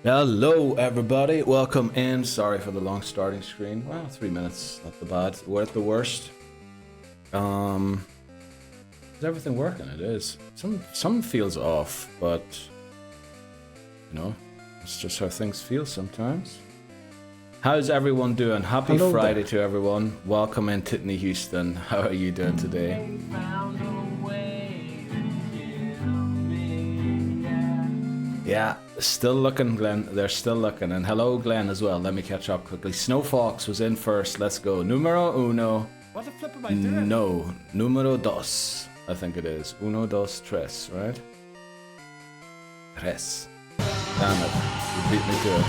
Hello everybody, welcome in. Sorry for the long starting screen. Well, 3 minutes, not too bad. We're at the worst. Is everything working? It is. Some feels off, but you know, it's just how things feel sometimes. How's everyone doing? Happy Hello Friday there. to everyone. Welcome in Titney Houston. How are you doing today? Yeah, still looking, Glenn. They're still looking. And hello, Glenn, as well. Let me catch up quickly. Snowfox was in first. Let's go. Numero uno. What the flip am I doing? No. Numero dos. I think it is. Uno, dos, tres, right? Tres. Damn it. You beat me to it.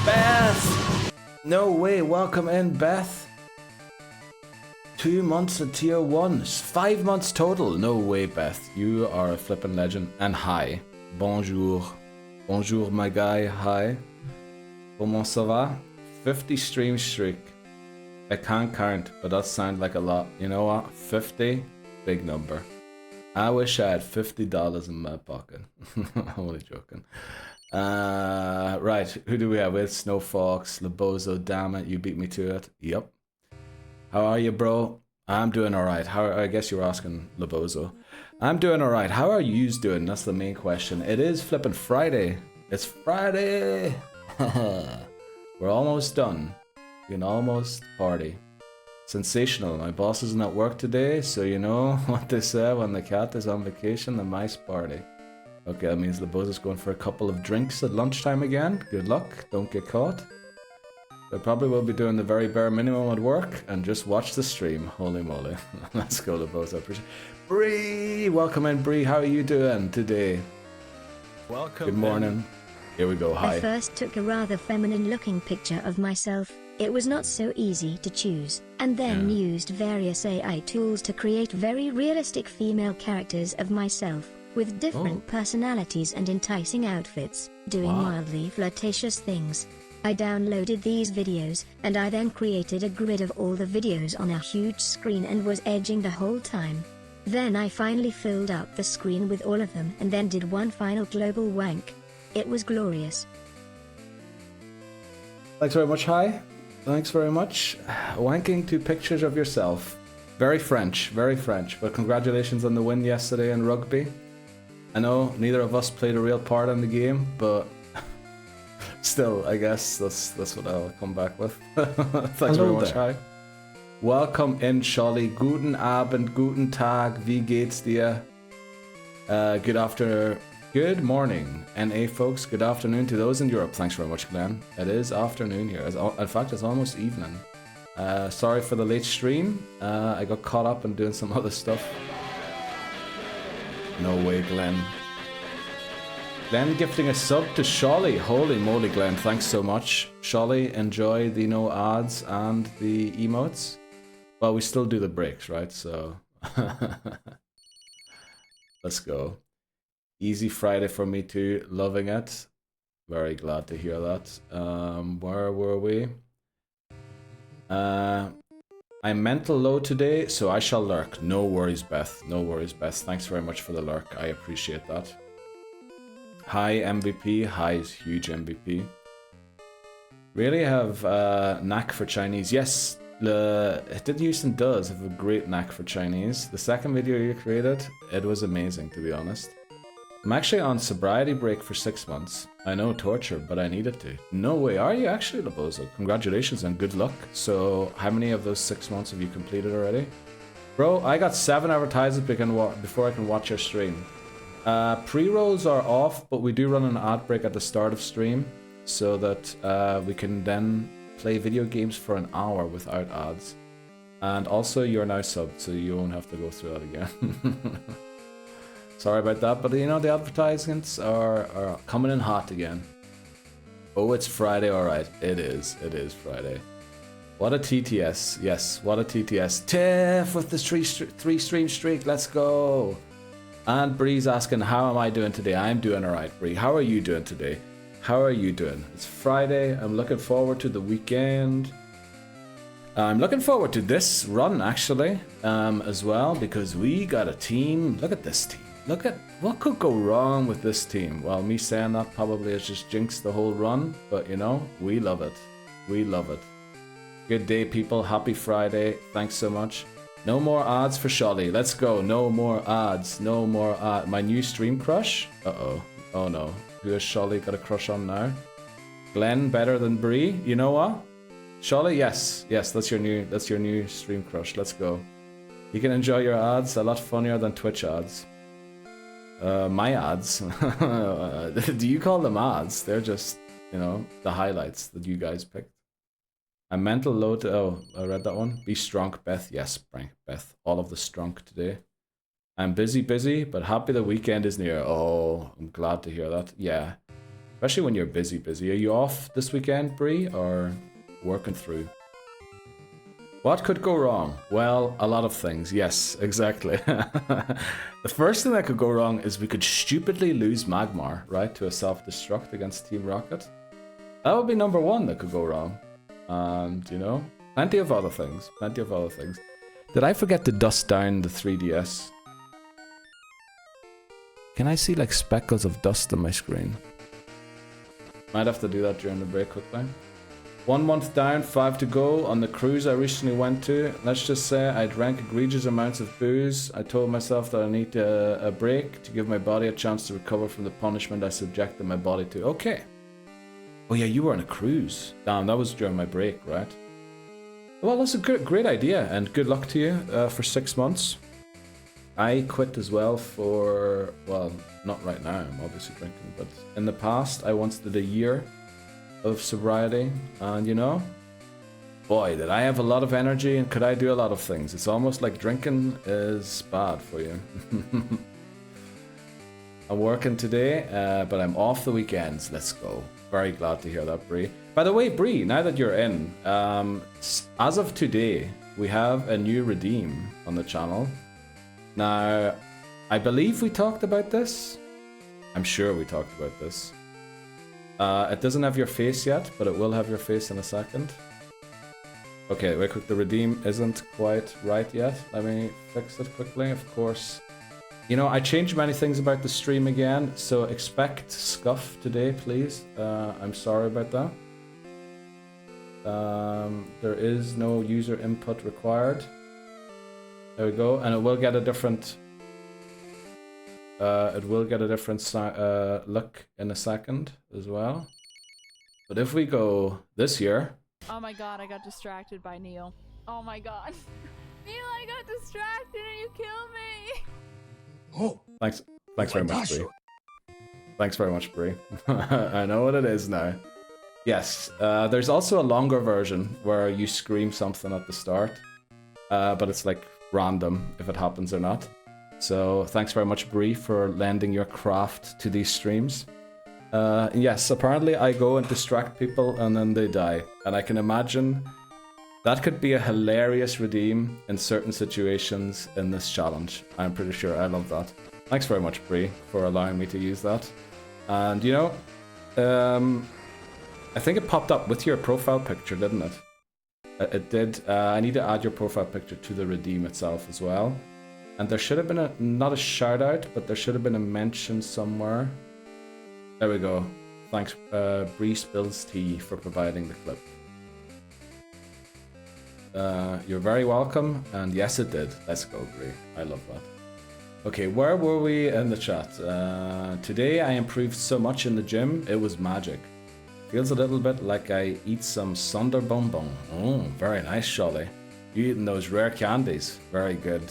Beth! No way. Welcome in, Beth. 2 months at tier 1. 5 months total. No way, Beth. You are a flippin' legend. And hi. Bonjour. Bonjour, my guy. Hi. Comment ça va? 50 stream streak. I can't count, but that sounds like a lot. You know what? 50? Big number. I wish I had $50 in my pocket. I'm only joking. Right. Who do we have with? Snowfox, Lebozo, damn it. You beat me to it. Yep. How are you, bro? I'm doing alright. I guess you were asking Lebozo. I'm doing alright. How are yous doing? That's the main question. It is flipping Friday. It's Friday! We're almost done. We can almost party. Sensational. My boss isn't at work today, so you know what they say when the cat is on vacation, the mice party. Okay, that means Lebozo's going for a couple of drinks at lunchtime again. Good luck. Don't get caught. I probably will be doing the very bare minimum at work and just watch the stream. Holy moly. Let's go, Lebozo. Bree! Welcome in, Bree. How are you doing today? Welcome. Good morning. Here we go. Hi. I first took a rather feminine-looking picture of myself. It was not so easy to choose, and then used various AI tools to create very realistic female characters of myself, with different personalities and enticing outfits, doing wildly flirtatious things. I downloaded these videos, and I then created a grid of all the videos on a huge screen and was edging the whole time. Then I finally filled up the screen with all of them and then did one final global wank. It was glorious. Thanks very much, hi. Thanks very much. Wanking to pictures of yourself. Very French, but congratulations on the win yesterday in rugby. I know neither of us played a real part in the game, but still, I guess that's what I'll come back with. Thanks very much, hi. Welcome in, Scholly. Guten Abend, guten Tag, wie geht's dir? Good morning, NA folks. Good afternoon to those in Europe. Thanks very much, Glenn. It is afternoon here. In fact, it's almost evening. Sorry for the late stream. I got caught up in doing some other stuff. No way, Glenn. Glenn gifting a sub to Scholly. Holy moly, Glenn. Thanks so much. Scholly, enjoy the no ads and the emotes. Well, we still do the breaks, right? So let's go. Easy Friday for me too. Loving it. Very glad to hear that. Where were we? I'm mental low today, so I shall lurk. No worries, Beth. No worries, Beth. Thanks very much for the lurk. I appreciate that. Hi, MVP. Hi is huge MVP. Really have a knack for Chinese. Yes, Did Houston does have a great knack for Chinese. The second video you created, it was amazing, to be honest. I'm actually on sobriety break for 6 months. I know, torture, but I needed to. No way, are you actually, Lebozo? Congratulations and good luck. So, how many of those 6 months have you completed already? Bro, I got 7 advertisements before I can watch your stream. Pre-rolls are off, but we do run an ad break at the start of stream, so that we can then play video games for an hour without ads. And also, you're now subbed, so you won't have to go through that again. Sorry about that, but you know, the advertisements are coming in hot again. Oh, it's Friday, alright. It is Friday. What a TTS. Yes, what a TTS. Tiff with the three stream streak, let's go. And Bree's asking, how am I doing today? I'm doing alright, Bree. How are you doing today? How are you doing? It's Friday. I'm looking forward to the weekend. I'm looking forward to this run, actually, as well, because we got a team. Look at this team. Look at what could go wrong with this team. Well, me saying that probably has just jinxed the whole run, but you know, we love it. We love it. Good day, people. Happy Friday. Thanks so much. No more ads for Sholly. Let's go. No more ads. No more ads. My new stream crush? Uh-oh. Oh no. Who has Sholly got a crush on now? Glenn better than Bree? You know what? Sholly, yes. Yes, that's your new stream crush. Let's go. You can enjoy your ads. A lot funnier than Twitch ads. My ads? Do you call them ads? They're just, you know, the highlights that you guys picked. A mental load. Oh, I read that one. Be strong, Beth. Yes, Beth. All of the strong today. I'm busy, but happy the weekend is near. Oh, I'm glad to hear that. Yeah. Especially when you're busy. Are you off this weekend, Bree, or working through? What could go wrong? Well, a lot of things. Yes, exactly. The first thing that could go wrong is we could stupidly lose Magmar, right, to a self-destruct against Team Rocket. That would be number one that could go wrong. And, you know, plenty of other things. Did I forget to dust down the 3DS? Can I see, like, speckles of dust on my screen? Might have to do that during the break quickly. 1 month down, 5 to go on the cruise I recently went to. Let's just say I drank egregious amounts of booze. I told myself that I need a break to give my body a chance to recover from the punishment I subjected my body to. Okay. Oh yeah, you were on a cruise. Damn, that was during my break, right? Well, that's a great idea, and good luck to you for 6 months. I quit as well for, well, not right now, I'm obviously drinking, but in the past I once did a year of sobriety, and you know, boy, did I have a lot of energy and could I do a lot of things. It's almost like drinking is bad for you. I'm working today, but I'm off the weekends. Let's go. Very glad to hear that, Bree. By the way, Bree, now that you're in, as of today, we have a new redeem on the channel. Now, I believe we talked about this. I'm sure we talked about this. It doesn't have your face yet, but it will have your face in a second. Okay, wait quick, the redeem isn't quite right yet. Let me fix it quickly, of course. You know, I changed many things about the stream again, so expect scuff today, please. I'm sorry about that. There is no user input required. There we go, and it will get a different... look in a second as well. But if we go this year... Oh my god, I got distracted by Neil. Oh my god. Neil, I got distracted and you killed me! Oh, Thanks very much, Bree. Thanks very much, Bree. I know what it is now. Yes, there's also a longer version where you scream something at the start. But it's like random if it happens or not. So thanks very much, Bree, for lending your craft to these streams. Yes, apparently I go and distract people and then they die. And I can imagine that could be a hilarious redeem in certain situations in this challenge. I'm pretty sure I love that. Thanks very much, Bree, for allowing me to use that. And you know, I think it popped up with your profile picture, didn't it? It did. I need to add your profile picture to the redeem itself as well. And there should have been not a shout out, but there should have been a mention somewhere. There we go. Thanks, Bree Spills Tea, for providing the clip. You're very welcome, and yes, it did. Let's go, Bree. I love that. Okay, where were we in the chat? Today I improved so much in the gym, it was magic. Feels a little bit like I eat some Sunder Bonbon. Oh, very nice, Sholly. You eating those rare candies. Very good.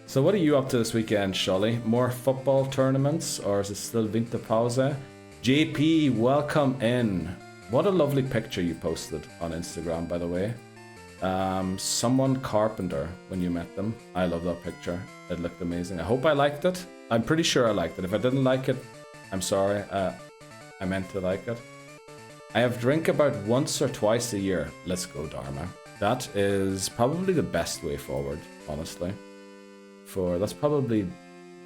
So what are you up to this weekend, Sholly? More football tournaments, or is it still Winterpause? JP, welcome in. What a lovely picture you posted on Instagram, by the way. Someone carpenter when you met them. I love that picture. It looked amazing. I hope I liked it. I'm pretty sure I liked it. If I didn't like it, I'm sorry. I meant to like it. I have drink about once or twice a year. Let's go, Dharma. That is probably the best way forward, honestly. That's probably,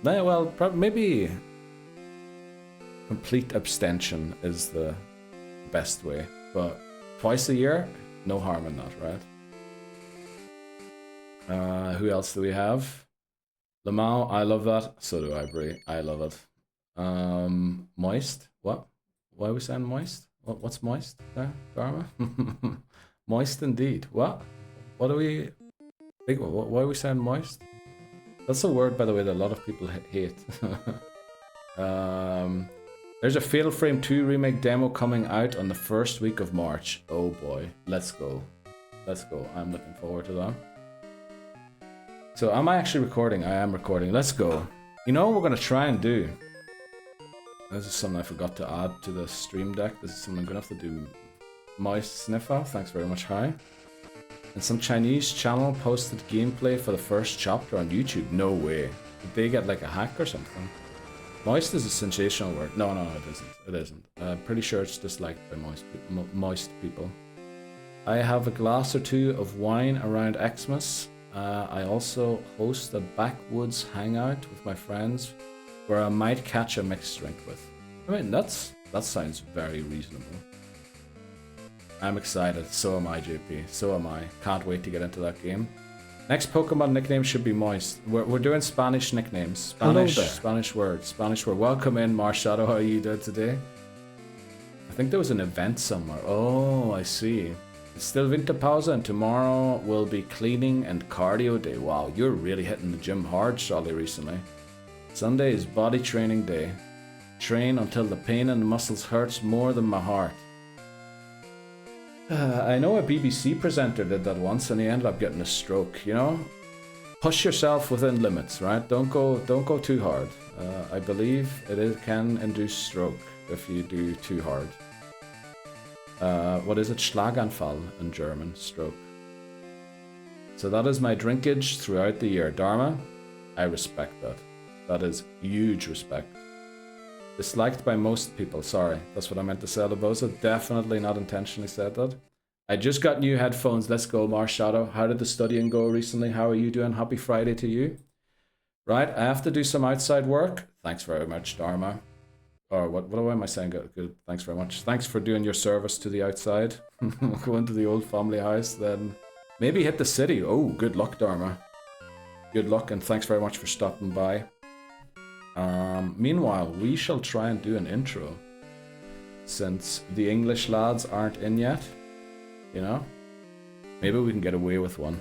well, maybe complete abstention is the best way. But twice a year, no harm in that, right? Who else do we have? Lamau, I love that. So do I, Brie. I love it. Moist? What? Why are we saying moist? What's moist there, Dharma? Moist indeed. What? What are we... Why are we saying moist? That's a word, by the way, that a lot of people hate. There's a Fatal Frame 2 remake demo coming out on the first week of March. Oh boy, let's go. Let's go. I'm looking forward to that. So am I actually recording? I am recording. Let's go. You know what we're going to try and do? This is something I forgot to add to the stream deck. This is something I'm going to have to do. Moist Sniffer, thanks very much, hi. And some Chinese channel posted gameplay for the first chapter on YouTube. No way. Did they get like a hack or something? Moist is a sensational word. No, it isn't. It isn't. I'm pretty sure it's disliked by moist people. I have a glass or two of wine around Xmas. I also host a backwoods hangout with my friends where I might catch a mixed drink with. I mean, that sounds very reasonable. I'm excited. So am I, JP. So am I. Can't wait to get into that game. Next Pokemon nickname should be Moist. We're doing Spanish nicknames. Spanish words. Welcome in, Marshadow. How are you doing today? I think there was an event somewhere. Oh, I see. It's still Winterpause and tomorrow will be cleaning and cardio day. Wow, you're really hitting the gym hard, Charlie, recently. Sunday is body training day. Train until the pain in the muscles hurts more than my heart. I know a BBC presenter did that once and he ended up getting a stroke, you know? Push yourself within limits, right? Don't go too hard. I believe it can induce stroke if you do too hard. What is it? Schlaganfall in German, stroke. So that is my drinkage throughout the year. Dharma, I respect that. That is huge respect. Disliked by most people, sorry. That's what I meant to say, Labosa. Definitely not intentionally said that. I just got new headphones. Let's go, Marshadow. How did the studying go recently? How are you doing? Happy Friday to you. Right, I have to do some outside work. Thanks very much, Dharma. Or what am I saying? Good. Thanks very much. Thanks for doing your service to the outside. Go into the old family house, then maybe hit the city. Oh, good luck, Dharma. Good luck, and thanks very much for stopping by. Meanwhile, we shall try and do an intro, since the English lads aren't in yet, you know? Maybe we can get away with one.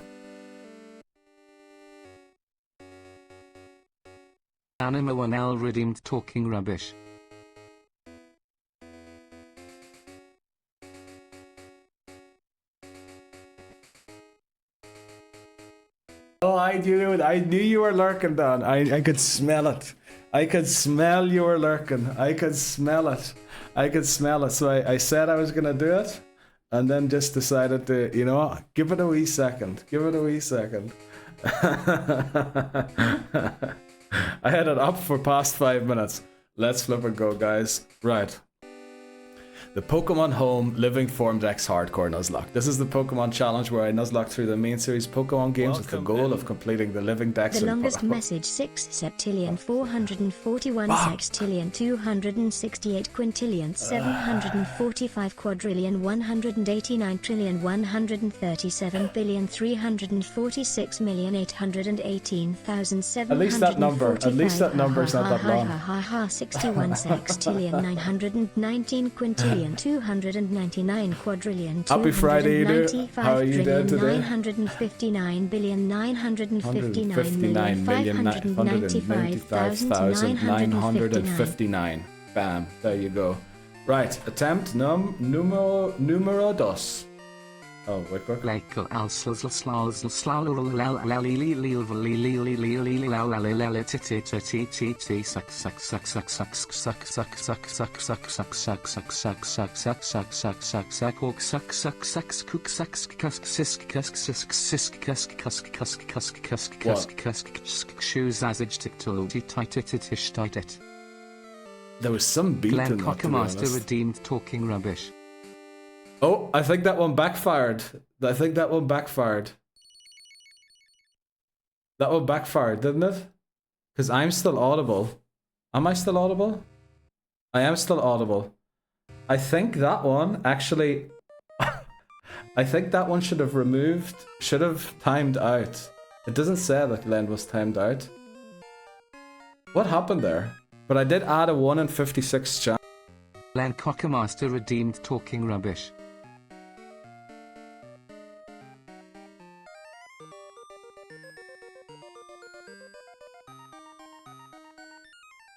Anima 1L redeemed talking rubbish. Oh, I knew you were lurking, Don. I could smell it. I could smell you were lurking. I could smell it. So I said I was gonna do it, and then just decided to, you know, give it a wee second. I had it up for past 5 minutes. Let's flip and go, guys. Right. The Pokémon Home Living Form Dex Hardcore Nuzlocke. This is the Pokemon challenge where I Nuzlocke through the main series Pokemon games with the goal of completing the living Dex. The longest message 6 septillion 441 sextillion 268 quintillion 745 quadrillion 189 trillion 137 billion 346 million 818,745. At least that number is not that long. 61 sextillion 919 quintillion 299 quadrillion. Happy Friday, you do. How are you doing today? 959 billion 959 million 595,959. Bam, there you go. Right, attempt numero dos. Oh, wait, quick. There was some beat in that, to be honest. redeemed talking rubbish. Oh, I think that one backfired. That one backfired, didn't it? Because I'm still audible. Am I still audible? I am still audible. I think that one actually... I think that one should have timed out. It doesn't say that Glenn was timed out. What happened there? But I did add a 1 in 56 chance. Lan Cockamaster redeemed talking rubbish.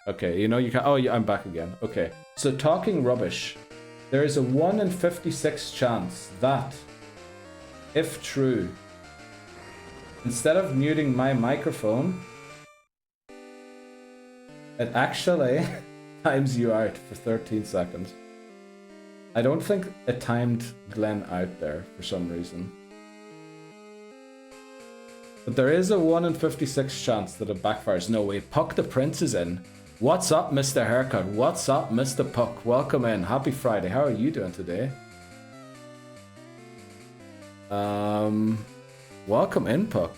Okay, you know you can. Oh, yeah, I'm back again. Okay, so talking rubbish. There is a 1 in 56 chance that, if true, instead of muting my microphone, it actually times you out for 13 seconds. I don't think it timed Glenn out there for some reason. But there is a 1 in 56 chance that it backfires. No way, Puck the Prince is in. What's up, Mr. Haircut? What's up, Mr. Puck? Welcome in. Happy Friday. How are you doing today? Welcome in, Puck.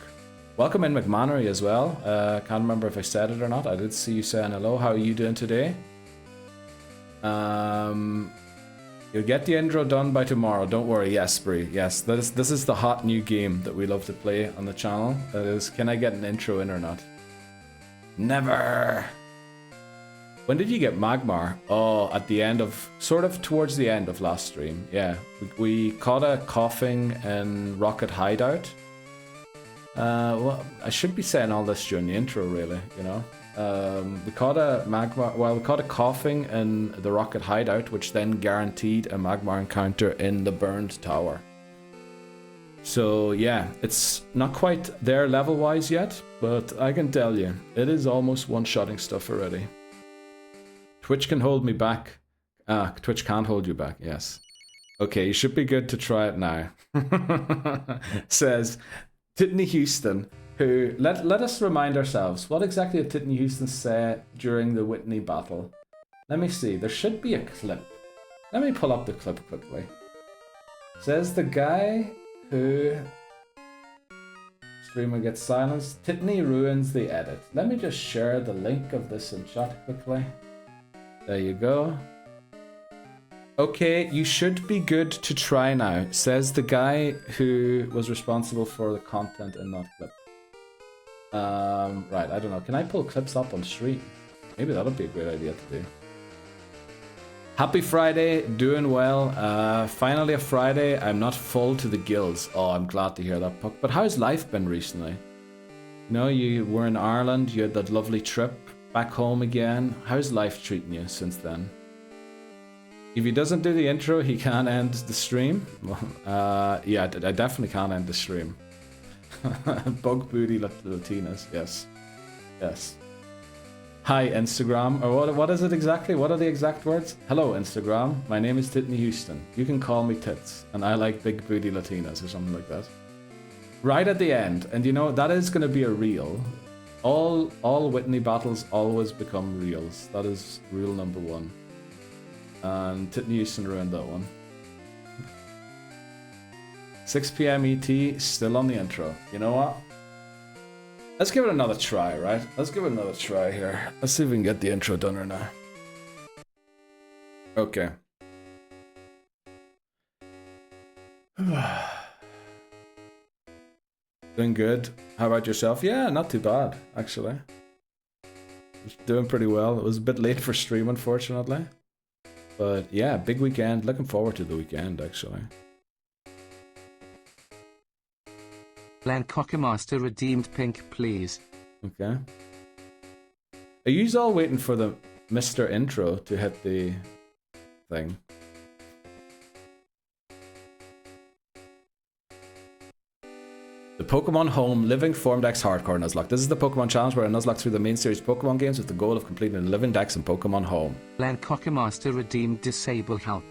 Welcome in, McMannery, as well. Can't remember if I said it or not. I did see you saying hello. How are you doing today? You'll get the intro done by tomorrow. Don't worry. Yes, Spree. Yes, this is the hot new game that we love to play on the channel. That is, can I get an intro in or not? Never. When did you get Magmar? Oh, at the end of, sort of towards the end of last stream. Yeah, we caught a coughing in Rocket Hideout. Well, I should be saying all this during the intro, really, you know. We caught a Magmar, well, we caught a coughing in the Rocket Hideout, which then guaranteed a Magmar encounter in the Burned Tower. So yeah, it's not quite there level-wise yet, but I can tell you, it is almost one-shotting stuff already. Twitch can hold me back. Twitch can't hold you back, yes. Okay, you should be good to try it now. Says Titney Houston, who, let us remind ourselves, what exactly did Titney Houston say during the Whitney battle? Let me see, there should be a clip. Let me pull up the clip quickly. Says the guy who... Streamer gets silenced. Titney ruins the edit. Let me just share the link of this in chat quickly. There you go. Okay, you should be good to try now, says the guy who was responsible for the content in that clip. Right, I don't know. Can I pull clips up on stream? Maybe that'll be a great idea to do. Happy Friday, doing well. Finally a Friday. I'm not full to the gills. Oh, I'm glad to hear that, Puck. But how's life been recently? You know, you were in Ireland, you had that lovely trip. Back home again. How's life treating you since then? If he doesn't do the intro, he can't end the stream. Yeah, I definitely can't end the stream. Bug booty Latinas, yes. Yes. Hi, Instagram. Or what is it exactly? What are the exact words? Hello, Instagram. My name is Titney Houston. You can call me Tits. And I like big booty Latinas or something like that. Right at the end. And you know, that is going to be a reel. All Whitney battles always become reels. That is rule number 1. And Titney Houston ruined that one. 6 PM ET, still on the intro. You know what? Let's give it another try, right? Let's give it another try here. Let's see if we can get the intro done or not. Okay. Doing good. How about yourself? Yeah, not too bad, actually. Doing pretty well. It was a bit late for stream, unfortunately. But yeah, big weekend. Looking forward to the weekend, actually. Lan Cockamaster redeemed pink, please. Okay. Are you all waiting for the Mr. Intro to hit the thing? The Pokémon Home Living Form Dex Hardcore Nuzlocke. This is the Pokémon Challenge where I Nuzlocke through the main series Pokémon games with the goal of completing a living dex in Pokémon Home. Lan Cockamaster redeemed disable help.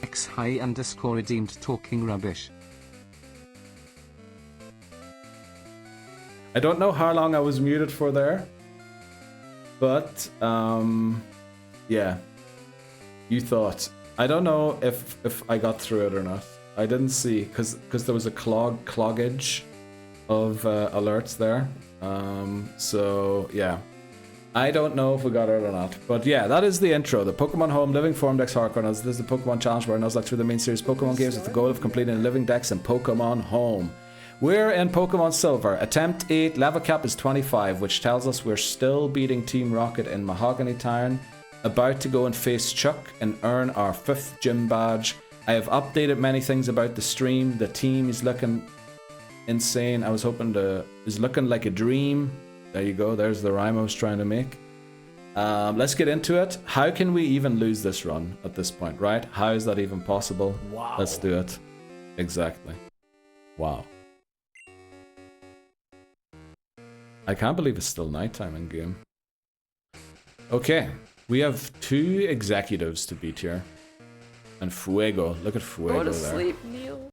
X high _ redeemed talking rubbish. I don't know how long I was muted for there, but yeah, you thought. I don't know if I got through it or not. I didn't see because there was a cloggage of alerts there. So yeah, I don't know if we got it or not. But yeah, that is the intro. The Pokemon Home Living Form Dex Hardcore. This is the Pokemon Challenge where I Nuzlocke through the main series Pokemon games with the goal of completing a living dex in Pokemon Home. We're in Pokemon Silver. Attempt 8, level cap is 25, which tells us we're still beating Team Rocket in Mahogany Town. About to go and face Chuck and earn our 5th gym badge. I have updated many things about the stream. The team is looking insane. I was hoping is looking like a dream. There you go. There's the rhyme I was trying to make. Let's get into it. How can we even lose this run at this point, right? How is that even possible? Wow. Let's do it. Exactly. Wow. I can't believe it's still nighttime in game. Okay, we have 2 executives to beat here. And Fuego, look at Fuego Go to there. sleep, Neil.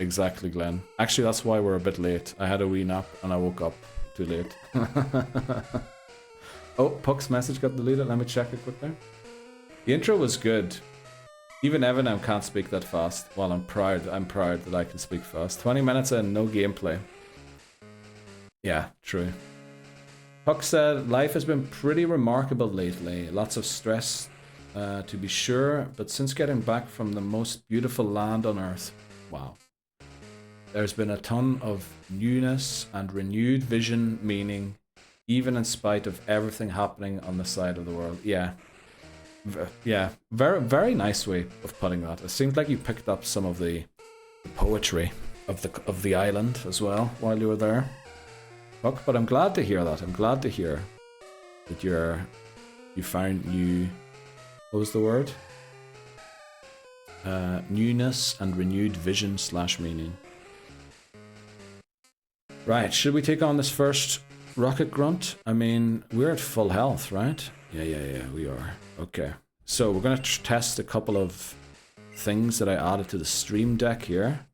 Exactly, Glenn. Actually, that's why we're a bit late. I had a wee nap and I woke up too late. Oh, Puck's message got deleted. Let me check it quickly. The intro was good. Even Evan can't speak that fast. Well, I'm proud. I'm proud that I can speak fast. 20 minutes and no gameplay. Yeah, true. Puck said, life has been pretty remarkable lately. Lots of stress, to be sure. But since getting back from the most beautiful land on Earth, wow. There's been a ton of newness and renewed vision, meaning, even in spite of everything happening on the side of the world. Yeah. Yeah, very, very nice way of putting that. It seemed like you picked up some of the poetry of the island as well while you were there. Look, but I'm glad to hear that. I'm glad to hear that you found new, what was the word? Newness and renewed vision / meaning. Right, should we take on this first Rocket Grunt? I mean, we're at full health, right? Yeah, we are. Okay, so we're going to test a couple of things that I added to the stream deck here.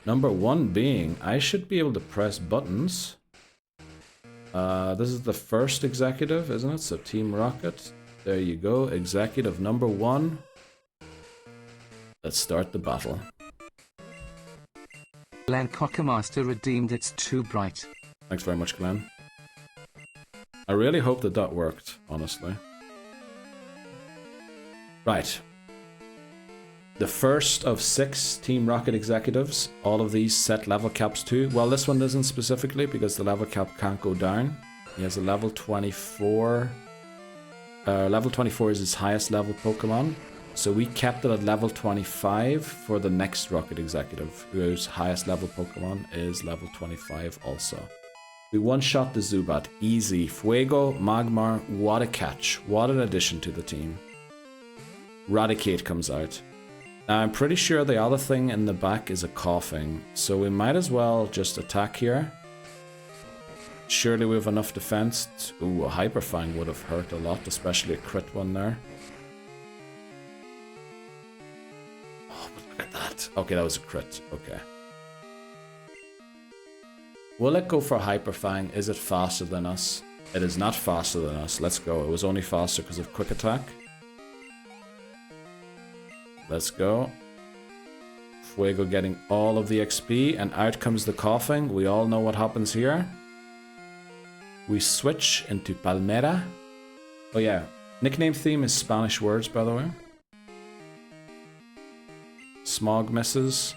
Number 1 being, I should be able to press buttons. This is the first executive, isn't it? So Team Rocket. There you go, executive number 1. Let's start the battle. Glenn Cockamaster redeemed It's Too Bright. Thanks very much, Glenn. I really hope that worked, honestly. Right. The first of 6 Team Rocket executives. All of these set level caps too. Well, this one doesn't specifically because the level cap can't go down. He has a level 24. Level 24 is his highest level Pokemon. So we kept it at level 25 for the next Rocket executive, whose highest level Pokemon is level 25 also. We one-shot the Zubat. Easy. Fuego, Magmar, what a catch. What an addition to the team. Raticate comes out. Now I'm pretty sure the other thing in the back is a coughing, so we might as well just attack here. Surely we have enough defense. Ooh, a Hyper Fang would have hurt a lot, especially a crit one there. Oh, but look at that. Okay, that was a crit. Okay. Will it go for Hyper Fang? Is it faster than us? It is not faster than us. Let's go. It was only faster because of quick attack. Let's go. Fuego getting all of the XP, and out comes the coughing. We all know what happens here. We switch into Palmera. Oh yeah, nickname theme is Spanish words, by the way. Smog misses.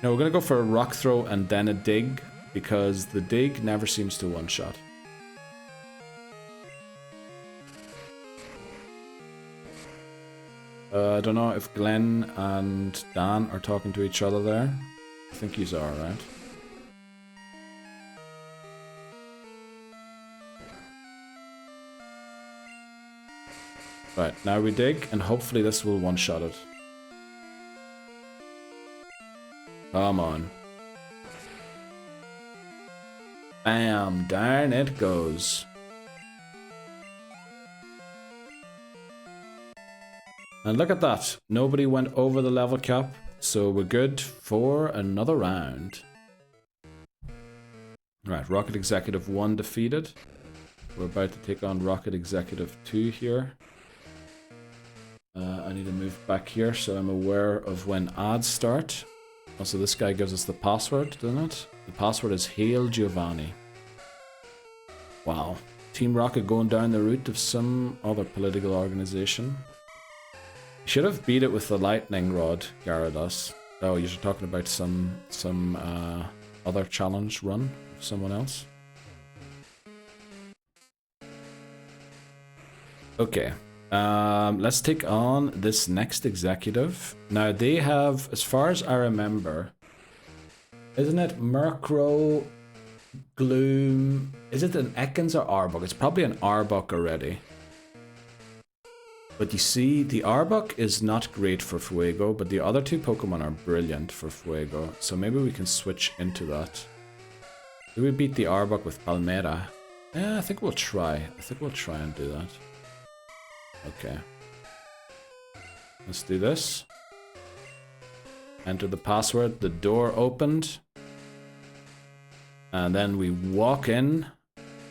No, we're gonna go for a Rock Throw and then a Dig, because the Dig never seems to one-shot. I don't know if Glenn and Dan are talking to each other there. I think he's alright. Right, now we dig, and hopefully this will one-shot it. Come on. Bam! Down it goes. And look at that. Nobody went over the level cap, so we're good for another round. Right, Rocket Executive 1 defeated. We're about to take on Rocket Executive 2 here. I need to move back here so I'm aware of when ads start. Also, this guy gives us the password, doesn't it? The password is Hail Giovanni. Wow. Team Rocket going down the route of some other political organization. Should have beat it with the lightning rod, Gyarados. Oh, you're talking about some other challenge run of someone else. Okay, let's take on this next executive. Now they have, as far as I remember, isn't it Murkrow, Gloom? Is it an Ekans or Arbok? It's probably an Arbok already. But you see, the Arbok is not great for Fuego, but the other two Pokemon are brilliant for Fuego. So maybe we can switch into that. Do we beat the Arbok with Palmera? Yeah, I think we'll try. I think we'll try and do that. Okay. Let's do this. Enter the password. The door opened. And then we walk in.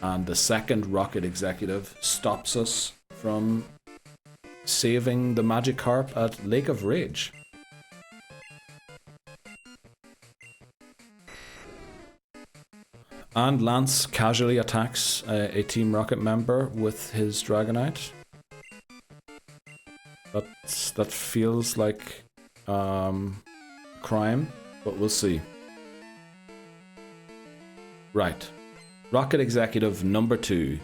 And the second Rocket Executive stops us from saving the Magikarp at Lake of Rage. And Lance casually attacks a Team Rocket member with his Dragonite. That feels like crime, but we'll see. Right. Rocket Executive number 2.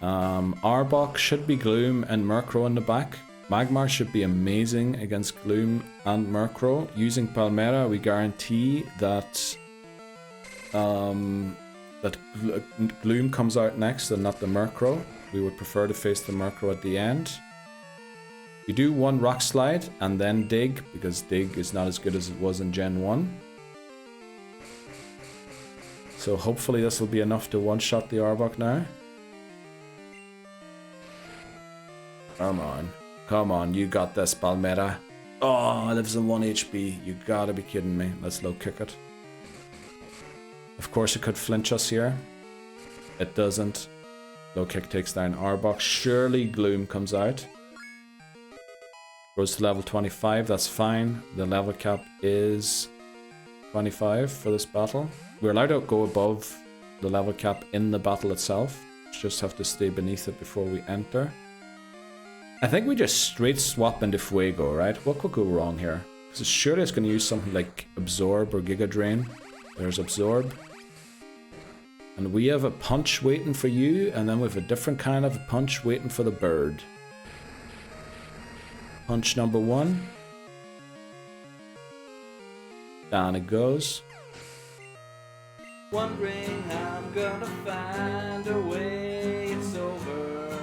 Arbok should be Gloom and Murkrow in the back. Magmar should be amazing against Gloom and Murkrow. Using Palmera, we guarantee that Gloom comes out next and not the Murkrow. We would prefer to face the Murkrow at the end. We do one Rock Slide and then Dig, because Dig is not as good as it was in Gen 1. So hopefully this will be enough to one-shot the Arbok now. Come on. Come on, you got this, Palmera. Oh, it lives on 1 HP. You gotta be kidding me. Let's low kick it. Of course it could flinch us here. It doesn't. Low kick takes down Arbok. Surely Gloom comes out. Goes to level 25, that's fine. The level cap is 25 for this battle. We're allowed to go above the level cap in the battle itself. Just have to stay beneath it before we enter. I think we just straight swap into Fuego, right? What could go wrong here? Because surely it's going to use something like Absorb or Giga Drain. There's Absorb. And we have a punch waiting for you, and then we have a different kind of a punch waiting for the bird. Punch number 1. Down it goes. Wondering how I'm gonna find a way, it's over.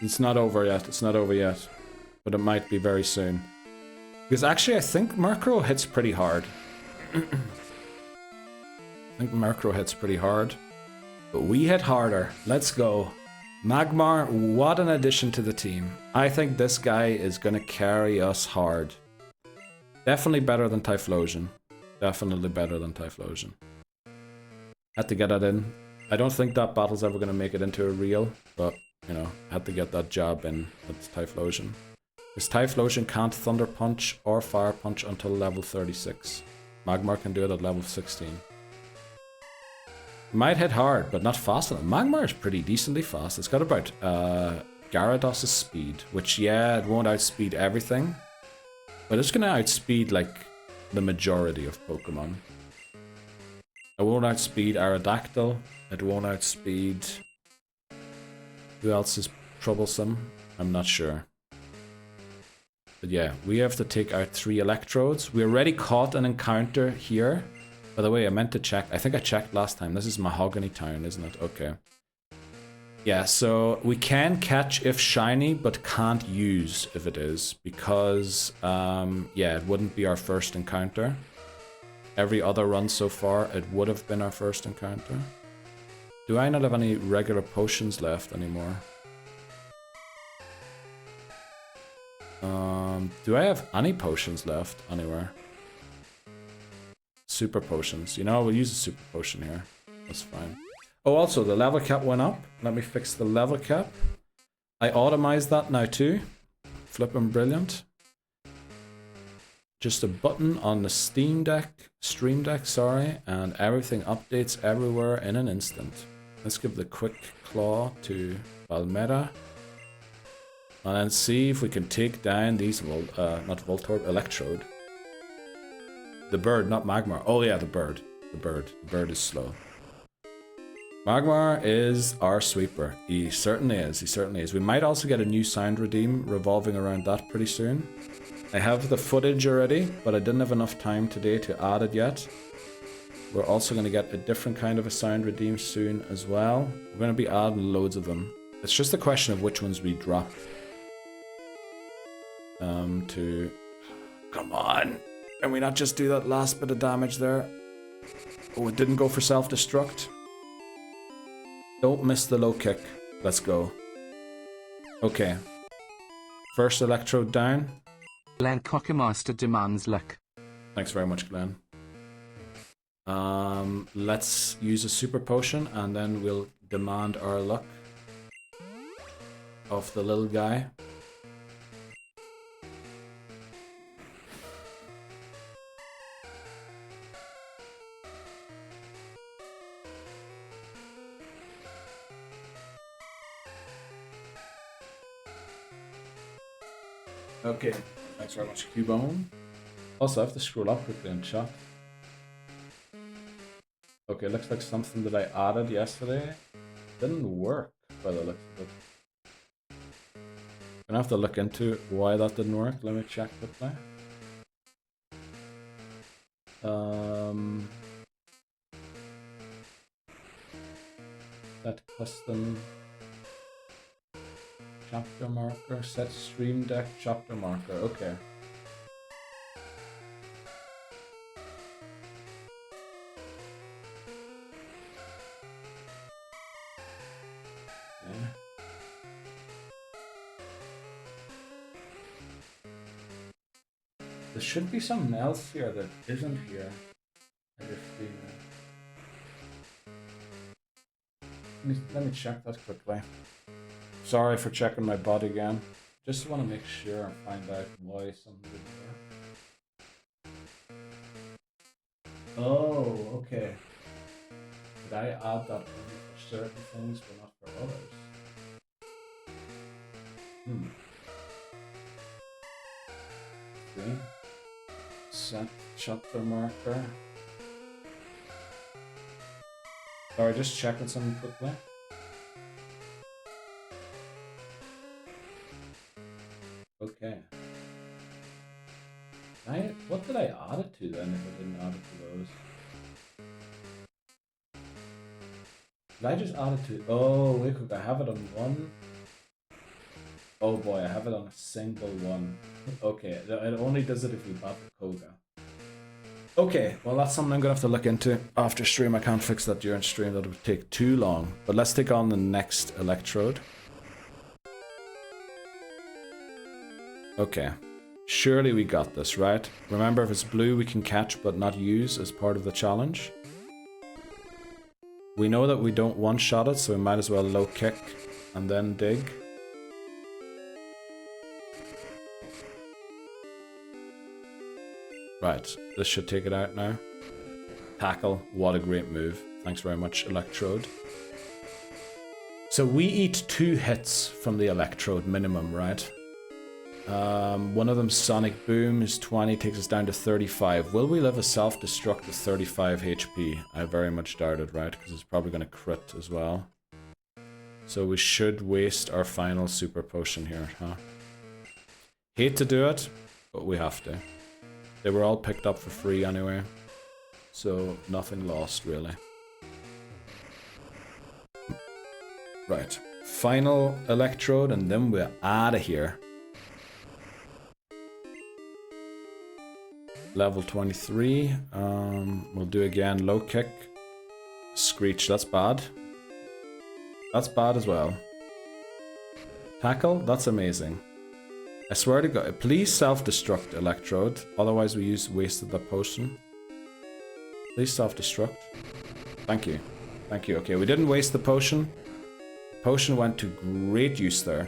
It's not over yet, it's not over yet. But it might be very soon. Because actually I think Murkrow hits pretty hard. I think Murkrow hits pretty hard. But we hit harder. Let's go. Magmar, what an addition to the team. I think this guy is going to carry us hard. Definitely better than Typhlosion. Definitely better than Typhlosion. Had to get that in. I don't think that battle's ever going to make it into a reel, but, you know, had to get that jab in with Typhlosion. Because Typhlosion can't Thunder Punch or Fire Punch until level 36. Magmar can do it at level 16. Might hit hard, but not fast enough. Magmar is pretty decently fast. It's got about Gyarados' speed, which, yeah, it won't outspeed everything. But it's going to outspeed, like, the majority of Pokemon. It won't outspeed Aerodactyl. It won't outspeed... Who else is troublesome? I'm not sure. But yeah, we have to take out 3 Electrodes. We already caught an encounter here. By the way, I meant to check. I think I checked last time. This is Mahogany Town, isn't it? Okay. Yeah, so we can catch if shiny, but can't use if it is. Because, yeah, it wouldn't be our first encounter. Every other run so far, it would have been our first encounter. Do I not have any regular potions left anymore? Do I have any potions left anywhere? Super potions. You know, we'll use a super potion here. That's fine. Oh, also, the level cap went up. Let me fix the level cap. I automized that now too. Flippin' brilliant. Just a button on the Stream Deck, sorry, and everything updates everywhere in an instant. Let's give the quick claw to Palmera. And then see if we can take down these, not Voltorb, Electrode. The bird, not Magmar. Oh yeah, the bird. The bird. The bird is slow. Magmar is our sweeper. He certainly is. He certainly is. We might also get a new signed redeem revolving around that pretty soon. I have the footage already, but I didn't have enough time today to add it yet. We're also going to get a different kind of a signed redeem soon as well. We're going to be adding loads of them. It's just a question of which ones we drop. Come on. Can we not just do that last bit of damage there? Oh, it didn't go for self-destruct. Don't miss the low kick. Let's go. Okay. First electrode down. Glenn Cockemaster demands luck. Thanks very much, Glenn. Let's use a super potion and then we'll demand our luck of the little guy. Okay, thanks very much, Cubone. Also, I have to scroll up quickly and chat. Okay, looks like something that I added yesterday didn't work by the looks of it. I'm gonna have to look into why that didn't work. Let me check quickly. That custom chapter marker, set stream deck chapter marker, okay. There should be something else here that isn't here. Let me check that quickly. Sorry for checking my body again. Just want to make sure and find out why something didn't work. Oh, okay. Did I add that only for certain things but not for others? Okay. Set chapter marker. Sorry, just checking something quickly. Okay. What did I add it to then if I didn't add it to those? Did I just add it to... Oh, wait, I have it on one. Oh boy, I have it on a single one. Okay, it only does it if we battle Koga. Okay, well that's something I'm gonna have to look into after stream. I can't fix that during stream, that would take too long. But let's take on the next electrode. Okay, surely we got this, right? Remember, if it's blue we can catch but not use as part of the challenge. We know that we don't one-shot it, so we might as well low kick and then dig. Right, this should take it out now. Tackle, what a great move. Thanks very much, Electrode. So we eat 2 hits from the Electrode minimum, right? One of them, Sonic Boom, is 20, takes us down to 35. Will we live a self-destruct with 35 HP? I very much doubt it, right? Because it's probably going to crit as well. So we should waste our final super potion here, huh? Hate to do it, but we have to. They were all picked up for free anyway, so nothing lost really. Right, final electrode and then we're out of here. Level 23, we'll do again low kick. Screech, that's bad. That's bad as well. Tackle, that's amazing. I swear to God, please self-destruct Electrode, otherwise we wasted the potion. Please self-destruct. Thank you. Thank you. Okay, we didn't waste the potion. The potion went to great use there.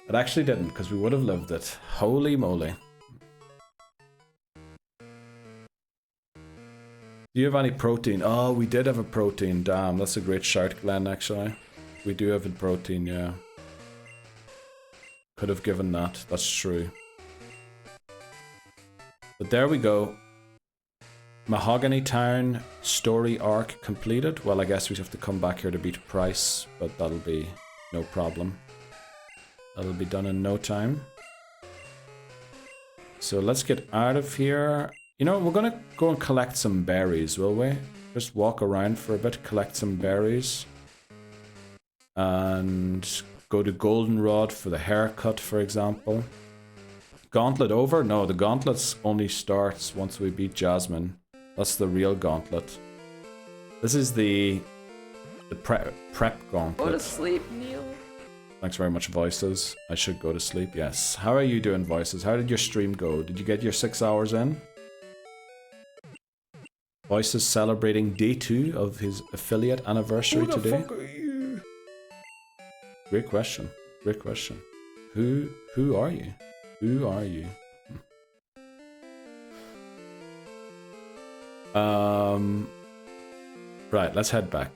It actually didn't, because we would have lived it. Holy moly. Do you have any protein? Oh, we did have a protein. Damn, that's a great shout, Glenn, actually. We do have a protein, yeah. Could have given that, that's true. But there we go. Mahogany Town story arc completed. Well, I guess we have to come back here to beat Pryce, but that'll be no problem. That'll be done in no time. So let's get out of here. You know, we're gonna go and collect some berries, will we? Just walk around for a bit, collect some berries. And go to Goldenrod for the haircut, for example. Gauntlet over? No, the gauntlet only starts once we beat Jasmine. That's the real gauntlet. This is the prep gauntlet. Go to sleep, Neil. Thanks very much, Voices. I should go to sleep, yes. How are you doing, Voices? How did your stream go? Did you get your 6 hours in? Voices celebrating day 2 of his affiliate anniversary today. Who the fuck are you? Great question. Great question. Who are you? Who are you? Right, let's head back.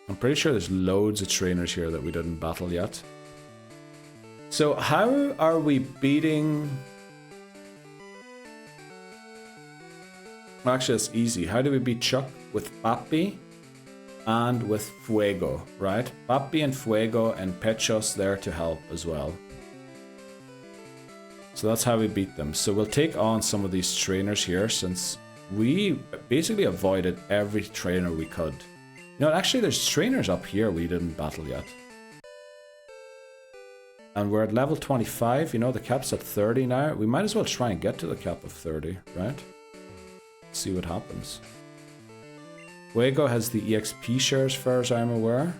I'm pretty sure there's loads of trainers here that we didn't battle yet. So how are we beating... Well, actually, it's easy. How do we beat Chuck? With Papi and with Fuego, right? Papi and Fuego and Pechos there to help as well. So that's how we beat them. So we'll take on some of these trainers here since we basically avoided every trainer we could. You know, actually there's trainers up here we didn't battle yet. And we're at level 25, you know, the cap's at 30 now. We might as well try and get to the cap of 30, right? See what happens. Fuego has the EXP share as far as I'm aware.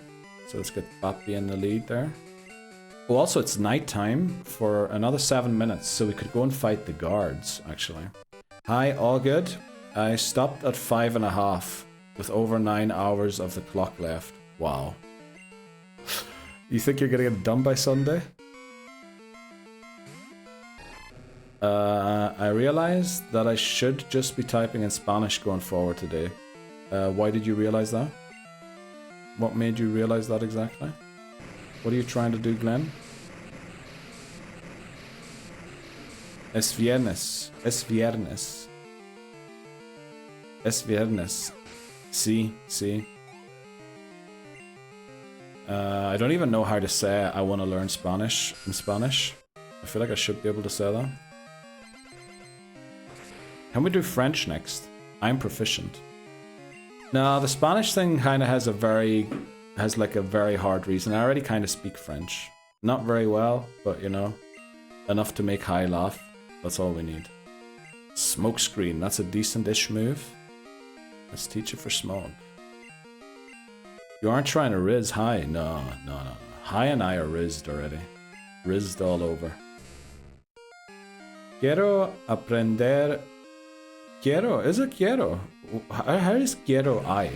So let's get Papi in the lead there. Oh, also it's nighttime for another 7 minutes, so we could go and fight the guards, actually. Hi, all good? I stopped at 5.5 with over 9 hours of the clock left. Wow. You think you're gonna get done by Sunday? I realized that I should just be typing in Spanish going forward today. Why did you realize that? What made you realize that exactly? What are you trying to do, Glenn? Es viernes. Es viernes. Es viernes. Sí, sí. I don't even know how to say I want to learn Spanish in Spanish. I feel like I should be able to say that. Can we do French next? I'm proficient. No, the Spanish thing kind of has like a very hard reason. I already kind of speak French. Not very well, but you know, enough to make High laugh. That's all we need. Smokescreen, that's a decent-ish move. Let's teach it for Smog. You aren't trying to riz High? No. High and I are rizzed already. Rizzed all over. Quiero aprender... Quiero? Is it quiero? How is quiero I?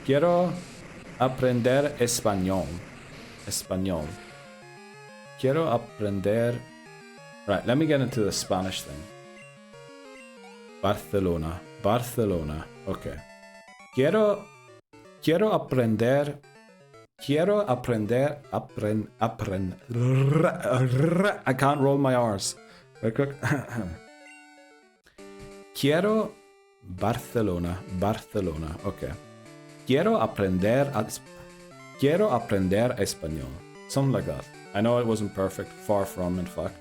Quiero aprender español. Español. Quiero aprender... Right, let me get into the Spanish thing. Barcelona. Barcelona. Okay. Quiero aprender... I can't roll my R's. Very quick. Quiero Barcelona. Barcelona. Okay. Quiero aprender español. Something like that. I know it wasn't perfect. Far from, in fact.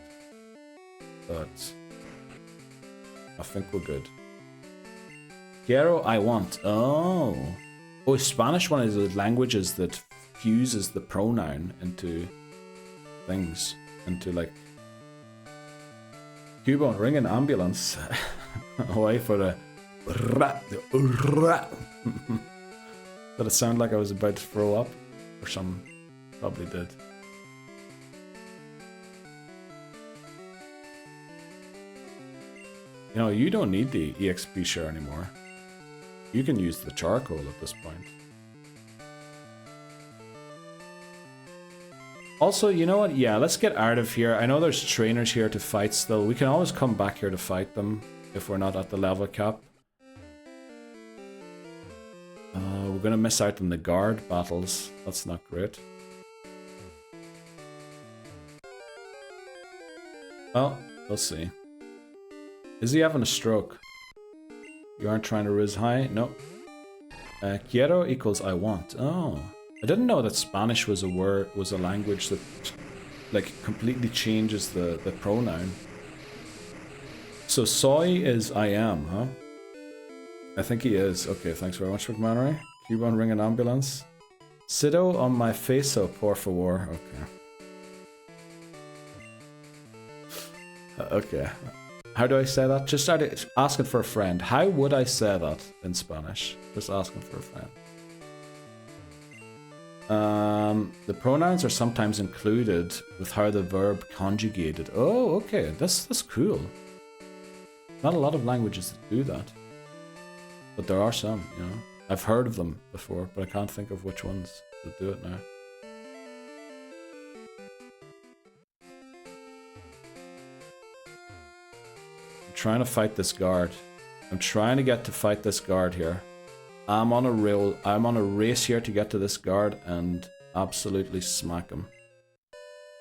But I think we're good. Quiero, I want. Oh. Oh, Spanish one is the languages that fuses the pronoun into things. Into like... Cuba, ring an ambulance. Away for the... Did it sound like I was about to throw up? Or some... Probably did. You know, you don't need the EXP share anymore. You can use the charcoal at this point. Also, you know what? Yeah, let's get out of here. I know there's trainers here to fight still. We can always come back here to fight them if we're not at the level cap. We're gonna miss out on the guard battles. That's not great. Well, we'll see. Is he having a stroke? You aren't trying to riz high? No. Quiero equals I want. Oh. I didn't know that Spanish was a word, was a language that like completely changes the pronoun. So soy is I am, huh? I think he is. Okay, thanks very much, McMannery. Cubone ring an ambulance. Sido on my faso, por favor. Okay. Okay. How do I say that? Just started asking for a friend. How would I say that in Spanish? Just asking for a friend. The pronouns are sometimes included with how the verb conjugated. Oh, okay. That's cool. Not a lot of languages that do that. But there are some, you know. I've heard of them before, but I can't think of which ones that do it now. I'm trying to fight this guard. I'm trying to get to fight this guard here. I'm on a race here to get to this guard and absolutely smack him.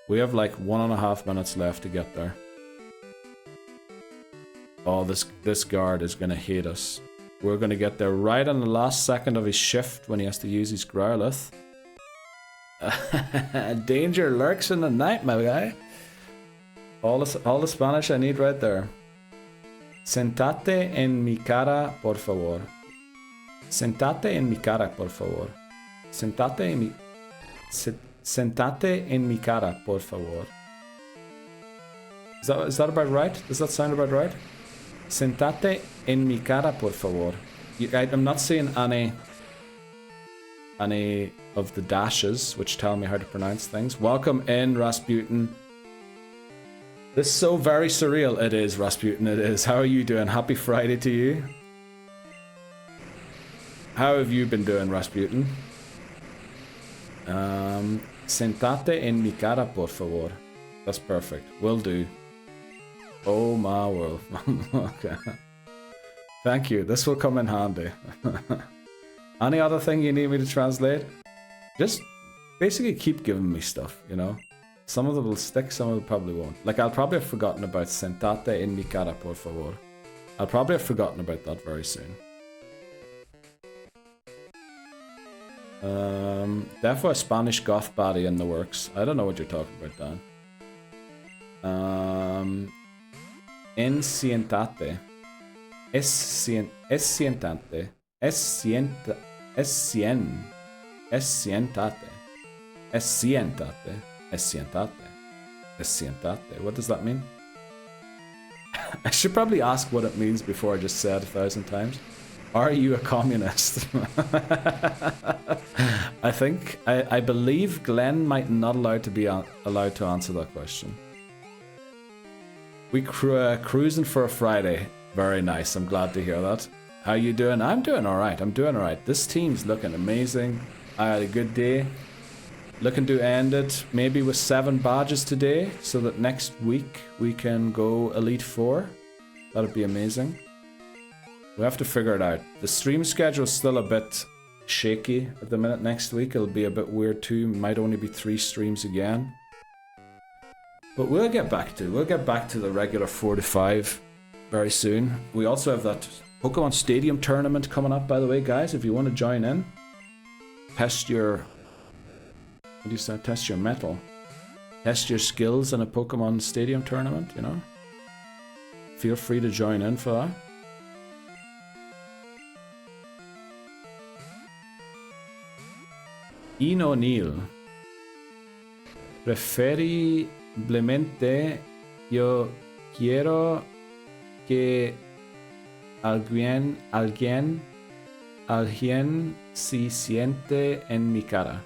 We have like 1.5 minutes left to get there. Oh, this guard is gonna hate us. We're gonna get there right on the last second of his shift when he has to use his Growlithe. Danger lurks in the night, my guy. All the Spanish I need right there. Sentate en mi cara, por favor. Sentate en mi cara, por favor. Sentate en mi cara, por favor. Is that about right? Does that sound about right? Sentate en mi cara, por favor. I'm not saying any of the dashes, which tell me how to pronounce things. Welcome in, Rasputin. This is so very surreal. It is, Rasputin, it is. How are you doing? Happy Friday to you. How have you been doing, Rasputin? Sentate en mi cara, por favor. That's perfect. Will do. Oh my world. Okay. Thank you. This will come in handy. Any other thing you need me to translate? Just basically keep giving me stuff, you know? Some of them will stick, some of them probably won't. Like, I'll probably have forgotten about sentate en mi cara, por favor. I'll probably have forgotten about that very soon. Therefore a Spanish goth baddie in the works. I don't know what you're talking about, Dan. Sientate. Sientate. What does that mean? I should probably ask what it means before I just say it 1,000 times. Are you a communist? I believe Glenn might not allowed to answer that question. We cruising for a Friday. Very nice. I'm glad to hear that. How you doing? I'm doing all right. I'm doing all right. This team's looking amazing. I had a good day. Looking to end it maybe with 7 badges today, so that next week we can go Elite 4. That'd be amazing. We have to figure it out. The stream schedule's still a bit shaky at the minute. Next week it'll be a bit weird too. Might only be 3 streams again. But we'll get back to the regular 4 to 5 very soon. We also have that Pokemon Stadium tournament coming up, by the way, guys. If you want to join in, test your... What do you say? Test your mettle. Test your skills in a Pokemon Stadium tournament, you know? Feel free to join in for that. Ian O'Neill. Preferiblemente yo quiero que alguien se siente en mi cara.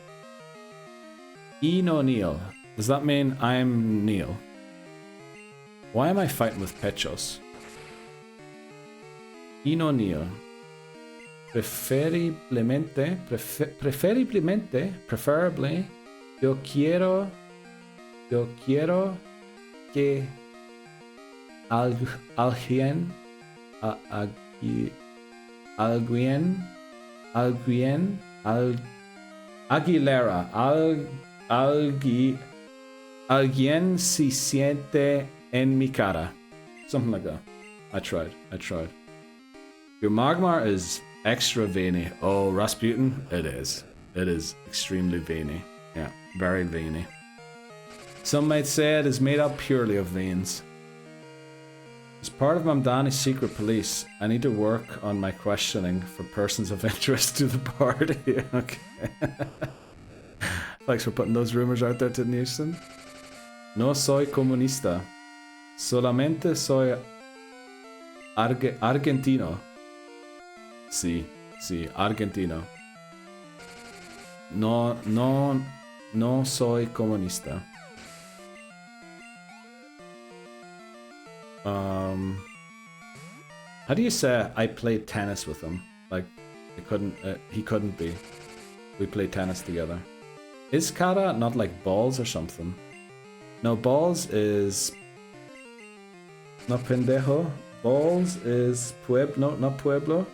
Ian O'Neill. Does that mean I'm Neil? Why am I fighting with Pechos? Ian O'Neill. Preferiblemente, yo quiero que alguien Aguilera, alguien se siente en mi cara. Something like that. I tried. Your Magmar is extra veiny. Oh, Rasputin? It is. It is extremely veiny. Yeah, very veiny. Some might say it is made up purely of veins. As part of Mamdani's secret police, I need to work on my questioning for persons of interest to the party. Okay. Thanks for putting those rumors out there to Nielsen. No soy comunista. Solamente soy argentino. Sí, argentino. No soy comunista. How do you say I played tennis with him? Like, he couldn't be. We played tennis together. Is cara not like balls or something? No, balls is... No, pendejo. Balls is pueblo, not pueblo.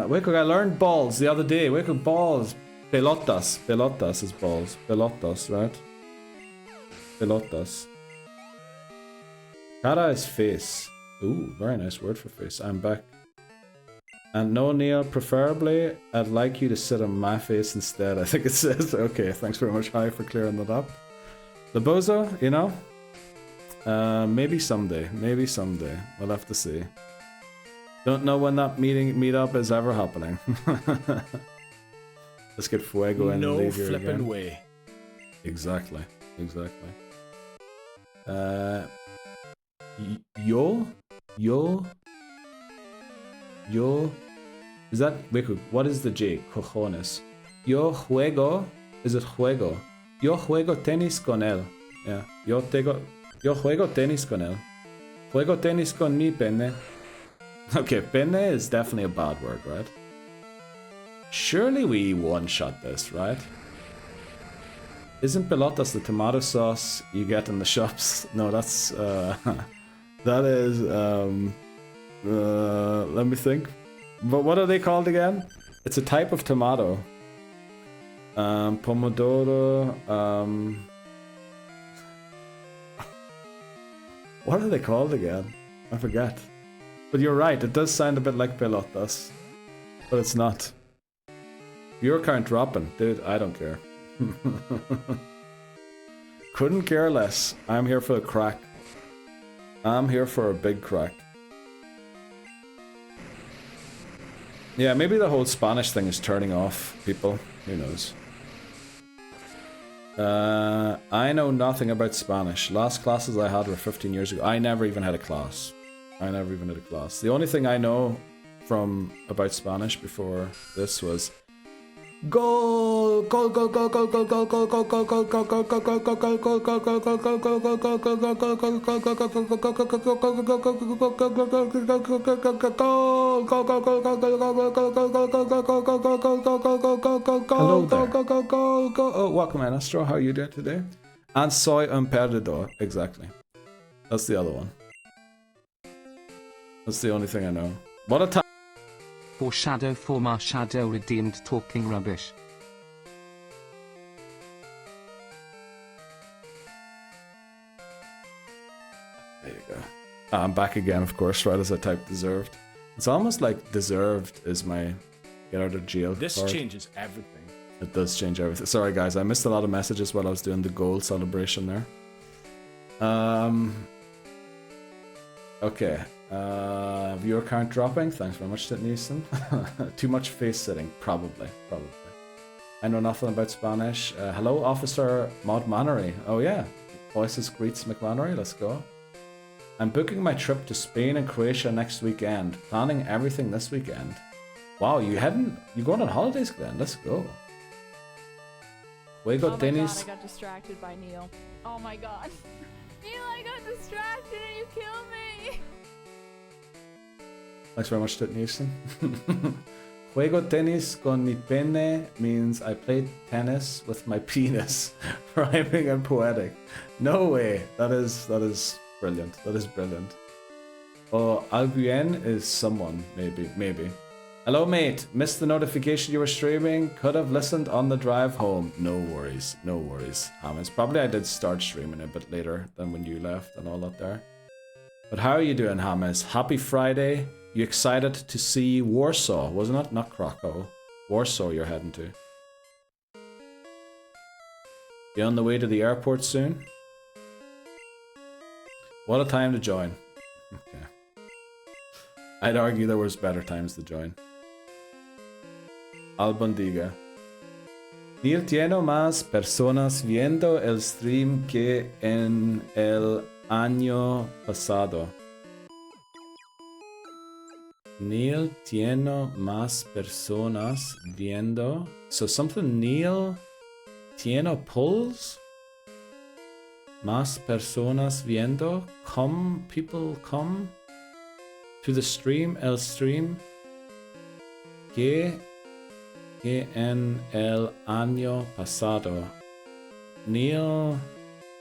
Wait, I learned balls the other day. Wait, balls. Pelotas. Pelotas is balls. Pelotas, right? Pelotas. Cara is face. Ooh, very nice word for face. I'm back. And no, Neil, preferably, I'd like you to sit on my face instead. I think it says. Okay, thanks very much, Hi, for clearing that up. The bozo, you know? Maybe someday. Maybe someday. We'll have to see. Don't know when that meetup is ever happening. Let's get Fuego in and leave here again. No flippin' way. Exactly. Exactly. Yo? Is that... Wait, what is the J? Cojones. Yo juego... Is it juego? Yo juego tenis con él. Yeah. Yo juego tenis con él. Juego tenis con mi pene. Okay, pene is definitely a bad word, right? Surely we one-shot this, right? Isn't pelotas the tomato sauce you get in the shops? No, that's... that is... let me think. But what are they called again? It's a type of tomato. Pomodoro... What are they called again? I forget. But you're right, it does sound a bit like pelotas. But it's not. Your count dropping. Dude, I don't care. Couldn't care less. I'm here for a crack. I'm here for a big crack. Yeah, maybe the whole Spanish thing is turning off people. Who knows? I know nothing about Spanish. Last classes I had were 15 years ago. I never even had a class. The only thing I know about Spanish before this was goal, goal, goal, goal, goal, goal, goal, goal, goal, goal, goal, goal, goal, goal, goal, goal, goal, goal, goal. Oh, welcome, Astro. How are you doing today? And soy un perdedor. Exactly. That's the other one. That's the only thing I know. What a time. Foreshadow for my shadow redeemed talking rubbish. There you go. I'm back again, of course, right as I typed deserved. It's almost like deserved is my get out of jail This card. changes everything. It does change everything. Sorry guys, I missed a lot of messages while I was doing the goal celebration there. Okay. Viewer count dropping. Thanks very much, Titneeson. Too much face sitting. Probably. I know nothing about Spanish. Hello, Officer Maud Mannery. Oh yeah. Voices greets McMannery. Let's go. I'm booking my trip to Spain and Croatia next weekend. Planning everything this weekend. Wow, you going on holidays, Glenn? Let's go. We got oh Dennis. God, I got distracted by Neil. Oh my God. Neil, I got distracted and you killed me. Thanks very much, Titneeson. Juego tenis con mi pene means I play tennis with my penis. Rhyming and poetic. No way. That is brilliant. That is brilliant. Oh, Alguien is someone, maybe. Hello, mate. Missed the notification you were streaming. Could have listened on the drive home. No worries. Hammers. Probably I did start streaming a bit later than when you left and all that there. But how are you doing, Hammers? Happy Friday. You excited to see Warsaw, wasn't it? Not Krakow. Warsaw you're heading to. You on the way to the airport soon? What a time to join. Okay. I'd argue there was better times to join. Albondiga. Neil tiene más personas viendo el stream que en el año pasado. Neil tiene más personas viendo. So something Neil tiene pulls. Más personas viendo. Come, people come to the stream, el stream. Que en el año pasado. Neil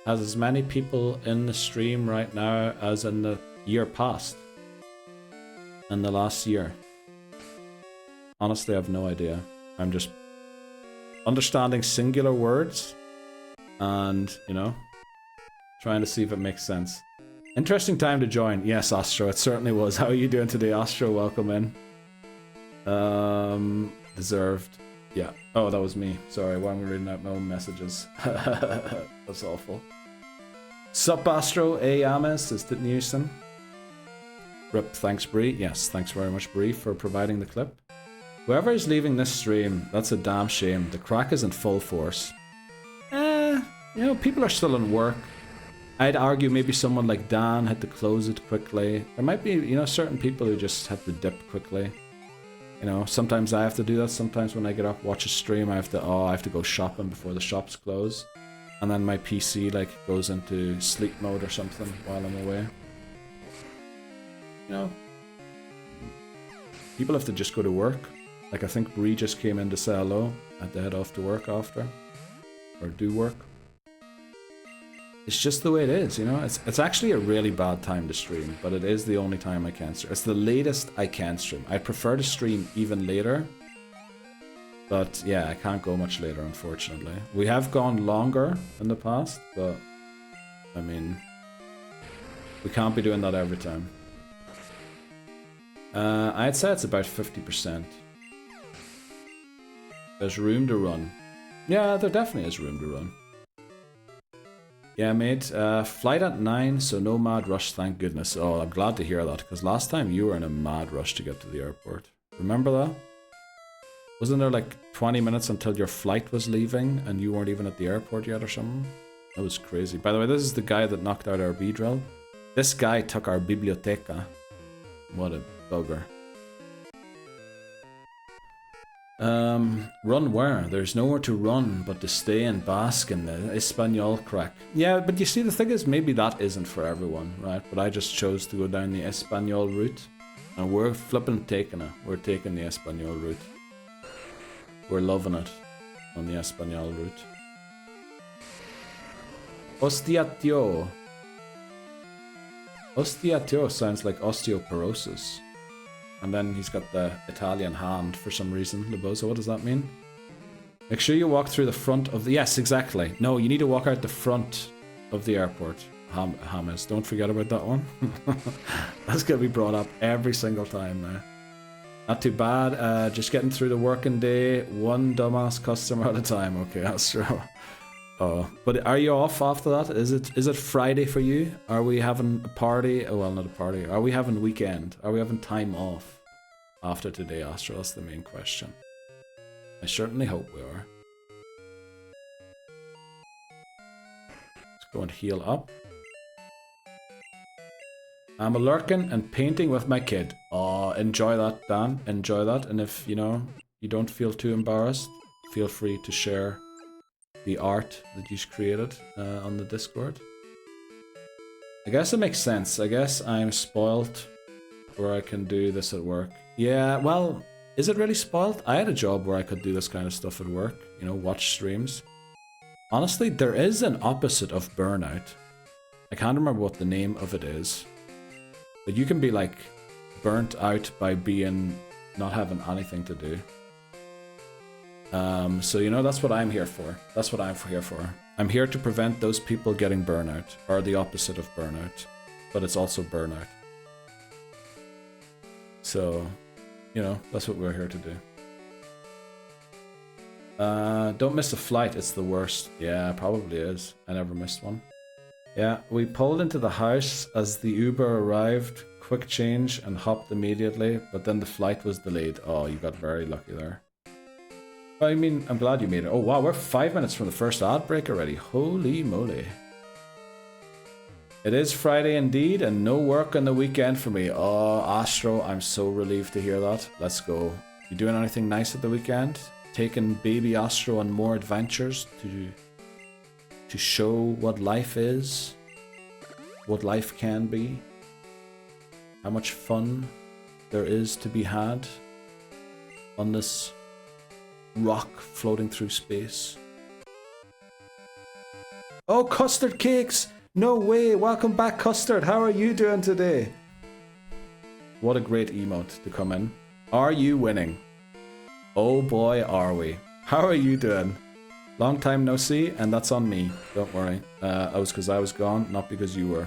has as many people in the stream right now as in the year past. In the last year. Honestly, I have no idea. I'm just understanding singular words and, you know, trying to see if it makes sense. Interesting time to join. Yes, Astro, it certainly was. How are you doing today, Astro? Welcome in. Deserved. Yeah. Oh, that was me. Sorry, why am I reading out my own messages? That's awful. Sup, Astro? Ames, is it Newson? Rip, thanks, Bree. Yes, thanks very much, Bree, for providing the clip. Whoever is leaving this stream, that's a damn shame. The crack is in full force. You know, people are still in work. I'd argue maybe someone like Dan had to close it quickly. There might be, you know, certain people who just have to dip quickly. You know, sometimes I have to do that. Sometimes when I get up, watch a stream, I have to go shopping before the shops close. And then my PC, like, goes into sleep mode or something while I'm away. You know, people have to just go to work. Like, I think Bree just came in to say hello. I had to head off to work after. Or do work. It's just the way it is, you know? It's actually a really bad time to stream, but it is the only time I can stream. It's the latest I can stream. I prefer to stream even later. But yeah, I can't go much later, unfortunately. We have gone longer in the past, but I mean, we can't be doing that every time. I'd say it's about 50%. There's room to run. Yeah, there definitely is room to run. Yeah, mate. Flight at 9, so no mad rush, thank goodness. Oh, I'm glad to hear that, because last time you were in a mad rush to get to the airport. Remember that? Wasn't there like 20 minutes until your flight was leaving and you weren't even at the airport yet or something? That was crazy. By the way, this is the guy that knocked out our B-drill. This guy took our biblioteca. What a bugger. Run where? There's nowhere to run but to stay and bask in the Espanol crack. Yeah, but you see, the thing is, maybe that isn't for everyone, right? But I just chose to go down the Espanol route. And we're flipping taking it. We're taking the Espanol route. We're loving it on the Espanol route. Ostiatio. Ostiatio sounds like osteoporosis. And then he's got the Italian hand for some reason. Lebozo, what does that mean? Make sure you walk through the front of the... Yes, exactly. No, you need to walk out the front of the airport. Hamas, don't forget about that one. That's going to be brought up every single time now. Not too bad. Just getting through the working day. One dumbass customer at a time. Okay, that's true. Oh, but are you off after that? Is it Friday for you? Are we having a party? Oh, well, not a party. Are we having weekend? Are we having time off after today, Astro? That's the main question. I certainly hope we are. Let's go and heal up. I'm a lurking and painting with my kid. Oh, enjoy that, Dan. Enjoy that. And if, you know, you don't feel too embarrassed, feel free to share the art that you've created on the Discord. I guess it makes sense. I guess I'm spoiled where I can do this at work. Yeah, well, is it really spoiled? I had a job where I could do this kind of stuff at work, you know, watch streams. Honestly, there is an opposite of burnout. I can't remember what the name of it is. But you can be like burnt out by being not having anything to do. So, you know, that's what I'm here for. That's what I'm here for. I'm here to prevent those people getting burnout, or the opposite of burnout. But it's also burnout. So, you know, that's what we're here to do. Don't miss a flight, it's the worst. Yeah, probably is. I never missed one. Yeah, we pulled into the house as the Uber arrived, quick change and hopped immediately, but then the flight was delayed. Oh, you got very lucky there. I mean, I'm glad you made it. Oh wow, we're 5 minutes from the first ad break already. Holy moly. It is Friday indeed, and no work on the weekend for me. Oh, Astro, I'm so relieved to hear that. Let's go. You doing anything nice at the weekend? Taking baby Astro on more adventures to show what life is, what life can be, how much fun there is to be had on this rock floating through space. Oh, Custard Cakes! No way! Welcome back, Custard! How are you doing today? What a great emote to come in. Are you winning? Oh boy, are we. How are you doing? Long time no see, and that's on me. Don't worry. That was because I was gone, not because you were.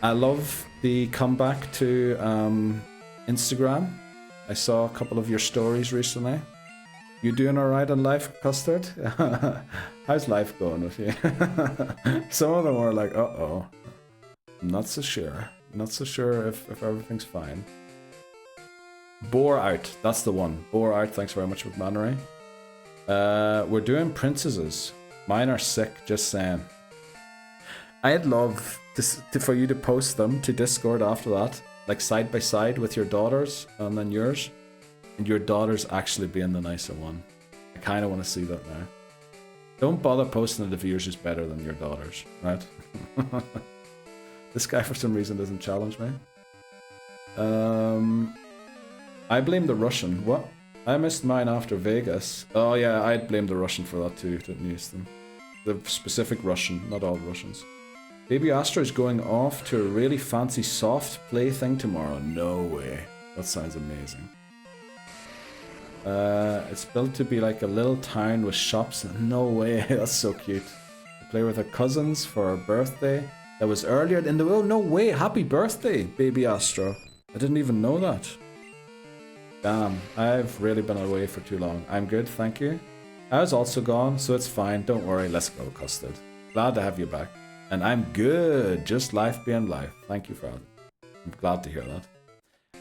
I love the comeback to Instagram. I saw a couple of your stories recently. You doing alright in life, Custard? How's life going with you? Some of them were like, uh-oh. I'm not so sure. Not so sure if everything's fine. Bore out. That's the one. Bore out. Thanks very much, McMannery. We're doing princesses. Mine are sick, just saying. I'd love for you to post them to Discord after that. Like side by side with your daughters and then yours. And your daughter's actually being the nicer one. I kind of want to see that now. Don't bother posting it if yours is better than your daughter's, right? This guy for some reason doesn't challenge me. I blame the Russian. What? I missed mine after Vegas. Oh yeah, I'd blame the Russian for that too. Didn't use them. The specific Russian, not all Russians. Baby Astra is going off to a really fancy soft play thing tomorrow. No way. That sounds amazing. It's built to be like a little town with shops. No way, that's so cute. To play with her cousins for her birthday. That was earlier in the... Oh, no way, happy birthday, Baby Astro. I didn't even know that. Damn, I've really been away for too long. I'm good, thank you. I was also gone, so it's fine. Don't worry, let's go, Custard. Glad to have you back. And I'm good, just life being life. Thank you for that. I'm glad to hear that.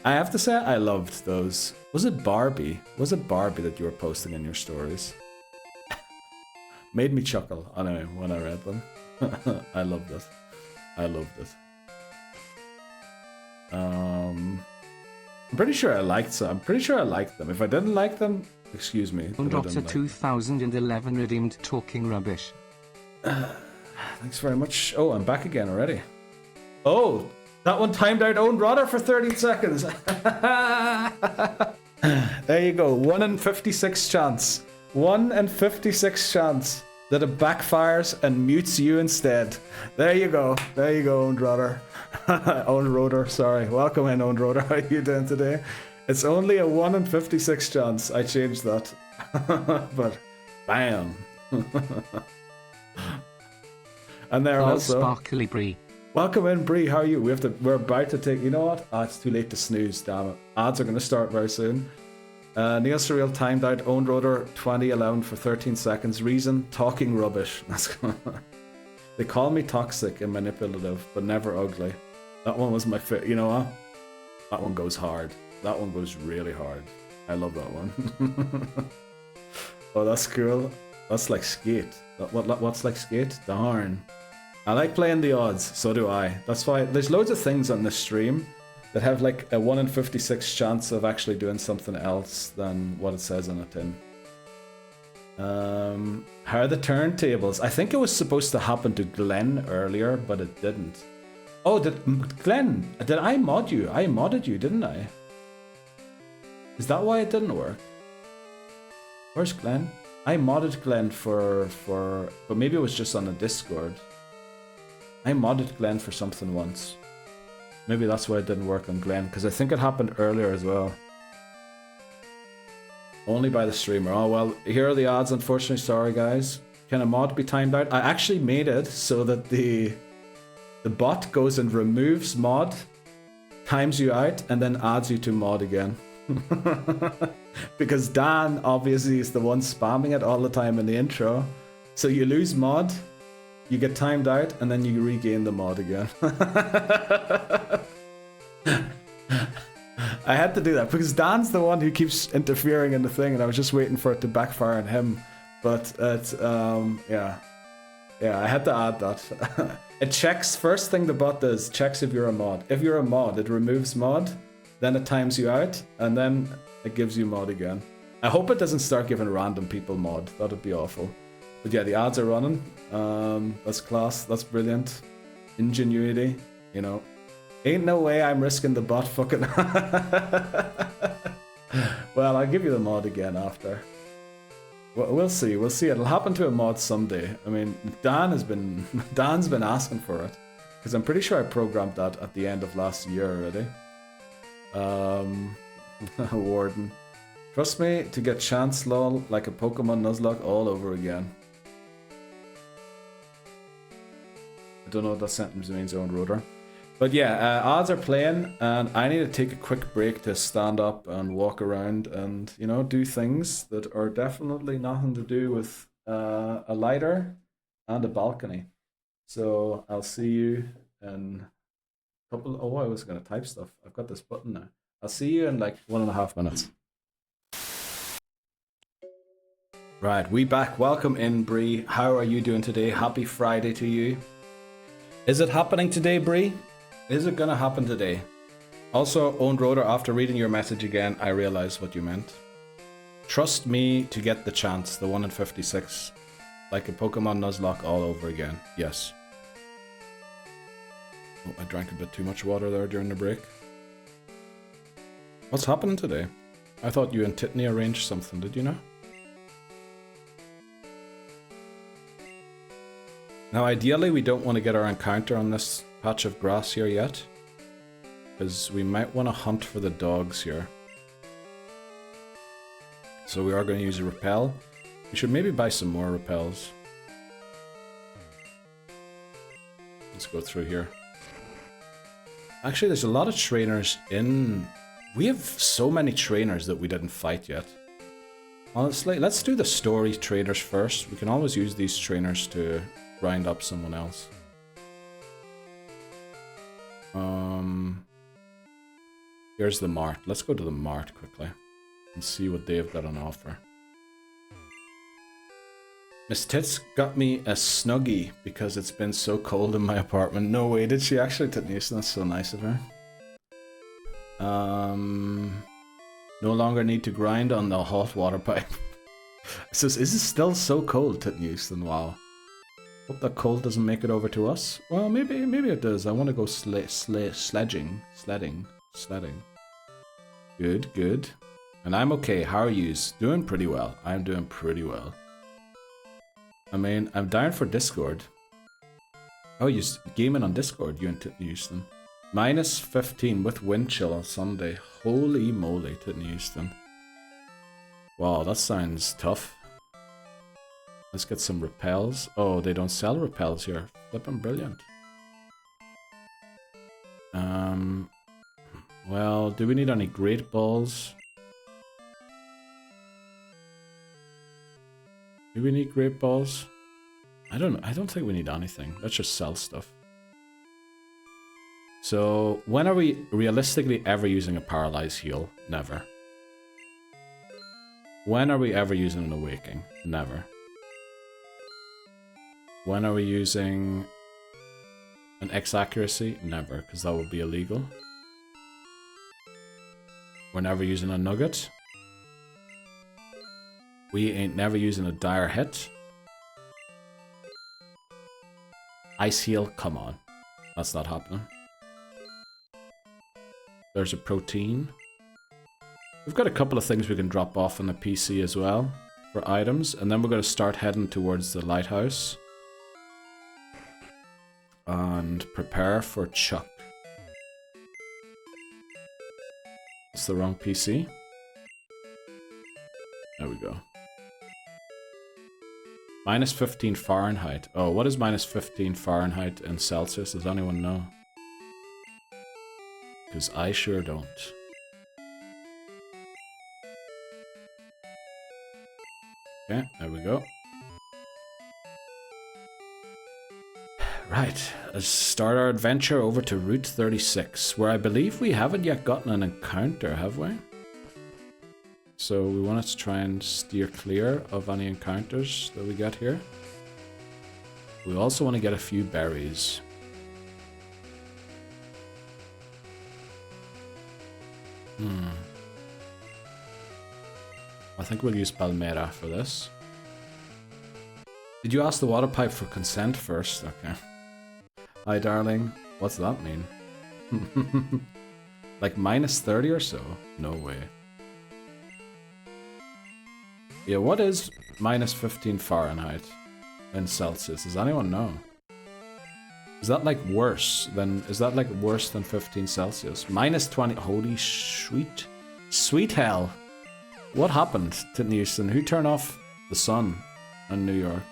I have to say, I loved those. Was it Barbie? Was it Barbie that you were posting in your stories? Made me chuckle anyway when I read them. I loved it. I loved it. I'm pretty sure I liked some. I'm pretty sure I liked them. If I didn't like them, excuse me. Doctor 2011 redeemed talking rubbish. Thanks very much. Oh, I'm back again already. Oh! That one timed out owned Rodder for 30 seconds. There you go. 1 in 56 chance. 1 in 56 chance that it backfires and mutes you instead. There you go. There you go, owned Rodder. Owned Roder, sorry. Welcome in, owned Roder. How are you doing today? It's only a 1 in 56 chance. I changed that. But, bam. And there also... Sparkly Bree. Welcome in, Bree. How are you? We're about to take. You know what? Ah, it's too late to snooze. Damn it. Ads are going to start very soon. Neil Surreal timed out. Owned Rotor 2011 for 13 seconds. Reason: talking rubbish. They call me toxic and manipulative, but never ugly. That one was my fit. You know what? That one goes hard. That one goes really hard. I love that one. Oh, that's cool. That's like Skate. What's like Skate? Darn. I like playing the odds, so do I. That's why there's loads of things on this stream that have like a 1 in 56 chance of actually doing something else than what it says on the tin. How are the turntables? I think it was supposed to happen to Glenn earlier, but it didn't. Oh, Glenn, did I mod you? I modded you, didn't I? Is that why it didn't work? Where's Glenn? I modded Glenn but maybe it was just on the Discord. I modded Glenn for something once. Maybe that's why it didn't work on Glenn, because I think it happened earlier as well. Only by the streamer. Oh well, here are the odds, unfortunately. Sorry guys. Can a mod be timed out? I actually made it so that the bot goes and removes mod times you out and then adds you to mod again. Because Dan obviously is the one spamming it all the time in the intro. So you lose mod, you get timed out, and then you regain the mod again. I had to do that because Dan's the one who keeps interfering in the thing, and I was just waiting for it to backfire on him. But it's yeah, I had to add that. It checks, first thing the bot does, checks if you're a mod. If you're a mod, it removes mod, then it times you out, and then it gives you mod again. I hope it doesn't start giving random people mod. That'd be awful. But yeah, the ads are running. That's class. That's brilliant. Ingenuity, you know. Ain't no way I'm risking the bot fucking... Well, I'll give you the mod again after. We'll see. We'll see. It'll happen to a mod someday. I mean, Dan's been asking for it. Because I'm pretty sure I programmed that at the end of last year already. Warden. Trust me to get chance lol like a Pokemon Nuzlocke all over again. I don't know what that sentence means, own rotor. But yeah, odds are playing, and I need to take a quick break to stand up and walk around and, you know, do things that are definitely nothing to do with a lighter and a balcony. So I'll see you in a couple... Oh, I was going to type stuff. I've got this button now. I'll see you in like 1.5 minutes. Right, we back. Welcome in, Bree. How are you doing today? Happy Friday to you. Is it happening today, Bree? Is it gonna happen today? Also, Owned Rotor, after reading your message again, I realized what you meant. Trust me to get the chance, the 1 in 56. Like a Pokemon Nuzlocke all over again. Yes. Oh, I drank a bit too much water there during the break. What's happening today? I thought you and Titney arranged something, did you know? Now, ideally, we don't want to get our encounter on this patch of grass here yet, because we might want to hunt for the dogs here. So we are going to use a repel. We should maybe buy some more repels. Let's go through here. Actually, there's a lot of trainers in... We have so many trainers that we didn't fight yet. Honestly, let's do the story trainers first. We can always use these trainers to grind up someone else. Here's the mart. Let's go to the mart quickly and see what they've got on offer. Miss Tits got me a Snuggie because it's been so cold in my apartment. No way, did she actually, Titney? That's so nice of her. No longer need to grind on the hot water pipe. It says, is it still so cold, Titney? Wow. Hope that cold doesn't make it over to us. Well, maybe it does. I want to go sledding. Good. And I'm okay. How are yous? Doing pretty well. I'm doing pretty well. I mean, I'm down for Discord. Oh, you're gaming on Discord, you and Titney Houston. Minus 15 with wind chill on Sunday. Holy moly, Titney Houston. Wow, that sounds tough. Let's get some repels. Oh, they don't sell repels here. Flippin' brilliant. Well, do we need any great balls? Do we need great balls? I don't think we need anything. Let's just sell stuff. So, when are we realistically ever using a paralyzed heal? Never. When are we ever using an awakening? Never. When are we using an X accuracy? Never, because that would be illegal. We're never using a nugget. We ain't never using a dire hit. Ice heal, come on. That's not happening. There's a protein. We've got a couple of things we can drop off on the PC as well for items, and then we're going to start heading towards the lighthouse and prepare for Chuck. It's the wrong PC. There we go. Minus 15 Fahrenheit. Oh, what is minus 15 Fahrenheit in Celsius? Does anyone know? because I sure don't. Okay, there we go. Right, let's start our adventure over to Route 36, where I believe we haven't yet gotten an encounter, have we? So we want to try and steer clear of any encounters that we get here. We also want to get a few berries. I think we'll use Palmera for this. Did you ask the water pipe for consent first? Okay. Hi, darling. What's that mean? Like -30 or so? No way. Yeah, what is -15 Fahrenheit in Celsius? Does anyone know? Is that like worse than? Is that like worse than 15 Celsius? -20. Holy sweet hell! What happened to Houston? Who turned off the sun in New York?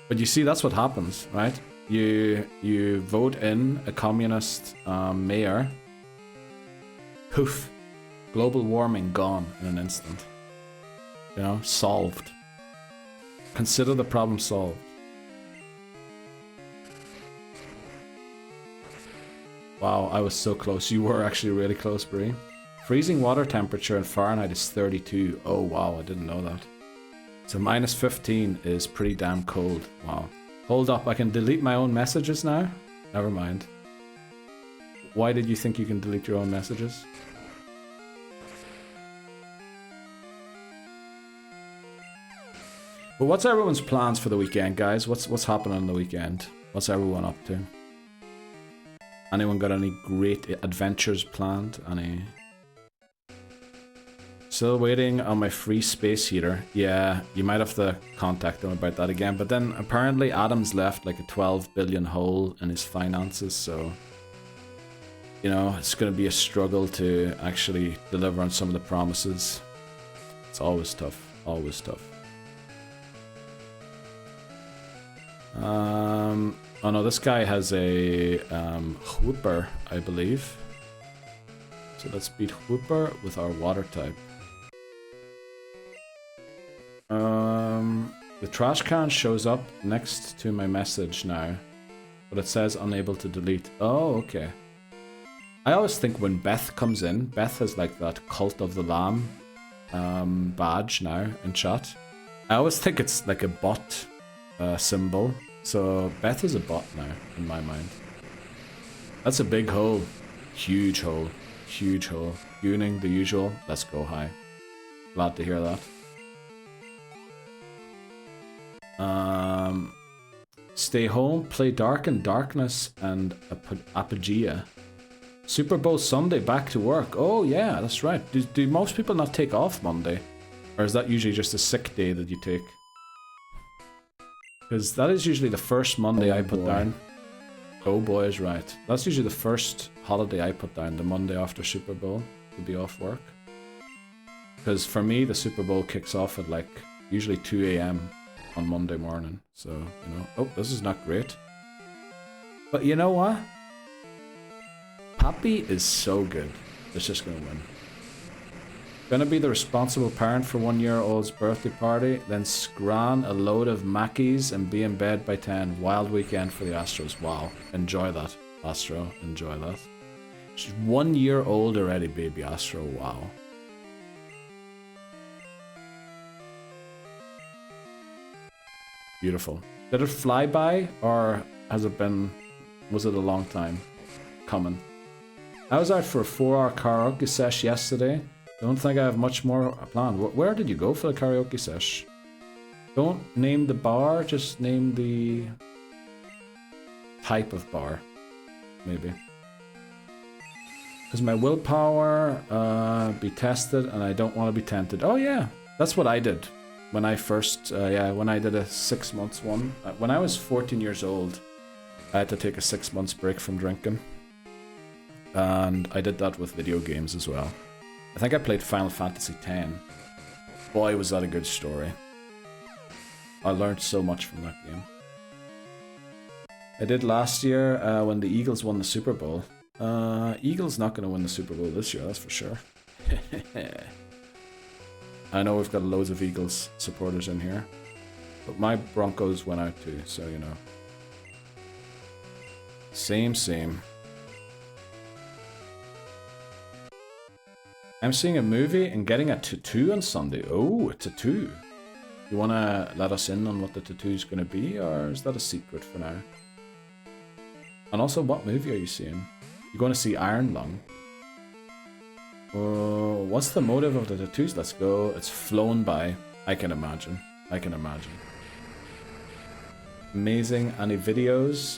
But you see, that's what happens, right? You vote in a communist mayor. Poof. Global warming gone in an instant. You know, solved. Consider the problem solved. Wow, I was so close. You were actually really close, Brie. Freezing water temperature in Fahrenheit is 32. Oh wow, I didn't know that. So -15 is pretty damn cold. Wow. Hold up, I can delete my own messages now? Never mind. Why did you think you can delete your own messages? But what's everyone's plans for the weekend, guys? What's happening on the weekend? What's everyone up to? Anyone got any great adventures planned? Any? Still waiting on my free space heater. Yeah, you might have to contact them about that again. But then apparently Adam's left like a 12 billion hole in his finances, so you know, it's going to be a struggle to actually deliver on some of the promises. It's always tough. Always tough. Oh no, this guy has a Whooper, I believe. So let's beat Whooper with our water type. The trash can shows up next to my message now, but it says unable to delete. Oh, okay. I always think when Beth comes in, Beth has like that Cult of the Lamb badge now in chat. I always think it's like a bot symbol. So Beth is a bot now, in my mind. That's a big hole. Huge hole. Huge hole. Gooning, the usual. Let's go high. Glad to hear that. Stay home, play Dark and Darkness and Apogea. Super Bowl Sunday, back to work. Oh yeah, that's right. Do most people not take off Monday? Or is that usually just a sick day that you take? Because that is usually the first Monday I put down. Oh boy is right. That's usually the first holiday I put down, the Monday after Super Bowl, to be off work. Because for me, the Super Bowl kicks off at like usually 2 AM on Monday morning. So, you know, oh, this is not great. But you know what? Pappy is so good. It's just gonna win. Gonna be the responsible parent for 1-year-old's birthday party, then scran a load of Mackies and be in bed by 10. Wild weekend for the Astros. Wow. Enjoy that, Astro. Enjoy that. She's 1 year old already, baby Astro. Wow. Beautiful. Did it fly by, or has it been... was it a long time coming? I was out for a 4-hour karaoke sesh yesterday. Don't think I have much more planned. Where did you go for the karaoke sesh? Don't name the bar, just name the type of bar, maybe. Because my willpower be tested and I don't want to be tempted. Oh yeah, that's what I did when I first, when I did a 6 months one. When I was 14 years old, I had to take a 6 months break from drinking. And I did that with video games as well. I think I played Final Fantasy X. Boy, was that a good story. I learned so much from that game. I did last year when the Eagles won the Super Bowl. Eagles not going to win the Super Bowl this year, that's for sure. I know we've got loads of Eagles supporters in here. But my Broncos went out too, so you know. Same. I'm seeing a movie and getting a tattoo on Sunday. Oh, a tattoo. You want to let us in on what the tattoo is going to be, or is that a secret for now? And also, what movie are you seeing? You're going to see Iron Lung. Oh, what's the motive of the tattoos? Let's go. It's flown by. I can imagine. Amazing. Any videos?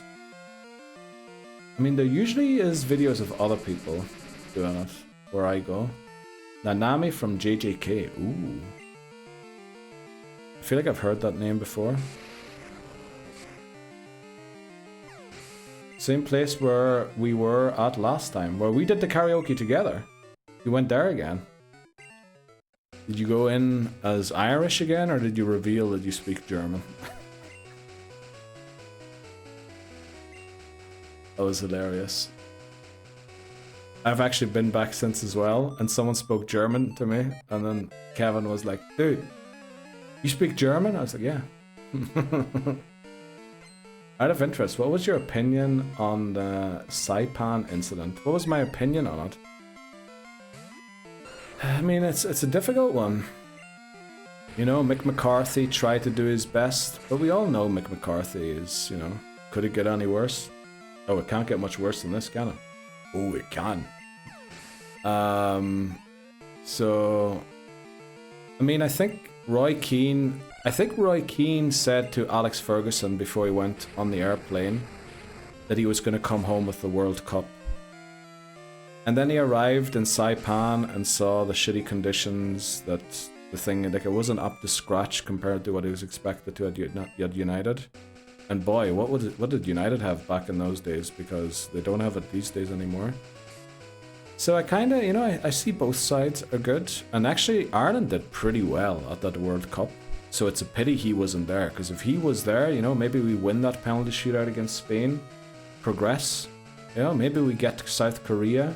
I mean, there usually is videos of other people doing it where I go. Nanami from JJK. Ooh. I feel like I've heard that name before. Same place where we were at last time, where we did the karaoke together. You went there again. Did you go in as Irish again, or did you reveal that you speak German? That was hilarious. I've actually been back since as well, and someone spoke German to me, and then Kevin was like, dude, you speak German? I was like, yeah. Out of interest, what was your opinion on the Saipan incident? What was my opinion on it? I mean, it's a difficult one. You know, Mick McCarthy tried to do his best, but we all know Mick McCarthy is, you know, could it get any worse? Oh, it can't get much worse than this, can it? Oh, it can. So, I mean, I think Roy Keane said to Alex Ferguson before he went on the airplane that he was going to come home with the World Cup. And then he arrived in Saipan and saw the shitty conditions, that the thing, like, it wasn't up to scratch compared to what he was expected to at United. And boy, what did United have back in those days, because they don't have it these days anymore. So I kind of, you know, I see both sides are good. And actually, Ireland did pretty well at that World Cup. So it's a pity he wasn't there, because if he was there, you know, maybe we win that penalty shootout against Spain, progress. You know, maybe we get to South Korea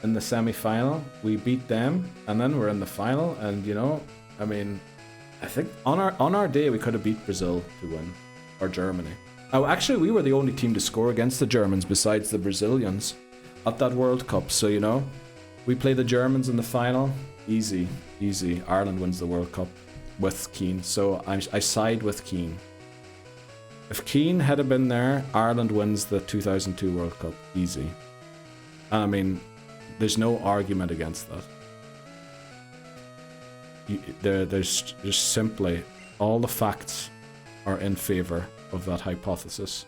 in the semi-final, we beat them, and then we're in the final. And you know, I mean, I think on our day we could have beat Brazil to win, or Germany. Oh, actually, we were the only team to score against the Germans besides the Brazilians at that World Cup. So you know, we play the Germans in the final. Easy. Ireland wins the World Cup with Keane. So I side with Keane. If Keane had been there, Ireland wins the 2002 World Cup. Easy. And I mean, there's no argument against that. There's just simply all the facts are in favor of that hypothesis.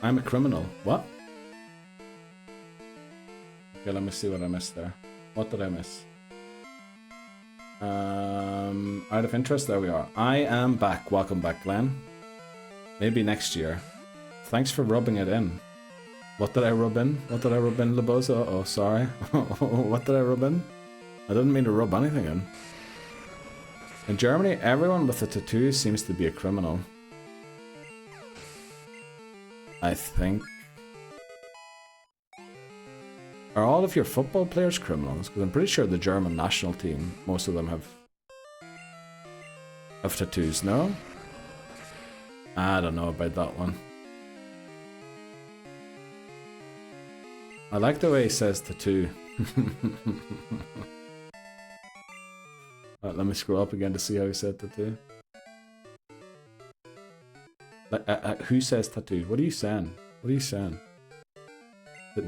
I'm a criminal. What? Okay, let me see what I missed there. What did I miss? Out of interest, there we are. I am back. Welcome back, Glenn. Maybe next year. Thanks for rubbing it in. What did I rub in? What did I rub in, Labosa? Oh, sorry. What did I rub in? I didn't mean to rub anything in. In Germany, everyone with a tattoo seems to be a criminal. I think. Are all of your football players criminals? Because I'm pretty sure the German national team, most of them have tattoos, no? I don't know about that one. I like the way he says tattoo. Right, let me scroll up again to see how he said tattoo. Who says tattoo? What are you saying? What are you saying? Are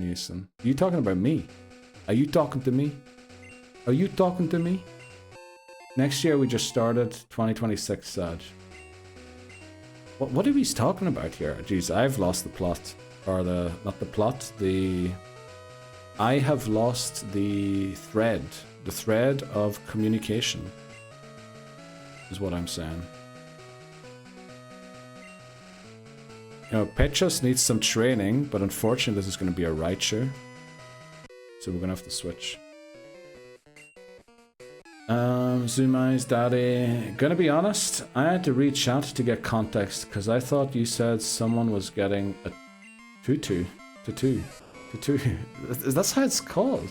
you talking about me? Are you talking to me? Are you talking to me? Next year we just started 2026, Sag. What are we talking about here? Jeez, I've lost the plot. Or not the plot, I have lost the thread. The thread of communication. Is what I'm saying. You know, Petros needs some training, but unfortunately this is going to be a right shoe. So we're going to have to switch. Zoom eyes, daddy. Gonna be honest, I had to reach out to get context because I thought you said someone was getting a tutu. That's how it's called.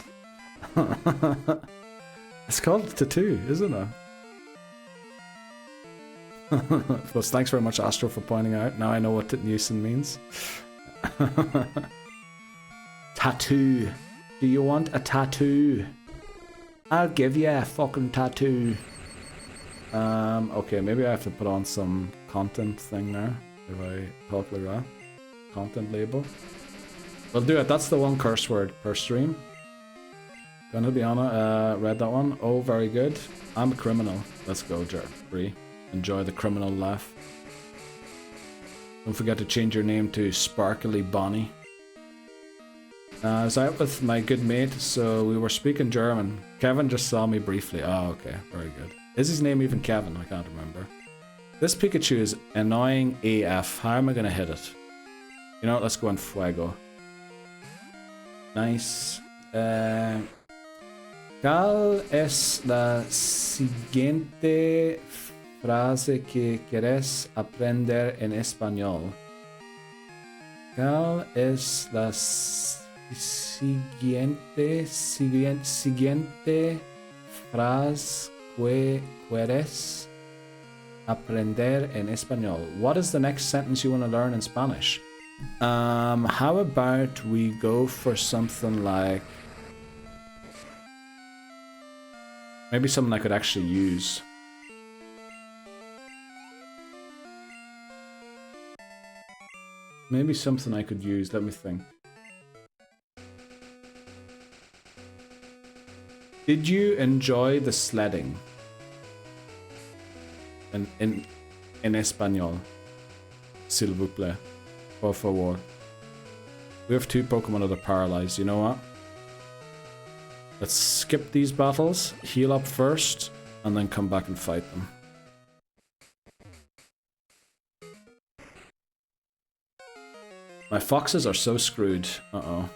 It's called tattoo, isn't it? Plus, thanks very much, Astro, for pointing out. Now I know what Newson means. Tattoo. Do you want a tattoo? I'll give you a fucking tattoo. Okay, maybe I have to put on some content thing there. If I talk like that. Content label. We'll do it. That's the one curse word per stream. Gonna be honest, read that one. Oh, very good. I'm a criminal. Let's go, Jerry. Enjoy the criminal laugh. Don't forget to change your name to Sparkly Bonnie. I was out with my good mate, so we were speaking German. Kevin just saw me briefly. Oh, okay. Very good. Is his name even Kevin? I can't remember. This Pikachu is annoying AF. How am I gonna hit it? You know what? Let's go on Fuego. Nice. ¿Cuál es la siguiente frase que quieres aprender en español? ¿Cuál es la siguiente frase que quieres aprender en español? What is the next sentence you want to learn in Spanish? How about we go for something like... maybe something I could actually use. Maybe something I could use, let me think. Did you enjoy the sledding? In español. S'il vous plaît. Por favor. We have 2 Pokemon that are paralyzed, you know what? Let's skip these battles, heal up first, and then come back and fight them. My foxes are so screwed. Uh-oh.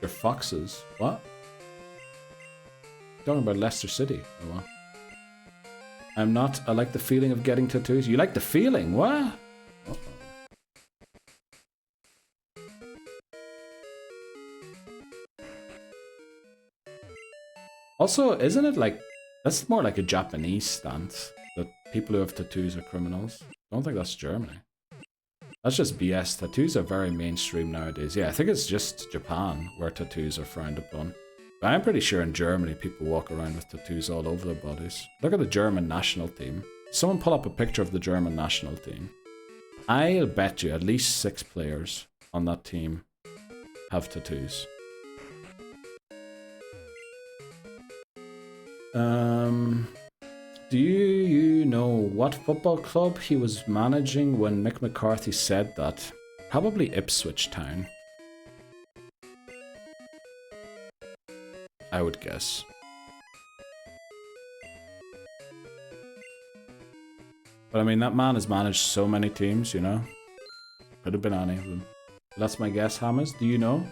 Your foxes? What? Talking about Leicester City. Oh well. I'm not. I like the feeling of getting tattoos. You like the feeling? What? Uh-oh. Also, isn't it like... that's more like a Japanese stance. That people who have tattoos are criminals. I don't think that's Germany. That's just BS. Tattoos are very mainstream nowadays. Yeah, I think it's just Japan where tattoos are frowned upon. But I'm pretty sure in Germany people walk around with tattoos all over their bodies. Look at the German national team. Someone pull up a picture of the German national team. I'll bet you at least 6 players on that team have tattoos. Do you know what football club he was managing when Mick McCarthy said that? Probably Ipswich Town. I would guess. But I mean, that man has managed so many teams, you know? Could have been any of them. That's my guess, Hammers. Do you know?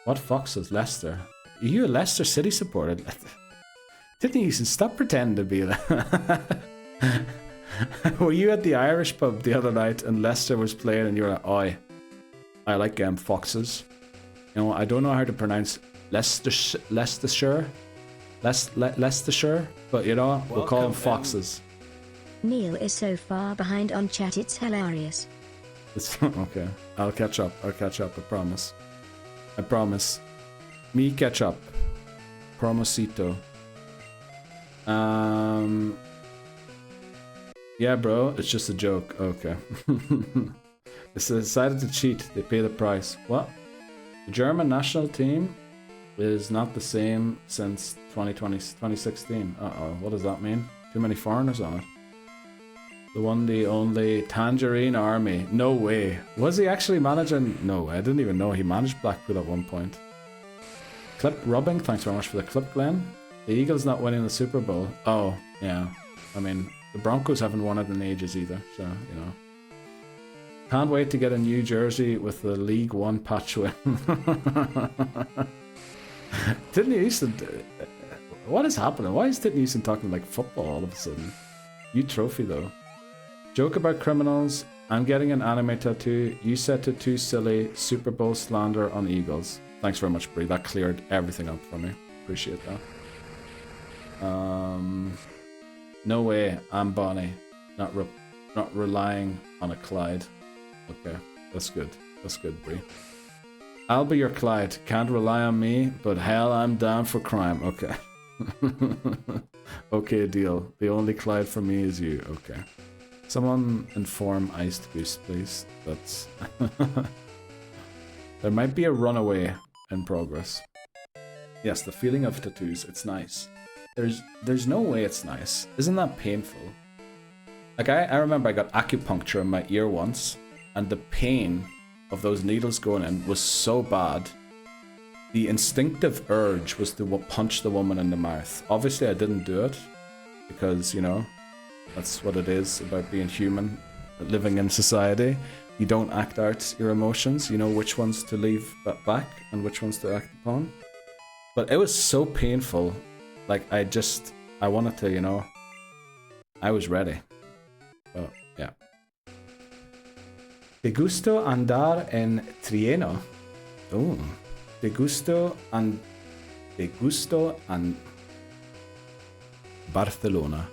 What Foxes? Leicester. Are you a Leicester City supporter? Didn't you stop pretending to be that? Were you at the Irish pub the other night and Leicester was playing and you were like, oi, I like Foxes. You know, I don't know how to pronounce Leicestershire, but you know, we'll call them Foxes. Neil is so far behind on chat, it's hilarious. Okay, I'll catch up, I promise. I promise. Me catch up. Promosito. Yeah, bro, it's just a joke. Okay. They decided to cheat. They pay the price. What? The German national team is not the same since 2016. Uh-oh, what does that mean? Too many foreigners on it. The one, the only Tangerine Army. No way. Was he actually managing? No, I didn't even know he managed Blackpool at one point. Clip rubbing, thanks very much for the clip, Glenn. The Eagles not winning the Super Bowl. Oh, yeah. I mean, the Broncos haven't won it in ages either, so, you know. Can't wait to get a new jersey with the League One patch win. Didn't Easton... What is happening? Why is Didn't Easton talking like football all of a sudden? You trophy though. Joke about criminals. I'm getting an anime tattoo. You said tattoo silly. Super Bowl slander on Eagles. Thanks very much, Bree. That cleared everything up for me. Appreciate that. No way. I'm Bonnie. Not relying on a Clyde. Okay, that's good. That's good, Bree. I'll be your Clyde. Can't rely on me, but hell, I'm down for crime. Okay. Okay, deal. The only Clyde for me is you. Okay. Someone inform Iced Goose, please. That's... There might be a runaway in progress. Yes, the feeling of tattoos. It's nice. There's no way it's nice. Isn't that painful? Like, I remember I got acupuncture in my ear once, and the pain of those needles going in was so bad. The instinctive urge was to punch the woman in the mouth. Obviously, I didn't do it, because, you know, that's what it is about being human, living in society. You don't act out your emotions. You know which ones to leave back and which ones to act upon. But it was so painful. Like, I wanted to, you know, I was ready. But, yeah. De gusto andar en trieno. Oh. De gusto and Barcelona.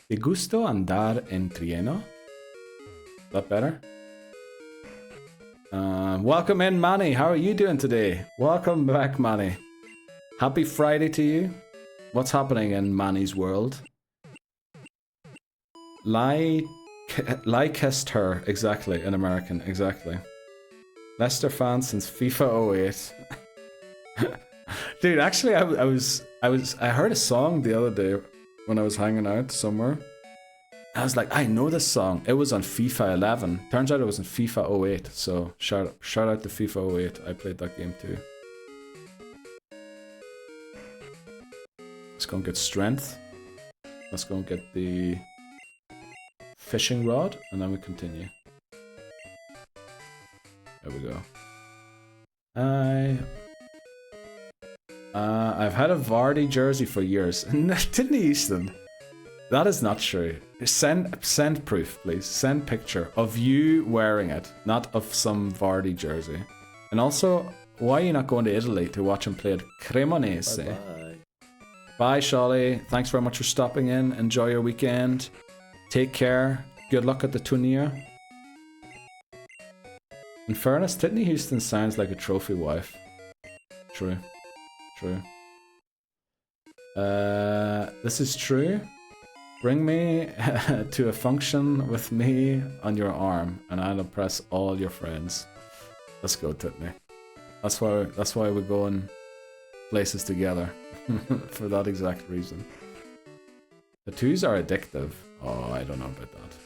De gusto andar en trieno. Is that better? Welcome in, Manny. How are you doing today? Welcome back, Manny. Happy Friday to you. What's happening in Manny's world? Likest her, exactly, in American, exactly. Leicester fan since FIFA 08. Dude, actually, I heard a song the other day when I was hanging out somewhere. I was like, I know this song. It was on FIFA 11. Turns out it was in FIFA 08. So shout out to FIFA 08. I played that game too. Let's go and get strength. Let's go and get the fishing rod, and then we continue. There we go. I've had a Vardy jersey for years. Didn't he, Easton? That is not true. Send proof, please. Send picture of you wearing it, not of some Vardy jersey. And also, why are you not going to Italy to watch him play at Cremonese? Bye-bye. Bye, Shawley. Thanks very much for stopping in. Enjoy your weekend. Take care. Good luck at the tournament. In fairness, Titney Houston sounds like a trophy wife. True. True. This is true. Bring me to a function with me on your arm, and I'll impress all your friends. Let's go, Titney. That's why we're going places together. For that exact reason. Tattoos are addictive. Oh, I don't know about that.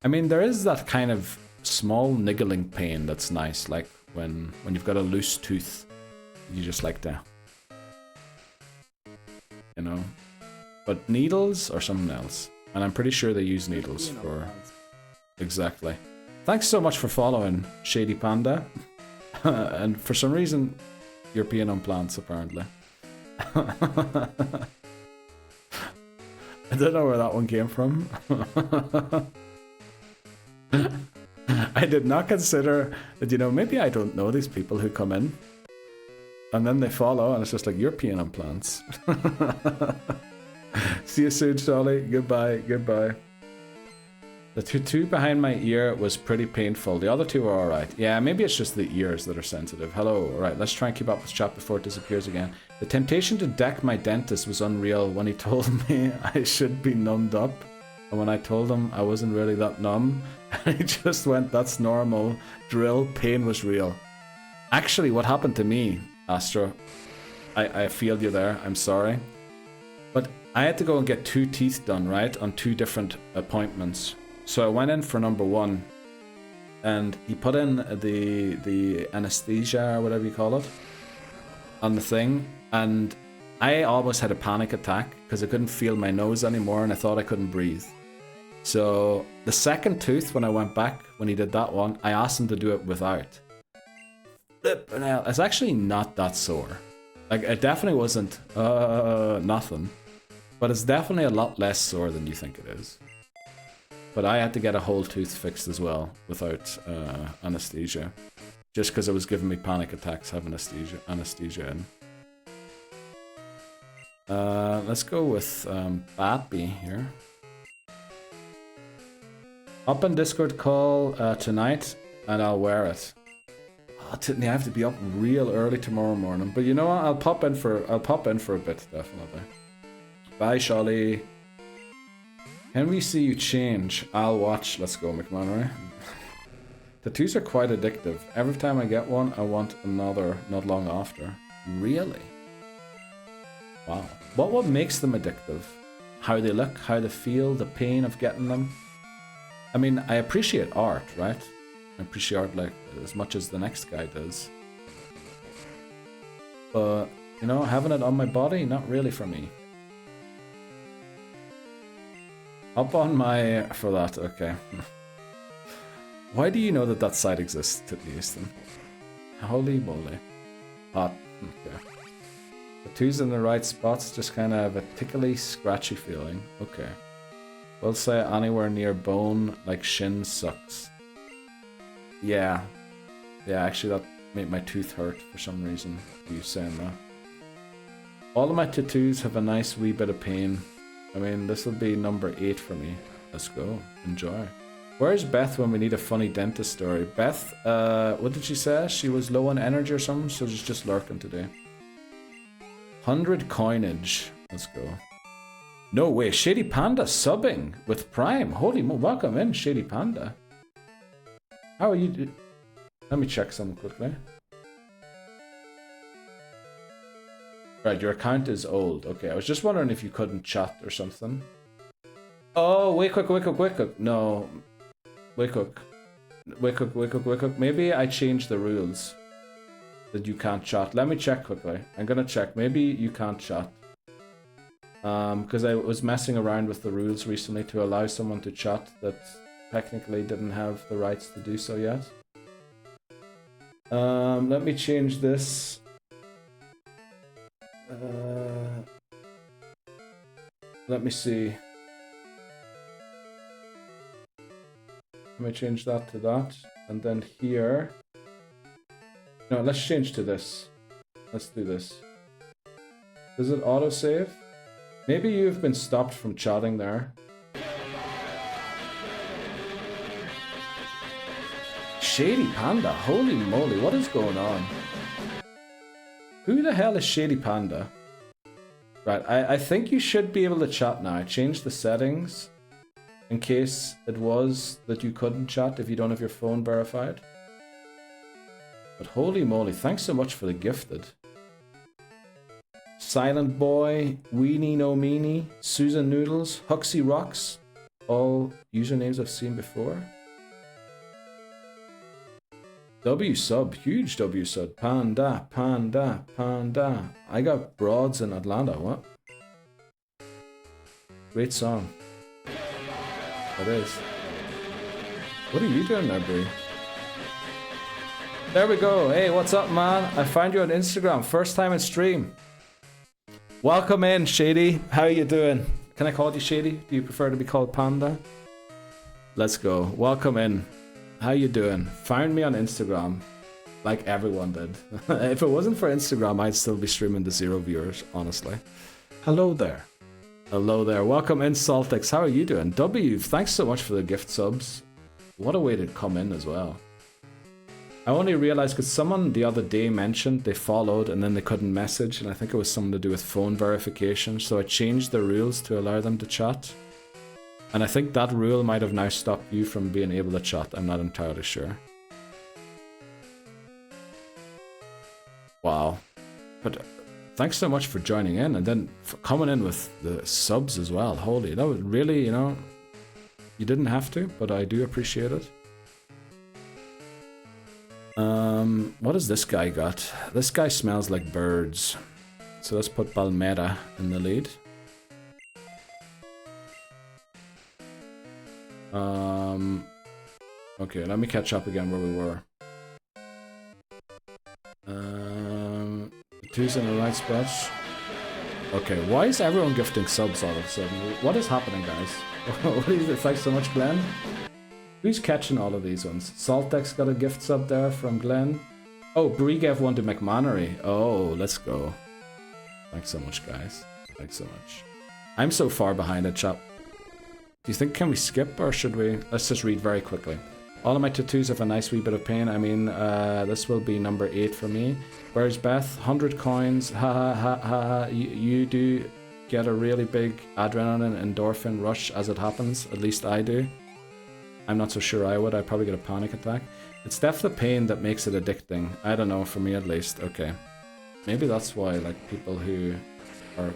I mean, there is that kind of small niggling pain that's nice, like when you've got a loose tooth, you just like to, you know. But needles are something else, and I'm pretty sure they use needles for... Exactly. Thanks so much for following, Shady Panda. And for some reason, you're peeing on plants, apparently. I don't know where that one came from. I did not consider that, you know, maybe I don't know these people who come in. And then they follow, and it's just like, you're peeing on plants. See you soon, Charlie. Goodbye, goodbye. The tattoo behind my ear was pretty painful. The other two are alright. Yeah, maybe it's just the ears that are sensitive. Hello. Alright, let's try and keep up with chat before it disappears again. The temptation to deck my dentist was unreal when he told me I should be numbed up. And when I told him I wasn't really that numb, he just went, that's normal. Drill, pain was real. Actually, what happened to me, Astro, I failed you there, I'm sorry. But I had to go and get 2 teeth done, right? On 2 different appointments. So I went in for number 1, and he put in the anesthesia, or whatever you call it, on the thing, and I almost had a panic attack because I couldn't feel my nose anymore and I thought I couldn't breathe. So the second tooth, when I went back, when he did that one, I asked him to do it without. Flippin' hell. It's actually not that sore. Like, it definitely wasn't nothing. But it's definitely a lot less sore than you think it is. But I had to get a whole tooth fixed as well without anesthesia. Just because it was giving me panic attacks having anesthesia in. Let's go with Bappy here. Up on Discord call tonight, and I'll wear it. Oh, I have to be up real early tomorrow morning, but you know what? I'll pop in for a bit, definitely. Bye, Sholly. Can we see you change? I'll watch. Let's go, McManary. Tattoos are quite addictive. Every time I get one, I want another not long after. Really? Wow. What makes them addictive? How they look, how they feel, the pain of getting them? I mean, I appreciate art, right? I appreciate art like as much as the next guy does. But, you know, having it on my body, not really for me. Up on my... for that, okay. Why do you know that that site exists, Tiddly Easton? Holy moly. Hot. Okay. Tattoos in the right spots just kind of have a tickly, scratchy feeling. Okay. We'll say anywhere near bone, like shin, sucks. Yeah. Yeah, actually that made my tooth hurt for some reason, you saying that. All of my tattoos have a nice wee bit of pain. I mean, this will be number 8 for me. Let's go. Enjoy. Where's Beth when we need a funny dentist story? Beth, what did she say? She was low on energy or something, so she's just lurking today. 100 coinage. Let's go. No way. Shady Panda subbing with Prime. Holy mo, welcome in, Shady Panda. How are you? Let me check something quickly. Right, your account is old. Okay, I was just wondering if you couldn't chat or something. Oh, wake up. No. Wake up. Maybe I changed the rules. That you can't chat. Let me check quickly. I'm gonna check. Maybe you can't chat. Because I was messing around with the rules recently to allow someone to chat that technically didn't have the rights to do so yet. Let me change this. Let me see. Let me change that to that. And then here. No, let's change to this. Let's do this. Does it autosave? Maybe you've been stopped from chatting there. Shady Panda, holy moly, what is going on? Who the hell is Shady Panda? Right, I think you should be able to chat now. I changed the settings in case it was that you couldn't chat if you don't have your phone verified. But holy moly, thanks so much for the gifted. Silent Boy, Weenie No Meanie, Susan Noodles, Huxy Rocks, all usernames I've seen before. W sub, huge W sub, Panda. I got broads in Atlanta, what? Great song. That is. What are you doing there, Brie? There we go. Hey, what's up, man? I found you on Instagram. First time in stream. Welcome in, Shady. How are you doing? Can I call you Shady? Do you prefer to be called Panda? Let's go. Welcome in. How you doing? Found me on Instagram. Like everyone did. If it wasn't for Instagram, I'd still be streaming to 0 viewers, honestly. Hello there. Hello there. Welcome in, Saltix. How are you doing? W, thanks so much for the gift subs. What a way to come in as well. I only realized because someone the other day mentioned they followed and then they couldn't message, and I think it was something to do with phone verification, so I changed the rules to allow them to chat. And I think that rule might have now stopped you from being able to chat. I'm not entirely sure. Wow. But thanks so much for joining in and then for coming in with the subs as well. Holy, that was really, you know, you didn't have to, but I do appreciate it. What has this guy got? This guy smells like birds. So let's put Balmera in the lead. Okay, let me catch up again where we were. tattoos in the right spot. Okay, why is everyone gifting subs all of a sudden? What is happening, guys? What is it? Thanks so much, Glenn. Who's catching all of these ones? Saltex got a gift sub there from Glenn. Oh, Brie gave one to McMannery. Oh, let's go. Thanks so much, guys. Thanks so much. I'm so far behind it, chap. Do you think, can we skip or should we? Let's just read very quickly. All of my tattoos have a nice wee bit of pain. I mean, this will be number 8 for me. Where's Beth? 100 coins. Ha ha ha ha. You do get a really big adrenaline endorphin rush as it happens. At least I do. I'm not so sure I would. I'd probably get a panic attack. It's definitely the pain that makes it addicting. I don't know, for me at least. Okay. Maybe that's why, like, people who are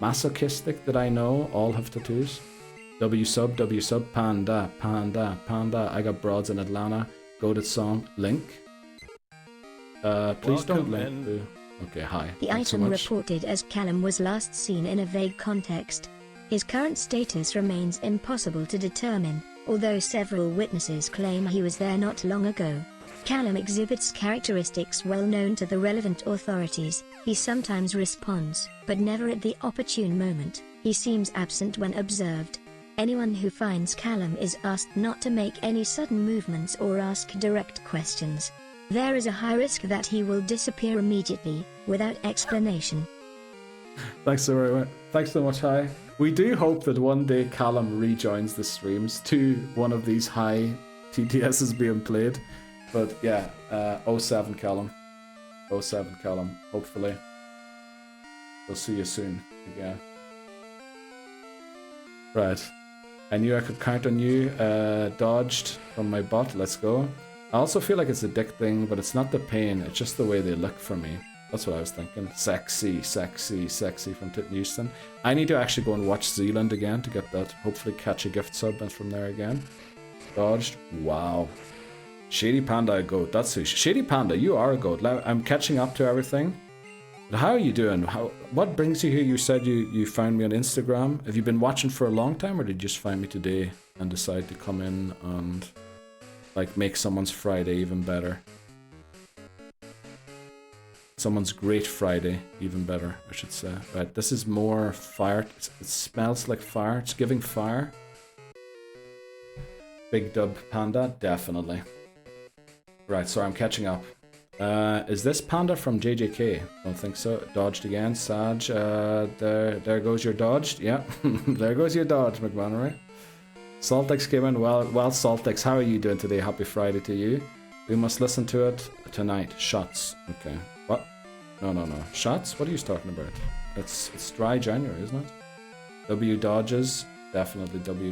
masochistic that I know all have tattoos. W sub, panda, panda, panda. I got broads in Atlanta. Goated song, Link. Please don't link to... Okay, hi. The Thanks item so much. reported as Callum was last seen in a vague context. His current status remains impossible to determine, although several witnesses claim he was there not long ago. Callum exhibits characteristics well known to the relevant authorities. He sometimes responds, but never at the opportune moment. He seems absent when observed. Anyone who finds Callum is asked not to make any sudden movements or ask direct questions. There is a high risk that he will disappear immediately, without explanation. Thanks so much, hi. We do hope that one day Callum rejoins the streams to one of these high TTSs being played. But yeah, 07 Callum. 07 Callum, hopefully. We'll see you soon again. Right. I knew I could count on you. Dodged from my bot, let's go. I also feel like it's addicting, but it's not the pain, it's just the way they look for me. That's what I was thinking. Sexy, sexy, sexy from Titten Houston. I need to actually go and watch Zealand again to get that. Hopefully catch a gift sub and from there again. Dodged. Wow. Shady Panda, a goat. That's who. Shady Panda, you are a goat. I'm catching up to everything. But how are you doing? What brings you here? You said you found me on Instagram. Have you been watching for a long time, or did you just find me today and decide to come in and like make someone's Friday even better? Someone's great Friday even better, I should say. Right, this is more fire. It smells like fire. It's giving fire. Big dub Panda, definitely. Right, sorry, I'm catching up. Is this Panda from JJK? Don't think so. Dodged again. Saj, there goes your dodged. Yeah, there goes your dodge, McMannery. Saltex came in. Well, Saltex, how are you doing today? Happy Friday to you. We must listen to it tonight. Shots. Okay. What? No. Shots? What are you talking about? It's dry January, isn't it? W dodges. Definitely W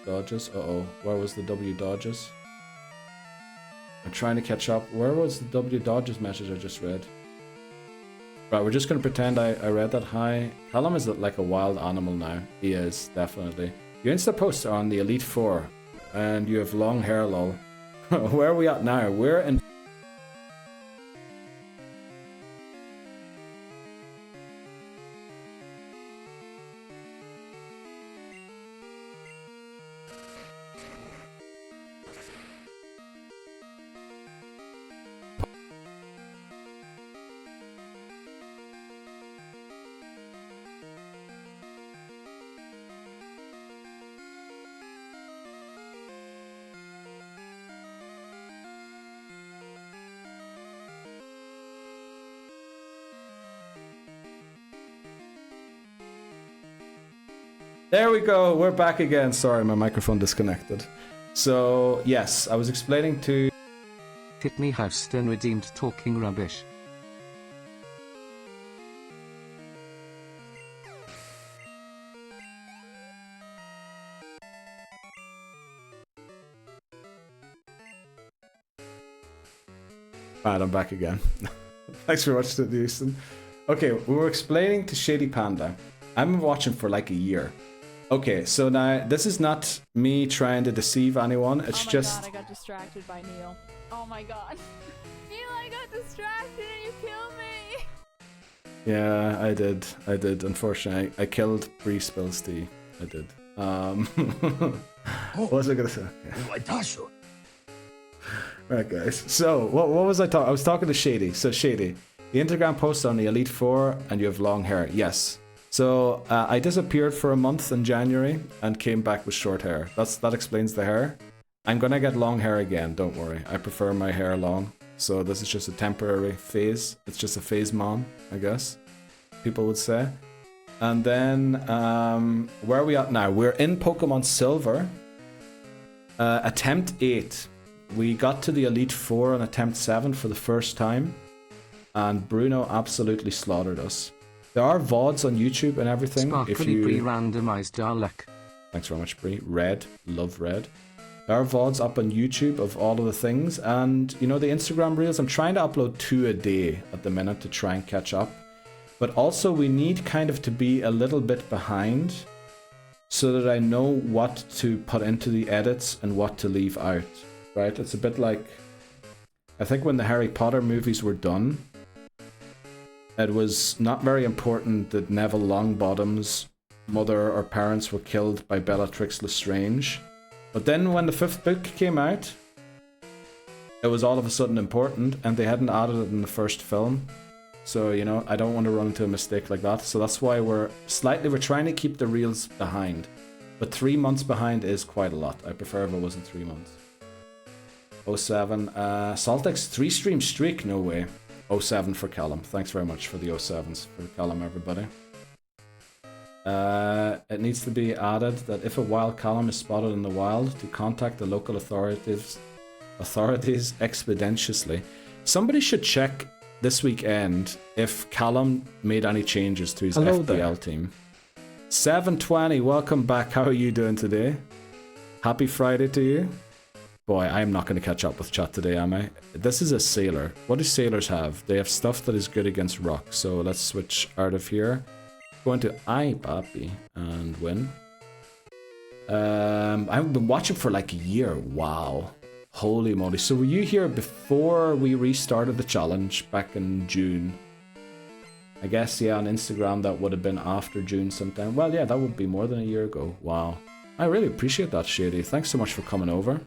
dodges. Uh-oh. Where was the W dodges? I'm trying to catch up. Where was the W dodges message I just read? Right, we're just going to pretend I read that. Hi. Callum is like a wild animal now. He is, definitely. Your Insta posts are on the Elite Four, and you have long hair, lol. Where are we at now? We're in... There we go, we're back again. Sorry, my microphone disconnected. So, yes, I was explaining to... Titney Houston redeemed talking rubbish. Right, I'm back again. Thanks for watching, Houston. Okay, we were explaining to Shady Panda. I've been watching for like a year. Okay, so now this is not me trying to deceive anyone. It's just... Oh my god, I got distracted by Neil. Oh my god. Neil, I got distracted and you killed me! Yeah, I did. Unfortunately, I killed Bree Spills tea. I did. What was I gonna say? Okay. Right, guys. So, what was I talking? I was talking to Shady. So, Shady, The Instagram post on the Elite Four, and you have long hair. Yes. So I disappeared for a month in January and came back with short hair. That explains the hair. I'm gonna get long hair again. Don't worry. I prefer my hair long. So this is just a temporary phase. It's just a phase, mom, I guess people would say. And then where are we at now? We're in Pokemon Silver. Attempt 8. We got to the Elite Four on attempt 7 for the first time. And Bruno absolutely slaughtered us. There are VODs on YouTube and everything. Sparkly Bree randomized Dalek. Thanks very much, Bree. Red. Love red. There are VODs up on YouTube of all of the things. And, you know, the Instagram Reels, I'm trying to upload 2 a day at the minute to try and catch up. But also we need kind of to be a little bit behind so that I know what to put into the edits and what to leave out. Right? It's a bit like, I think when the Harry Potter movies were done, it was not very important that Neville Longbottom's mother or parents were killed by Bellatrix Lestrange. But then when the 5th book came out, it was all of a sudden important, and they hadn't added it in the first film. So, you know, I don't want to run into a mistake like that. So that's why we're trying to keep the reels behind. But 3 months behind is quite a lot. I prefer if it wasn't 3 months. 07. Saltex 3-stream streak, no way. 07 for Callum. Thanks very much for the 07s for Callum, everybody. It needs to be added that if a wild Callum is spotted in the wild, to contact the local authorities expeditiously. Somebody should check this weekend if Callum made any changes to his FPL team. 720, welcome back. How are you doing today? Happy Friday to you. Boy, I am not going to catch up with chat today, am I? This is a sailor. What do sailors have? They have stuff that is good against rock. So let's switch out of here. Go into iPapi and win. I've been watching for like a year. Wow. Holy moly. So were you here before we restarted the challenge back in June? I guess, yeah, on Instagram that would have been after June sometime. Well, yeah, that would be more than a year ago. Wow. I really appreciate that, Shady. Thanks so much for coming over.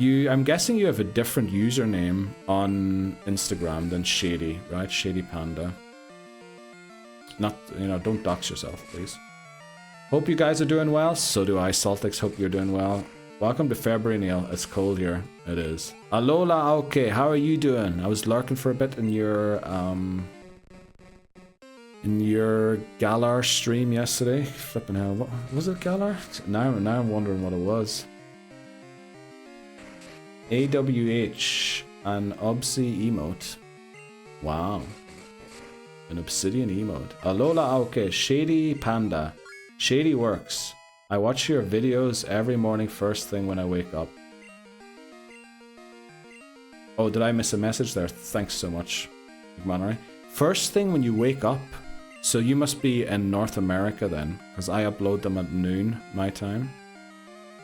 I'm guessing you have a different username on Instagram than Shady, right? Shady Panda. Not, you know, don't dox yourself, please. Hope you guys are doing well. So do I. Saltix, hope you're doing well. Welcome to February, Neil. It's cold here. It is. Alola, okay. How are you doing? I was lurking for a bit in your Galar stream yesterday. Flipping hell, what was it, Galar? Now I'm wondering what it was. AWH, an Obsi emote. Wow. An obsidian emote. Alola, okay. Shady Panda. Shady works. I watch your videos every morning first thing when I wake up. Oh, did I miss a message there? Thanks so much, McMannery. First thing when you wake up. So you must be in North America then, because I upload them at noon my time.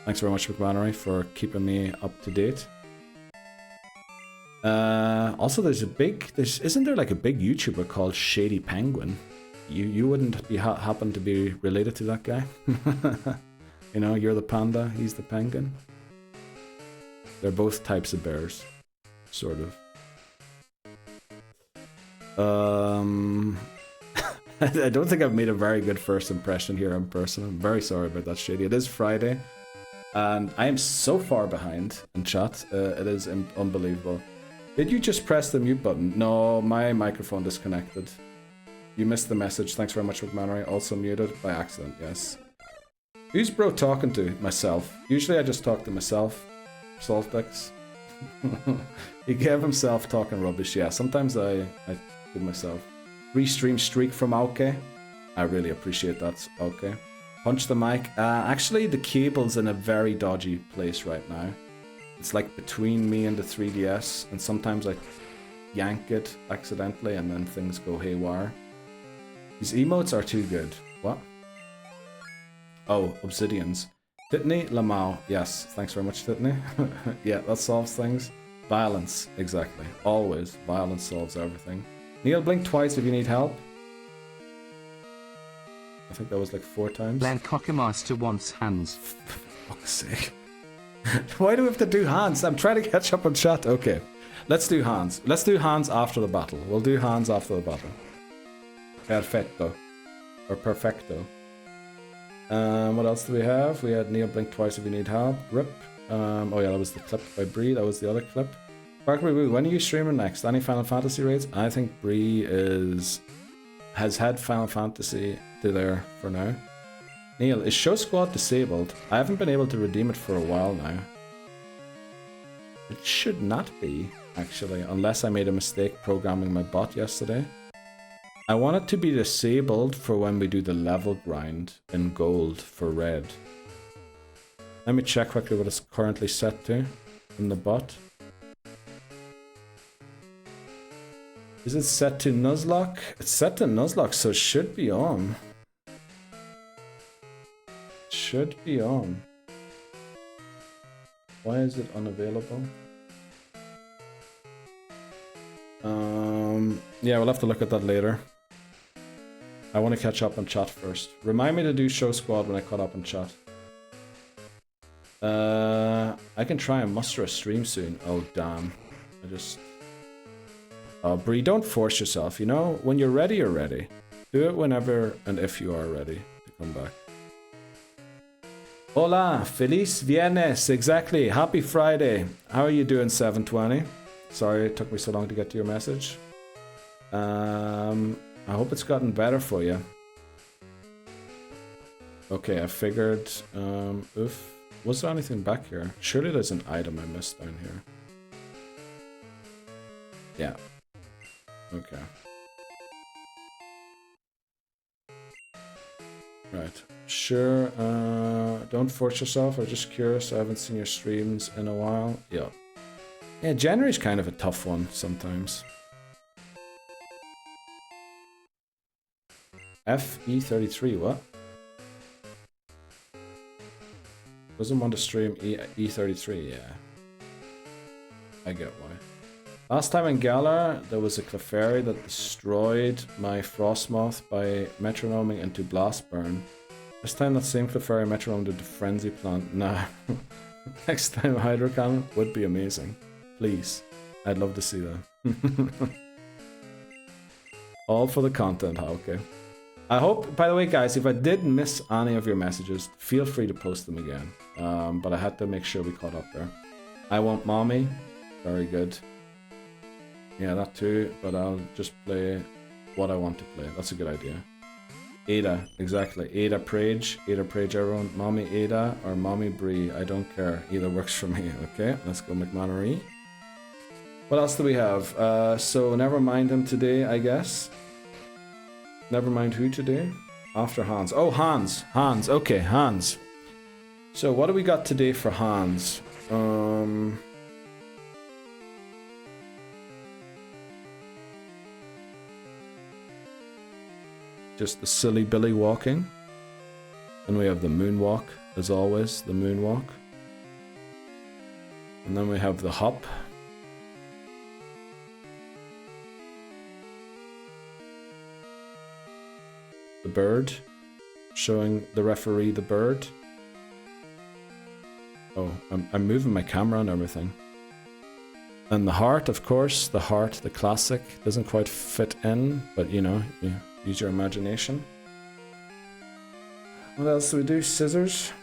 Thanks very much, McMannery, for keeping me up to date. Also, isn't there like a big YouTuber called Shady Penguin? You wouldn't be happen to be related to that guy? You know, you're the panda, he's the penguin. They're both types of bears, sort of. I don't think I've made a very good first impression here in person. I'm very sorry about that, Shady. It is Friday, and I am so far behind in chat. It is unbelievable. Did you just press the mute button? No, my microphone disconnected. You missed the message. Thanks very much, McMannery. Also muted by accident, yes. Who's bro talking to? Myself. Usually I just talk to myself. Saltex. He gave himself talking rubbish. Yeah, sometimes I do myself. Restream streak from Auke. I really appreciate that, Auke. Punch the mic. Actually, the cable's in a very dodgy place right now. It's like between me and the 3DS, and sometimes I yank it accidentally and then things go haywire. These emotes are too good. What? Oh, obsidians. Titney, Lamau. Yes, thanks very much, Titney. Yeah, that solves things. Violence, exactly. Always. Violence solves everything. Neil, blink twice if you need help. I think that was like 4 times. Len Cockamaster wants hands. For fuck's sake. Why do we have to do hands? I'm trying to catch up on chat. Okay. Let's do hands. Let's do hands after the battle. We'll do hands after the battle. Perfecto. Or perfecto. What else do we have? We had Neil blink twice if you need help. Rip. Oh yeah, that was the clip by Bree. That was the other clip. Barkley Woo, when are you streaming next? Any Final Fantasy raids? I think Bree has had Final Fantasy to there for now. Neil, is Show Squad disabled? I haven't been able to redeem it for a while now. It should not be, actually, unless I made a mistake programming my bot yesterday. I want it to be disabled for when we do the level grind in gold for red. Let me check quickly what it's currently set to in the bot. Is it set to Nuzlocke? It's set to Nuzlocke, so it should be on. Should be on. Why is it unavailable? Yeah, we'll have to look at that later. I want to catch up on chat first. Remind me to do Show Squad when I caught up on chat. I can try and muster a stream soon. Oh, damn. Oh, Bree, don't force yourself, you know? When you're ready, you're ready. Do it whenever and if you are ready to come back. Hola, feliz viernes, exactly. Happy Friday. How are you doing, 720? Sorry it took me so long to get to your message. I hope it's gotten better for you. Okay, I figured, oof. Was there anything back here? Surely there's an item I missed down here. Yeah. Okay. Right. Sure, don't force yourself. I'm just curious. I haven't seen your streams in a while. Yeah. Yeah, January's kind of a tough one sometimes. FE33, what? Doesn't want to stream E33, yeah. I get why. Last time in Galar, there was a Clefairy that destroyed my Frostmoth by metronoming into Blastburn. This time that same Clefairy metronomed into Frenzy Plant. Nah. Next time Hydro Cannon would be amazing. Please. I'd love to see that. All for the content, okay. I hope, by the way guys, if I did miss any of your messages, feel free to post them again. But I had to make sure we caught up there. I Want Mommy. Very good. Yeah, that too, but I'll just play what I want to play. That's a good idea. Ada, exactly. Ada Prage, everyone. Mommy Ada or Mommy Bree, I don't care. Either works for me. Okay, let's go McMannery. What else do we have? So never mind him today, I guess. Never mind who today? After Hans. Oh, Hans. Hans. Okay, Hans. So what do we got today for Hans? Just the silly Billy walking. And we have the moonwalk, as always, the moonwalk. And then we have the hop. The bird, showing the referee the bird. Oh, I'm moving my camera and everything. And the heart, of course, the heart, the classic, doesn't quite fit in, but you know, you use your imagination. What else do we do? Scissors.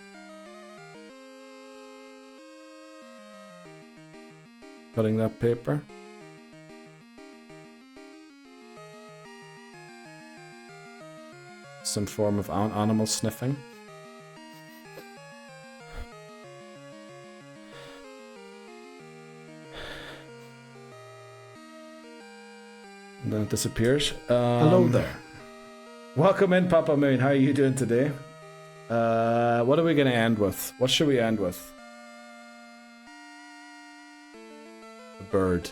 Cutting that paper. Some form of animal sniffing. And then it disappears. Hello there. Welcome in, Papa Moon. How are you doing today? What are we going to end with? What should we end with? A bird.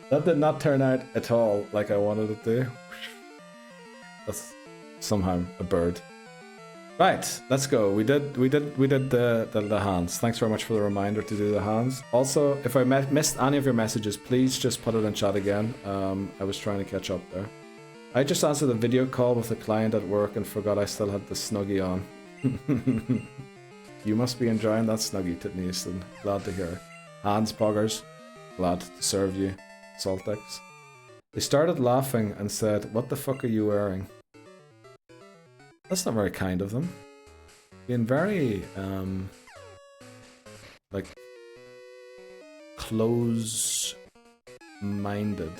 That did not turn out at all like I wanted it to. That's somehow a bird. Right, let's go. We did the hands. Thanks very much for the reminder to do the hands. Also, if I missed any of your messages, please just put it in chat again. I was trying to catch up there. I just answered a video call with a client at work and forgot I still had the Snuggie on. You must be enjoying that snuggie, Titneaston. Glad to hear. Hans Poggers, glad to serve you. Saltex. They started laughing and said, "What the fuck are you wearing?" That's not very kind of them. Being very, like, close-minded.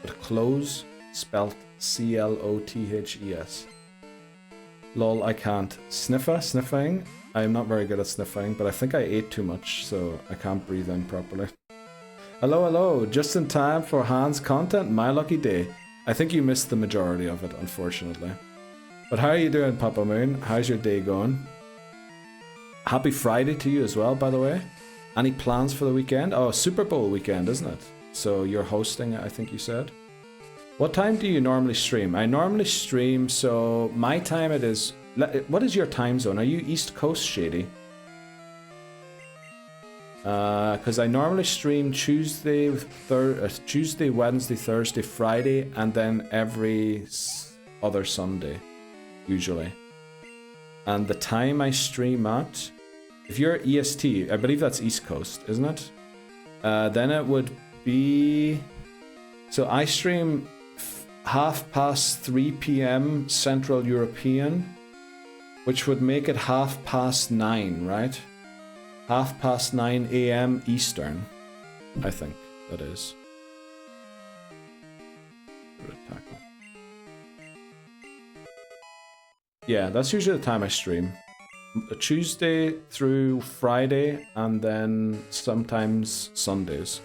But close, spelt C-L-O-T-H-E-S. Lol, I can't. Sniffing? I'm not very good at sniffing, but I think I ate too much, so I can't breathe in properly. Hello, just in time for Hans content? My lucky day. I think you missed the majority of it, unfortunately. But how are you doing, Papa Moon? How's your day going? Happy Friday to you as well, by the way. Any plans for the weekend? Oh, Super Bowl weekend, isn't it? So you're hosting, I think you said. What time do you normally stream? I normally stream, so my time it is... What is your time zone? Are you East Coast, Shady? Because I normally stream Tuesday, Wednesday, Thursday, Friday, and then every other Sunday, usually. And the time I stream at, if you're EST, I believe that's East Coast, isn't it? Then it would be... So I stream 3:30 p.m. Central European, which would make it 9:30, right? 9:30 a.m. Eastern, I think that is. Yeah, that's usually the time I stream. Tuesday through Friday, and then sometimes Sundays.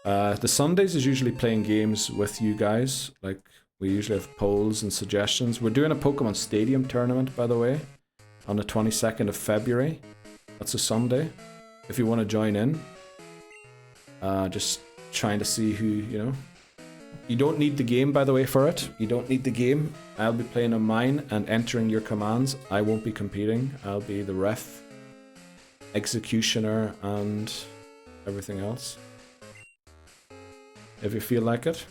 The Sundays is usually playing games with you guys. Like, we usually have polls and suggestions. We're doing a Pokemon Stadium tournament, by the way, on the 22nd of February. That's a Sunday. If you want to join in. Just trying to see who, you know. You don't need the game, by the way, for it. You don't need the game. I'll be playing on mine and entering your commands. I won't be competing. I'll be the ref, executioner, and everything else. If you feel like it.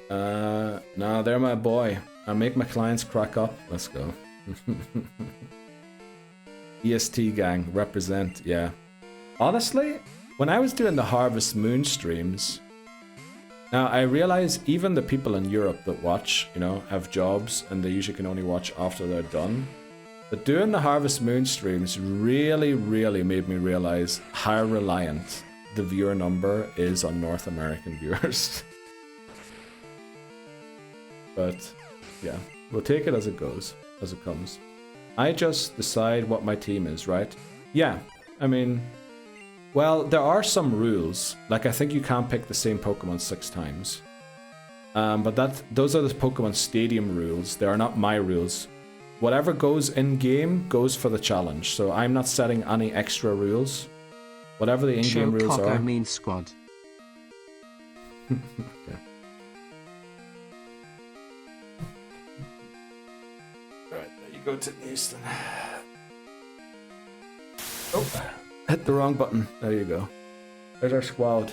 Nah, they're my boy. I make my clients crack up. Let's go. EST gang, represent, yeah. Honestly, when I was doing the Harvest Moon streams, now I realize even the people in Europe that watch, you know, have jobs and they usually can only watch after they're done. But doing the Harvest Moon streams really, really made me realize how reliant the viewer number is on North American viewers. But yeah, we'll take it as it goes, as it comes. I just decide what my team is, right? Yeah, I mean, well, there are some rules. Like, I think you can't pick the same Pokemon 6 times. But those are the Pokemon Stadium rules. They are not my rules. Whatever goes in-game goes for the challenge. So I'm not setting any extra rules. Whatever the in-game rules are. Means squad. Okay. Alright, there you go, Titneaston. Oh, hit the wrong button. There you go. There's our squad.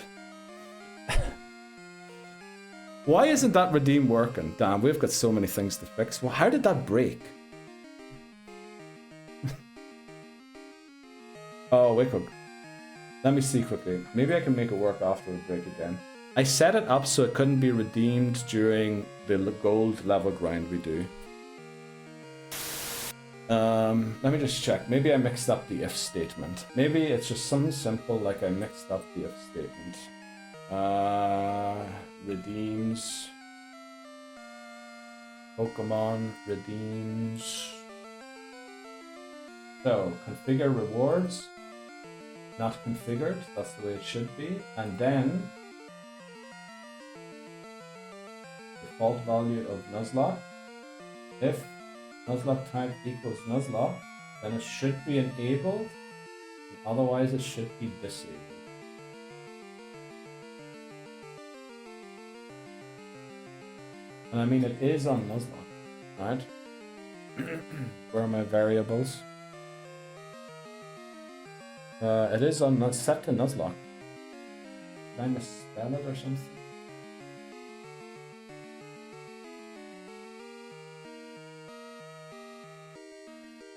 Why isn't that redeem working? Damn, we've got so many things to fix. Well, how did that break? Oh, wait up. Let me see quickly. Maybe I can make it work after it break again. I set it up so it couldn't be redeemed during the gold level grind we do. Let me just check. Maybe I mixed up the if statement. Maybe it's just something simple like I mixed up the if statement. Redeems. Pokemon redeems. So, configure rewards. Not configured, that's the way it should be. And then default value of Nuzlocke. If Nuzlocke type equals Nuzlocke, then it should be enabled, otherwise it should be disabled. And I mean, it is on Nuzlocke, right? Where are my variables? It is on set to Nuzlocke. Did I misspell it or something?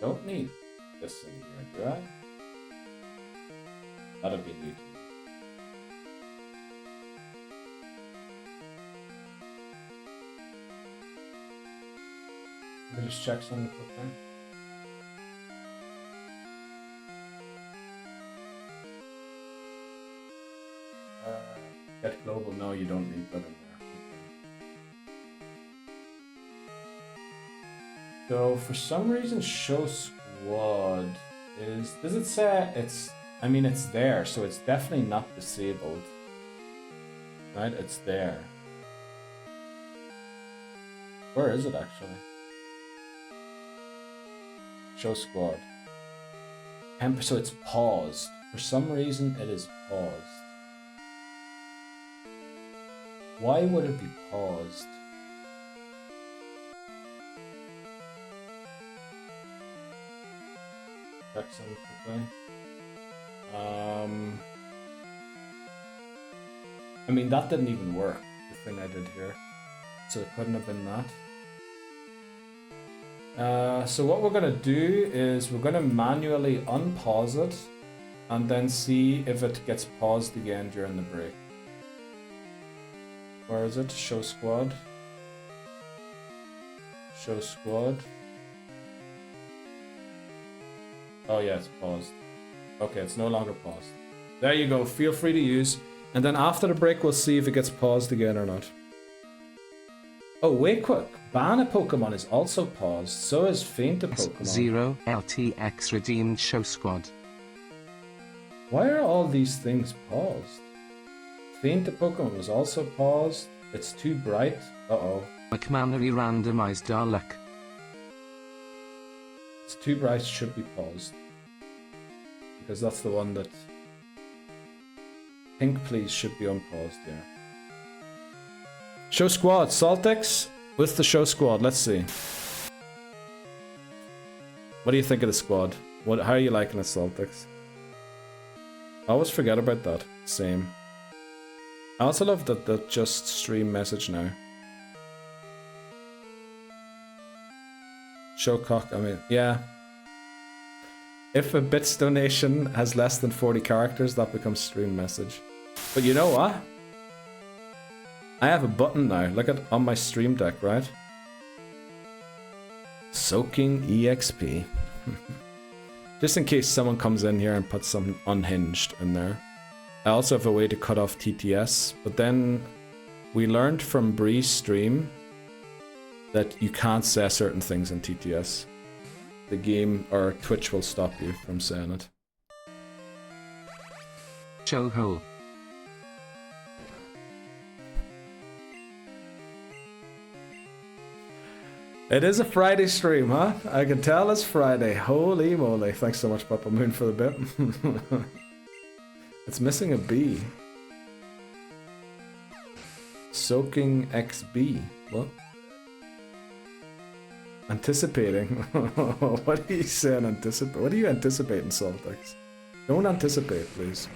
don't need this in here, do I? That'd be new to me. Let me just check something quickly. Get global, no, you don't need that in there. Okay. So for some reason show squad is, does it say it's, I mean it's there, so it's definitely not disabled. Right, it's there. Where is it actually? Show squad. So it's paused. For some reason it is paused. Why would it be paused? Check something quickly. I mean that didn't even work, the thing I did here. So it couldn't have been that. So what we're gonna do is we're gonna manually unpause it and then see if it gets paused again during the break. Where is it? Show squad. Show squad. Oh yeah, it's paused. Okay, it's no longer paused. There you go, feel free to use. And then after the break, we'll see if it gets paused again or not. Oh, wait quick. Ban a Pokemon is also paused. So is Faint a Pokemon. 0 LTX redeemed show squad. Why are all these things paused? Faint a Pokemon was also paused. It's too bright. Uh-oh. McMannery randomized our luck. It's too bright, should be paused. Because that's the one that... Pink please should be unpaused, yeah. Show squad, Saltex with the show squad, let's see. What do you think of the squad? How are you liking it, Saltex? I always forget about that. Same. I also love that just stream message now. Show cock, I mean, yeah. If a bits donation has less than 40 characters, that becomes stream message. But you know what? I have a button now. Look at on my stream deck, right? Soaking EXP. Just in case someone comes in here and puts some unhinged in there. I also have a way to cut off TTS, but then we learned from Bree's stream that you can't say certain things in TTS. The game or Twitch will stop you from saying it. Show hole. It is a Friday stream, huh? I can tell it's Friday. Holy moly. Thanks so much, Papa Moon, for the bit. It's missing a B. Soaking XB. What? Anticipating. What are you saying? Anticipate? What are you anticipating, Saltex? Don't anticipate, please.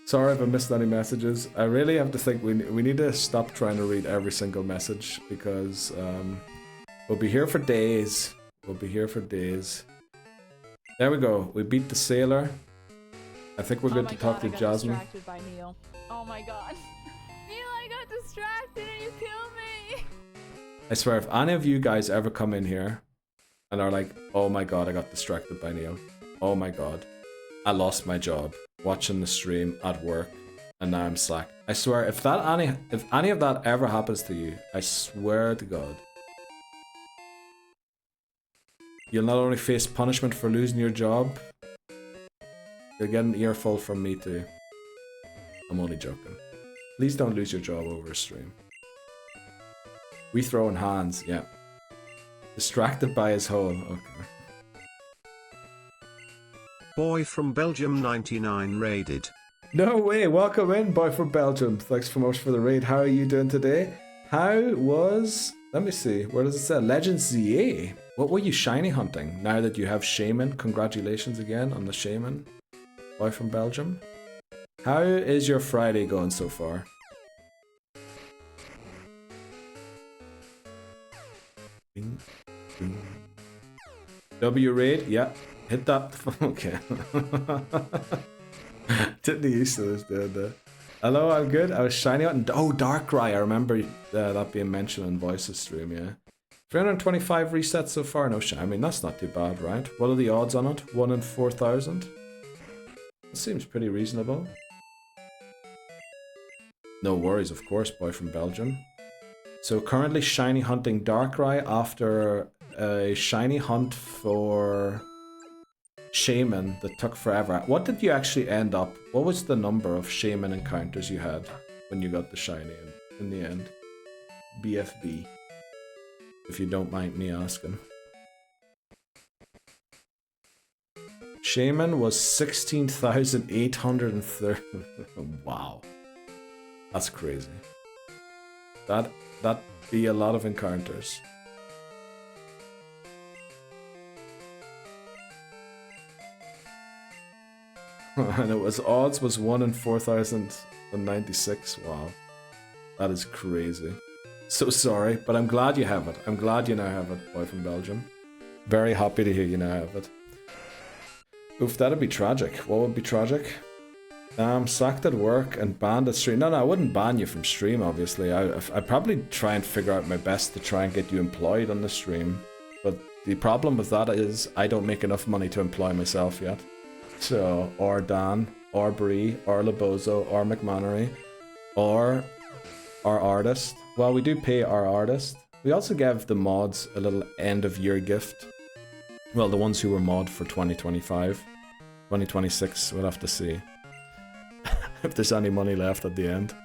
Sorry if I missed any messages. I really have to think we need to stop trying to read every single message because we'll be here for days. We'll be here for days. There we go. We beat the sailor. I think we're good to talk to Jasmine. Distracted by Neil. Oh my god. Neil, I got distracted and you killed me. I swear, if any of you guys ever come in here and are like, oh my god, I got distracted by Neil. Oh my god. I lost my job watching the stream at work and now I'm slack. I swear, if any of that ever happens to you, I swear to God, you'll not only face punishment for losing your job, you'll get an earful from me too. I'm only joking. Please don't lose your job over a stream. We throwing hands, yeah. Distracted by his hole, okay. Boy from Belgium 99 raided. No way, welcome in, boy from Belgium. Thanks so much for the raid. How are you doing today? How was... Let me see, where does it say? Legend ZA. What were you shiny hunting? Now that you have Shaman, congratulations again on the Shaman. Boy from Belgium. How is your Friday going so far? Bing, bing. W raid, yeah. Hit that. Okay. Didn't used to this, dude. Hello, I'm good. I was shiny out and oh, Darkrai. I remember that being mentioned in Voices stream. Yeah, 325 resets so far. No shit. I mean, that's not too bad, right? What are the odds on it? 1 in 4,000. It seems pretty reasonable. No worries, of course, boy from Belgium. So currently shiny hunting Darkrai after a shiny hunt for Shaman that took forever. What did you actually end up? What was the number of Shaman encounters you had when you got the shiny in the end? BFB. If you don't mind me asking. Shaman was 16,830. Wow. That's crazy. That'd be a lot of encounters. And it was odds was 1 in 4,096. Wow. That is crazy. So sorry, but I'm glad you have it. I'm glad you now have it, boy from Belgium. Very happy to hear you now have it. Oof, that'd be tragic. What would be tragic? Sacked at work and banned at stream. No, I wouldn't ban you from stream, obviously. I'd probably try and figure out my best to try and get you employed on the stream. But the problem with that is I don't make enough money to employ myself yet. So, or Dan, or Bree, or Labozo, or McMannery, or our artist. Well, we do pay our artist. We also give the mods a little end of year gift. Well, the ones who were mod for 2025. 2026, we'll have to see. If there's any money left at the end.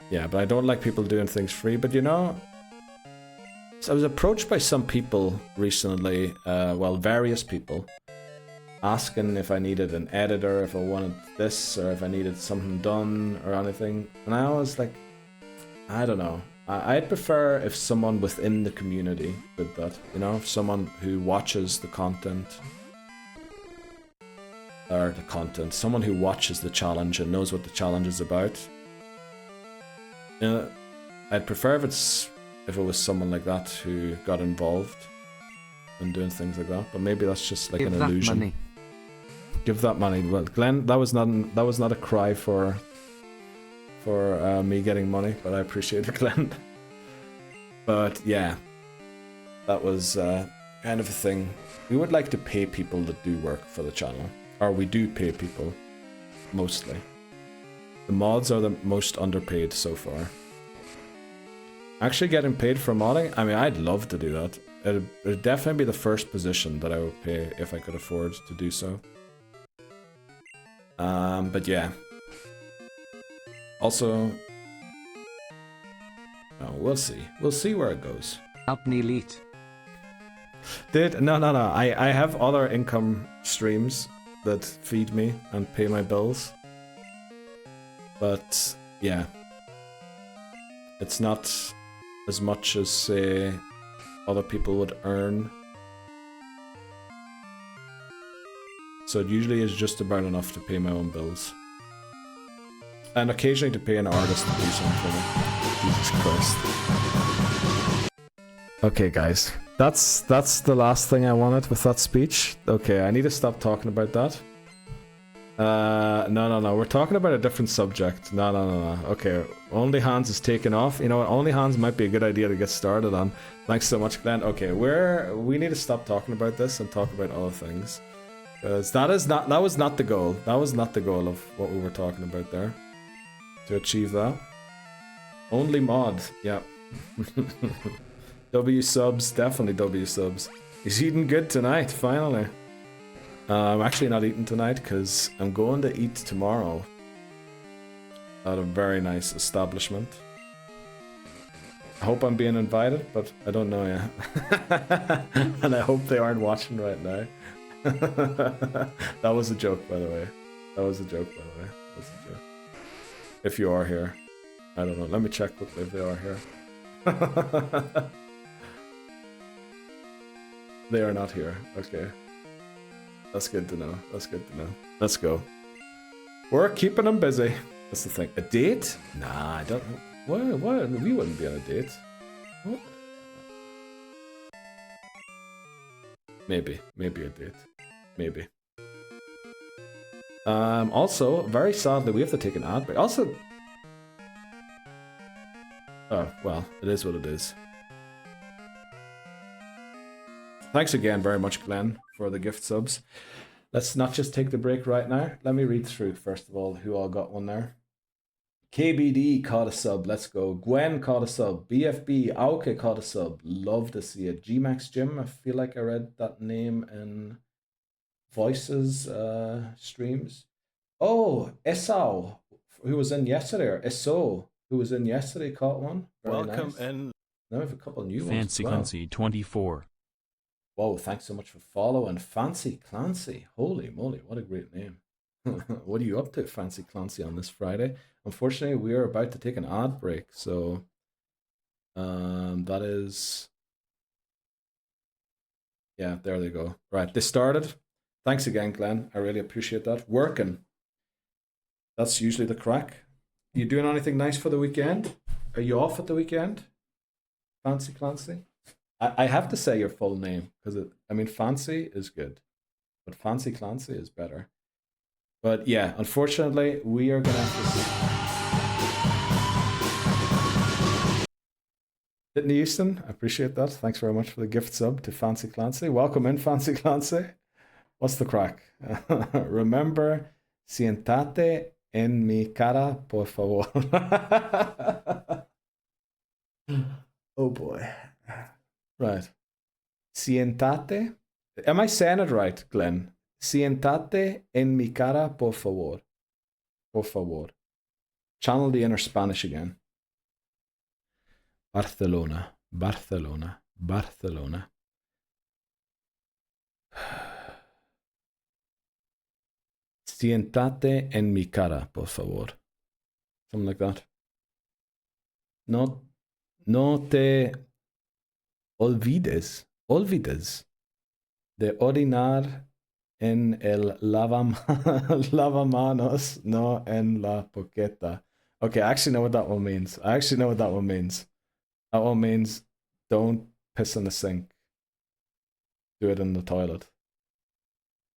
Yeah, but I don't like people doing things free. But you know, so I was approached by some people recently, well, various people, asking if I needed an editor, if I wanted this, or if I needed something done, or anything. And I was like, I don't know. I'd prefer if someone within the community did that. You know, if someone who watches the content, someone who watches the challenge and knows what the challenge is about. You know, I'd prefer if it was someone like that who got involved in doing things like that. But maybe that's just like an illusion. Money. Give that money. Well, Glenn, that was not a cry for me getting money, but I appreciate it, Glenn. But yeah, that was kind of a thing. We would like to pay people that do work for the channel. Or we do pay people, mostly. The mods are the most underpaid so far. Actually getting paid for modding? I mean, I'd love to do that. It'd definitely be the first position that I would pay if I could afford to do so. But yeah. Also... Oh, we'll see. We'll see where it goes. Up elite. No. I have other income streams that feed me and pay my bills. But, yeah. It's not as much as, say, other people would earn. So it usually is just about enough to pay my own bills. And occasionally to pay an artist to do something for me. Jesus Christ. Okay, guys. That's the last thing I wanted with that speech. Okay, I need to stop talking about that. No. We're talking about a different subject. No. Okay, Only Hands is taking off. You know what? Only Hands might be a good idea to get started on. Thanks so much, Glenn. Okay, we need to stop talking about this and talk about other things. Because that was not the goal. That was not the goal of what we were talking about there. To achieve that. Only mod, yeah. W subs, definitely W subs. He's eating good tonight, finally. I'm actually not eating tonight because I'm going to eat tomorrow at a very nice establishment. I hope I'm being invited, but I don't know yet. And I hope they aren't watching right now. That was a joke, by the way. That was a joke. If you are here. I don't know. Let me check quickly if they are here. They are not here. Okay. That's good to know. Let's go. We're keeping them busy. That's the thing. A date? Nah, I don't know. What? We wouldn't be on a date. What? Maybe I did. Maybe. Also, very sadly, we have to take an ad break. Also, oh, well, it is what it is. Thanks again very much, Glenn, for the gift subs. Let's not just take the break right now. Let me read through, first of all, who all got one there. KBD caught a sub. Let's go. Gwen caught a sub. BFB. Auke caught a sub. Love to see it. GMAX Jim. I feel like I read that name in Voices streams. Oh, Esau, who was in yesterday, or Eso, who was in yesterday, caught one. Very Welcome nice. in. Now we have a couple of new Fancy ones. Clancy 24. Whoa, thanks so much for following. Fancy Clancy. Holy moly, what a great name. What are you up to, Fancy Clancy, on this Friday? Unfortunately, we are about to take an ad break, so that is... Yeah, there they go. Right, they started. Thanks again, Glenn. I really appreciate that. Working. That's usually the crack. You doing anything nice for the weekend? Are you off at the weekend? Fancy Clancy? I have to say your full name, because I mean, Fancy is good, but Fancy Clancy is better. But yeah, unfortunately, we are going to have to see. Sydney Houston, I appreciate that. Thanks very much for the gift sub to Fancy Clancy. Welcome in, Fancy Clancy. What's the crack? Remember, siéntate en mi cara, por favor. Oh boy. Right. Siéntate. Am I saying it right, Glenn? Siéntate en mi cara, por favor. Por favor. Channel the inner Spanish again. Barcelona. Barcelona. Barcelona. Siéntate en mi cara, por favor. Something like that. No te olvides de orinar en el lavamanos, no en la poqueta. Okay, I actually know what that one means. That one means don't piss in the sink. Do it in the toilet.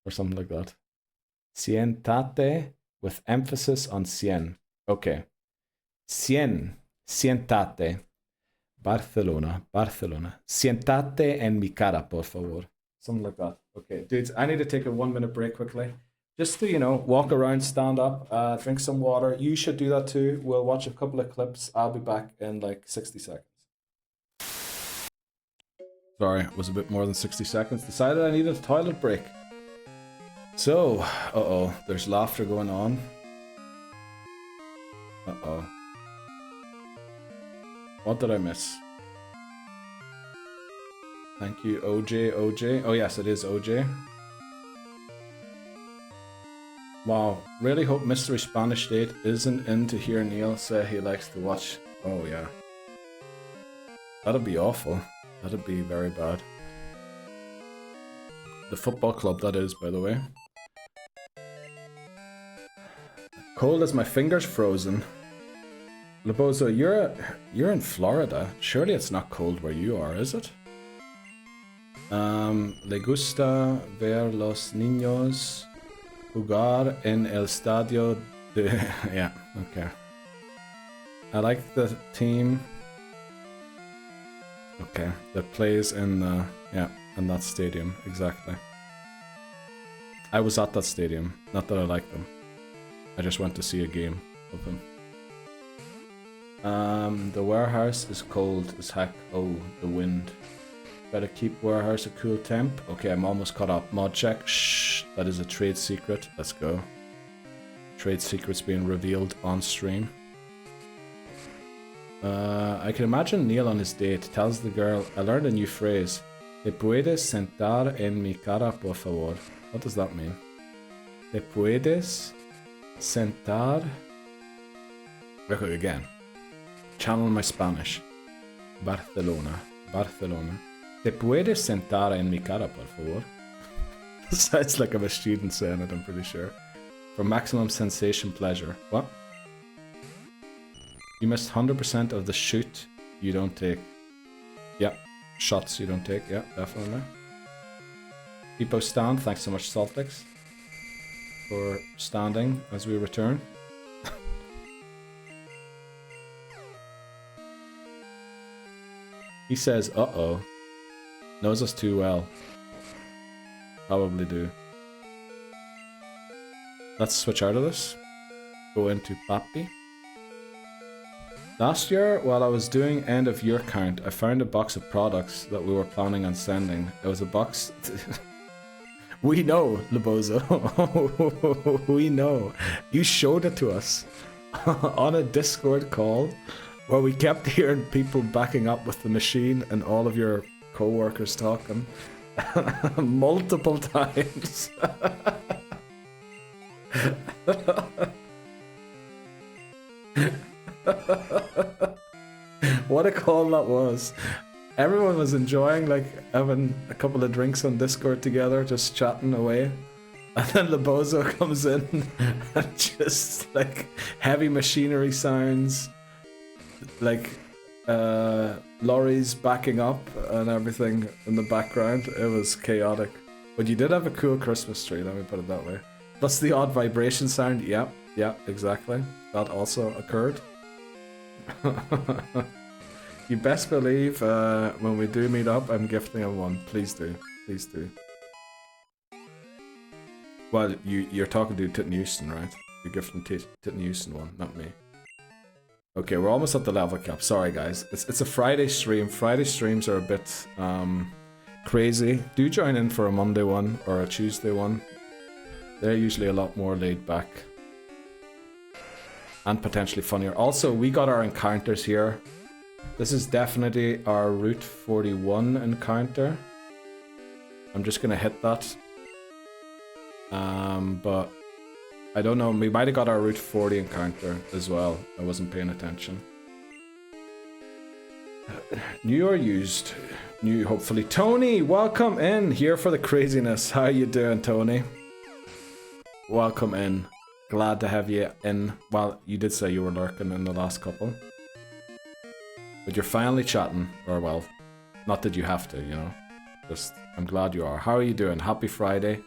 Or something like that. Siéntate with emphasis on cien. Okay. Siéntate. Barcelona. Siéntate en mi cara, por favor. Something like that. Okay, dudes, I need to take a 1 minute break quickly. Just to, walk around, stand up, drink some water. You should do that too. We'll watch a couple of clips. I'll be back in like 60 seconds. Sorry, it was a bit more than 60 seconds. Decided I needed a toilet break. So, there's laughter going on. What did I miss? Thank you, OJ. Oh yes, it is OJ. Wow, really hope Mystery Spanish Date isn't in to hear Neil say he likes to watch. Oh yeah. That'd be awful. That'd be very bad. The football club, that is, by the way. Cold as my fingers frozen. Lobozo, you're in Florida. Surely it's not cold where you are, is it? Le gusta ver los niños jugar en el estadio de... Yeah, okay. I like the team... Okay, that plays in the... Yeah, in that stadium, exactly. I was at that stadium, not that I like them. I just went to see a game of them. The warehouse is cold as heck. Oh, the wind. Better keep warehouse a cool temp. Okay, I'm almost caught up. Mod check. Shh, that is a trade secret. Let's go. Trade secrets being revealed on stream. I can imagine Neil on his date tells the girl, I learned a new phrase. ¿Te puedes sentar en mi cara, por favor? What does that mean? ¿Te puedes sentar? Okay, again. Channel my Spanish. Barcelona. ¿Te puedes sentar en mi cara, por favor? Sounds like I'm a student saying it, I'm pretty sure. For maximum sensation pleasure. What? You missed 100% of the shoot you don't take. Yeah. Shots you don't take. Yeah, definitely. People stand. Thanks so much, Saltix, for standing as we return. He says, uh-oh. Knows us too well. Probably do. Let's switch out of this. Go into Papi. Last year, while I was doing end of year count, I found a box of products that we were planning on sending. It was a box... We know, Lebozo. We know. You showed it to us on a Discord call where we kept hearing people backing up with the machine and all of your co-workers talking multiple times. What a call that was. Everyone was enjoying, like, having a couple of drinks on Discord together, just chatting away. And then Lebozo comes in and just, like, heavy machinery sounds, like, lorries backing up and everything in the background. It was chaotic. But you did have a cool Christmas tree, let me put it that way. Plus the odd vibration sound, yep, exactly. That also occurred. You best believe when we do meet up, I'm gifting him one. Please do. Please do. Well, you're talking to Titten Houston, right? You're gifting Titten Houston one, not me. Okay, we're almost at the level cap. Sorry, guys. It's a Friday stream. Friday streams are a bit crazy. Do join in for a Monday one or a Tuesday one. They're usually a lot more laid back. And potentially funnier. Also, we got our encounters here. This is definitely our Route 41 encounter. I'm just gonna hit that. But I don't know, we might have got our Route 40 encounter as well. I wasn't paying attention. New or used? New, hopefully. Tony, welcome in. Here for the craziness. How you doing, Tony? Welcome in. Glad to have you in. Well, you did say you were lurking in the last couple. But you're finally chatting. Or, well, not that you have to, you know. Just, I'm glad you are. How are you doing? Happy Friday.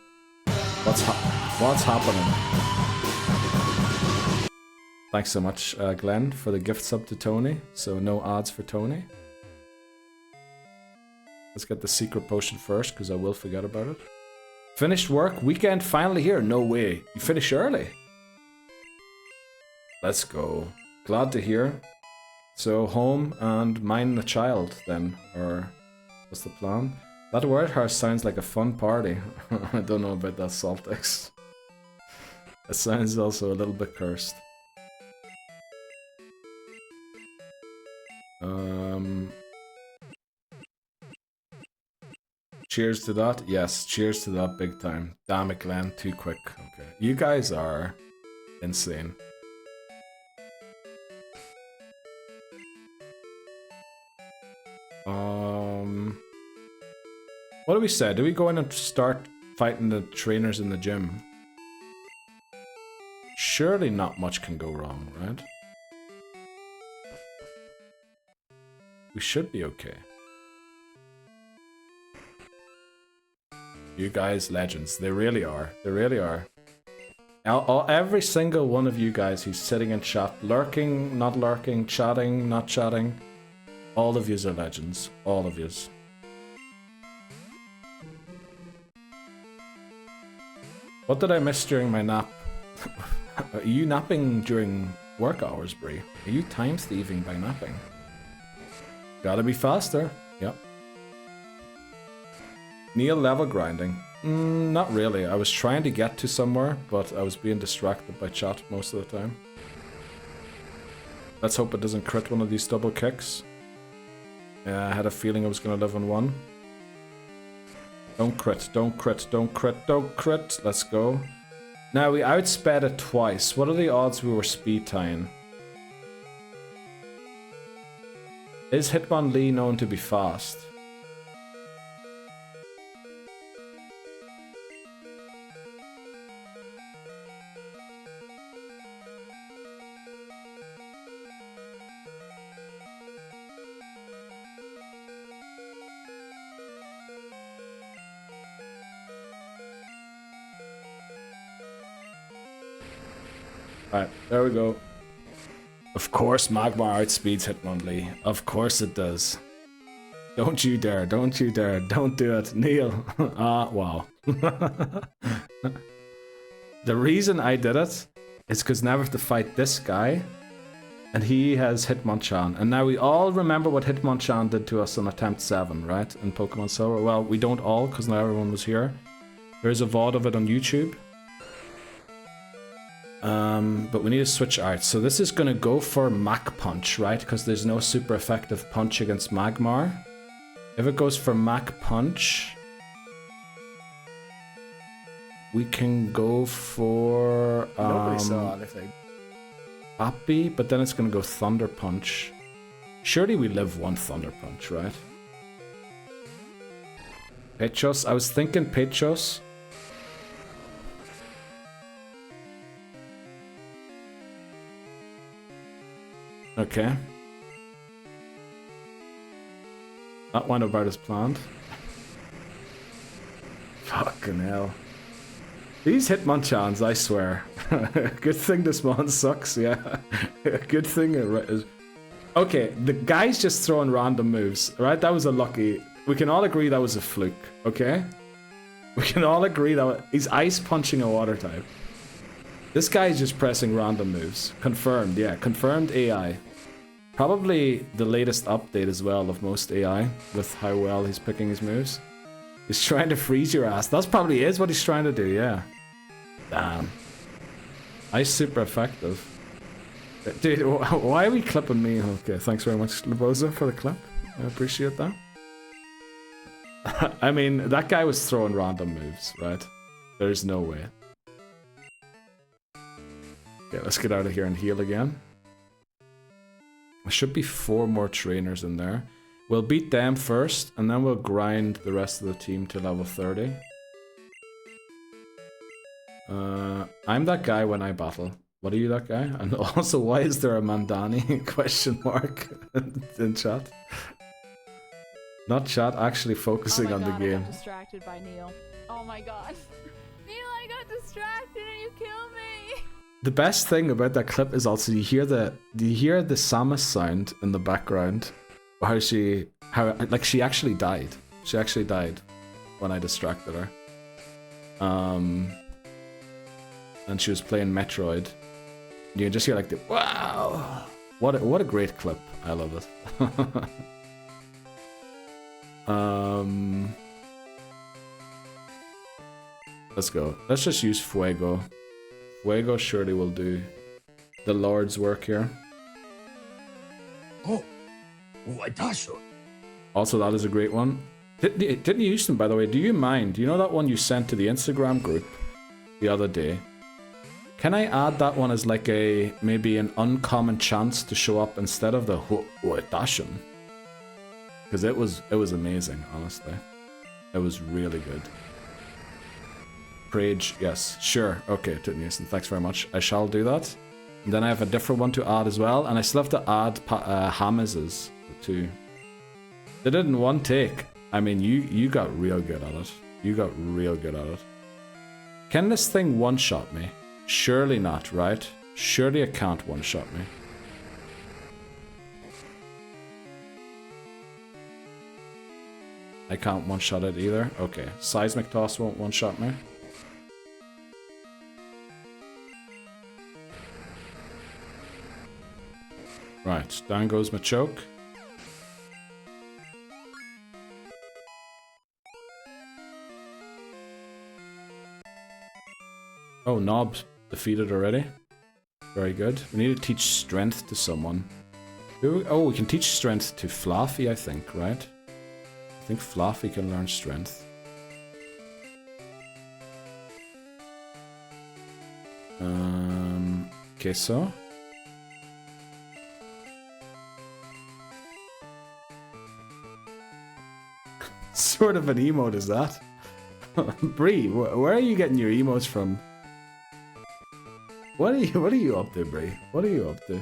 What's happening? Thanks so much, Glenn, for the gift sub to Tony. So no ads for Tony. Let's get the secret potion first, because I will forget about it. Finished work, weekend finally here. No way. You finish early. Let's go. Glad to hear. So home and mind the child then, or what's the plan? That warehouse sounds like a fun party. I don't know about that, Saltix. It sounds also a little bit cursed. Cheers to that? Yes, cheers to that big time. Damn it, Glenn, too quick. Okay. You guys are insane. What do we say? Do we go in and start fighting the trainers in the gym? Surely not much can go wrong, right? We should be okay. You guys, legends. They really are. They really are. Every single one of you guys who's sitting in chat, lurking, not lurking, chatting, not chatting, all of yous are legends. All of yous. What did I miss during my nap? Are you napping during work hours, Brie? Are you time thieving by napping? Gotta be faster. Yep. Neil level grinding? Not really. I was trying to get to somewhere, but I was being distracted by chat most of the time. Let's hope it doesn't crit one of these double kicks. Yeah, I had a feeling I was gonna live on one. Don't crit, don't crit, don't crit, don't crit. Let's go. Now, we outsped it twice. What are the odds we were speed tying? Is Hitmonlee known to be fast? Alright, there we go. Of course Magmar outspeeds Hitmonlee. Of course it does. Don't you dare, don't you dare, don't do it. Neil. Ah, wow. The reason I did it is because now we have to fight this guy. And he has Hitmonchan. And now we all remember what Hitmonchan did to us on attempt 7, right? In Pokemon Silver. Well, we don't all, because now everyone was here. There's a VOD of it on YouTube. But we need to switch out. So this is going to go for Mach Punch, right? Because there's no super effective punch against Magmar. If it goes for Mach Punch, we can go for... Nobody saw anything. Happy, but then it's going to go Thunder Punch. Surely we live one Thunder Punch, right? Pechos. I was thinking Pechos. Okay. That went about as planned. Fucking hell. These Hitmonchans, I swear. Good thing this mon sucks, yeah. Good thing it is. Okay, the guy's just throwing random moves, right? That was a lucky... We can all agree that was a fluke, okay? We can all agree that he's ice punching a water type. This guy's just pressing random moves. Confirmed, yeah. Confirmed AI. Probably the latest update as well of most AI, with how well he's picking his moves. He's trying to freeze your ass. That's probably is what he's trying to do, yeah. Damn. Ice super effective. Dude, why are we clipping me? Okay, thanks very much, Laboza, for the clip. I appreciate that. I mean, that guy was throwing random moves, right? There's no way. Okay, let's get out of here and heal again. There should be 4 more trainers in there. We'll beat them first, and then we'll grind the rest of the team to level 30. I'm that guy when I battle. What are you, that guy? And also, why is there a Mandani question mark in chat? Not chat, actually focusing on the game. I got distracted by Neil. Oh my god. Neil, I got distracted and you killed me. The best thing about that clip is also you hear the Samus sound in the background. How she actually died. She actually died when I distracted her. And she was playing Metroid. You can just hear like the wow. What a great clip. I love it. Let's go. Let's just use Fuego. Fuego surely will do the Lord's work here. Oh, Waitaso. Also, that is a great one. Didn't you use them, by the way? Do you mind? Do you know that one you sent to the Instagram group the other day? Can I add that one as like maybe an uncommon chance to show up instead of the Huotashin? Because it was amazing, honestly. It was really good. Prage, yes, sure. Okay, Tutniusen, thanks very much. I shall do that. And then I have a different one to add as well, and I still have to add Hamiz's too. They did in one take. I mean, you got real good at it. You got real good at it. Can this thing one-shot me? Surely not, right? Surely it can't one-shot me. I can't one-shot it either. Okay, Seismic Toss won't one-shot me. Right, down goes my choke. Oh, Nob's defeated already. Very good. We need to teach strength to someone. Oh, we can teach strength to Fluffy, I think, right? I think Fluffy can learn strength. Queso. Sort of an emote is that? Bree, where are you getting your emotes from? What are you up to, Bree? What are you up to?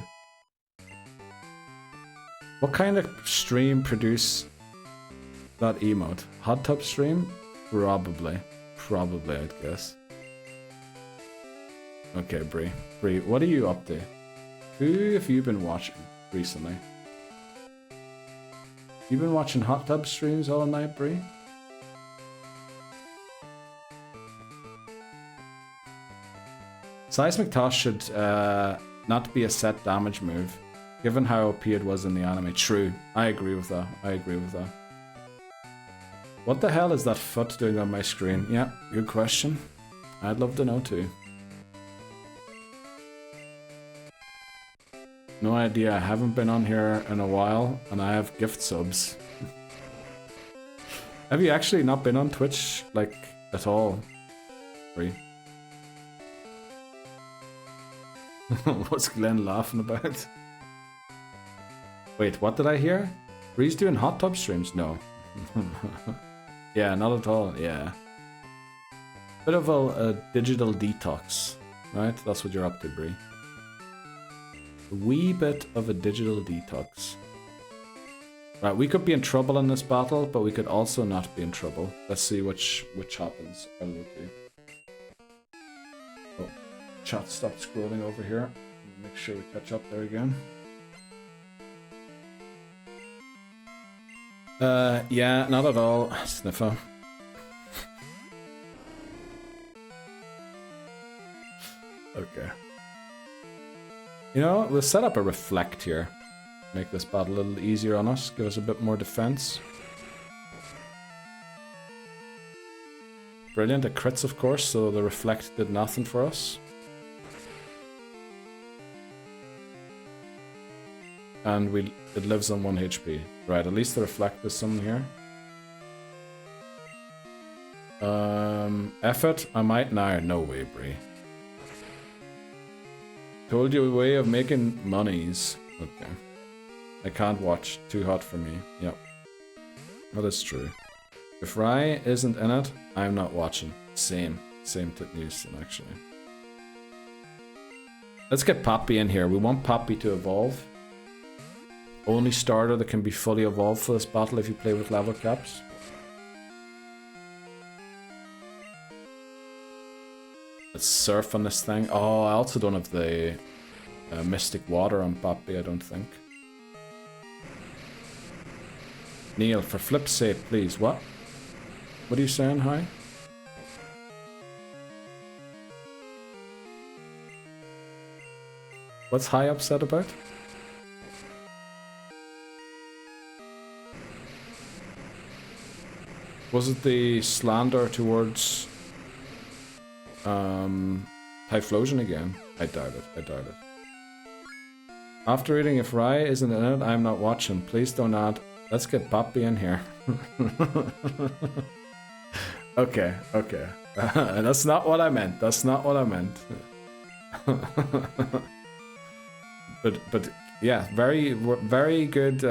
What kind of stream produced that emote? Hot tub stream? Probably, I'd guess. Okay, Bree. Bree, what are you up to? Who have you been watching recently? You been watching hot tub streams all night, Bree? Seismic Toss should not be a set damage move, given how OP it was in the anime. True, I agree with that. I agree with that. What the hell is that foot doing on my screen? Yeah, good question. I'd love to know too. No idea, I haven't been on here in a while, and I have gift subs. Have you actually not been on Twitch, like, at all? Bree? What's Glenn laughing about? Wait, what did I hear? Bree's doing hot tub streams? No. Yeah, not at all, yeah. Bit of a digital detox, right? That's what you're up to, Bree. A wee bit of a digital detox. Right, we could be in trouble in this battle, but we could also not be in trouble. Let's see which happens. Oh, chat stopped scrolling over here. Make sure we catch up there again. Yeah, not at all, Sniffer. Okay. You know, we'll set up a reflect here. Make this battle a little easier on us, give us a bit more defense. Brilliant, it crits of course, so the reflect did nothing for us. And it lives on 1 HP. Right, at least the reflect is something here. Effort? I might now. No way, Bree. Told you a way of making monies. Okay. I can't watch. Too hot for me. Yep. That is true. If Rye isn't in it, I'm not watching. Same. Same to Houston, actually. Let's get Poppy in here. We want Poppy to evolve. Only starter that can be fully evolved for this battle if you play with level caps. Let's surf on this thing. Oh, I also don't have the Mystic Water on Poppy, I don't think. Neil, for flip's sake, please. What? What are you saying, hi? What's Hi upset about? Was it the slander towards Typhlosion again? I doubt it, I doubt it. After reading if Rye isn't in it, I'm not watching. Please don't add. Let's get Poppy in here. Okay, okay. That's not what I meant. That's not what I meant. but yeah, very good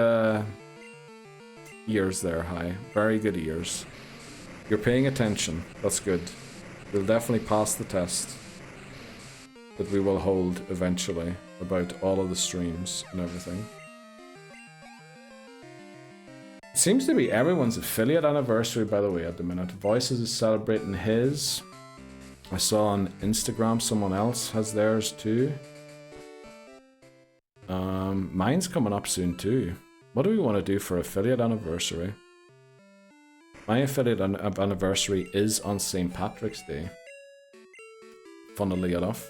ears there, Hi. Very good ears. You're paying attention. That's good. We'll definitely pass the test that we will hold eventually about all of the streams and everything. It seems to be everyone's affiliate anniversary, by the way, at the minute. Voices is celebrating his. I saw on Instagram someone else has theirs too. Mine's coming up soon too. What do we want to do for affiliate anniversary? My affiliate anniversary is on St. Patrick's Day. Funnily enough.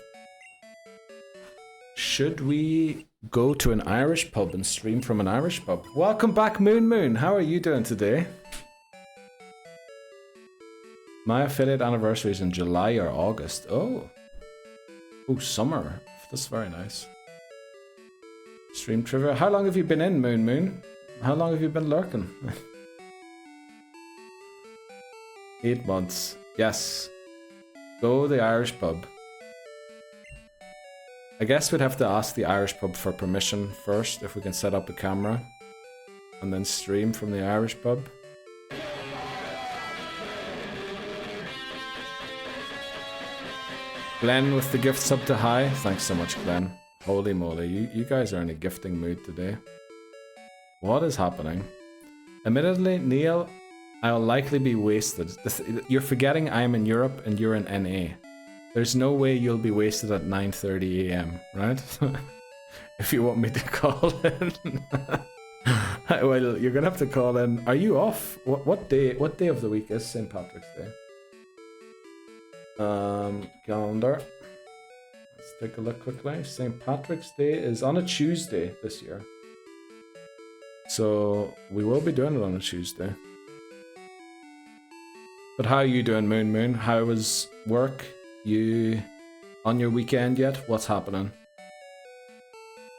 Should we go to an Irish pub and stream from an Irish pub? Welcome back, Moon Moon. How are you doing today? My affiliate anniversary is in July or August. Oh. Oh, summer. That's very nice. Stream trivia. How long have you been in, Moon Moon? How long have you been lurking? 8 months. Yes. Go to the Irish pub. I guess we'd have to ask the Irish pub for permission first, if we can set up a camera. And then stream from the Irish pub. Glenn with the gift sub to Hi. Thanks so much, Glenn. Holy moly, you guys are in a gifting mood today. What is happening? Admittedly, Neil, I'll likely be wasted. You're forgetting I'm in Europe and you're in NA. There's no way you'll be wasted at 9:30 a.m., right? If you want me to call in. Well, you're gonna have to call in. Are you off? What day of the week is St. Patrick's Day? Calendar. Let's take a look quickly. St. Patrick's Day is on a Tuesday this year. So we will be doing it on a Tuesday. But how are you doing, Moon? How was work? You on your weekend yet? What's happening?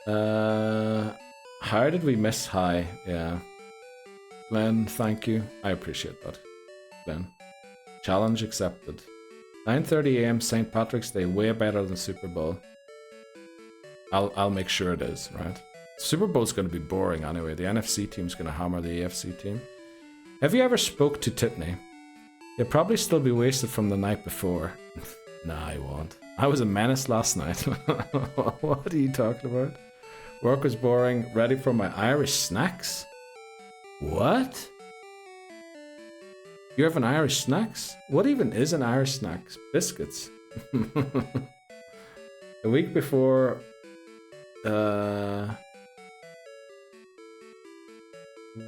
How did we miss Hi? Yeah. Glenn, thank you. I appreciate that. Glenn. Challenge accepted. 9:30 a.m. St. Patrick's Day, way better than Super Bowl. I'll make sure it is, right? Super Bowl's going to be boring anyway. The NFC team's going to hammer the AFC team. Have you ever spoke to Titney? You'll probably still be wasted from the night before. Nah, I won't. I was a menace last night. What are you talking about? Work was boring. Ready for my Irish snacks? What? You have an Irish snacks? What even is an Irish snacks? Biscuits. The week before...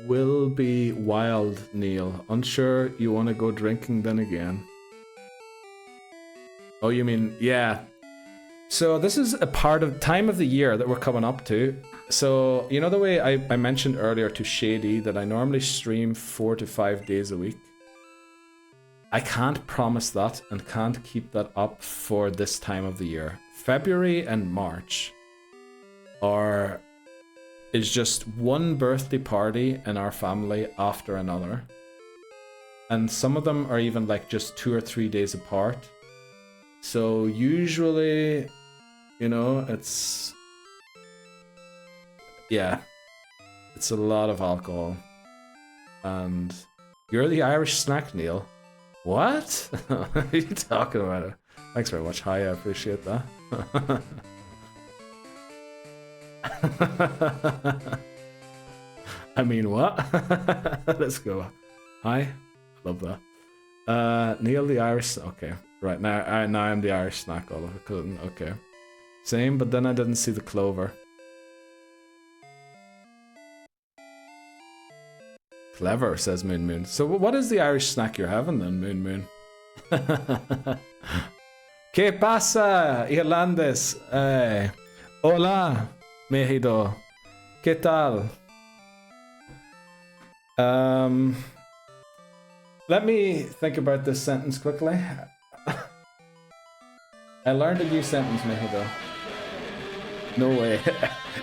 will be wild, Neil. Unsure you want to go drinking then again. Oh, you mean, yeah. So this is a part of time of the year that we're coming up to. So, you know the way I mentioned earlier to Shady that I normally stream 4 to 5 days a week? I can't promise that and can't keep that up for this time of the year. February and March is just one birthday party in our family after another. And some of them are even like just 2 or 3 days apart. So usually, you know, it's a lot of alcohol. And you're the Irish snack, Neil. What? What are you talking about? Thanks very much. Hi, I appreciate that. I mean, what? Let's go. Hi, love that. Neil the Irish. Okay, right now I'm the Irish snack all of a sudden. Okay, same. But then I didn't see the clover. Clever, says Moon. So what is the Irish snack you're having then, Moon? ¿Qué pasa, Irlandes? Hola, México. ¿Qué tal? Let me think about this sentence quickly. I learned a new sentence, México. No way.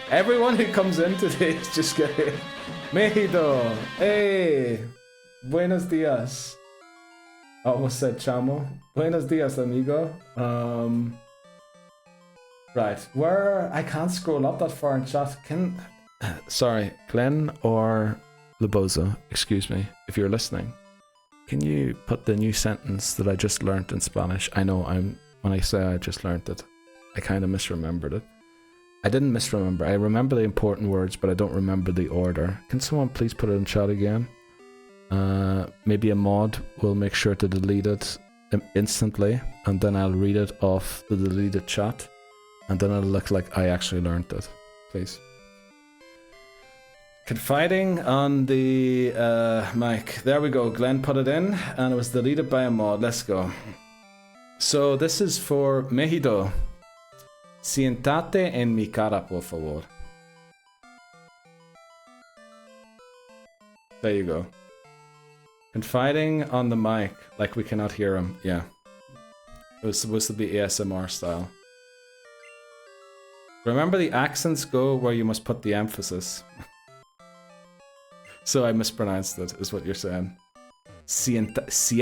Everyone who comes in today is just getting... México. Hey. Buenos dias. I almost said chamo. Buenos dias, amigo. Right. Where... I can't scroll up that far in chat. Sorry. Glenn or Leboza, excuse me, if you're listening. Can you put the new sentence that I just learnt in Spanish? I know when I say I just learnt it, I kind of misremembered it. I didn't misremember. I remember the important words, but I don't remember the order. Can someone please put it in chat again? Maybe a mod will make sure to delete it instantly, and then I'll read it off the deleted chat, and then it'll look like I actually learnt it. Please. Confiding on the mic. There we go. Glenn put it in, and it was deleted by a mod. Let's go. So this is for México. Siéntate en mi cara, por favor. There you go. Confiding on the mic, like we cannot hear him. Yeah. It was supposed to be ASMR style. Remember, the accents go where you must put the emphasis. So I mispronounced it, is what you're saying. Siéntate.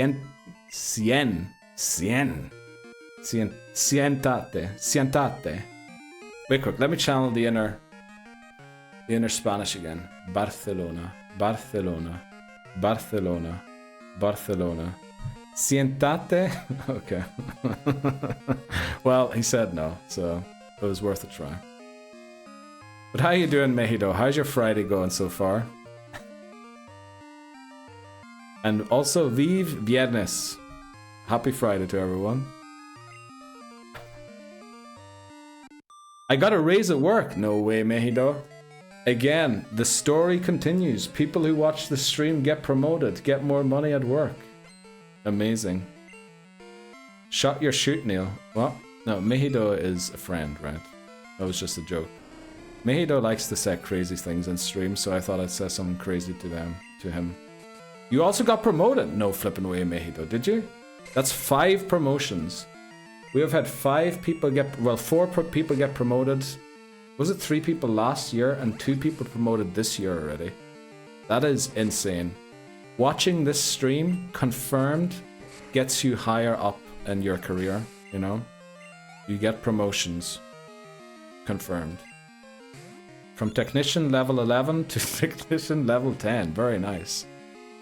Wait quick, let me channel the inner Spanish again. Barcelona. Siéntate. Okay. Well, he said no, so it was worth a try. But how you doing, México? How's your Friday going so far? And also, Vive Viernes. Happy Friday to everyone. I got a raise at work. No way, Mehido. Again, the story continues. People who watch the stream get promoted, get more money at work. Amazing. Shot your shoot, Neil. What? No, Mehido is a friend, right? That was just a joke. Mehido likes to say crazy things in stream, so I thought I'd say something crazy to him. You also got promoted. No flipping way, Mehido, did you? That's 5 promotions. We have had 5 people get, well, 4 people get promoted. Was it 3 people last year and 2 people promoted this year already? That is insane. Watching this stream, confirmed, gets you higher up in your career, you know? You get promotions. Confirmed. From technician level 11 to technician level 10. Very nice.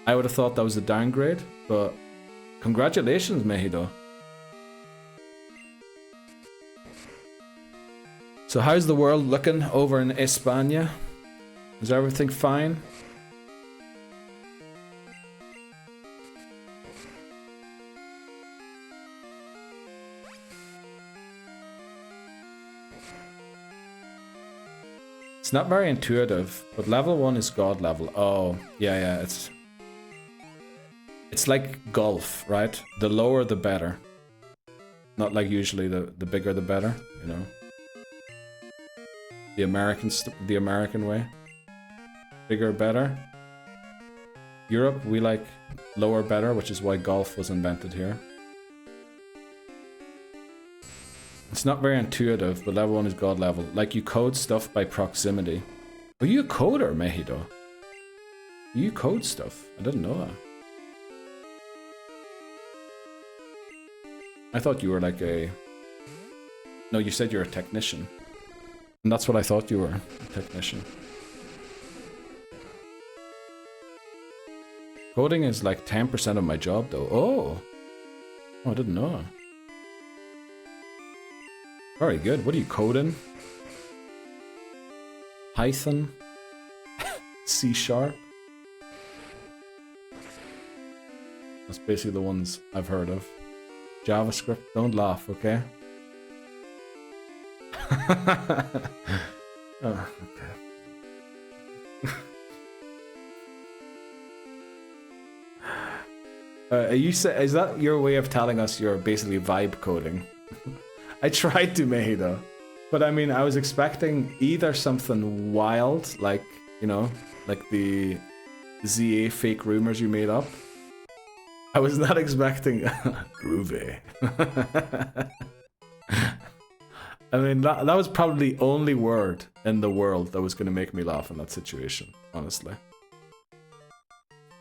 I would have thought that was a downgrade, but congratulations, Mehido. So how's the world looking over in España? Is everything fine? It's not very intuitive, but level 1 is God level. Oh, yeah, it's like golf, right? The lower the better. Not like usually the bigger the better, you know? The American way. Bigger better. Europe, we like lower better, which is why golf was invented here. It's not very intuitive, but level 1 is God level. Like you code stuff by proximity. Are you a coder, Mehido? You code stuff? I didn't know that. I thought you were like a... No, you said you're a technician. And that's what I thought you were, a technician. Coding is like 10% of my job though. Oh! Oh, I didn't know that. Very good. What are you coding? Python? C#? That's basically the ones I've heard of. JavaScript, don't laugh, okay? Oh, okay. Is that your way of telling us you're basically vibe coding? I tried to, Mehido. But I mean, I was expecting either something wild, like, you know, like the ZA fake rumors you made up. I was not expecting groovy. I mean, that was probably the only word in the world that was going to make me laugh in that situation, honestly.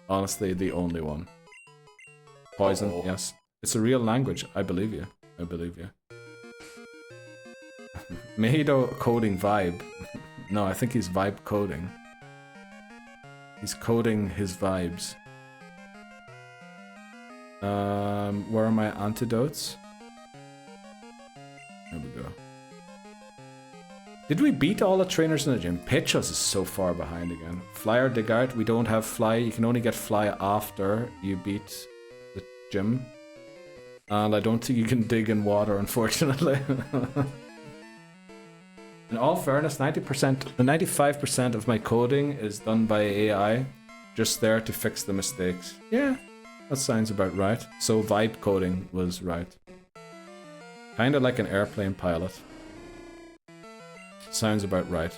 Honestly, the only one. Poison, yes. It's a real language. I believe you. I believe you. Mehido coding vibe. No, I think he's vibe coding. He's coding his vibes. Where are my antidotes? There we go. Did we beat all the trainers in the gym? Pitchos is so far behind again. Flyer dig out. We don't have fly. You can only get fly after you beat the gym. And I don't think you can dig in water, unfortunately. In all fairness, 95% of my coding is done by AI. Just there to fix the mistakes. Yeah, that sounds about right. So vibe coding was right. Kinda like an airplane pilot. Sounds about right.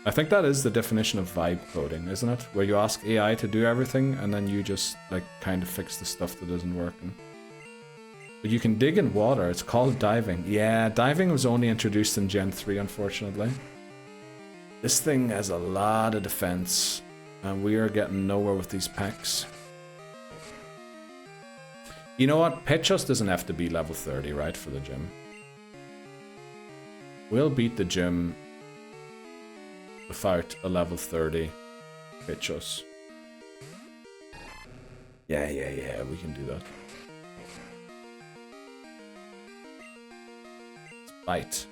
I think that is the definition of vibe coding, isn't it? Where you ask AI to do everything and then you just like kind of fix the stuff that isn't working. But you can dig in water, it's called diving. Yeah, diving was only introduced in Gen 3, unfortunately. This thing has a lot of defense, and we are getting nowhere with these packs. You know what? Pitchos doesn't have to be level 30, right, for the gym. We'll beat the gym without a level 30 Pitchos. Yeah, we can do that. Bite.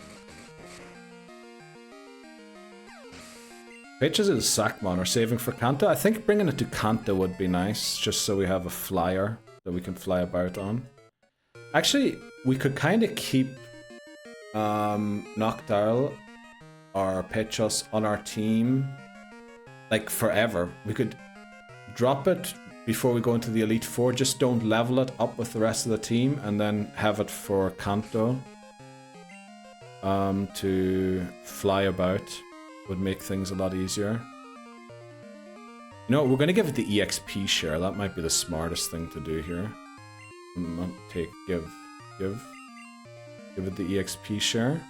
Pitches is Sackmon or saving for Kanta. I think bringing it to Kanta would be nice, just so we have a flyer that we can fly about on. Actually, we could kind of keep Noctarl or Petros on our team, like forever. We could drop it before we go into the Elite Four. Just don't level it up with the rest of the team, and then have it for Kanto to fly about. Would make things a lot easier. You know, we're going to give it the EXP share. That might be the smartest thing to do here. Not take, give it the EXP share.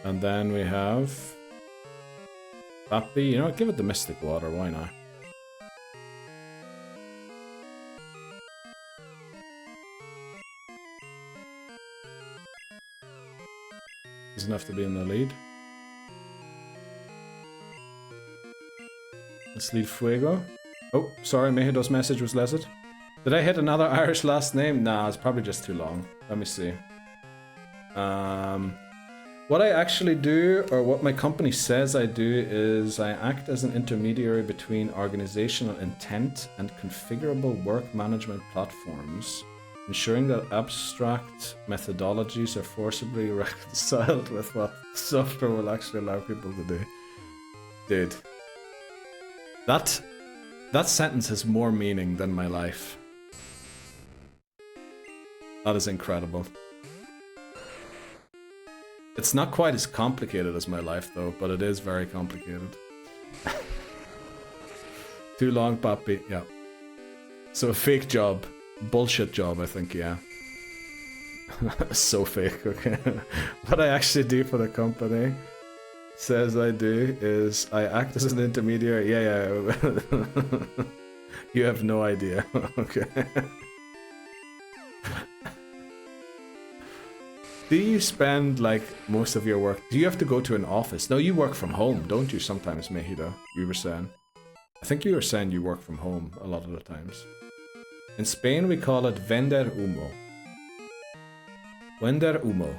And then we have Bappy. You know, give it the Mystic Water, why not? Doesn't have to be in the lead. Let's lead Fuego. Oh, sorry, Mehido's message was lessened. Did I hit another Irish last name? Nah, it's probably just too long. Let me see. What I actually do, or what my company says I do, is I act as an intermediary between organizational intent and configurable work management platforms, ensuring that abstract methodologies are forcibly reconciled with what software will actually allow people to do. Dude. That sentence has more meaning than my life. That is incredible. It's not quite as complicated as my life though, but it is very complicated. Too long, Papi, yeah. So a fake job. Bullshit job, I think, yeah. So fake, okay. What I actually do for the company says I do is I act as an intermediary. Yeah. You have no idea. Okay. Do you spend like most of your work? Do you have to go to an office? No, you work from home, don't you? Sometimes, Mejida. You were saying. I think you were saying you work from home a lot of the times. In Spain, we call it vender humo. Vender humo.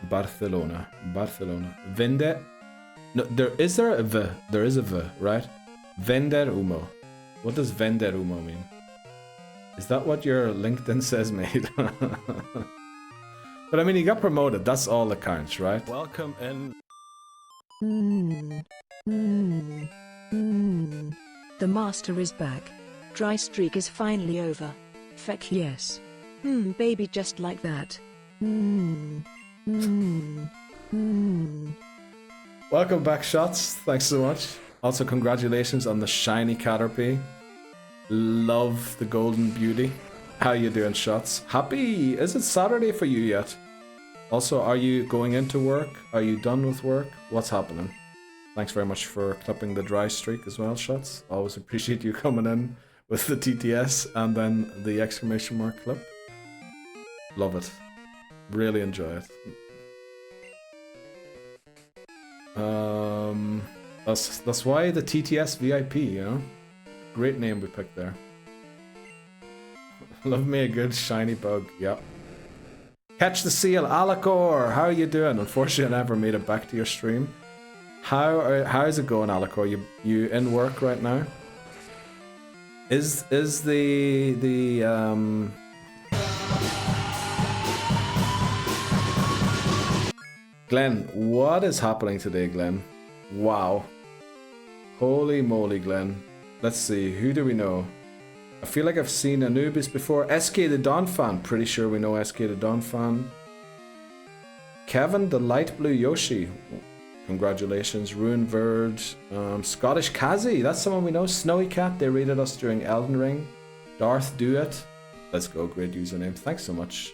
Barcelona. Vende. No, there is a V. There is a V, right? Vender humo. What does vender humo mean? Is that what your LinkedIn says, mate? But I mean, you got promoted. That's all that counts, right? Welcome in. The master is back. Dry streak is finally over. Feck yes. Baby, just like that. Welcome back, Shots. Thanks so much. Also, congratulations on the shiny Caterpie. Love the golden beauty. How you doing, Shots? Happy? Is it Saturday for you yet? Also, are you going into work? Are you done with work? What's happening? Thanks very much for clipping the dry streak as well, Shots. Always appreciate you coming in with the TTS and then the exclamation mark clip. Love it. Really enjoy it. That's why the TTS VIP, you know? Great name we picked there. Love me a good shiny bug, yep. Catch the seal, Alacor! How are you doing? Unfortunately, I never made it back to your stream. How's it going, Alacor? You in work right now? Is the Glenn, what is happening today, Glenn? Wow. Holy moly, Glenn. Let's see, who do we know? I feel like I've seen Anubis before. SK the Don Fan, pretty sure we know SK the Don Fan. Kevin the Light Blue Yoshi, congratulations. Ruin Verd, Scottish Kazi, that's someone we know. Snowy Cat, they rated us during Elden Ring. Darth Do It, let's go, great username. Thanks so much,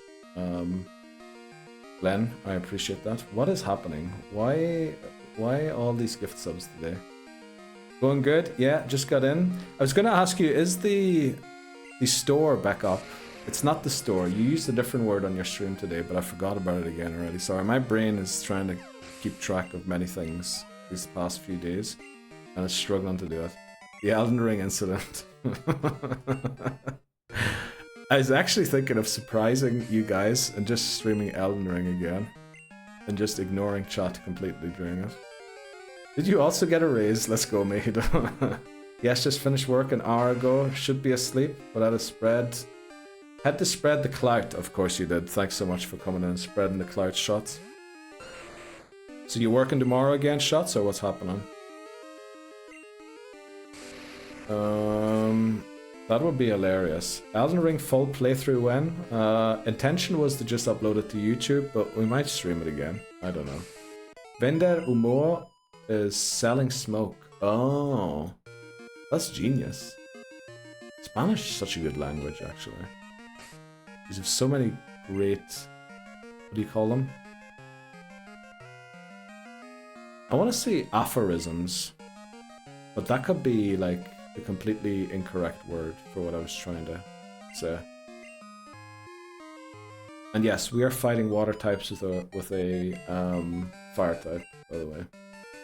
Glenn, I appreciate that. What is happening? Why all these gift subs today? Going good? Yeah, just got in. I was gonna ask you, is the store back up? It's not the store. You used a different word on your stream today, but I forgot about it again already. Sorry, my brain is trying to keep track of many things these past few days, and it's struggling to do it. The Elden Ring incident. I was actually thinking of surprising you guys and just streaming Elden Ring again, and just ignoring chat completely during it. Did you also get a raise? Let's go, mate. Yes, just finished work an hour ago. Should be asleep, but had to spread the clout. Of course you did. Thanks so much for coming in and spreading the clout, Shots. So you working tomorrow again, Shots, or what's happening? That would be hilarious. Elden Ring full playthrough when? Intention was to just upload it to YouTube, but we might stream it again. I don't know. Vender Humor is selling smoke. Oh, that's genius. Spanish is such a good language, actually. You have so many great... What do you call them? I want to say aphorisms, but that could be like the completely incorrect word for what I was trying to say. And yes, we are fighting water types with a fire type, by the way.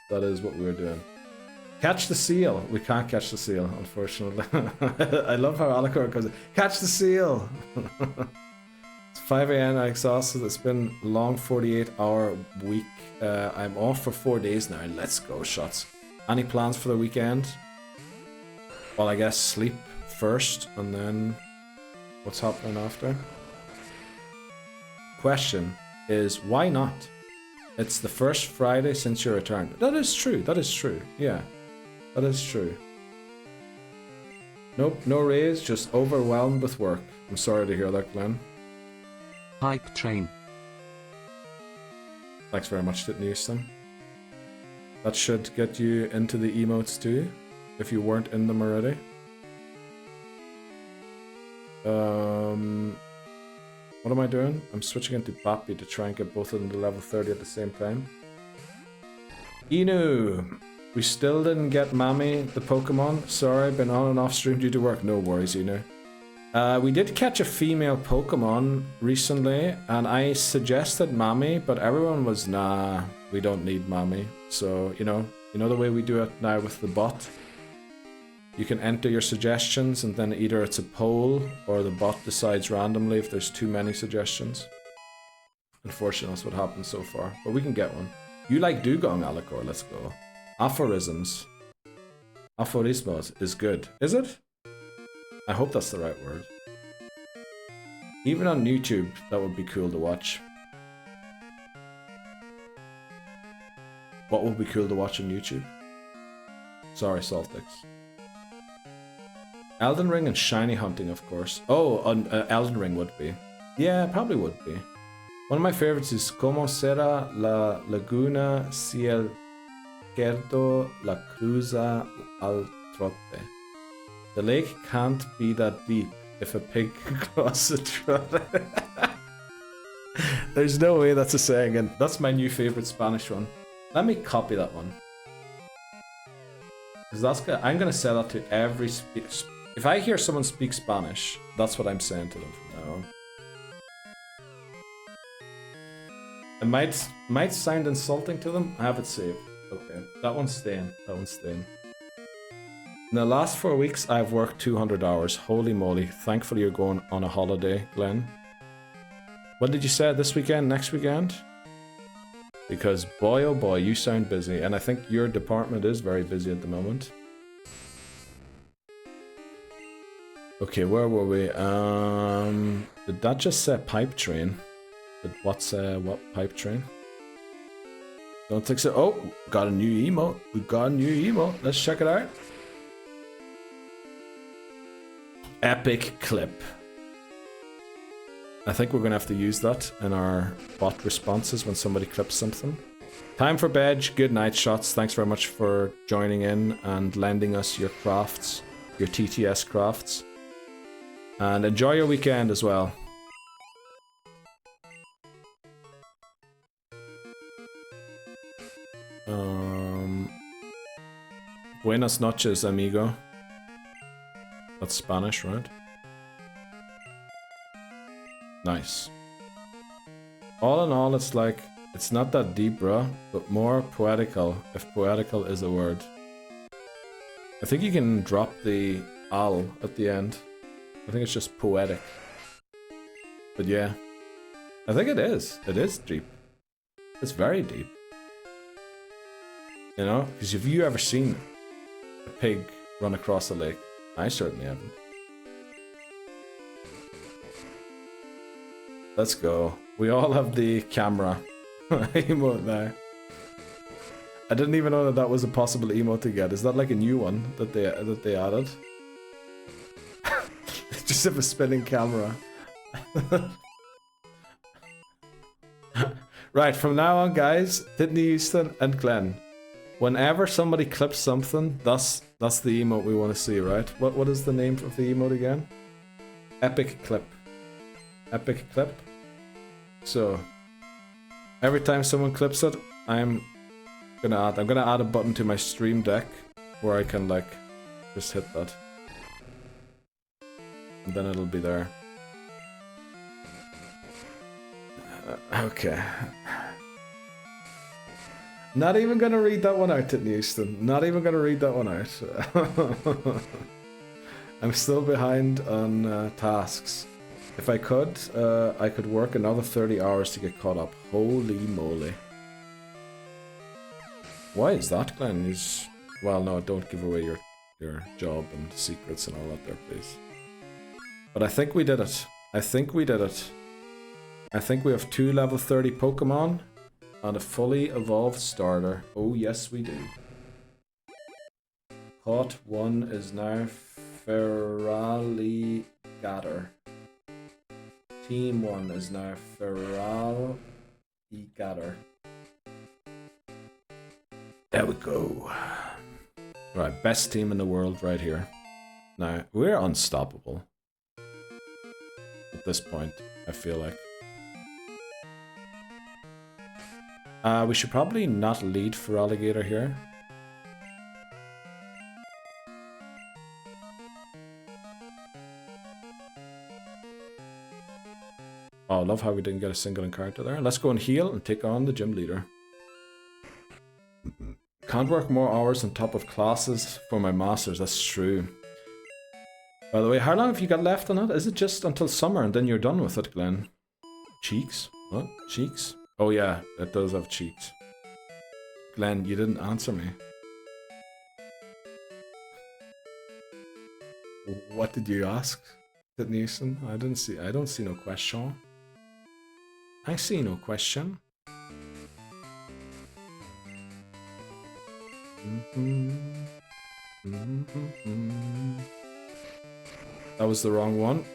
That is what we were doing. Catch the seal. We can't catch the seal, unfortunately. I love how Alicor goes, catch the seal! It's 5 AM, I'm exhausted. It's been a long 48-hour week. I'm off for 4 days now. Let's go, Shots. Any plans for the weekend? Well, I guess sleep first, and then what's happening after? Question is, why not? It's the first Friday since your return. That is true. That is true. Yeah, that is true. Nope, no raise, just overwhelmed with work. I'm sorry to hear that, Glenn. Hype train. Thanks very much, Titton Houston. That should get you into the emotes too, if you weren't in them already. What am I doing? I'm switching into Bappy to try and get both of them to level 30 at the same time. Inu! We still didn't get Mami, the Pokemon. Sorry, been on and off stream due to work. No worries, Inu. We did catch a female Pokemon recently, and I suggested Mami, but everyone was, nah, we don't need Mami. So, you know the way we do it now with the bot? You can enter your suggestions, and then either it's a poll, or the bot decides randomly if there's too many suggestions. Unfortunately, that's what happened so far, but we can get one. You like Dugong, Alicor, let's go. Aphorisms. Aphorismos is good. Is it? I hope that's the right word. Even on YouTube, that would be cool to watch. What would be cool to watch on YouTube? Sorry, Saltix. Elden Ring and shiny hunting, of course. Oh, Elden Ring would be. Yeah, probably would be. One of my favorites is Como será la laguna si el cerdo la cruza al trote. The lake can't be that deep if a pig crosses the trote. There's no way that's a saying, and that's my new favorite Spanish one. Let me copy that one. Because I'm gonna say that to every if I hear someone speak Spanish, that's what I'm saying to them from now on. It might sound insulting to them. I have it saved. Okay, that one's staying. That one's staying. In the last 4 weeks, I've worked 200 hours. Holy moly! Thankfully, you're going on a holiday, Glenn. What did you say this weekend? Next weekend? Because boy, oh boy, you sound busy, and I think your department is very busy at the moment. Okay, where were we? Did that just say pipe train? But what pipe train? Don't think so. Oh, got a new emote. We got a new emote. Let's check it out. Epic clip. I think we're gonna have to use that in our bot responses when somebody clips something. Time for bed. Good night, Shots. Thanks very much for joining in and lending us your crafts, your TTS crafts. And enjoy your weekend as well. Buenas noches, amigo. That's Spanish, right? Nice. All in all, it's like, it's not that deep, bruh, but more poetical, if poetical is a word. I think you can drop the al at the end. I think it's just poetic. But yeah, I think it is. It is deep. It's very deep. You know, because have you ever seen a pig run across a lake. I certainly haven't. Let's go. We all have the camera emote now. I didn't even know that that was a possible emote to get. Is that like a new one that they added? Just have a spinning camera. Right, from now on, guys, Sydney Houston and Glenn. Whenever somebody clips something, that's the emote we want to see, right? What is the name of the emote again? Epic clip. Epic clip. So every time someone clips it, I'm gonna add a button to my stream deck where I can like just hit that. And then it'll be there. Okay. Not even gonna read that one out, Titney Houston. Not even gonna read that one out. I'm still behind on tasks. If I could work another 30 hours to get caught up. Holy moly. Why is that, Glenn? Well, no, don't give away your job and secrets and all that there, please. But I think we did it. I think we did it. I think we have 2 level 30 Pokemon and a fully evolved starter. Oh, yes, we do. Caught 1 is now Feraligatr. Team 1 is now Feraligatr. There we go. Right, best team in the world right here. Now, we're unstoppable. At this point, I feel like. We should probably not lead Feraligatr here. Oh, I love how we didn't get a single encounter there. Let's go and heal and take on the gym leader. Can't work more hours on top of classes for my masters, that's true. By the way, how long have you got left on it? Is it just until summer and then you're done with it, Glenn? Cheeks? What? Cheeks? Oh yeah, it does have cheeks. Glenn, you didn't answer me. What did you ask, Sydney Houston? I don't see no question. I see no question. That was the wrong one.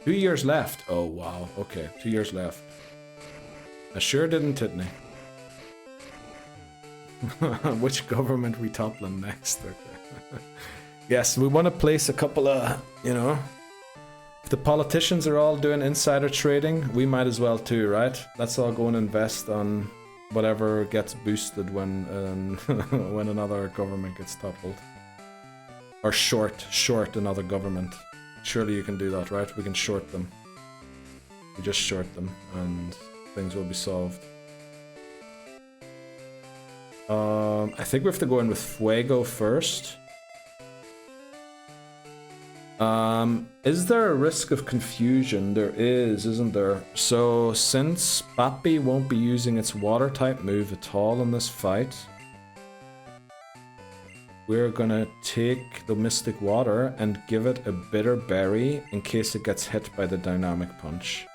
Two years left. Oh wow, okay, 2 years left. I sure didn't, Titney. Which government we toppling next? Okay. Yes, we want to place a couple of, you know, if the politicians are all doing insider trading, we might as well too, right? Let's all go and invest on whatever gets boosted when when another government gets toppled. Or short another government. Surely you can do that, right? We can short them. We just short them and things will be solved. I think we have to go in with Fuego first. Is there a risk of confusion? There is, isn't there? So, since Bappy won't be using its water type move at all in this fight, we're gonna take the Mystic Water and give it a Bitter Berry in case it gets hit by the Dynamic Punch.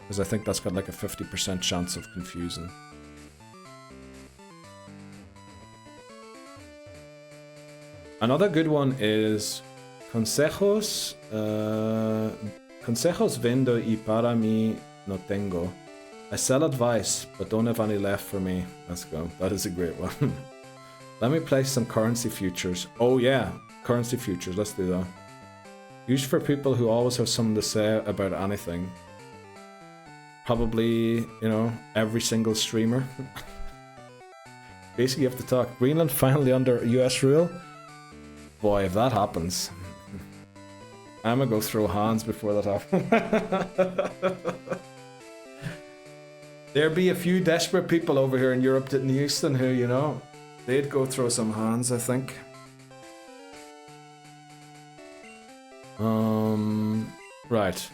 Because I think that's got like a 50% chance of confusing. Another good one is Consejos vendo y para mí no tengo. I sell advice, but don't have any left for me. Let's go. That is a great one. Let me place some currency futures. Oh yeah, currency futures. Let's do that. Used for people who always have something to say about anything. Probably, you know, every single streamer. Basically, you have to talk. Greenland finally under US rule? Boy, if that happens, I'm gonna go throw hands before that happens. There'd be a few desperate people over here in Europe, in Houston, who, you know, they'd go throw some hands, I think. Right.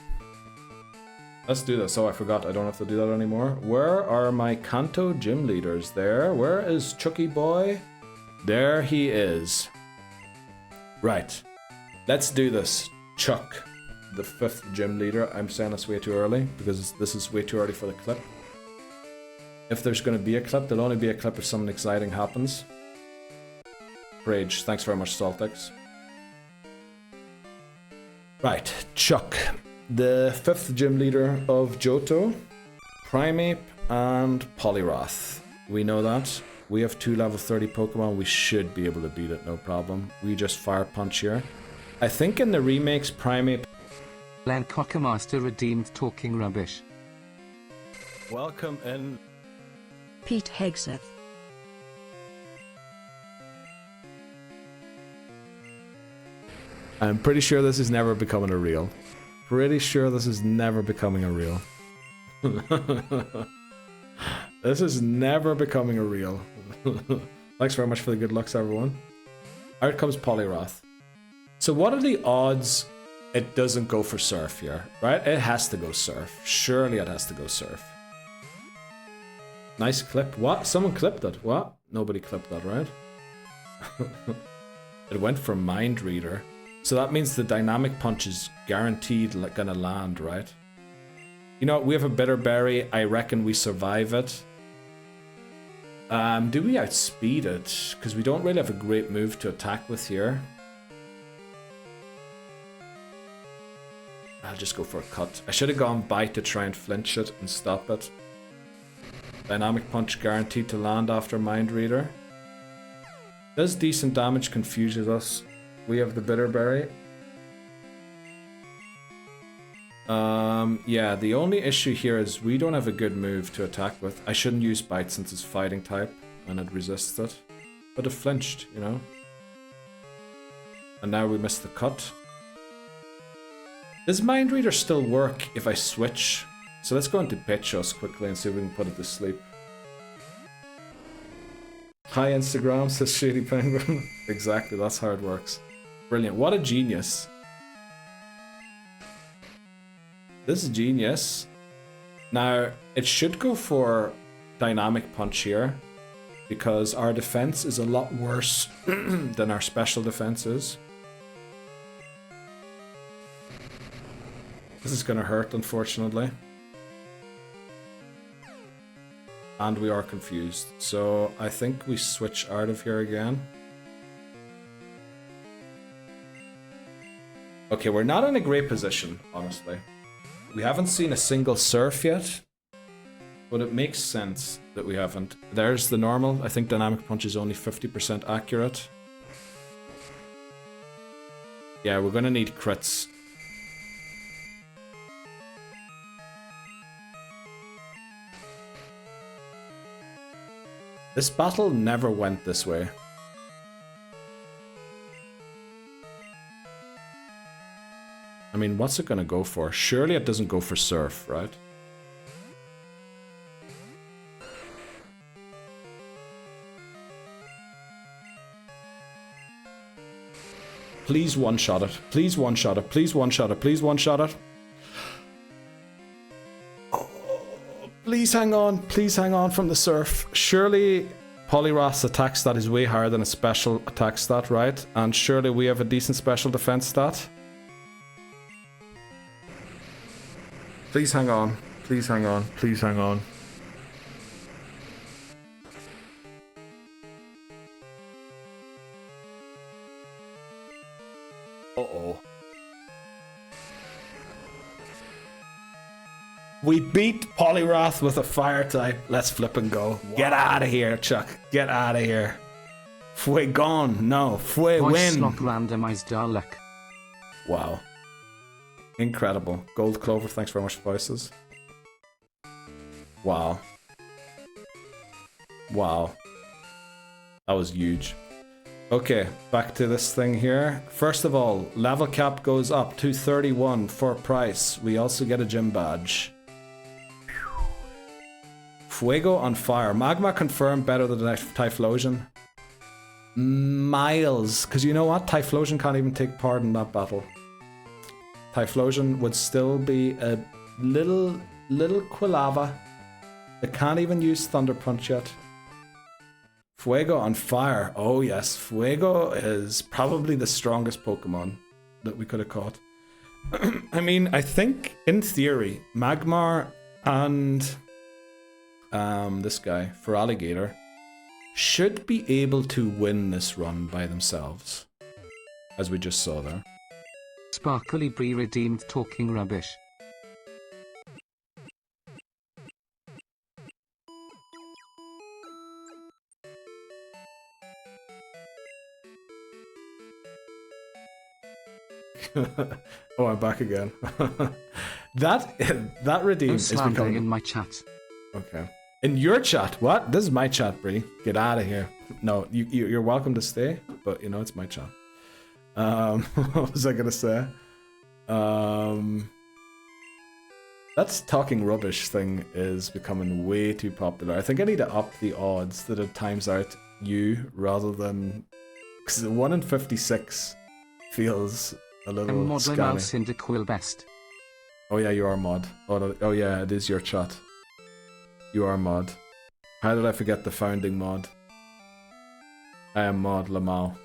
Let's do this. Oh, I forgot. I don't have to do that anymore. Where are my Kanto gym leaders? There. Where is Chucky boy? There he is. Right. Let's do this. Chuck, the 5th gym leader. I'm saying this way too early because this is way too early for the clip. If there's going to be a clip, there'll only be a clip if something exciting happens. Rage. Thanks very much, Saltix. Right. Chuck, the 5th gym leader of Johto, Primeape, and Poliwrath. We know that. We have 2 level 30 Pokemon. We should be able to beat it, no problem. We just Fire Punch here. I think in the remakes, Primeape... Len Cockamaster redeemed talking rubbish. Welcome in. Pete Hegseth. I'm pretty sure this is never becoming a reel. Pretty sure this is never becoming a reel. This is never becoming a reel. Thanks very much for the good looks, everyone. Out comes Poliwrath. So what are the odds it doesn't go for Surf here, right? It has to go Surf. Surely it has to go Surf. Nice clip. What? Someone clipped it. What? Nobody clipped that, right? It went for Mind Reader. So that means the Dynamic Punch is guaranteed gonna land, right? You know, we have a Bitter Berry. I reckon we survive it. Do we outspeed it? Because we don't really have a great move to attack with here. I'll just go for a cut. I should have gone Bite to try and flinch it and stop it. Dynamic Punch guaranteed to land after Mind Reader. Does decent damage, confuses us. We have the Bitter Berry. Yeah, the only issue here is we don't have a good move to attack with. I shouldn't use Bite since it's fighting type and it resists it. But it flinched, you know. And now we missed the cut. Does Mind Reader still work if I switch? So let's go into Petros quickly and see if we can put it to sleep. Hi Instagram, says Shady Penguin. Exactly, that's how it works. Brilliant, what a genius. This is genius. Now, it should go for Dynamic Punch here, because our defense is a lot worse than our special defense is. This is gonna hurt, unfortunately. And we are confused, so I think we switch out of here again. Okay, we're not in a great position, honestly. We haven't seen a single Surf yet, but it makes sense that we haven't. There's the normal. I think Dynamic Punch is only 50% accurate. Yeah, we're gonna need crits. This battle never went this way. I mean, what's it gonna go for? Surely it doesn't go for Surf, right? Please one-shot it. Please one-shot it. Please one-shot it. Please one-shot it. Please hang on. Please hang on from the Surf. Surely Poliwrath's attack stat is way higher than a special attack stat, right? And surely we have a decent special defense stat. Please hang on. Please hang on. Please hang on. Uh-oh. We beat Poliwrath with a fire type. Let's flip and go. Wow. Get out of here, Chuck. Get out of here. Fue gone. No. Fue win. Lock randomized Dalek. Wow. Incredible. Gold Clover, thanks very much for voices. Wow. Wow. That was huge. Okay, back to this thing here. First of all, level cap goes up to 31 for Pryce. We also get a gym badge. Fuego on fire. Magma confirmed better than Typhlosion. Miles. Because you know what? Typhlosion can't even take part in that battle. Typhlosion would still be a little Quilava. They can't even use Thunder Punch yet. Fuego on fire. Oh yes, Fuego is probably the strongest Pokemon that we could have caught. I mean, I think in theory, Magmar and this guy, Feraligatr, should be able to win this run by themselves, as we just saw there. Sparkly Bree redeemed talking rubbish. Oh, I'm back again. that redeem is becoming in my chat. Okay. In your chat? What? This is my chat, Bree. Get out of here. No, you're welcome to stay, but you know it's my chat. What was I gonna say? That's talking rubbish thing is becoming way too popular. I think I need to up the odds that it times out you rather than, because 1 in 56 feels a little scary. Cyndaquil best. Oh yeah, you are mod. Oh yeah, it is your chat. You are mod. How did I forget the founding mod? I am mod Lamau.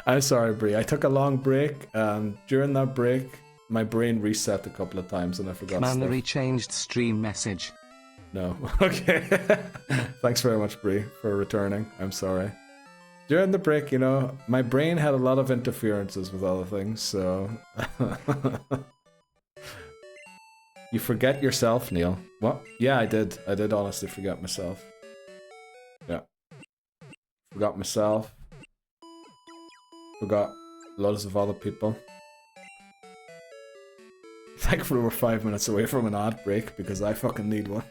I'm sorry, Bree. I took a long break, and during that break, my brain reset a couple of times, and I forgot Mannery stuff. changed stream message. No. Okay. Thanks very much, Bree, for returning. I'm sorry. During the break, you know, my brain had a lot of interferences with other things, so... You forget yourself, Neil. What? Yeah, I did. I did honestly forget myself. Yeah. Forgot myself. Forgot loads of other people. Thankfully we're 5 minutes away from an ad break because I fucking need one.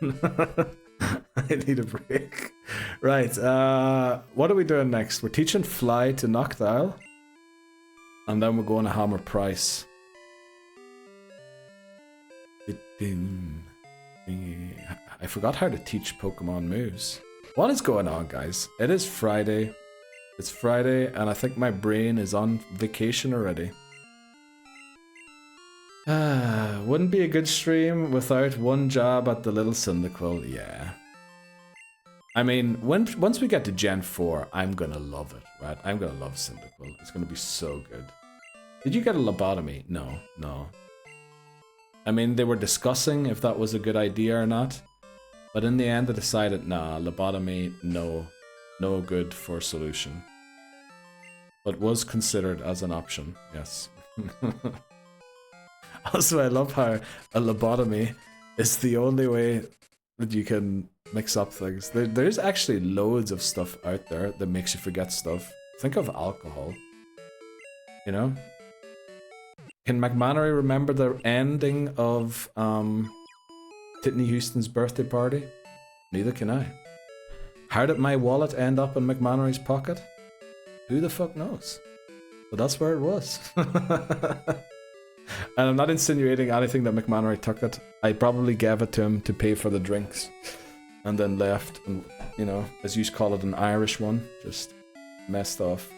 I need a break. Right, what are we doing next? We're teaching Fly to Noctile. And then we're going to hammer Pryce. I forgot how to teach Pokemon moves. What is going on, guys? It is Friday. It's Friday, and I think my brain is on vacation already. Wouldn't be a good stream without one jab at the little Cyndaquil. Yeah. I mean, once we get to Gen 4, I'm gonna love it, right? I'm gonna love Cyndaquil. It's gonna be so good. Did you get a lobotomy? No, no. I mean, they were discussing if that was a good idea or not. But in the end, they decided, nah, lobotomy, no. No good for solution. But was considered as an option, yes. Also, I love how a lobotomy is the only way that you can mix up things. There's actually loads of stuff out there that makes you forget stuff. Think of alcohol. You know? Can McMannery remember the ending of Whitney Houston's birthday party? Neither can I. How did my wallet end up in McMannery's pocket? Who the fuck knows? But that's where it was. And I'm not insinuating anything that McMannery took it. I probably gave it to him to pay for the drinks. And then left. And, you know, as you call it, an Irish one. Just messed off.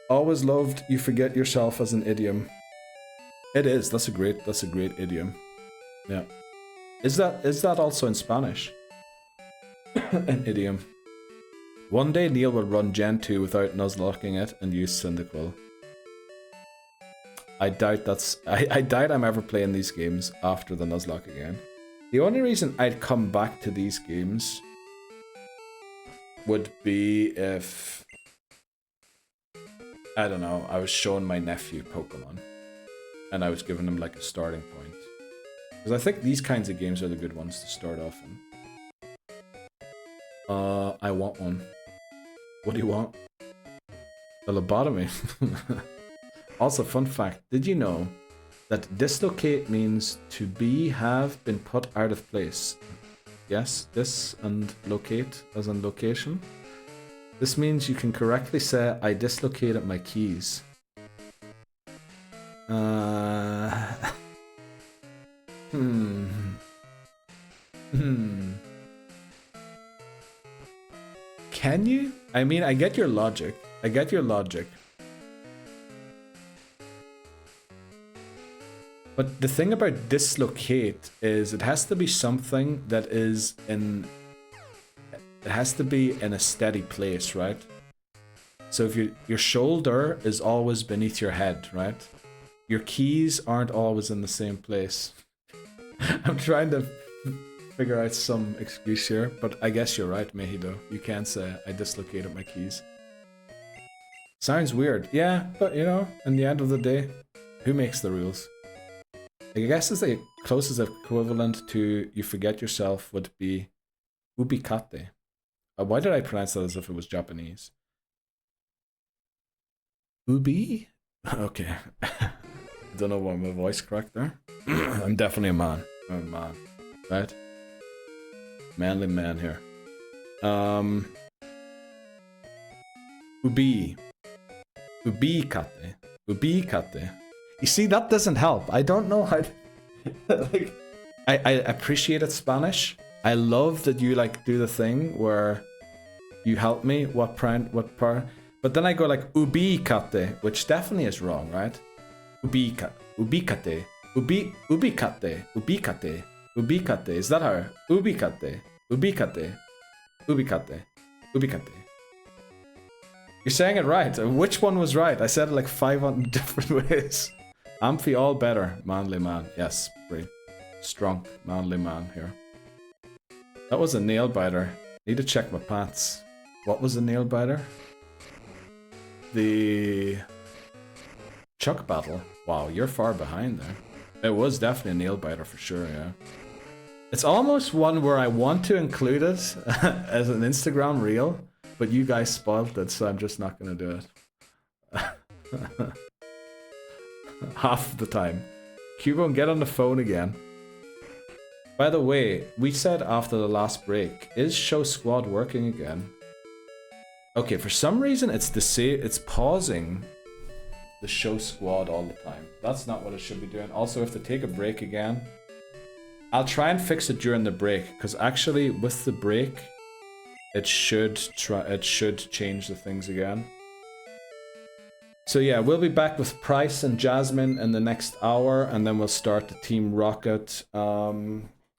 Always loved you forget yourself as an idiom. It is. That's a great idiom. Yeah. Is that also in Spanish? An idiom. One day Neil will run Gen 2 without nuzlocking it and use Cyndaquil. I doubt I'm ever playing these games after the Nuzlocke again. The only reason I'd come back to these games would be if, I don't know, I was showing my nephew Pokemon and I was giving him like a starting point. Because I think these kinds of games are the good ones to start off in. I want one. What do you want? A lobotomy. Also, fun fact, did you know that dislocate means to be, have been put out of place? Yes, dis and locate as in location. This means you can correctly say, I dislocated my keys. Can you? I mean, I get your logic. But the thing about dislocate is it has to be something that is in... It has to be in a steady place, right? So if your shoulder is always beneath your head, right? Your keys aren't always in the same place. I'm trying to figure out some excuse here, but I guess you're right, Mehido. You can't say I dislocated my keys. Sounds weird. Yeah, but you know, in the end of the day, who makes the rules? I guess it's the closest equivalent to you forget yourself would be ubikate. Why did I pronounce that as if it was Japanese? Ubi? Okay. I don't know why my voice cracked there. I'm definitely a man. I'm a man. Right? Manly man here. Ubi. Ubikate. Ubikate. You see, that doesn't help. I don't know how to... like, I appreciated Spanish. I love that you like do the thing where you help me what part, but then I go like ubikate, which definitely is wrong, right? Ubikate, ubikate. Is that how? Ubikate. You're saying it right. Which one was right? I said it like 500 different ways. Amphi all better, manly man. Yes, great, strong, manly man here. That was a nail biter. Need to check my pants. What was a nail biter? The Chuck battle. Wow, you're far behind there. It was definitely a nail biter for sure, yeah. It's almost one where I want to include it as an Instagram reel, but you guys spoiled it, so I'm just not gonna do it. Half the time. Cubone, get on the phone again. By the way, we said after the last break, is Show Squad working again? Okay, for some reason it's pausing the Show Squad all the time. That's not what it should be doing. Also, if they take a break again, I'll try and fix it during the break, because actually with the break, it should change the things again. So yeah, we'll be back with Pryce and Jasmine in the next hour, and then we'll start the Team Rocket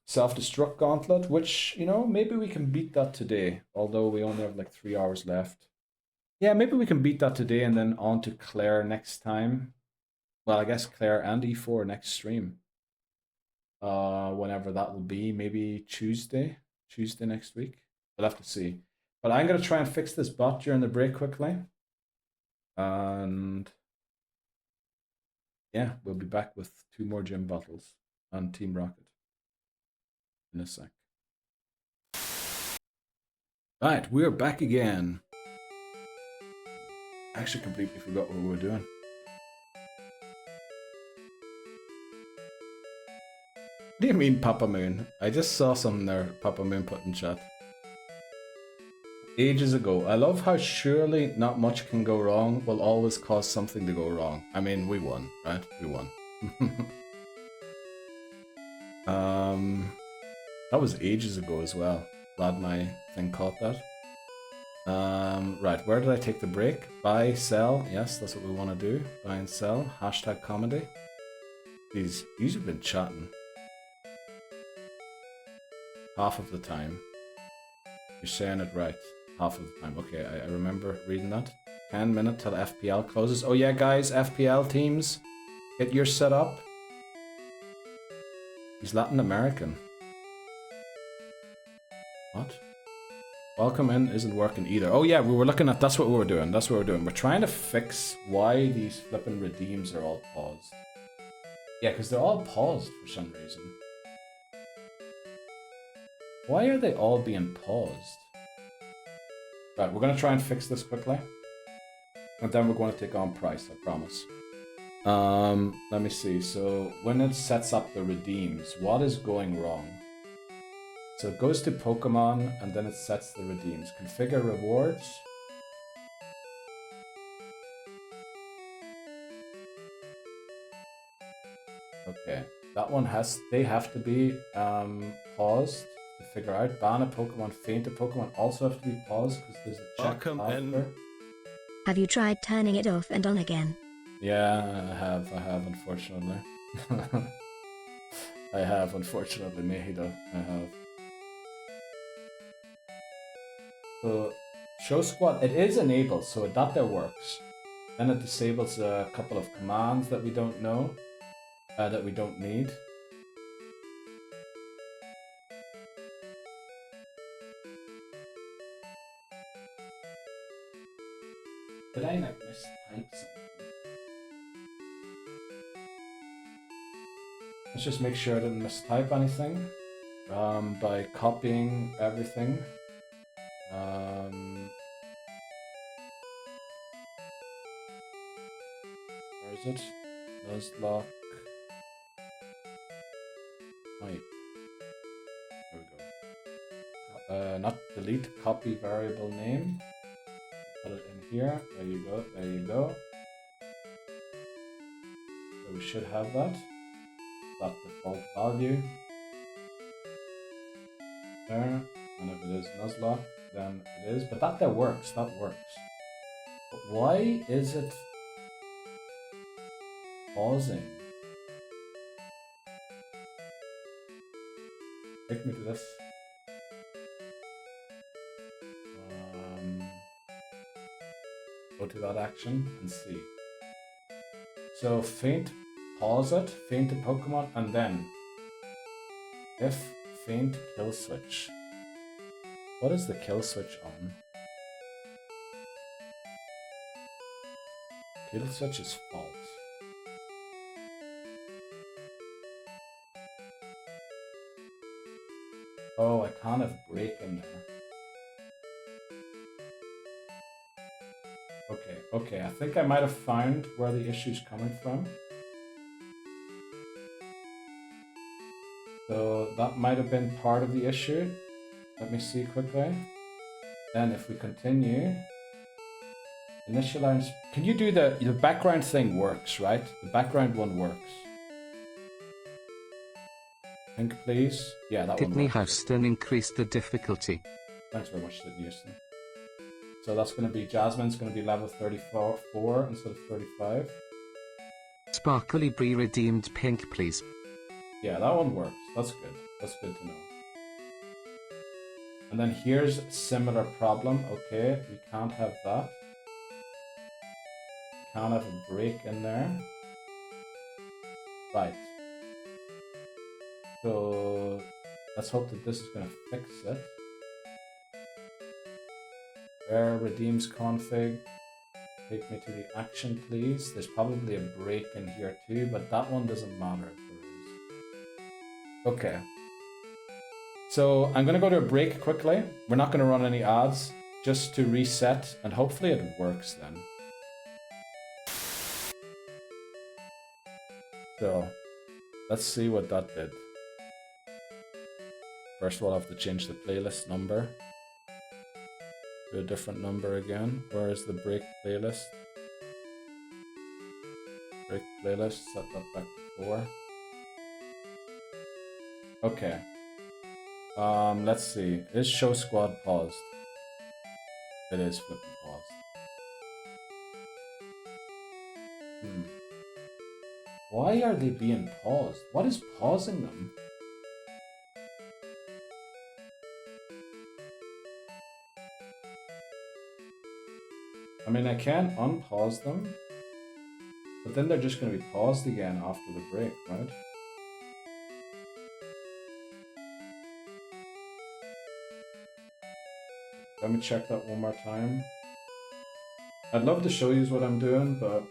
self-destruct gauntlet, which, you know, maybe we can beat that today, although we only have like 3 hours left. Yeah, maybe we can beat that today and then on to Claire next time. Well, I guess Claire and E4 next stream. Whenever that will be, maybe Tuesday next week. We'll have to see. But I'm going to try and fix this bot during the break quickly. And yeah, we'll be back with 2 more gym battles and Team Rocket in a sec. Right, we're back again. I actually completely forgot what we were doing. What do you mean, Papa Moon? I just saw something there Papa Moon put in chat. Ages ago. I love how surely not much can go wrong will always cause something to go wrong. I mean, we won, right? We won. That was ages ago as well. Glad my thing caught that. Right, where did I take the break? Buy, sell. Yes, that's what we want to do. Buy and sell. Hashtag comedy. These have been chatting. Half of the time. You're saying it right. Half of the time. Okay, I remember reading that. 10 minutes till FPL closes. Oh yeah, guys, FPL teams, get your set up. He's Latin American. What? Welcome in isn't working either. Oh yeah, we were looking at, that's what we were doing. That's what we're doing. We're trying to fix why these flipping redeems are all paused. Yeah, because they're all paused for some reason. Why are they all being paused? Right, we're going to try and fix this quickly. And then we're going to take on Pryce, I promise. Let me see. So when it sets up the redeems, what is going wrong? So it goes to Pokemon and then it sets the redeems. Configure rewards. Okay, that one they have to be paused to figure out. Ban a Pokemon, faint a Pokemon also have to be paused because there's a check after. Have you tried turning it off and on again? Yeah, I have unfortunately. I have, unfortunately, Nahida. I have. So, show squad, it is enabled, so that there works. Then it disables a couple of commands that we don't know, that we don't need. Did I like mistype something? Let's just make sure I didn't mistype anything by copying everything. Where is it? Nuzlocke. Type. There we go. Not delete, copy variable name. Put it in here. There you go. There you go. So we should have that. That default value. There. And if it is Nuzlocke, then it is. But that there works. That works. But why is it pausing? Take me to this. Go to that action and see. So faint, pause it, faint a Pokemon, and then if faint kill switch. What is the kill switch on? Kill switch is false. Oh, I can't have break in there. Okay, I think I might have found where the issue's coming from. So that might have been part of the issue. Let me see quickly. Then if we continue, initialize, can you do the background thing works, right? The background one works. Think please. Yeah, that one Sydney works. Houston increased the difficulty. Thanks very much, Sydney Houston. So that's going to be, Jasmine's going to be level 34 instead of 35. Sparkly Bree redeemed pink, please. Yeah, that one works. That's good. That's good to know. And then here's a similar problem. Okay, we can't have that. We can't have a break in there. Right. So let's hope that this is going to fix it. Where redeems config. Take me to the action, please. There's probably a break in here too, but that one doesn't matter if there is. Okay. So I'm going to go to a break quickly. We're not going to run any ads, just to reset, and hopefully it works then. So let's see what that did. First of all, I have to change the playlist number to a different number again. Where is the break playlist? Break playlist, set that back to 4. Okay. Let's see. Is show squad paused? It is flipping paused. Why are they being paused? What is pausing them? I mean, I can unpause them, but then they're just going to be paused again after the break, right? Let me check that one more time. I'd love to show you what I'm doing, but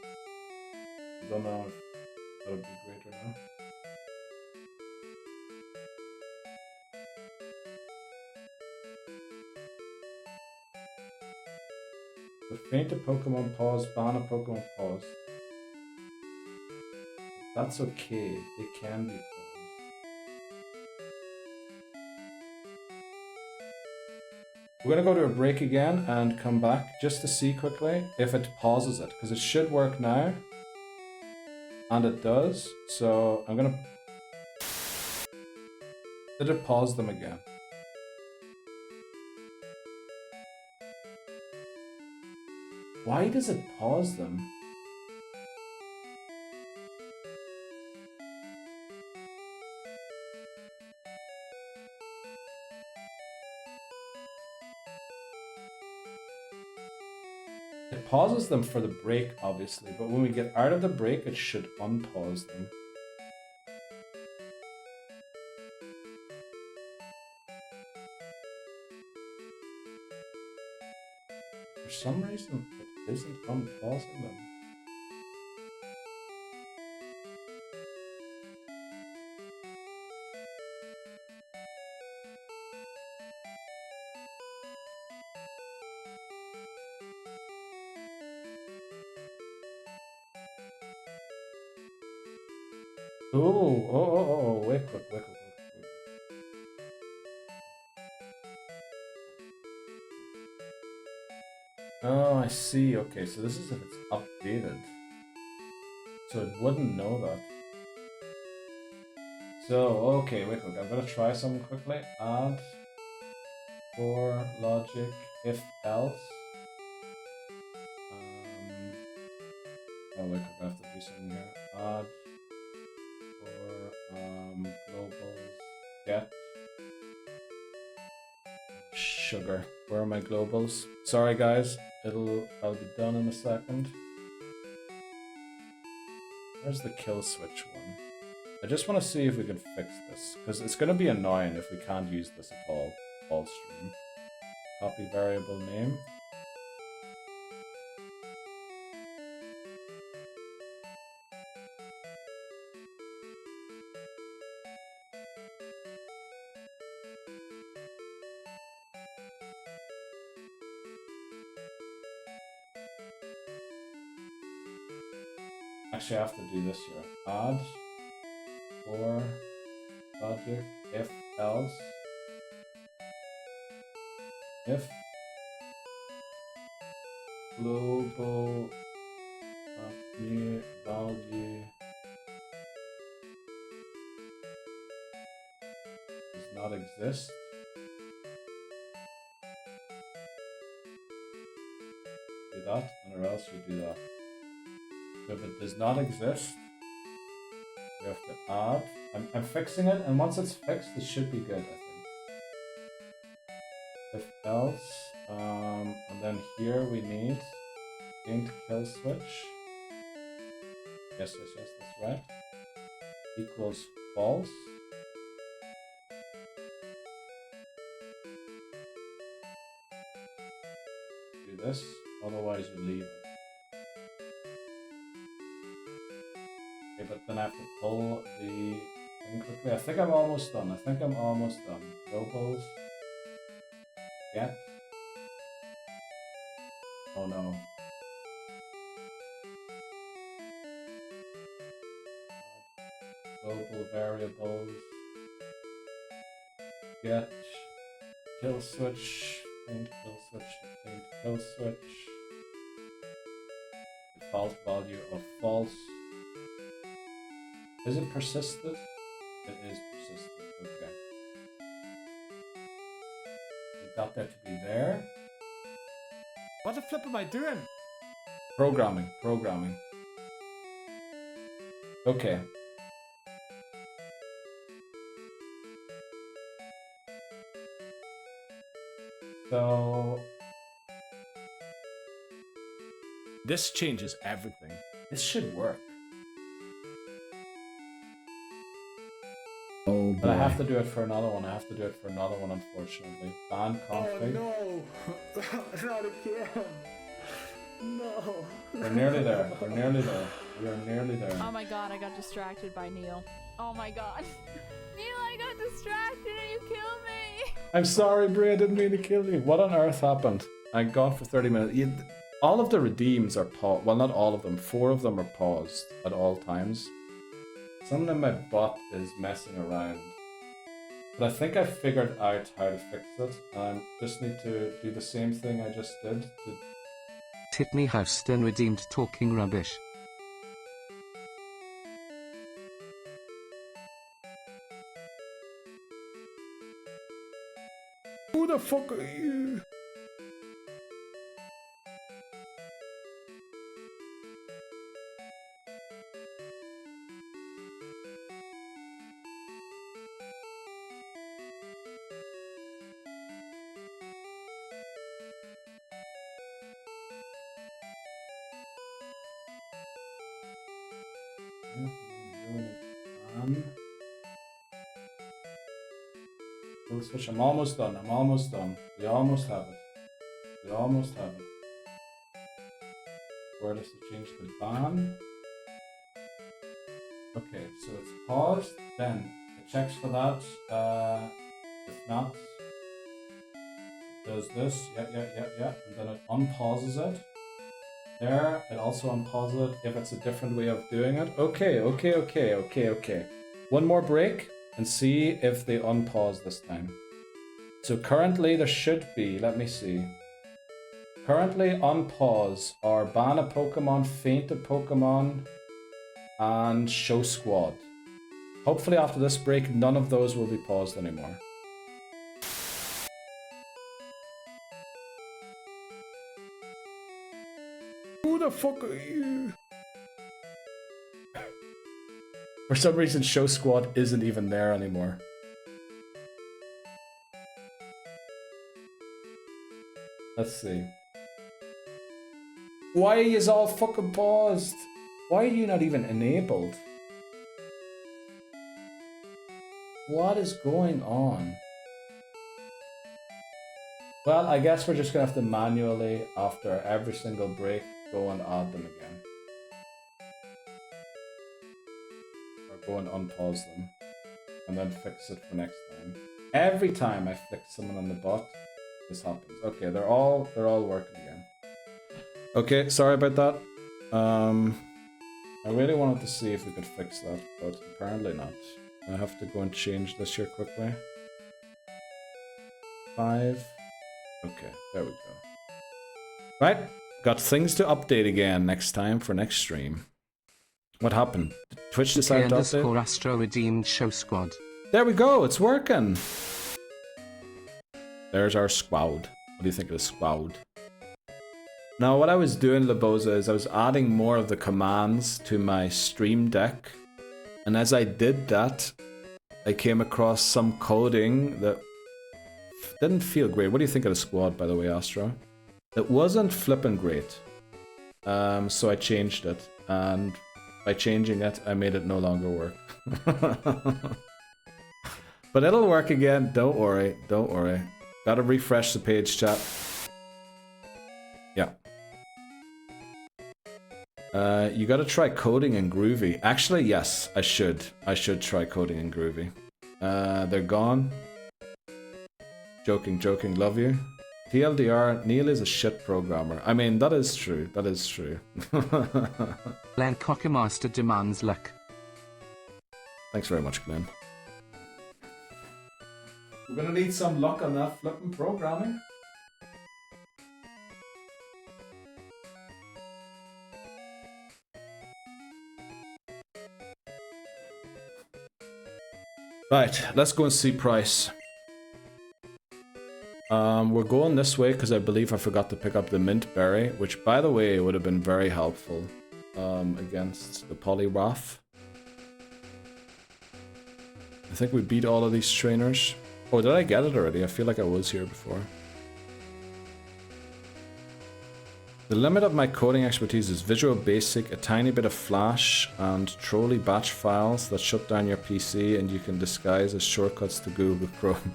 I don't know if that would be great or not. So faint a Pokemon pause, ban a Pokemon pause. That's okay, they can be paused. We're gonna go to a break again and come back just to see quickly if it pauses it, because it should work now. And it does, so I'm gonna... Did it pause them again? Why does it pause them? It pauses them for the break, obviously, but when we get out of the break, it should unpause them. For some reason, it isn't unpausing them. Oh, wait quick. Oh, I see. Okay, so this is if it's updated. So it wouldn't know that. So, okay, wait quick. I'm gonna try something quickly. Add for logic if else. Oh, wait quick. I have to do something here. Add for globals get sugar. Where are my globals? Sorry guys, I'll be done in a second. Where's the kill switch one? I just want to see if we can fix this, because it's going to be annoying if we can't use this at all stream. Copy variable name. Actually, I have to do this here. Add for logic if else if global new value does not exist. Do that, and or else you do that. So if it does not exist, we have to add. I'm fixing it, and once it's fixed, it should be good, I think. If else, and then here we need int kill switch. Yes, that's right. Equals false. Do this, otherwise you leave it. Okay, but then I have to pull the thing quickly. I think I'm almost done. Globals. Get. Oh no. Global variables. Get. Kill switch. Paint kill switch. Paint kill switch. Default value of false. Is it persisted? It is persisted, okay. We got that to be there. What the flip am I doing? Programming. Okay. So This changes everything. this should work. Oh But I have to do it for another one. Unfortunately. Ban config. no! Not again! No! We're nearly there. We are nearly there. Oh my god, I got distracted by Neil. Oh my god. Neil, I got distracted and you killed me! I'm sorry, Brie, I didn't mean to kill you. What on earth happened? I gone for 30 minutes. All of the redeems are paused. Well, not all of them. 4 of them are paused at all times. Something in my bot is messing around. But I think I figured out how to fix it. I just need to do the same thing I just did. Titney Houston redeemed talking rubbish. Who the fuck are you? Full switch. I'm almost done. I'm almost done. We almost have it. We almost have it. Where does it change the ban? Okay, so it's paused. Then it checks for that. If not, it does this. Yeah. And then it unpauses it. There, it also unpauses it if it's a different way of doing it. Okay. One more break and see if they unpause this time. So currently there should be, let me see. Currently on pause are ban a Pokemon, faint a Pokemon, and show squad. Hopefully after this break, none of those will be paused anymore. Who the fuck are you? For some reason, show squad isn't even there anymore. Let's see. Why are you all fucking paused? Why are you not even enabled? What is going on? Well, I guess we're just gonna have to manually, after every single break, go and add them again. Or go and unpause them. And then fix it for next time. Every time I fix someone on the bot, this happens. Okay, they're all working again. Okay, sorry about that. I really wanted to see if we could fix that, but apparently not. I have to go and change this here quickly. 5. Okay, there we go. Right, got things to update again next time for next stream. What happened? Did Twitch decided to update? Astro redeemed show squad. There we go, it's working. There's our squad. What do you think of the squad? Now what I was doing, Laboza, is I was adding more of the commands to my stream deck. And as I did that, I came across some coding that didn't feel great. What do you think of the squad, by the way, Astro? It wasn't flipping great. So I changed it. And by changing it, I made it no longer work. But it'll work again. Don't worry. Don't worry. Gotta refresh the page, chat. Yeah. You gotta try coding in Groovy. Actually, yes, I should. I should try coding in Groovy. They're gone. Joking, love you. TLDR, Neil is a shit programmer. I mean, that is true. That is true. Glenn Cockermaster demands luck. Thanks very much, Glenn. We're gonna need some luck on that flipping programming. Right, let's go and see Pryce. We're going this way because I believe I forgot to pick up the mint berry, which, by the way, would have been very helpful against the Poliwrath. I think we beat all of these trainers. Oh, did I get it already? I feel like I was here before. The limit of my coding expertise is Visual Basic, a tiny bit of Flash, and trolley batch files that shut down your PC and you can disguise as shortcuts to Google Chrome.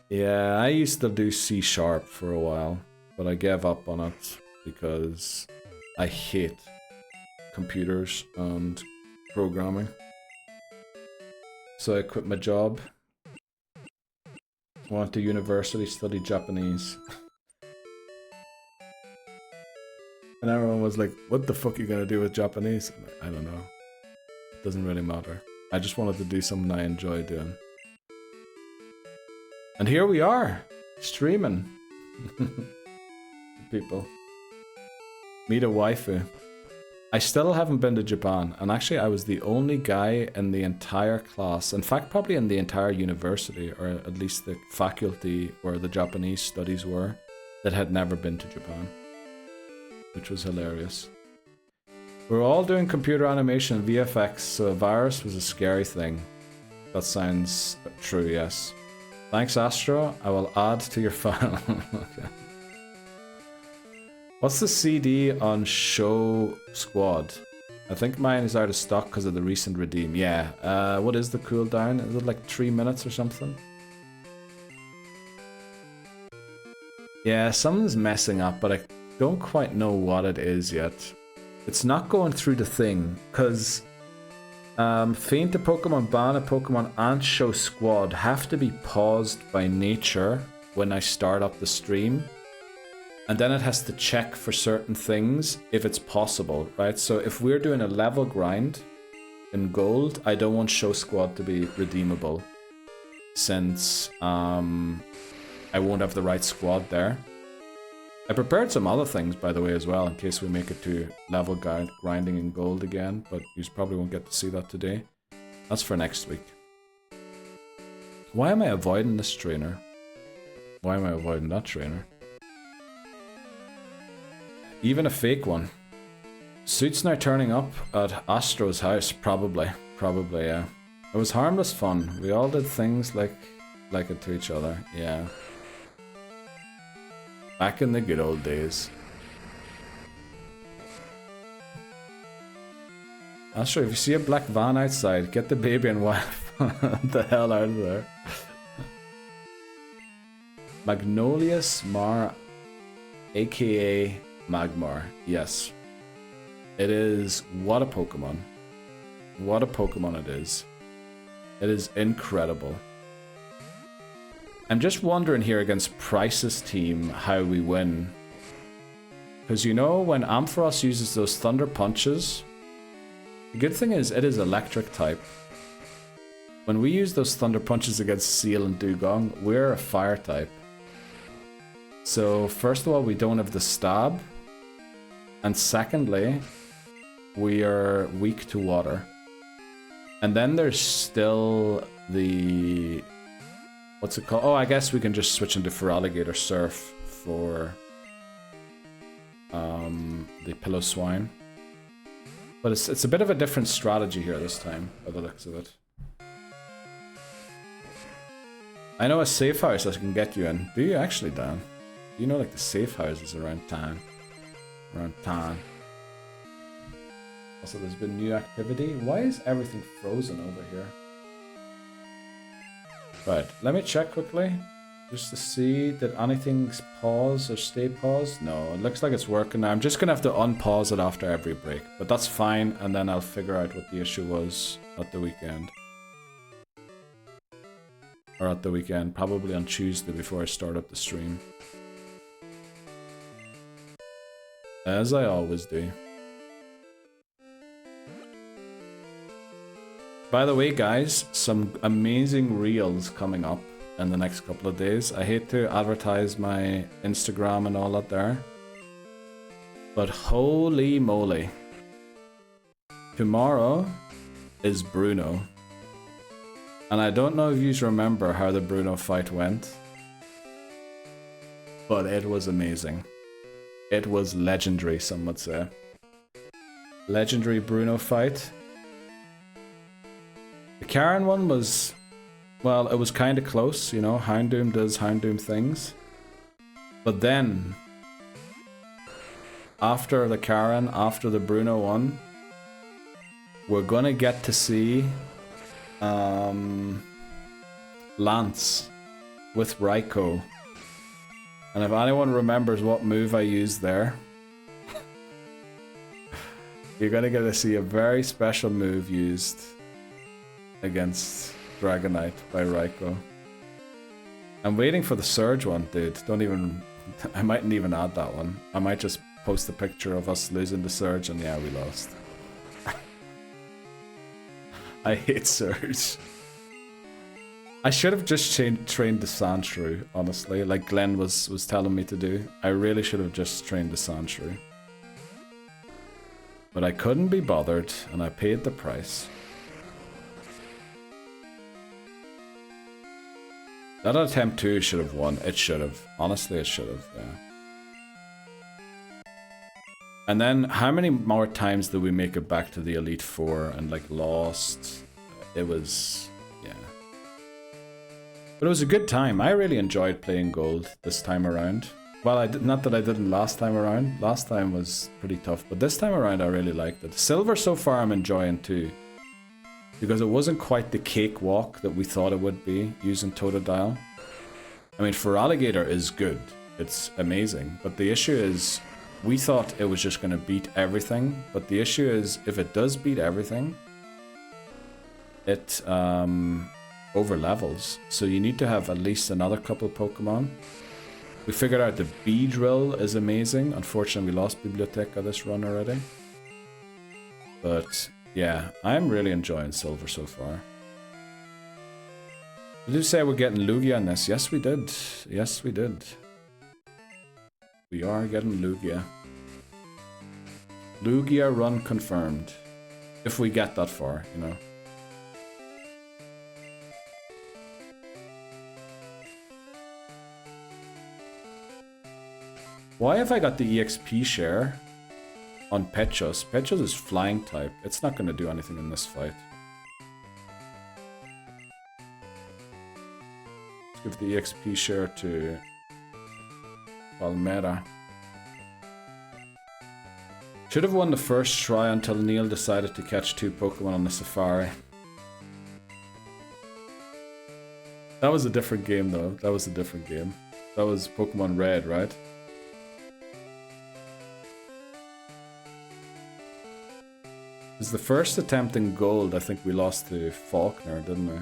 Yeah, I used to do C# for a while, but I gave up on it because I hate computers and programming. So I quit my job. Went to university, studied Japanese. And everyone was like, what the fuck are you gonna do with Japanese? I'm like, I don't know. It doesn't really matter. I just wanted to do something I enjoy doing. And here we are, streaming. People. Meet a waifu. I still haven't been to Japan, and actually I was the only guy in the entire class, in fact probably in the entire university, or at least the faculty where the Japanese studies were, that had never been to Japan. Which was hilarious. We're all doing computer animation and VFX, so a virus was a scary thing. That sounds true, yes. Thanks, Astro. I will add to your file. Okay. What's the CD on Show Squad? I think mine is out of stock because of the recent redeem. Yeah. What is the cooldown? Is it like 3 minutes or something? Yeah, something's messing up, but I don't quite know what it is yet. It's not going through the thing, because Feint a Pokemon, Ban a Pokemon, and Show Squad have to be paused by nature when I start up the stream. And then it has to check for certain things if it's possible, right? So if we're doing a level grind in gold, I don't want Show Squad to be redeemable, since I won't have the right squad there. I prepared some other things, by the way, as well, in case we make it to level grinding in gold again, but you probably won't get to see that today. That's for next week. Why am I avoiding this trainer? Why am I avoiding that trainer? Even a fake one. Suit's now turning up at Astro's house, probably. Probably, yeah. It was harmless fun. We all did things like it to each other, yeah. Back in the good old days. Astro, if you see a black van outside, get the baby and wife the hell out of there. Magnolius Mar, aka Magmar. Yes. It is. What a Pokemon. What a Pokemon it is. It is incredible. I'm just wondering here against Pryce's team how we win. Because you know, when Ampharos uses those Thunder Punches, the good thing is it is electric type. When we use those Thunder Punches against Seal and Dugong, we're a fire type. So first of all, we don't have the stab. And secondly, we are weak to water. And then there's still the... What's it called? Oh, I guess we can just switch into Feraligatr Surf for the Pillow Swine. But it's a bit of a different strategy here this time, by the looks of it. I know a safe house I can get you in. Do you actually, Dan? Do you know like the safe houses around town? Around town. Also, there's been new activity. Why is everything frozen over here? Right, let me check quickly, just to see, did anything pause or stay paused? No, it looks like it's working now. I'm just gonna have to unpause it after every break, but that's fine, and then I'll figure out what the issue was at the weekend. Or at the weekend, probably on Tuesday before I start up the stream. As I always do. By the way, guys, some amazing reels coming up in the next couple of days. I hate to advertise my Instagram and all that there, but holy moly. Tomorrow is Bruno. And I don't know if you remember how the Bruno fight went, but it was amazing. It was legendary, some would say. Legendary Bruno fight. The Karen one was, well, it was kind of close, you know, Houndoom does Houndoom things. But then, after the Karen, after the Bruno one, we're gonna get to see Lance with Raikou. And if anyone remembers what move I used there, you're gonna get to see a very special move used against Dragonite by Raikou. I'm waiting for the Surge one, dude. Don't even... I mightn't even add that one. I might just post a picture of us losing the Surge and yeah, we lost. I hate Surge. I should have just trained the Sandshrew, honestly, like Glenn was telling me to do. I really should have just trained the Sandshrew. But I couldn't be bothered, and I paid the price. That attempt 2 should have won. It should have. Honestly, it should have, yeah. And then, how many more times did we make it back to the Elite Four and, like, lost? It was... yeah. But it was a good time. I really enjoyed playing Gold this time around. Well, not that I didn't last time around. Last time was pretty tough, but this time around I really liked it. Silver so far I'm enjoying too, because it wasn't quite the cakewalk that we thought it would be using Totodile. I mean, Feraligatr is good. It's amazing, but the issue is we thought it was just going to beat everything, but the issue is if it does beat everything, it over levels, so you need to have at least another couple Pokemon. We figured out the Beedrill is amazing. Unfortunately, we lost Biblioteca this run already. But yeah, I'm really enjoying Silver so far. Did you say we're getting Lugia on this? Yes, we did. Yes, we did. We are getting Lugia. Lugia run confirmed. If we get that far, you know. Why have I got the EXP share on Petros? Petros is flying type. It's not going to do anything in this fight. Let's give the EXP share to Palmera. Should have won the first try until Neil decided to catch 2 Pokemon on the safari. That was a different game though. That was a different game. That was Pokemon Red, right? It was the first attempt in gold. I think we lost to Faulkner, didn't we?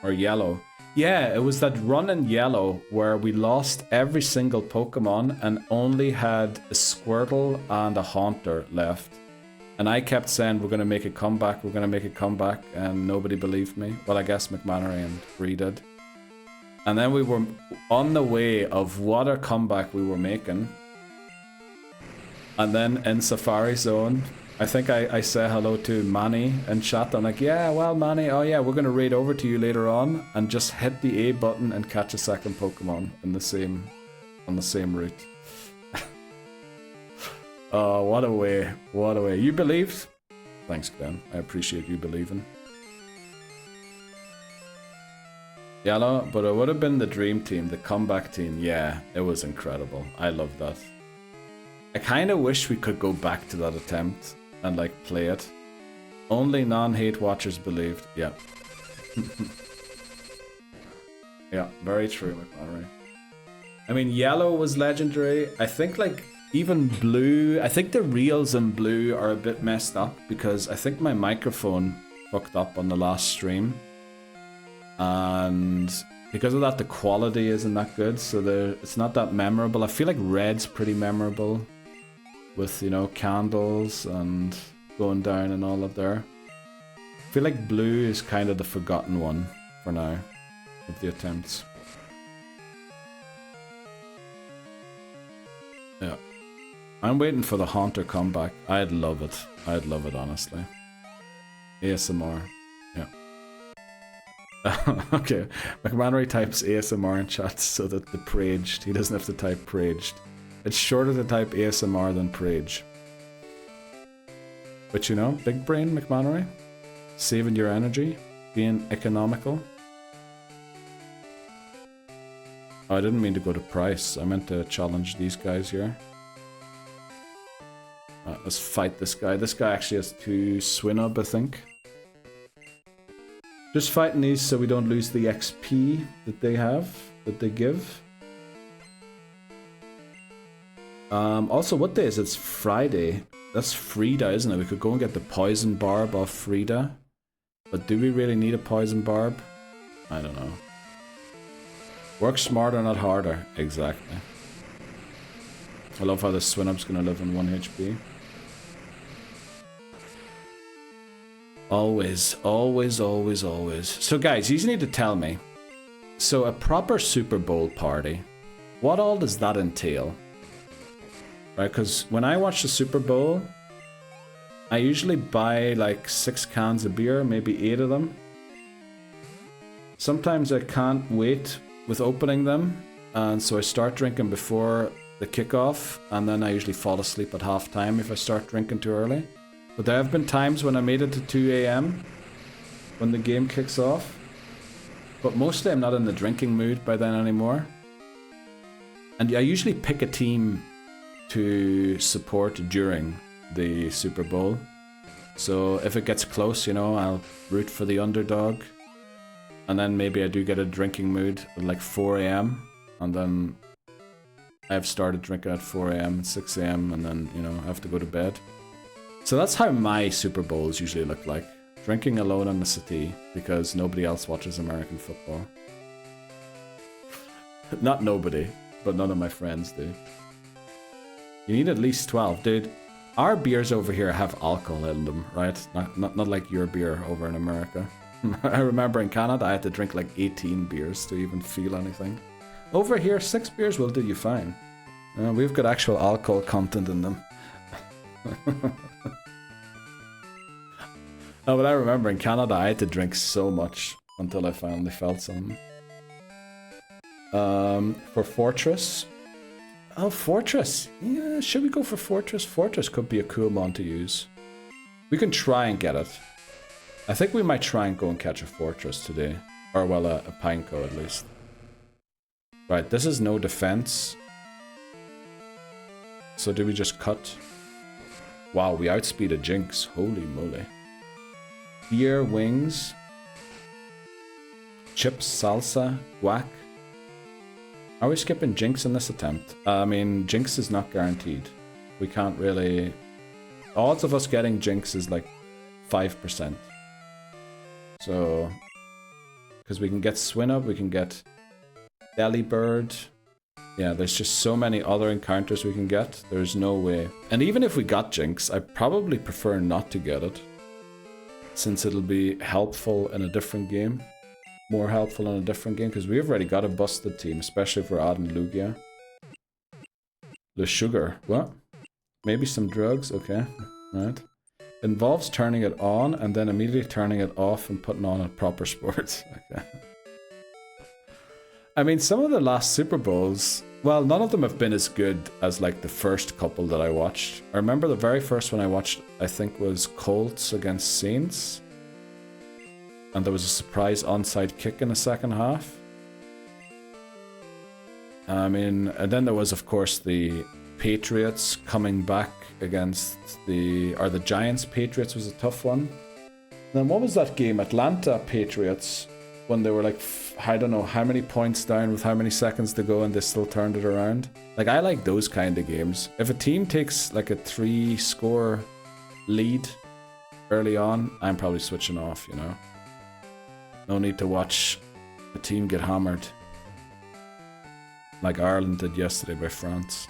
Or yellow. Yeah, it was that run in yellow where we lost every single Pokemon and only had a Squirtle and a Haunter left. And I kept saying, we're going to make a comeback, we're going to make a comeback, and nobody believed me. Well, I guess McMannery and Bree did. And then we were on the way of what a comeback we were making. And then in Safari Zone, I think I say hello to Manny in chat. I'm like, yeah, well, Manny, oh yeah, we're going to raid over to you later on, and just hit the A button and catch a second Pokemon in the same, on the same route. Oh, what a way, what a way. You believed? Thanks, Glenn. I appreciate you believing. Yellow, but it would have been the dream team, the comeback team. Yeah, it was incredible. I love that. I kind of wish we could go back to that attempt and like play it. Only non-hate watchers believed. Yeah. Yeah, very true, McMannery. I mean, yellow was legendary. I think like even blue, I think the reels in blue are a bit messed up because I think my microphone fucked up on the last stream. And because of that, the quality isn't that good, so it's not that memorable. I feel like red's pretty memorable. With, you know, candles and going down and all of there. I feel like blue is kind of the forgotten one for now of the attempts. Yeah. I'm waiting for the Haunter comeback. I'd love it. I'd love it, honestly. ASMR. Yeah. Okay. McMannery types ASMR in chat so that the Praged, he doesn't have to type Praged. It's shorter to type ASMR than Prage. But you know, big brain McMannery. Saving your energy. Being economical. Oh, I didn't mean to go to Pryce. I meant to challenge these guys here. Let's fight this guy. This guy actually has 2 Swinub, I think. Just fighting these so we don't lose the XP that they have, that they give. Also, what day is it? It's Friday. That's Frida, isn't it? We could go and get the Poison Barb off Frida. But do we really need a Poison Barb? I don't know. Work smarter, not harder. Exactly. I love how the Swinub's gonna live on 1 HP. Always, always, always, always. So guys, you need to tell me. So a proper Super Bowl party, what all does that entail? Right, because when I watch the Super Bowl, I usually buy like 6 cans of beer, maybe 8 of them. Sometimes I can't wait with opening them, and so I start drinking before the kickoff, and then I usually fall asleep at halftime if I start drinking too early. But there have been times when I made it to 2 AM when the game kicks off, But mostly I'm not in the drinking mood by then anymore. And I usually pick a team to support during the Super Bowl. So if it gets close, you know, I'll root for the underdog. And then maybe I do get a drinking mood at like 4 a.m. And then I've started drinking at 4 a.m. and 6 a.m. and then, you know, I have to go to bed. So that's how my Super Bowls usually look like. Drinking alone in the city because nobody else watches American football. Not nobody, but none of my friends do. You need at least 12. Dude, our beers over here have alcohol in them, right? Not like your beer over in America. I remember in Canada I had to drink like 18 beers to even feel anything. Over here, 6 beers will do you fine. We've got actual alcohol content in them. No, but I remember in Canada I had to drink so much until I finally felt something. For Fortress. Oh, Fortress. Yeah, should we go for Fortress? Fortress could be a cool one to use. We can try and get it. I think we might try and go and catch a Fortress today. Or, well, a Pineco at least. Right, this is no defense. So do we just cut? Wow, we outspeed a Jinx. Holy moly. Beer, wings. Chips, salsa, guac. Are we skipping Jinx in this attempt? I mean, Jinx is not guaranteed. We can't really... Odds of us getting Jinx is like 5%. So... Because we can get Swinub, we can get Delibird. Yeah, there's just so many other encounters we can get. There's no way. And even if we got Jinx, I probably prefer not to get it. Since it'll be helpful in a different game. More helpful in a different game, because we've already got a busted team, especially if we're adding Lugia. The sugar. What? Maybe some drugs? Okay. Right. Involves turning it on and then immediately turning it off and putting on a proper sport. Okay. I mean, some of the last Super Bowls, well, none of them have been as good as like the first couple that I watched. I remember the very first one I watched, I think, was Colts against Saints. And there was a surprise onside kick in the second half. I mean, and then there was, of course, the Patriots coming back against the Giants. Patriots was a tough one. Then what was that game? Atlanta Patriots, when they were like, I don't know how many points down with how many seconds to go and they still turned it around. Like, I like those kind of games. If a team takes like a 3-score lead early on, I'm probably switching off, you know. No need to watch a team get hammered like Ireland did yesterday by France.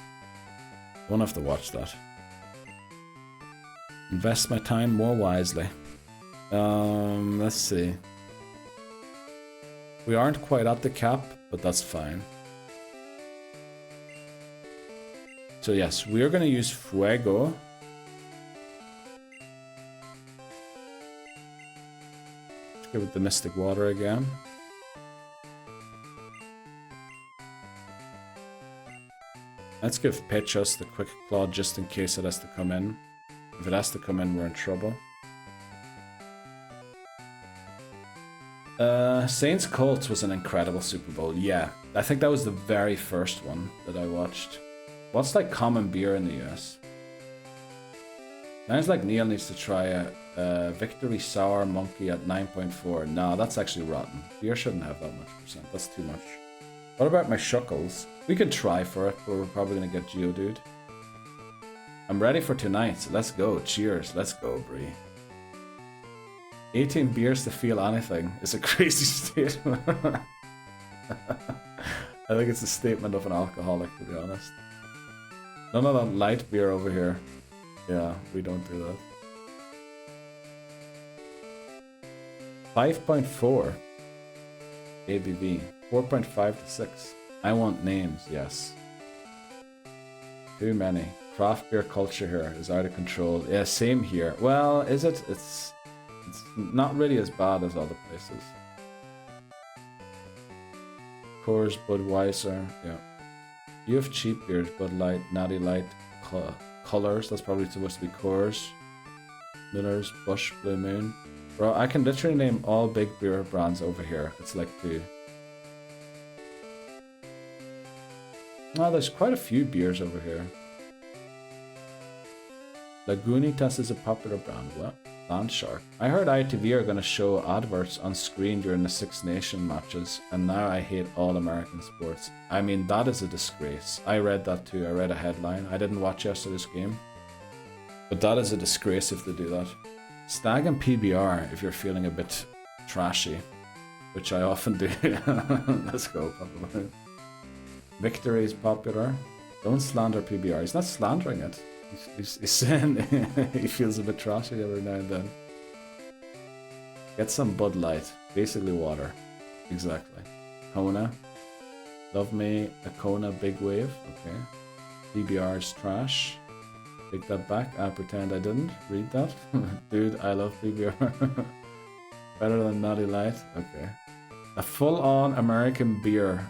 Won't have to watch that. Invest my time more wisely. Let's see. We aren't quite at the cap, but that's fine. So yes, we are going to use Fuego. Let's go with the Mystic Water again. Let's give Pechus the Quick Claw just in case it has to come in. If it has to come in, we're in trouble. Saints Colts was an incredible Super Bowl. Yeah, I think that was the very first one that I watched. What's like common beer in the US? Sounds like Neil needs to try a Victory Sour Monkey at 9.4. No, that's actually rotten. Beer shouldn't have that much percent. That's too much. What about my Shuckles? We could try for it, but we're probably gonna get Geodude. I'm ready for tonight, so let's go. Cheers. Let's go, Bree. 18 beers to feel anything is a crazy statement. I think it's a statement of an alcoholic, to be honest. None of that light beer over here. Yeah, we don't do that. 5.4 ABV. 4.5 to 6. I want names, yes. Too many. Craft beer culture here is out of control. Yeah, same here. Well, is it? It's not really as bad as other places. Coors, Budweiser, yeah. You have cheap beers, Bud Light, Natty Light, Colors. That's probably supposed to be Coors. Miller's, Bush, Blue Moon. Bro, I can literally name all big beer brands over here. It's like 2. Oh, there's quite a few beers over here. Lagunitas is a popular brand. What? Landshark. I heard ITV are going to show adverts on screen during the Six Nation matches, and now I hate all American sports. I mean, that is a disgrace. I read that too. I read a headline. I didn't watch yesterday's game. But that is a disgrace if they do that. Stag and PBR if you're feeling a bit trashy, which I often do. Let's go, Papa. Victory is popular. Don't slander PBR. He's not slandering it. He's saying he feels a bit trashy every now and then. Get some Bud Light. Basically water. Exactly. Kona. Love me a Kona big wave. Okay. PBR's trash. Take that back. I pretend I didn't read that. Dude, I love PBR. Better than Naughty Light. Okay. A full-on American beer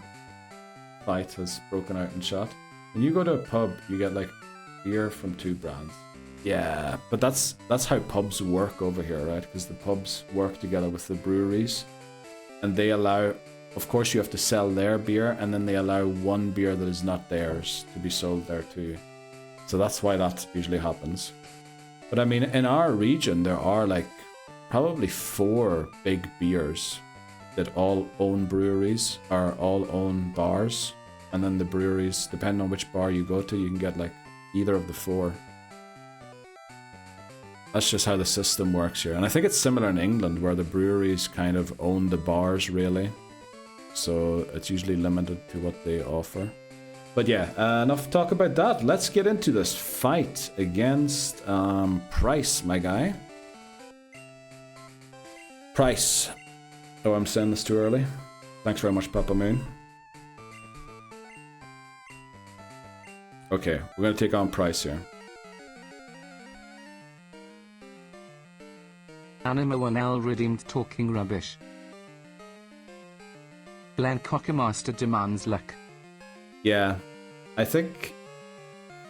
fight has broken out in chat. When you go to a pub, you get like beer from 2 brands. Yeah, but that's how pubs work over here, right? Because the pubs work together with the breweries, and they allow, of course you have to sell their beer, and then they allow one beer that is not theirs to be sold there too. So that's why that usually happens. But I mean, in our region there are like probably 4 big beers that all own breweries or all own bars, and then the breweries, depending on which bar you go to, you can get like either of the 4. That's just how the system works here. And I think it's similar in England, where the breweries kind of own the bars, really. So it's usually limited to what they offer. But yeah, enough talk about that. Let's get into this fight against Pryce, my guy. Pryce. Oh, I'm saying this too early. Thanks very much, Papa Moon. Okay, we're going to take on Pryce here. Anima 1L redeemed talking rubbish. Glenn Cockamaster demands luck. Yeah, I think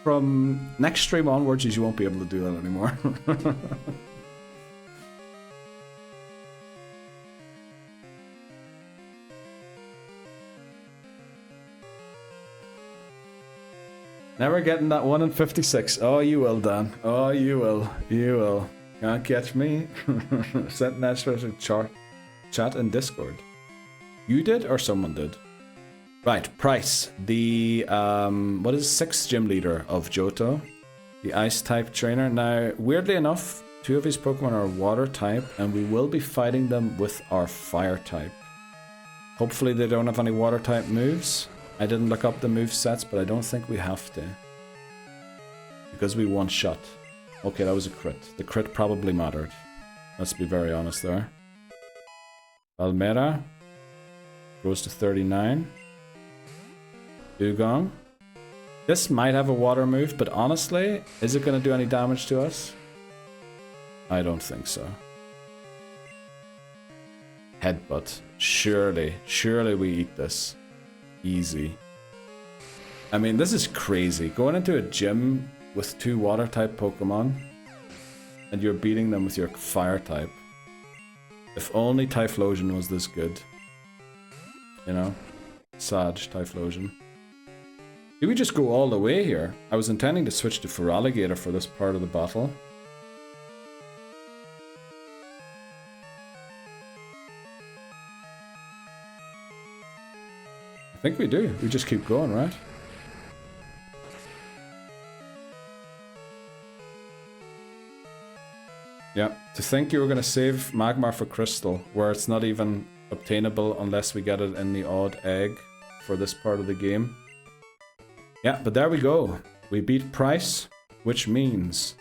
from next stream onwards you won't be able to do that anymore. Never getting that 1 in 56. Oh, you will, Dan. Oh, you will. You will. Can't catch me. Sent that special chat in Discord. You did or someone did? Right, Pryce, the what is 6th gym leader of Johto, the ice type trainer. Now, weirdly enough, 2 of his Pokemon are water type, and we will be fighting them with our fire type. Hopefully they don't have any water type moves. I didn't look up the move sets, but I don't think we have to, because we one shot. Okay, that was a crit. The crit probably mattered. Let's be very honest there. Almera goes to 39. Dugong. This might have a water move, but honestly, is it going to do any damage to us? I don't think so. Headbutt. Surely we eat this. Easy. I mean, this is crazy. Going into a gym with 2 water type Pokemon, and you're beating them with your fire type. If only Typhlosion was this good. You know? Sag Typhlosion. Do we just go all the way here? I was intending to switch to Feraligatr for this part of the battle. I think we do. We just keep going, right? Yeah. To think you were going to save Magmar for Crystal, where it's not even obtainable unless we get it in the odd egg for this part of the game. Yeah, but there we go. We beat Pryce, which means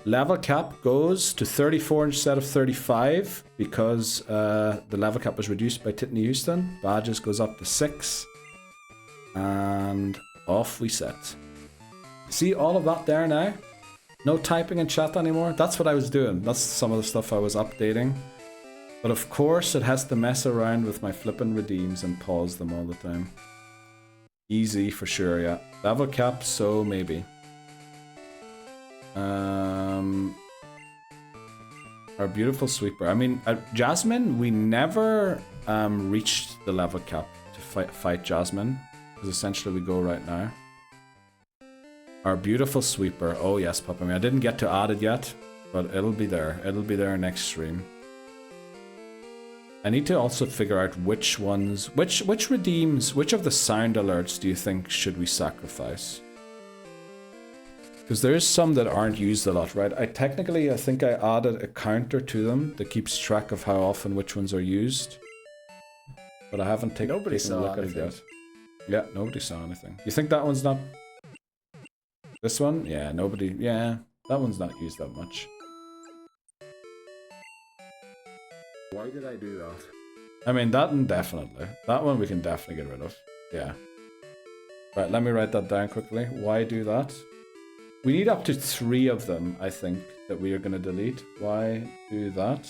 level cap goes to 34 instead of 35 because the level cap was reduced by Titney Houston. Badges goes up to 6. And off we set. See all of that there now? No typing in chat anymore? That's what I was doing. That's some of the stuff I was updating. But of course it has to mess around with my flippin' redeems and pause them all the time. Easy for sure, yeah. Level cap, so maybe. Our beautiful sweeper. I mean, Jasmine, we never reached the level cap to fight Jasmine. Because essentially we go right now. Our beautiful sweeper. Oh yes, Papa. I mean, I didn't get to add it yet, but it'll be there. It'll be there next stream. I need to also figure out which ones, which redeems, which of the sound alerts do you think should we sacrifice? Because there's some that aren't used a lot, right? I think I added a counter to them that keeps track of how often which ones are used. But I haven't taken a look at it yet. Yeah, nobody saw anything. You think that one's not... This one? Yeah, nobody... Yeah, that one's not used that much. Why did I do that? I mean, that one definitely. That one we can definitely get rid of. Yeah. Right, let me write that down quickly. Why do that? We need up to 3 of them, I think, that we are going to delete. Why do that?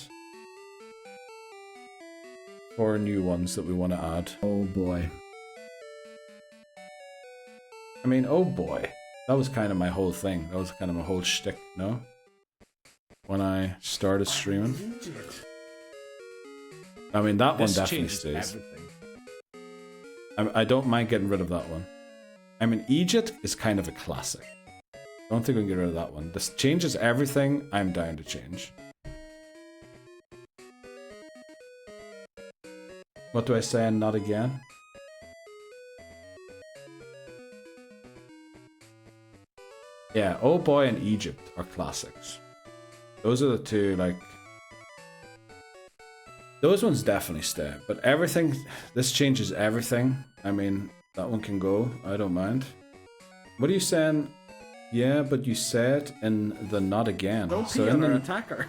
4 new ones that we want to add. Oh boy. I mean, oh boy. That was kind of my whole thing. That was kind of my whole shtick, no? When I started streaming. I mean, that one definitely stays. I don't mind getting rid of that one. I mean, Egypt is kind of a classic. I don't think we can get rid of that one. This changes everything. I'm down to change. What do I say and not again? Yeah, Oh Boy and Egypt are classics. Those are the two, like... Those ones definitely stay, but everything... This changes everything. I mean, that one can go. I don't mind. What are you saying? Yeah, but you said in the not again. Don't so pee in on the... our attacker.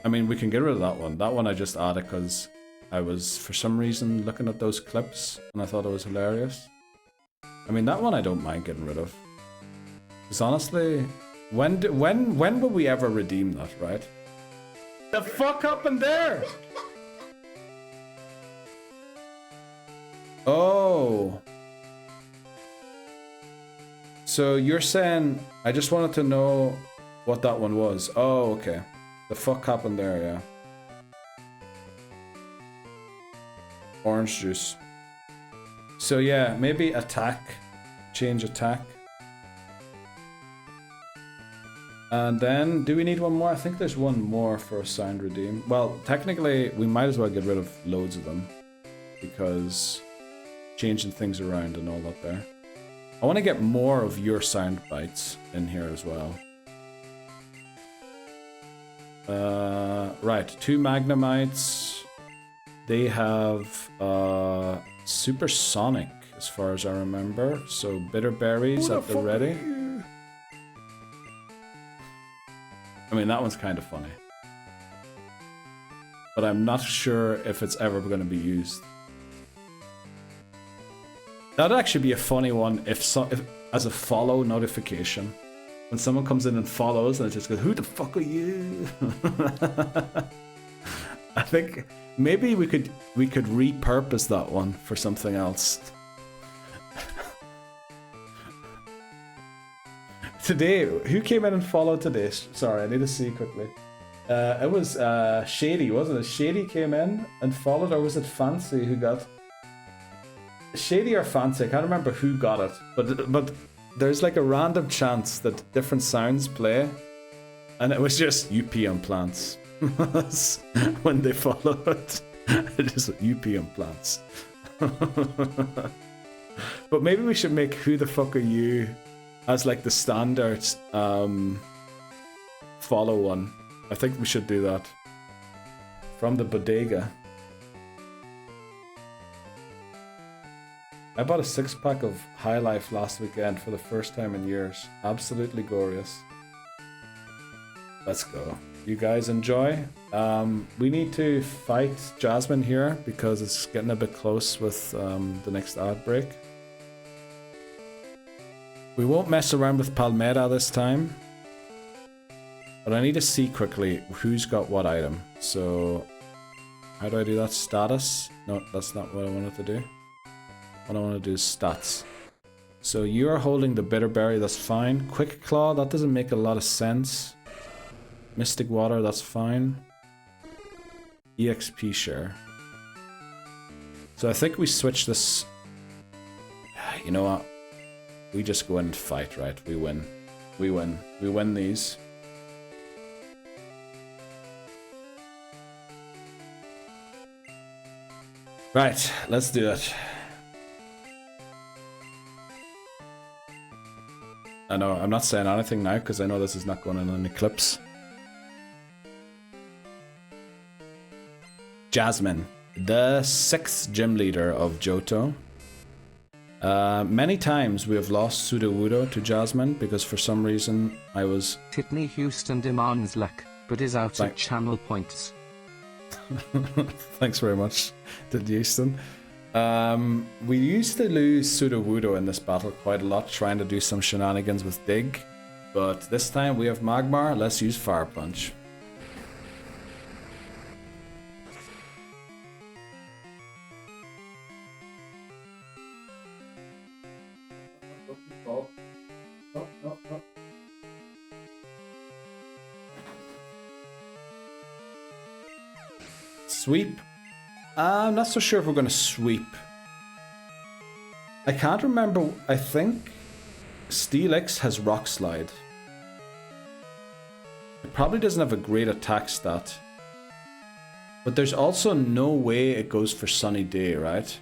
I mean, we can get rid of that one. That one I just added because I was, for some reason, looking at those clips and I thought it was hilarious. I mean, that one I don't mind getting rid of. Because honestly, when will we ever redeem that, right? The fuck happened there? Oh. So you're saying, I just wanted to know what that one was. Oh, okay. The fuck happened there, yeah. Orange juice. So yeah, maybe attack. Change attack. And then, do we need one more? I think there's one more for a sound redeem. Well, technically, we might as well get rid of loads of them. Because changing things around and all that there. I want to get more of your sound bites in here as well. Right, 2 Magnemites. They have Supersonic, as far as I remember. So bitter berries at the ready. I mean, that one's kind of funny. But I'm not sure if it's ever going to be used. That'd actually be a funny one if as a follow notification. When someone comes in and follows and it just goes, who the fuck are you? I think maybe we could repurpose that one for something else. Today, who came in and followed today? Sorry, I need to see quickly. It was Shady, wasn't it? Shady came in and followed, or was it Fancy who got... Shady or Fancy, I can't remember who got it. But there's like a random chance that different sounds play. And it was just UP on plants. When they followed. It just UP on plants. But maybe we should make Who the Fuck Are You as like the standard follow one. I think we should do that. From the bodega. I bought a 6-pack of High Life last weekend for the first time in years. Absolutely glorious. Let's go. You guys enjoy. We need to fight Jasmine here because it's getting a bit close with the next ad break. We won't mess around with Palmera this time. But I need to see quickly who's got what item. So, how do I do that? Status? No, that's not what I wanted to do. What I want to do is stats. So you are holding the Bitterberry, that's fine. Quick Claw, that doesn't make a lot of sense. Mystic Water, that's fine. EXP share. So I think we switch this. You know what? We just go in and fight, right? We win. We win. We win these. Right, let's do it. I know, I'm not saying anything now because I know this is not going in an eclipse. Jasmine, the 6th gym leader of Johto. Many times we have lost Sudowoodo to Jasmine because for some reason I was... Titney Houston demands luck, but is out of channel points. Thanks very much, Houston. We used to lose Sudowoodo in this battle quite a lot, trying to do some shenanigans with Dig. But this time we have Magmar, let's use Fire Punch. Sweep? I'm not so sure if we're going to sweep. I can't remember. I think Steelix has Rock Slide. It probably doesn't have a great attack stat. But there's also no way it goes for Sunny Day, right?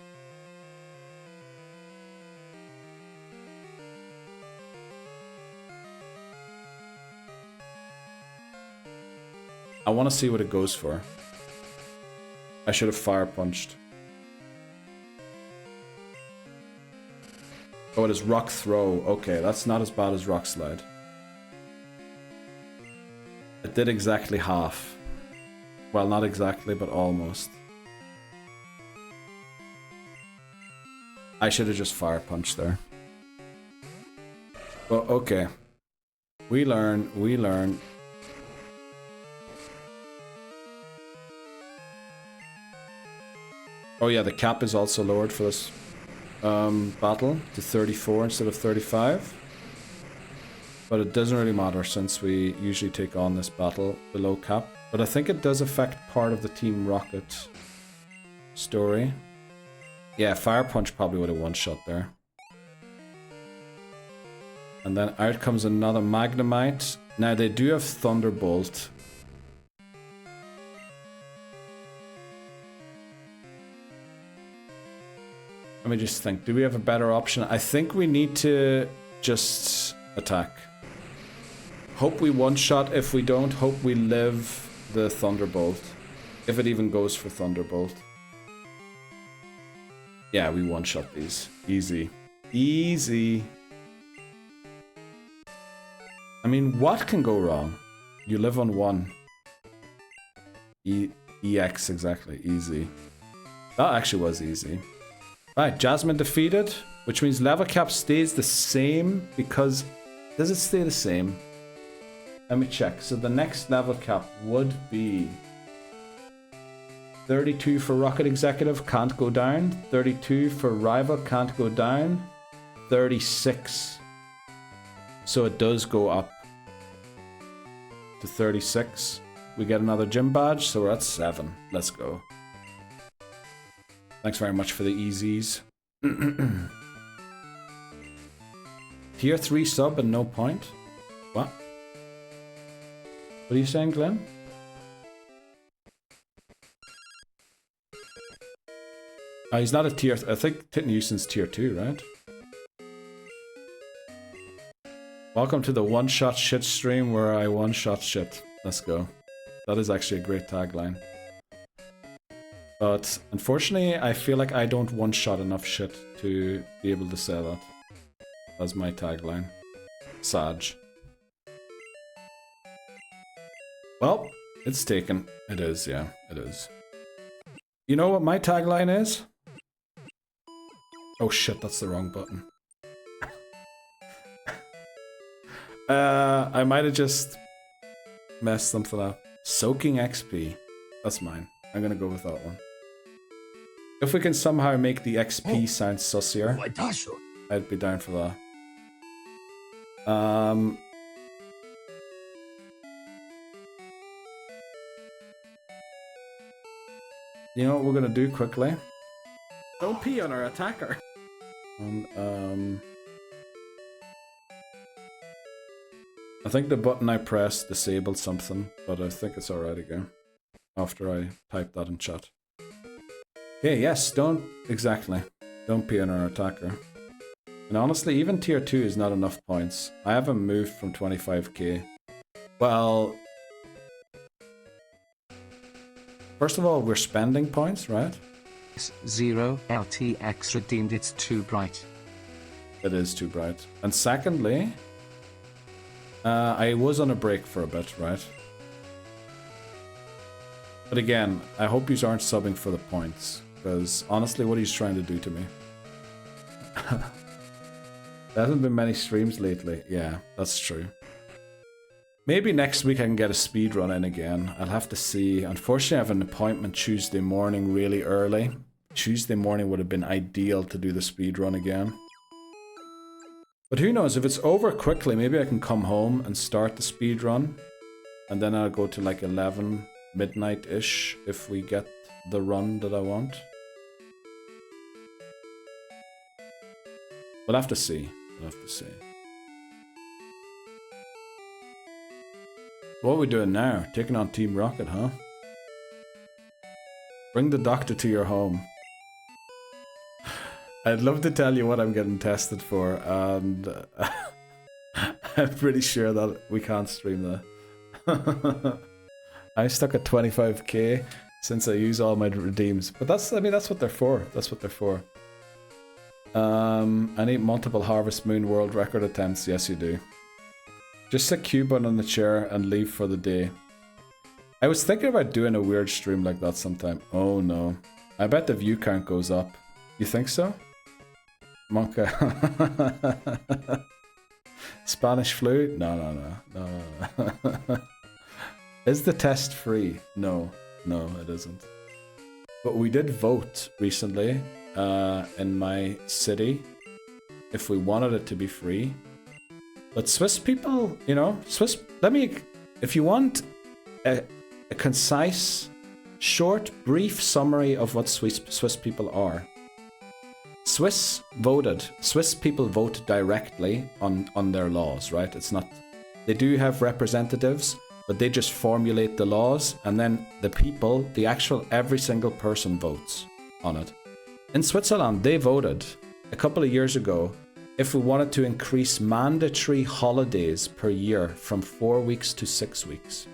I want to see what it goes for. I should have Fire Punched. Oh, it is Rock Throw. Okay, that's not as bad as Rock Slide. It did exactly half. Well, not exactly, but almost. I should have just Fire Punched there. Well, okay. We learn, we learn. Oh yeah, the cap is also lowered for this battle to 34 instead of 35. But it doesn't really matter since we usually take on this battle below cap. But I think it does affect part of the Team Rocket story. Yeah, Fire Punch probably would have one-shot there. And then out comes another Magnemite. Now they do have Thunderbolt. Let me just think. Do we have a better option? I think we need to just attack. Hope we one-shot. If we don't, hope we live the Thunderbolt. If it even goes for Thunderbolt. Yeah, we one-shot these. Easy. Easy. I mean, what can go wrong? You live on 1. EX, exactly. Easy. That actually was easy. Right, Jasmine defeated, which means level cap stays the same because... Does it stay the same? Let me check. So the next level cap would be... 32 for Rocket Executive, can't go down. 32 for Rival, can't go down. 36. So it does go up to 36. We get another gym badge, so we're at 7. Let's go. Thanks very much for the easies. Tier 3 sub and no point? What? What are you saying, Glenn? He's not a tier... I think Titten Houston's tier 2, right? Welcome to the one-shot shit stream where I one-shot shit. Let's go. That is actually a great tagline. But unfortunately, I feel like I don't one-shot enough shit to be able to say that. That's my tagline. Saj. Well, it's taken. It is, yeah, it is. You know what my tagline is? Oh shit, that's the wrong button. I might have just messed something up. Soaking XP. That's mine. I'm gonna go with that one. If we can somehow make the XP sound sussier, I'd be down for that. you know what we're gonna do quickly? Don't pee on our attacker. And, I think the button I pressed disabled something, but I think it's alright again. After I typed that in chat. Okay, yes, don't pee on our attacker. And honestly, even tier 2 is not enough points. I haven't moved from 25k. Well, first of all, we're spending points, right? 0 LTX redeemed. It's too bright. It is too bright. And secondly, I was on a break for a bit, right? But again, I hope you aren't subbing for the points, because honestly, what he's trying to do to me. There hasn't been many streams lately. Yeah, that's true. Maybe next week I can get a speed run in again. I'll have to see. Unfortunately, I have an appointment Tuesday morning really early. Tuesday morning would have been ideal to do the speed run again. But who knows, if it's over quickly, maybe I can come home and start the speed run. And then I'll go to like 11 midnight-ish if we get the run that I want. We'll have to see. We'll have to see. What are we doing now? Taking on Team Rocket, huh? Bring the doctor to your home. I'd love to tell you what I'm getting tested for, and I'm pretty sure that we can't stream that. I'm stuck at 25k since I use all my redeems, but that's what they're for. That's what they're for. I need multiple Harvest Moon world record attempts. Yes, you do. Just sit Q button on the chair and leave for the day. I was thinking about doing a weird stream like that sometime. Oh no. I bet the view count goes up. You think so? Monka. Spanish flu? No. Is the test free? No, it isn't. But we did vote recently in my city if we wanted it to be free. But Swiss people, you know, if you want a concise, short, brief summary of what Swiss people are. Swiss people vote directly on their laws, right? It's not, they do have representatives, but they just formulate the laws, and then the people, every single person votes on it. In Switzerland, they voted a couple of years ago if we wanted to increase mandatory holidays per year from 4 weeks to 6 weeks.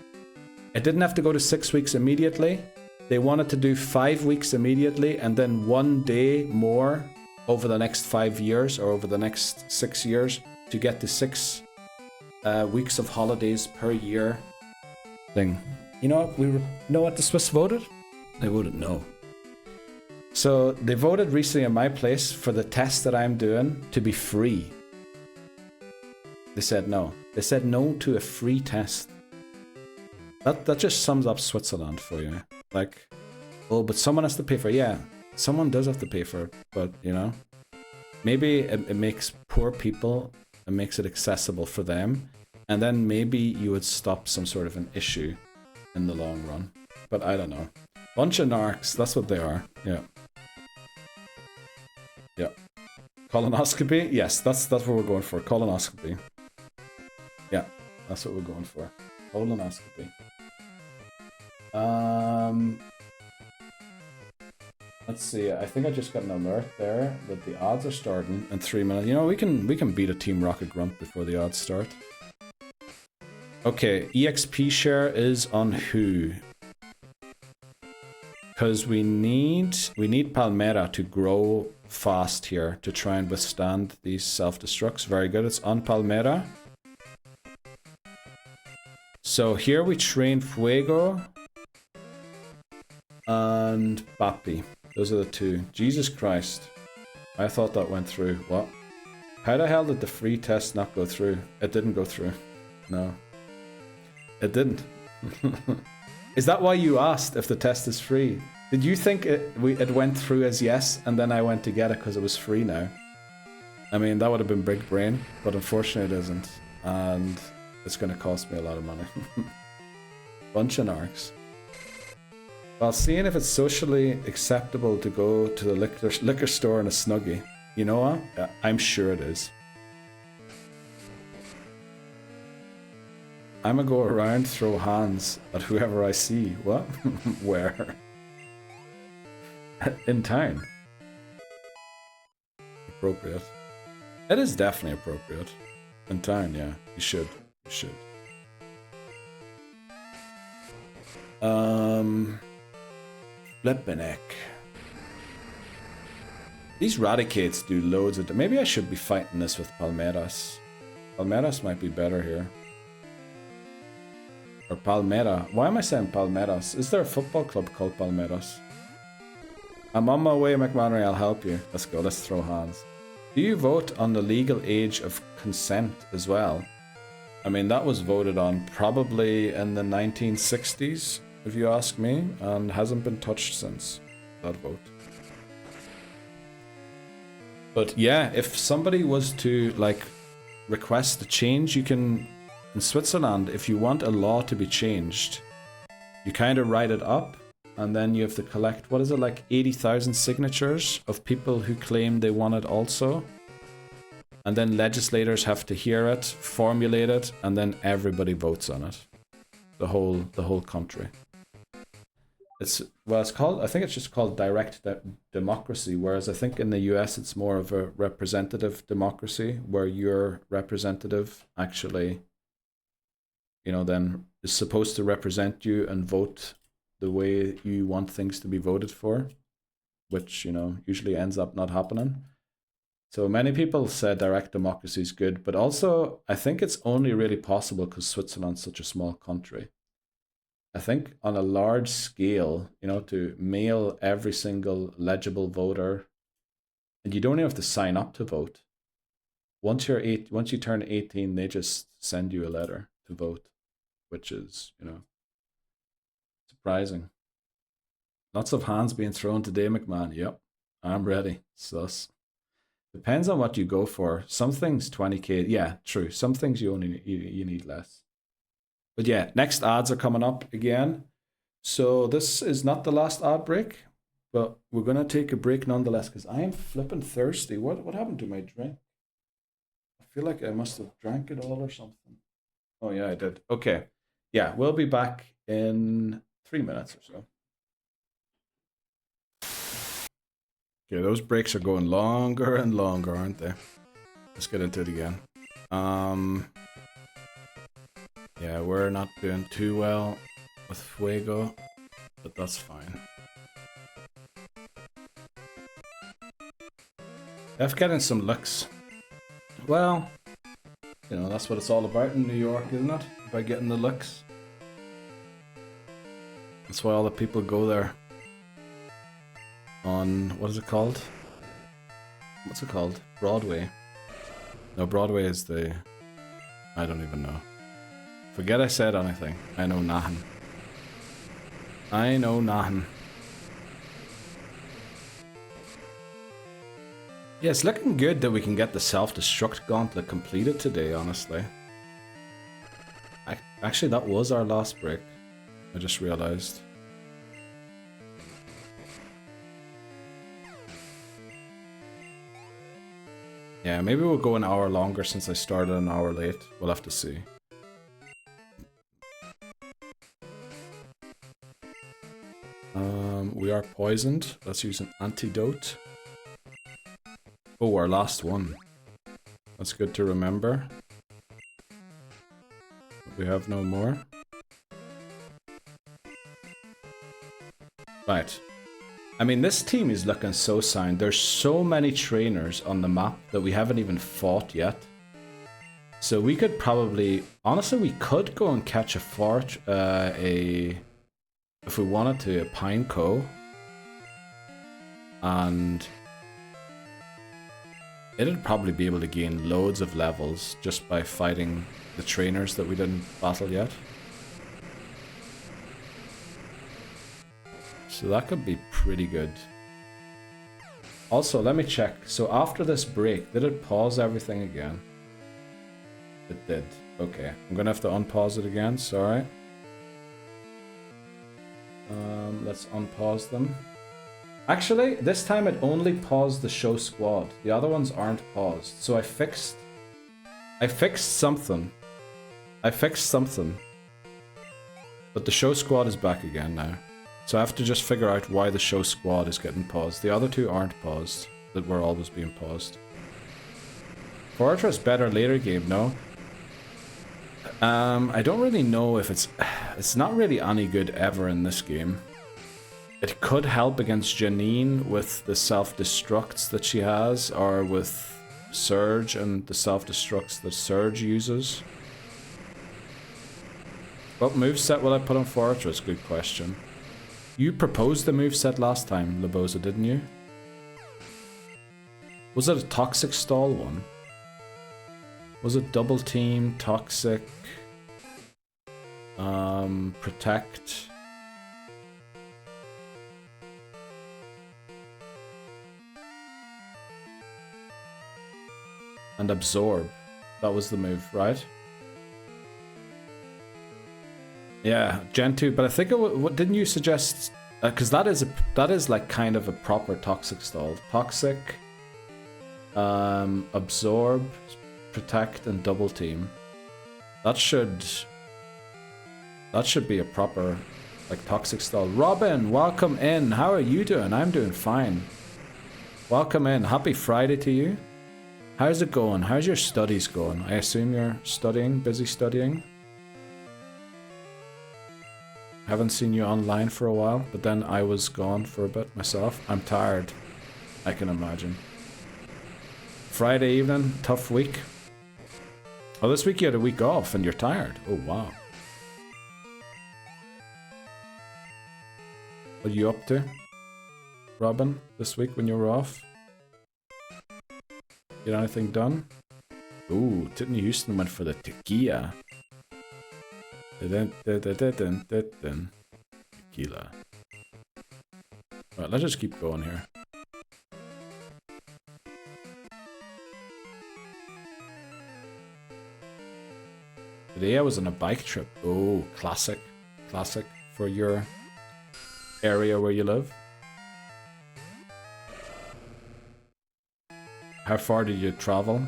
It didn't have to go to 6 weeks immediately. They wanted to do 5 weeks immediately and then 1 day more over the next 5 years or over the next 6 years to get to 6 weeks of holidays per year thing. You know what the Swiss voted? They voted no. So they voted recently in my place for the test that I'm doing to be free. They said no. They said no to a free test. That just sums up Switzerland for you. Like, oh, but someone has to pay for it. Yeah, someone does have to pay for it. But, you know, maybe it makes poor people, it makes it accessible for them. And then maybe you would stop some sort of an issue in the long run. But I don't know. Bunch of narcs, that's what they are. Yeah. Yeah. Colonoscopy? Yes, that's what we're going for. Colonoscopy. Yeah, that's what we're going for. Colonoscopy. Let's see. I think I just got an alert there that the odds are starting in 3 minutes. You know, we can beat a Team Rocket Grunt before the odds start. Okay, EXP share is on who? Because we need Palmera to grow fast here to try and withstand these self-destructs. Very good, it's on Palmera. So here we train Fuego and Papi. Those are the two. Jesus Christ. I thought that went through. What? How the hell did the free test not go through? It didn't go through. No. It didn't. Is that why you asked if the test is free? Did you think it went through as yes, and then I went to get it because it was free now? I mean, that would have been big brain, but unfortunately it isn't. And it's going to cost me a lot of money. Bunch of narcs. While seeing if it's socially acceptable to go to the liquor store in a Snuggie. You know what? I'm sure it is. I'm gonna go around, throw hands at whoever I see. What? Where? In town. Appropriate. It is definitely appropriate. In town, yeah. You should. You should. Flippin' heck. These Radicates do loads of... Maybe I should be fighting this with Palmeras. Palmeras might be better here. Or Palmera. Why am I saying Palmeras? Is there a football club called Palmeras? I'm on my way, McManry. I'll help you. Let's go. Let's throw hands. Do you vote on the legal age of consent as well? I mean, that was voted on probably in the 1960s, if you ask me, and hasn't been touched since that vote. But yeah, if somebody was to like request a change, you can, in Switzerland, if you want a law to be changed, you kind of write it up, and then you have to collect, what is it, like 80,000 signatures of people who claim they want it also. And then legislators have to hear it, formulate it, and then everybody votes on it. The whole country. It's called, I think it's just called direct democracy, whereas I think in the US it's more of a representative democracy, where your representative actually, you know, then is supposed to represent you and vote the way you want things to be voted for, which, you know, usually ends up not happening. So many people say direct democracy is good, but also I think it's only really possible because Switzerland's such a small country. I think on a large scale, you know, to mail every single legible voter, and you don't even have to sign up to vote. Once you turn 18, they just send you a letter to vote, which is, you know, surprising. Lots of hands being thrown today, McMahon. Yep, I'm ready. Sus. Depends on what you go for. Some things 20k. Yeah, true. Some things you need less. But yeah, next ads are coming up again. So this is not the last ad break, but we're gonna take a break nonetheless because I am flipping thirsty. What happened to my drink? I feel like I must have drank it all or something. Oh yeah, I did. Okay. Yeah, we'll be back in 3 minutes or so. Okay, those breaks are going longer and longer, aren't they? Let's get into it again. Yeah, we're not doing too well with Fuego, but that's fine. I've gotten some looks. Well, you know, that's what it's all about in New York, isn't it? By getting the looks. That's why all the people go there. On, what is it called? What's it called? Broadway. No, Broadway is the... I don't even know. Forget I said anything. I know nothing. I know nothing. Yeah, it's looking good that we can get the self-destruct gauntlet completed today, honestly. Actually, that was our last break. I just realized. Yeah, maybe we'll go an hour longer since I started an hour late. We'll have to see. We are poisoned. Let's use an antidote. Oh, our last one. That's good to remember. We have no more. Right. I mean, this team is looking so sound. There's so many trainers on the map that we haven't even fought yet. So we could probably... Honestly, we could go and catch a fort, if we wanted to, a Pineco. And it'd probably be able to gain loads of levels just by fighting the trainers that we didn't battle yet. So that could be pretty good. Also, let me check. So after this break, did it pause everything again? It did. Okay. I'm gonna have to unpause it again, sorry. Let's unpause them. Actually, this time it only paused the show squad. The other ones aren't paused. So I fixed something. But the show squad is back again now. So I have to just figure out why the show squad is getting paused. The other two aren't paused, that were always being paused. Fortress better later game, no? I don't really know if it's not really any good ever in this game. It could help against Janine with the self-destructs that she has, or with Surge and the self-destructs that Surge uses. What moveset will I put on Fortress? Good question. You proposed the moveset last time, Laboza, didn't you? Was it a Toxic Stall one? Was it Double Team, Toxic, Protect? And Absorb. That was the move, right? Yeah, Gen 2, but I think what didn't you suggest? Because that is like kind of a proper Toxic Stall. Toxic, Absorb, Protect, and Double Team. That should be a proper like Toxic Stall. Robin, welcome in. How are you doing? I'm doing fine. Welcome in. Happy Friday to you. How's it going? How's your studies going? I assume you're studying, busy studying. Haven't seen you online for a while, but then I was gone for a bit myself. I'm tired, I can imagine. Friday evening, tough week. Oh, this week you had a week off and you're tired. Oh, wow. What are you up to, Robin, this week when you were off? Get anything done? Ooh, Titney Houston went for the tequila. Tequila. Alright, let's just keep going here. Today I was on a bike trip. Oh, classic. Classic for your area where you live. How far did you travel?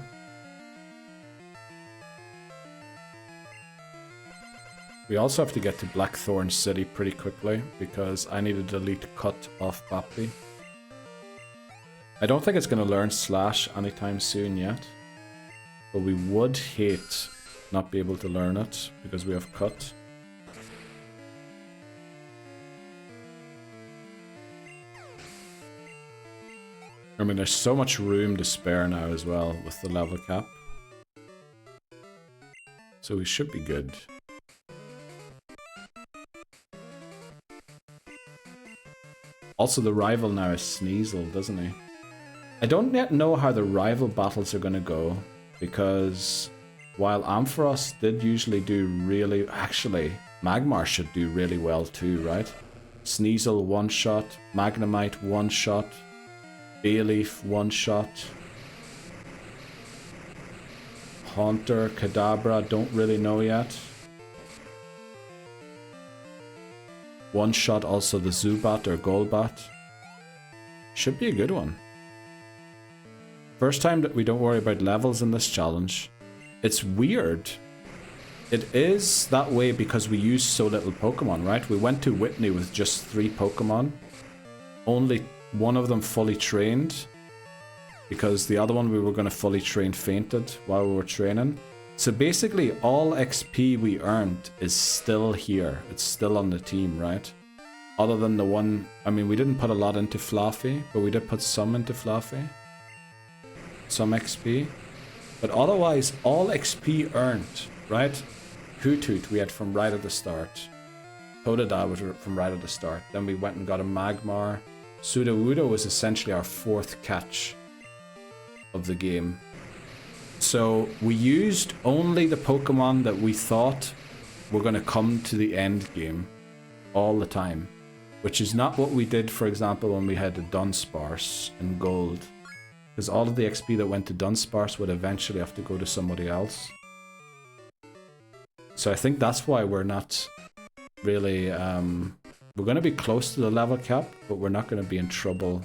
We also have to get to Blackthorn City pretty quickly because I need to delete Cut off Bappy. I don't think it's going to learn Slash anytime soon yet, but we would hate not be able to learn it because we have Cut. I mean, there's so much room to spare now as well with the level cap. So we should be good. Also, the rival now is Sneasel, doesn't he? I don't yet know how the rival battles are going to go, because while Ampharos did usually do really... Actually, Magmar should do really well too, right? Sneasel one-shot, Magnemite one-shot, Bayleaf one-shot, Haunter, Kadabra, don't really know yet. One-shot also the Zubat or Golbat. Should be a good one. First time that we don't worry about levels in this challenge. It's weird. It is that way because we use so little Pokemon, right? We went to Whitney with just 3 Pokemon. Only one of them fully trained, because the other one we were going to fully train fainted while we were training. So basically all XP we earned is still here. It's still on the team, right? Other than the one... I mean, we didn't put a lot into Fluffy, but we did put some into Fluffy. Some XP. But otherwise, all XP earned, right? Hoothoot we had from right at the start. Totodile was from right at the start. Then we went and got a Magmar. Sudowoodo was essentially our 4th catch of the game. So we used only the Pokemon that we thought were going to come to the end game all the time, which is not what we did, for example, when we had the Dunsparce in Gold, because all of the XP that went to Dunsparce would eventually have to go to somebody else. So I think that's why we're not really We're going to be close to the level cap, but we're not going to be in trouble.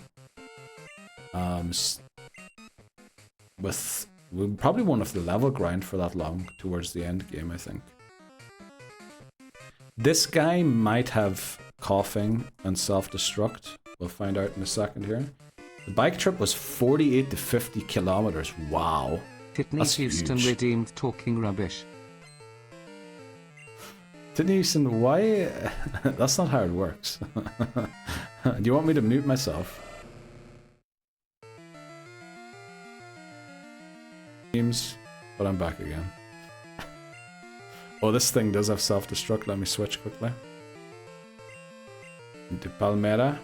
We probably won't have the level grind for that long towards the end game, I think. This guy might have coughing and self-destruct. We'll find out in a second here. The bike trip was 48 to 50 kilometers. Wow. Sydney That's Houston huge. redeemed talking rubbish. Sydney Houston, why? That's not how it works. Do you want me to mute myself? Teams, but I'm back again. Oh, this thing does have self-destruct. Let me switch quickly. Into Palmera.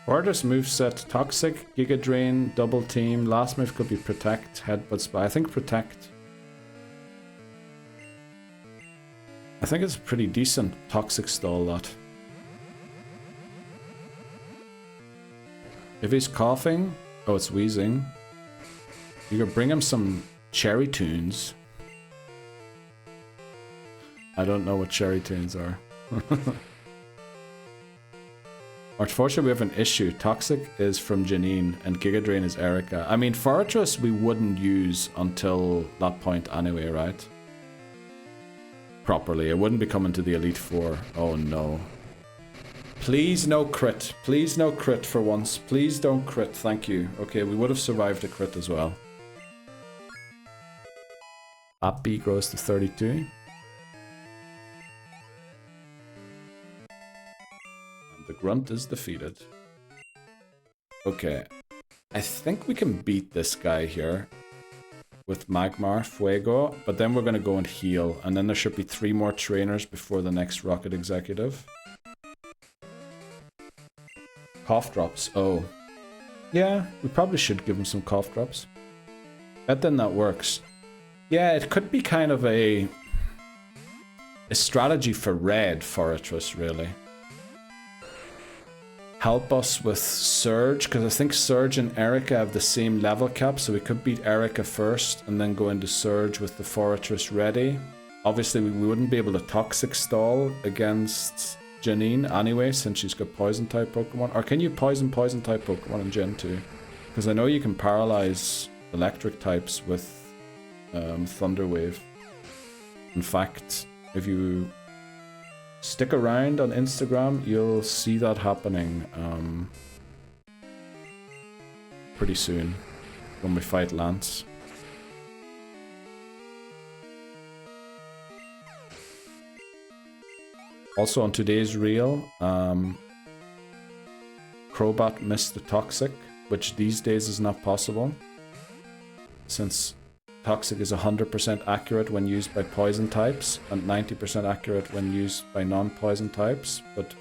Fortress moveset, Toxic, Giga Drain, Double Team. Last move could be Protect, Headbutt Spy. I think Protect. I think it's a pretty decent Toxic stall lot. If he's coughing, oh, it's wheezing. You could bring him some Cherry Tunes. I don't know what Cherry Tunes are. Unfortunately, we have an issue. Toxic is from Janine and Giga Drain is Erica. I mean, Fortress we wouldn't use until that point anyway, right? Properly. It wouldn't be coming to the Elite Four. Oh no. Please no crit. Please no crit for once. Please don't crit. Thank you. Okay, we would have survived a crit as well. App B grows to 32. The grunt is defeated. Okay. I think we can beat this guy here with Magmar, Fuego, but then we're going to go and heal, and then there should be 3 more trainers before the next Rocket Executive. Cough drops. Oh. Yeah, we probably should give him some cough drops. But then that works. Yeah, it could be kind of a strategy for red Fortress, really. Help us with Surge, because I think Surge and Erica have the same level cap, so we could beat Erica first and then go into Surge with the Fortress ready. Obviously, we wouldn't be able to Toxic stall against Janine anyway, since she's got Poison type Pokemon. Or can you Poison type Pokemon in Gen 2? Because I know you can paralyze Electric types with Thunder Wave. In fact, if you stick around on Instagram, you'll see that happening pretty soon when we fight Lance. Also on today's reel, Crobat missed the Toxic, which these days is not possible, since Toxic is 100% accurate when used by poison types and 90% accurate when used by non-poison types, but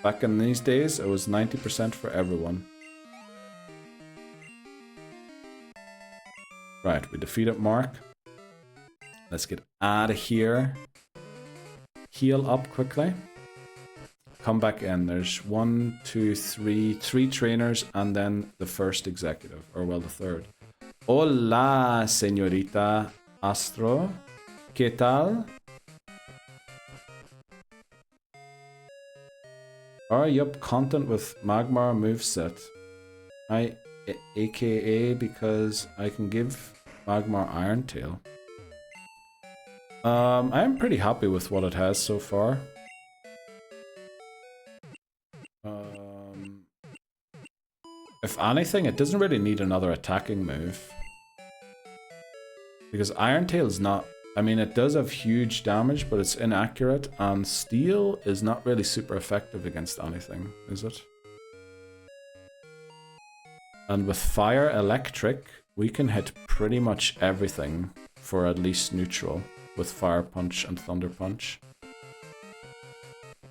back in these days it was 90% for everyone. Right, we defeated Mark. Let's get out of here. Heal up quickly. Come back in. There's 1, 2, 3 trainers and then the first executive, or well, the third. Hola, señorita Astro. ¿Qué tal? Hurry up, content with Magmar moveset. AKA because I can give Magmar Iron Tail. I'm pretty happy with what it has so far. If anything, it doesn't really need another attacking move. Because Iron Tail is not... I mean, it does have huge damage, but it's inaccurate. And Steel is not really super effective against anything, is it? And with Fire Electric, we can hit pretty much everything for at least neutral. With Fire Punch and Thunder Punch.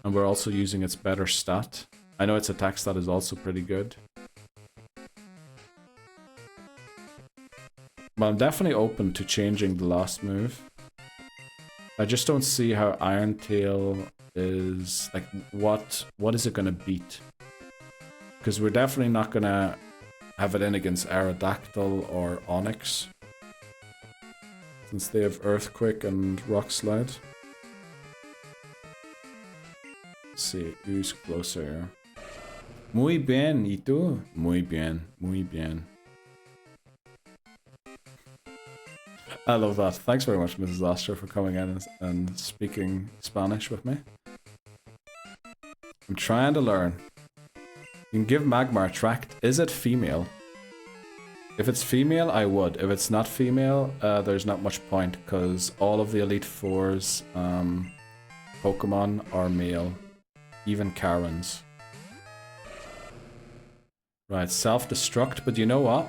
And we're also using its better stat. I know its attack stat is also pretty good. But I'm definitely open to changing the last move. I just don't see how Iron Tail is... like, what is it gonna beat? Because we're definitely not gonna have it in against Aerodactyl or Onyx. Since they have Earthquake and Rock Slide. Let's see who's closer. Muy bien, ¿y tú? Muy bien, muy bien. I love that. Thanks very much, Mrs. Astor, for coming in and speaking Spanish with me. I'm trying to learn. You can give Magmar a tract. Is it female? If it's female, I would. If it's not female, there's not much point, because all of the Elite Four's Pokemon are male. Even Karens. Right, self-destruct, but you know what?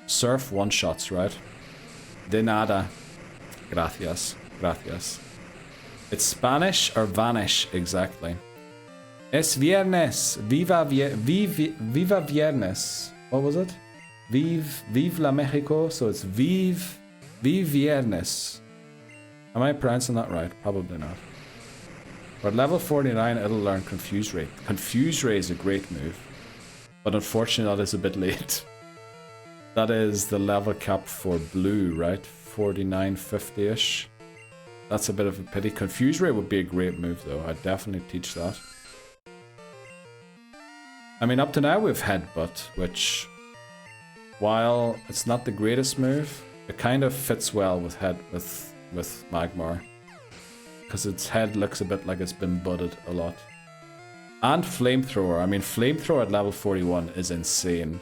Surf one-shots, right? De nada. Gracias. Gracias. It's Spanish or vanish, exactly. Es viernes. Viva viernes. What was it? Vive la Mexico. So it's vive viernes. Am I pronouncing that right? Probably not. But level 49, it'll learn Confuse Ray. Confuse Ray is a great move. But unfortunately, that is a bit late. That is the level cap for blue, right? 49, 50-ish. That's a bit of a pity. Confuse Ray would be a great move, though. I'd definitely teach that. I mean, up to now we've Headbutt, which, while it's not the greatest move, it kind of fits well with with Magmar. Because its head looks a bit like it's been butted a lot. And Flamethrower. I mean, Flamethrower at level 41 is insane.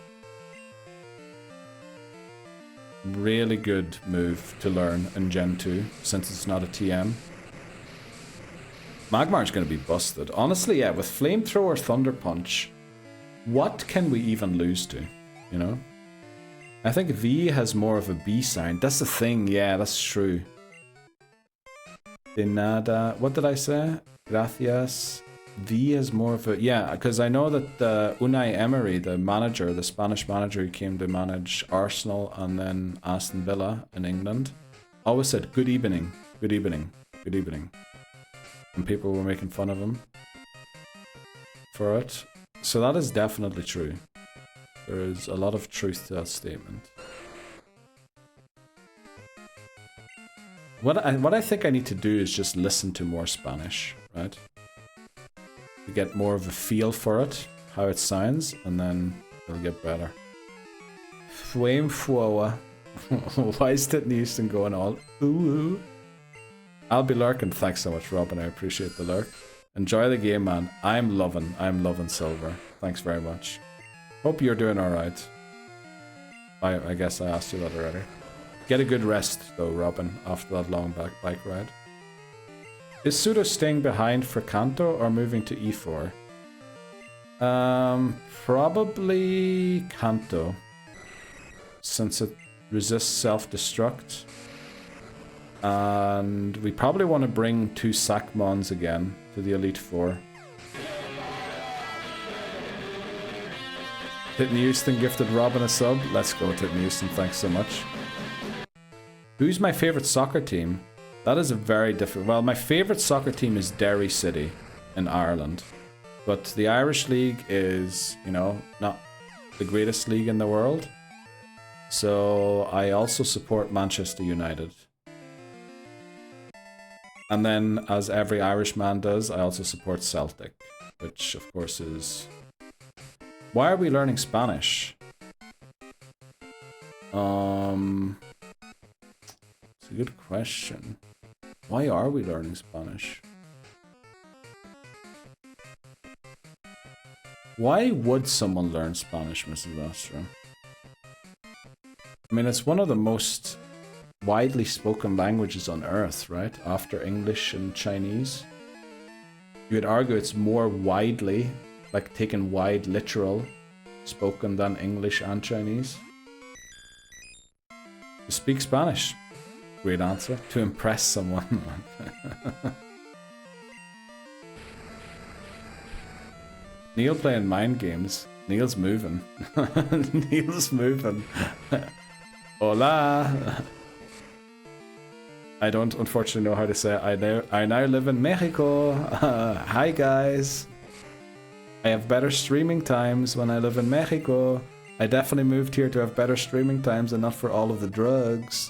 Really good move to learn in Gen 2, since it's not a TM. Magmar's going to be busted. Honestly, yeah, with Flamethrower, Thunder Punch, what can we even lose to, you know? I think V has more of a B sign. That's the thing, yeah, that's true. De nada. What did I say? Gracias. V is more of a... Yeah, because I know that Unai Emery, the manager, the Spanish manager who came to manage Arsenal and then Aston Villa in England, always said, good evening, good evening, good evening. And people were making fun of him for it. So that is definitely true. There is a lot of truth to that statement. What I think I need to do is just listen to more Spanish, right? To get more of a feel for it, how it sounds, and then it'll get better. Flamethrower. Why is Titton Houston going all ooh? I'll be lurking. Thanks so much, Robin. I appreciate the lurk. Enjoy the game, man. I'm loving Silver. Thanks very much. Hope you're doing alright. I guess I asked you that already. Get a good rest, though, Robin, after that long bike ride. Is Pseudo staying behind for Kanto or moving to E4? Probably Kanto, since it resists self-destruct. And we probably want to bring 2 Sackmons again to the Elite Four. Titton Houston gifted Robin a sub. Let's go, Titton Houston, thanks so much. Who's my favourite soccer team? That is a very different... Well, my favourite soccer team is Derry City in Ireland. But the Irish League is, you know, not the greatest league in the world. So I also support Manchester United. And then, as every Irishman does, I also support Celtic. Which, of course, is... Why are we learning Spanish? It's a good question. Why are we learning Spanish? Why would someone learn Spanish, Mrs. Astra? I mean, it's one of the most widely spoken languages on Earth, right? After English and Chinese. You would argue it's more widely, like taken wide, literal, spoken than English and Chinese. To speak Spanish. Great answer. To impress someone. Neil playing mind games. Neil's moving. Neil's moving. Hola. I don't unfortunately know how to say it. I now live in Mexico. Hi guys. I have better streaming times when I live in Mexico. I definitely moved here to have better streaming times and not for all of the drugs.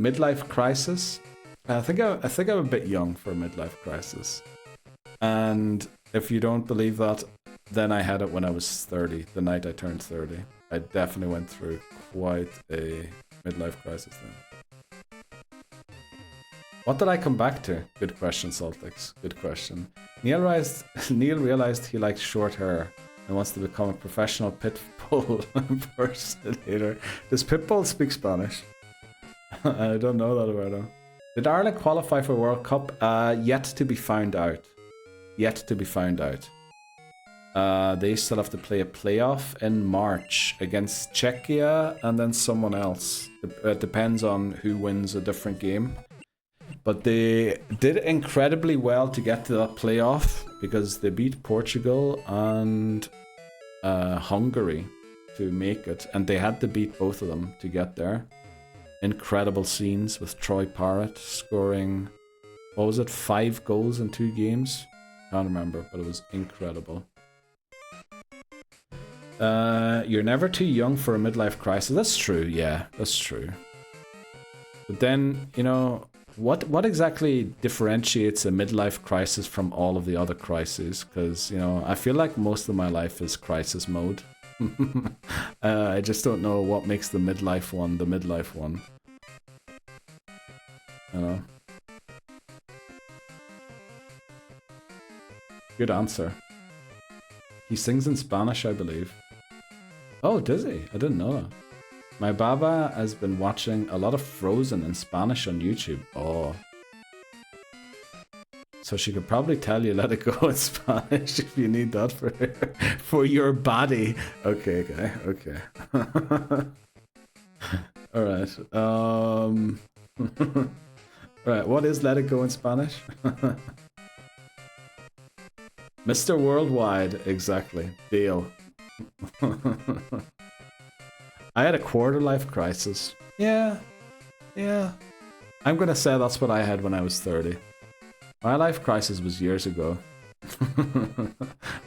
midlife crisis. I think I'm a bit young for a midlife crisis. And if you don't believe that, then I had it when I was 30, the night I turned 30. I definitely went through quite a midlife crisis then. What did I come back to? Good question, Saltix. Good question. Neil realized he likes short hair and wants to become a professional pitbull impersonator. Does pitbull speak Spanish? I don't know that about him. Did Ireland qualify for World Cup? Yet to be found out. Yet to be found out. They still have to play a playoff in March against Czechia and then someone else. It depends on who wins a different game. But they did incredibly well to get to that playoff because they beat Portugal and Hungary to make it. And they had to beat both of them to get there. Incredible scenes with Troy Parrott scoring, what was it, 5 goals in 2 games? Can't remember, but it was incredible. You're never too young for a midlife crisis. That's true, yeah, that's true. But then, you know, what exactly differentiates a midlife crisis from all of the other crises? Because, you know, I feel like most of my life is crisis mode. I just don't know what makes the midlife one the midlife one. You know? Good answer. He sings in Spanish, I believe. Oh, does he? I didn't know that. My baba has been watching a lot of Frozen in Spanish on YouTube. Oh. So she could probably tell you let it go in Spanish if you need that for your body. Okay, guy. Okay. Alright. Right, what is let it go in Spanish? Mr. Worldwide, exactly. Deal. I had a quarter life crisis. Yeah. I'm gonna say that's what I had when I was 30. My life crisis was years ago.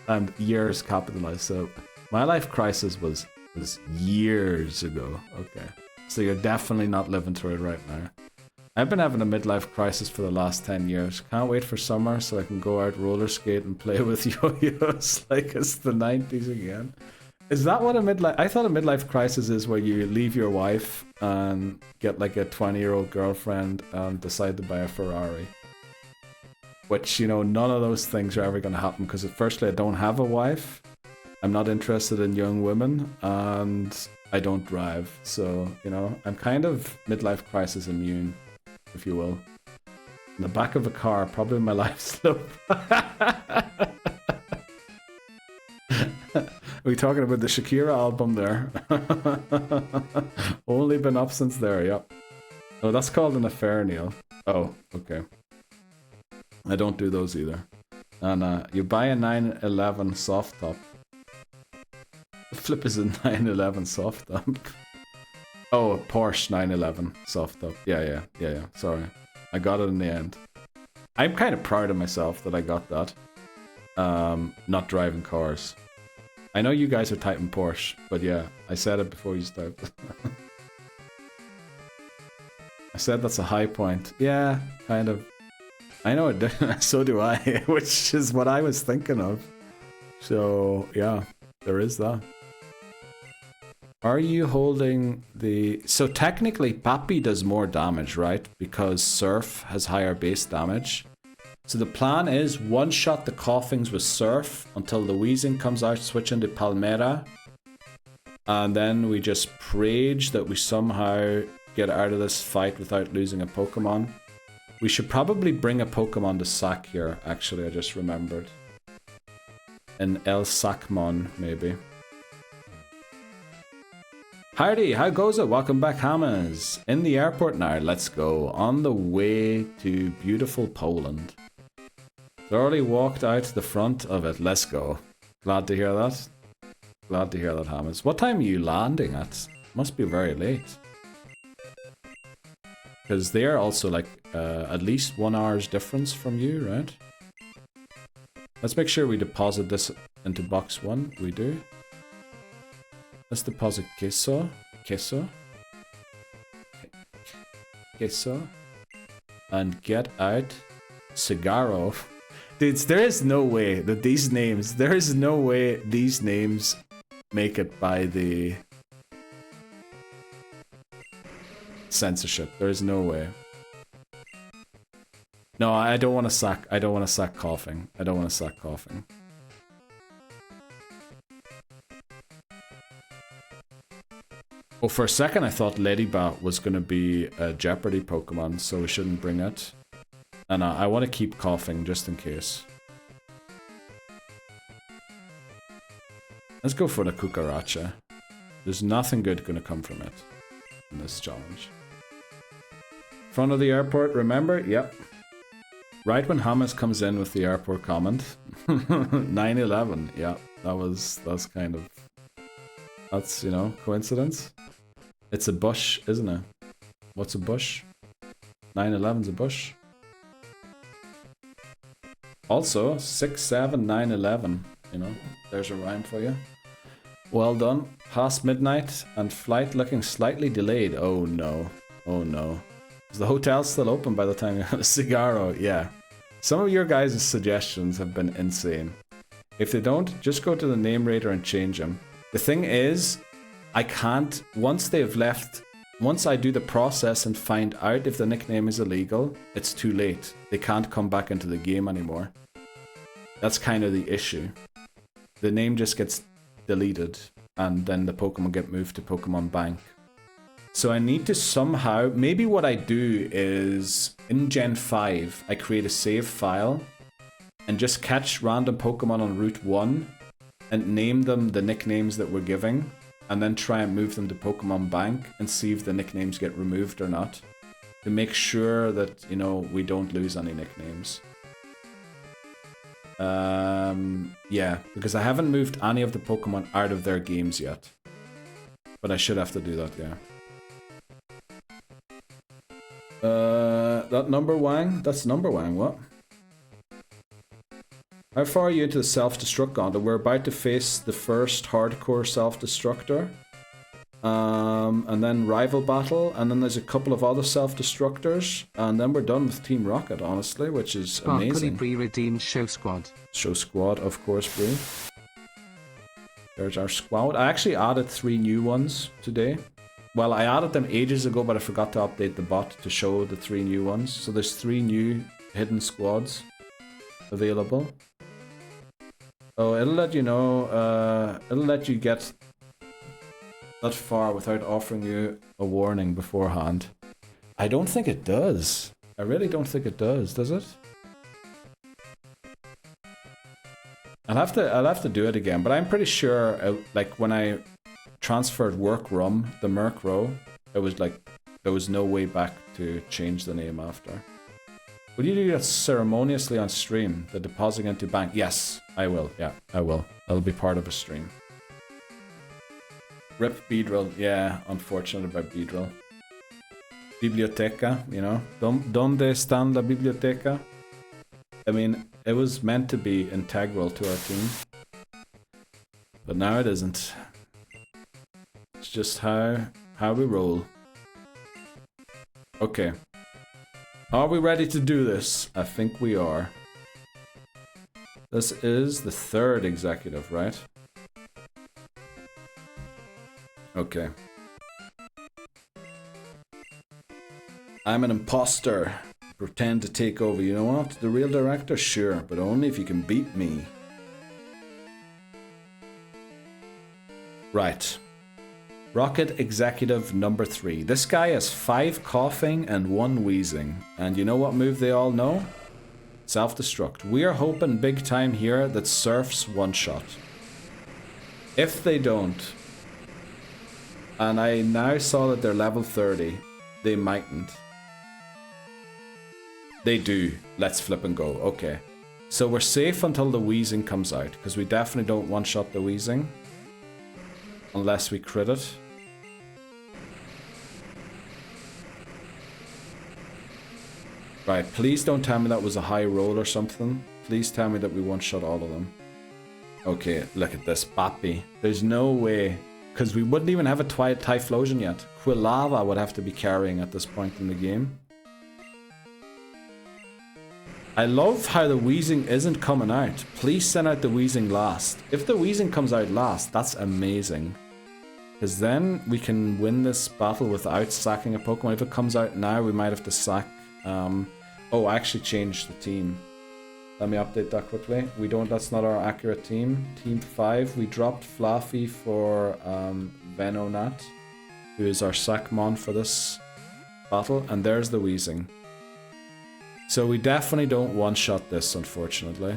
And years capitalized, so my life crisis was years ago. Okay. So you're definitely not living through it right now. I've been having a midlife crisis for the last 10 years. Can't wait for summer so I can go out roller skate and play with yo-yos like it's the 90s again. Is that what a midlife... I thought a midlife crisis is where you leave your wife and get like a 20-year-old girlfriend and decide to buy a Ferrari. Which, you know, none of those things are ever going to happen because firstly, I don't have a wife. I'm not interested in young women and I don't drive. So, you know, I'm kind of midlife crisis immune, if you will. In the back of a car, probably my life slope. Are we talking about the Shakira album there? Only been up since there, yep. Oh, that's called an affair, Neil. Oh, okay. I don't do those either. And you buy a 911 soft top. The flip is a 911 soft top. Oh, a Porsche 911 soft top. Yeah. Sorry. I got it in the end. I'm kind of proud of myself that I got that. Not driving cars. I know you guys are typing Porsche, but yeah, I said it before you started. I said that's a high point. Yeah, kind of. I know it. So do I, which is what I was thinking of. So yeah, there is that. Are you holding the... So technically, Papi does more damage, right? Because Surf has higher base damage. So the plan is one-shot the coughings with Surf until the wheezing comes out, switch into Palmera. And then we just rage that we somehow get out of this fight without losing a Pokemon. We should probably bring a Pokemon to sack here, actually, I just remembered. An El Sacmon, maybe. Howdy, how goes it? Welcome back, Hammers. In the airport now, let's go. On the way to beautiful Poland. Thoroughly walked out the front of it. Let's go. Glad to hear that. Glad to hear that, Hammers. What time are you landing at? Must be very late. Because they're also like at least 1 hour's difference from you, right? Let's make sure we deposit this into box 1. We do. Let's deposit queso. queso. And get out cigarro. Dudes, there is no way that these names, make it by the censorship. There is no way. No, I don't want to sack coughing. I don't want to sack coughing. Oh, for a second I thought Ladybot was going to be a Jeopardy Pokemon, so we shouldn't bring it. And I want to keep coughing just in case. Let's go for the Cucaracha. There's nothing good going to come from it in this challenge. Front of the airport, remember? Yep. Right when Hamas comes in with the airport comment. 9/11, yeah. That's kind of... That's, you know, coincidence. It's a bush, isn't it? What's a bush? 9/11's a bush. Also, 6/7/9/11. You know, there's a rhyme for you. Well done. Past midnight and flight looking slightly delayed. Oh no. Oh no. Is the hotel still open by the time you had a cigarro? Yeah. Some of your guys' suggestions have been insane. If they don't, just go to the name rater and change them. The thing is, I can't, once they've left, once I do the process and find out if the nickname is illegal, it's too late. They can't come back into the game anymore. That's kind of the issue. The name just gets deleted and then the Pokemon get moved to Pokemon Bank. So I need to somehow, maybe what I do is, in Gen 5, I create a save file and just catch random Pokemon on Route 1 and name them the nicknames that we're giving, and then try and move them to Pokemon Bank and see if the nicknames get removed or not, to make sure that, you know, we don't lose any nicknames. Yeah, because I haven't moved any of the Pokemon out of their games yet. But I should have to do that, yeah. That number Wang? That's number Wang, what? How far are you into the self-destruct gauntlet? We're about to face the first hardcore self-destructor. And then rival battle, and then there's a couple of other self-destructors, and then we're done with Team Rocket, honestly, which is amazing. Bree redeemed Show Squad. Show Squad, of course, Bree. There's our squad. I actually added 3 new ones today. Well, I added them ages ago, but I forgot to update the bot to show the 3 new ones. So there's 3 new hidden squads available. Oh, it'll let you know, it'll let you get that far without offering you a warning beforehand. I don't think it does. I really don't think it does it? I'll have to do it again, but I'm pretty sure, like when I transferred Work Rum, the Merc row, it was like there was no way back to change the name after. Will you do that ceremoniously on stream? The depositing into bank? Yes, I will. Yeah, I will. That'll be part of a stream. Rip Beedrill. Yeah, unfortunate about Beedrill. Biblioteca, you know. Donde está la biblioteca? I mean, it was meant to be integral to our team. But now it isn't. It's just how we roll. Okay. Are we ready to do this? I think we are. This is the 3rd executive, right? Okay. I'm an imposter. Pretend to take over. You know what? The real director? Sure, but only if you can beat me. Right. Rocket Executive number 3. This guy has 5 coughing and 1 wheezing. And you know what move they all know? Self-destruct. We are hoping big time here that Surf's one-shot. If they don't, and I now saw that they're level 30, they mightn't. They do. Let's flip and go. Okay. So we're safe until the wheezing comes out, because we definitely don't one-shot the wheezing. Unless we crit it. Right, please don't tell me that was a high roll or something. Please tell me that we one-shot all of them. Okay, look at this, Bappy. There's no way Because we wouldn't even have a Typhlosion yet. Quilava would have to be carrying at this point in the game. I love how the Weezing isn't coming out. Please send out the Weezing last. If the Weezing comes out last, that's amazing. Because then we can win this battle without sacking a Pokemon. If it comes out now, we might have to sack... Oh, I actually changed the team. Let me update that quickly. We don't... That's not our accurate team. Team 5. We dropped Fluffy for Venonat, who is our Sackmon for this battle. And there's the Weezing. So we definitely don't one-shot this, unfortunately.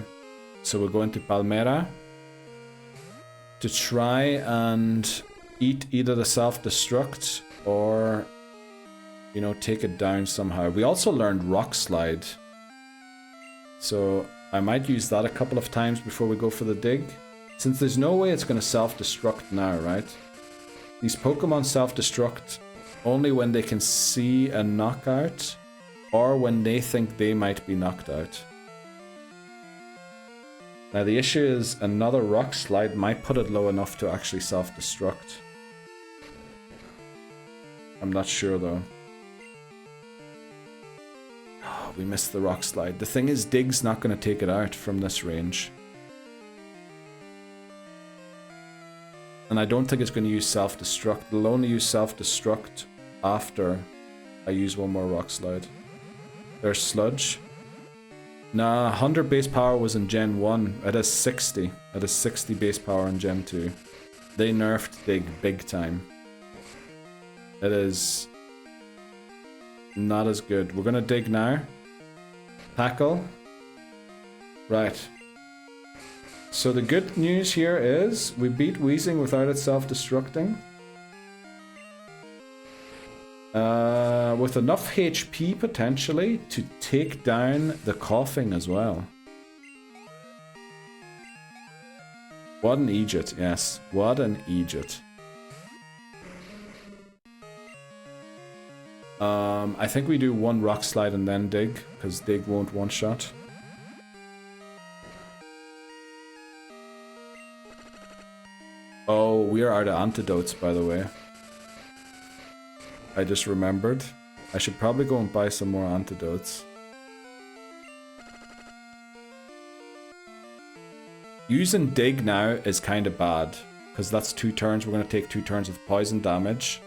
So we're going to Palmera to try and eat either the self-destruct or, you know, take it down somehow. We also learned Rock Slide. So I might use that a couple of times before we go for the dig. Since there's no way it's going to self-destruct now, right? These Pokemon self-destruct only when they can see a knockout or when they think they might be knocked out. Now the issue is another Rock Slide might put it low enough to actually self-destruct. I'm not sure though. Oh, we missed the Rock Slide. The thing is, Dig's not going to take it out from this range. And I don't think it's going to use self-destruct. It'll only use self-destruct after I use one more Rock Slide. There's Sludge. Nah, 100 base power was in Gen 1. It has 60. It has 60 base power in Gen 2. They nerfed Dig big time. It is not as good. We're gonna dig now. Tackle. Right. So the good news here is we beat Weezing without it self-destructing. With enough HP potentially to take down the coughing as well. What an Egypt, yes. What an Egypt. I think we do one Rock Slide and then dig, because dig won't one-shot. Oh, we are out of antidotes, by the way. I just remembered. I should probably go and buy some more antidotes. Using dig now is kind of bad, because that's 2 turns. We're going to take 2 turns of poison damage.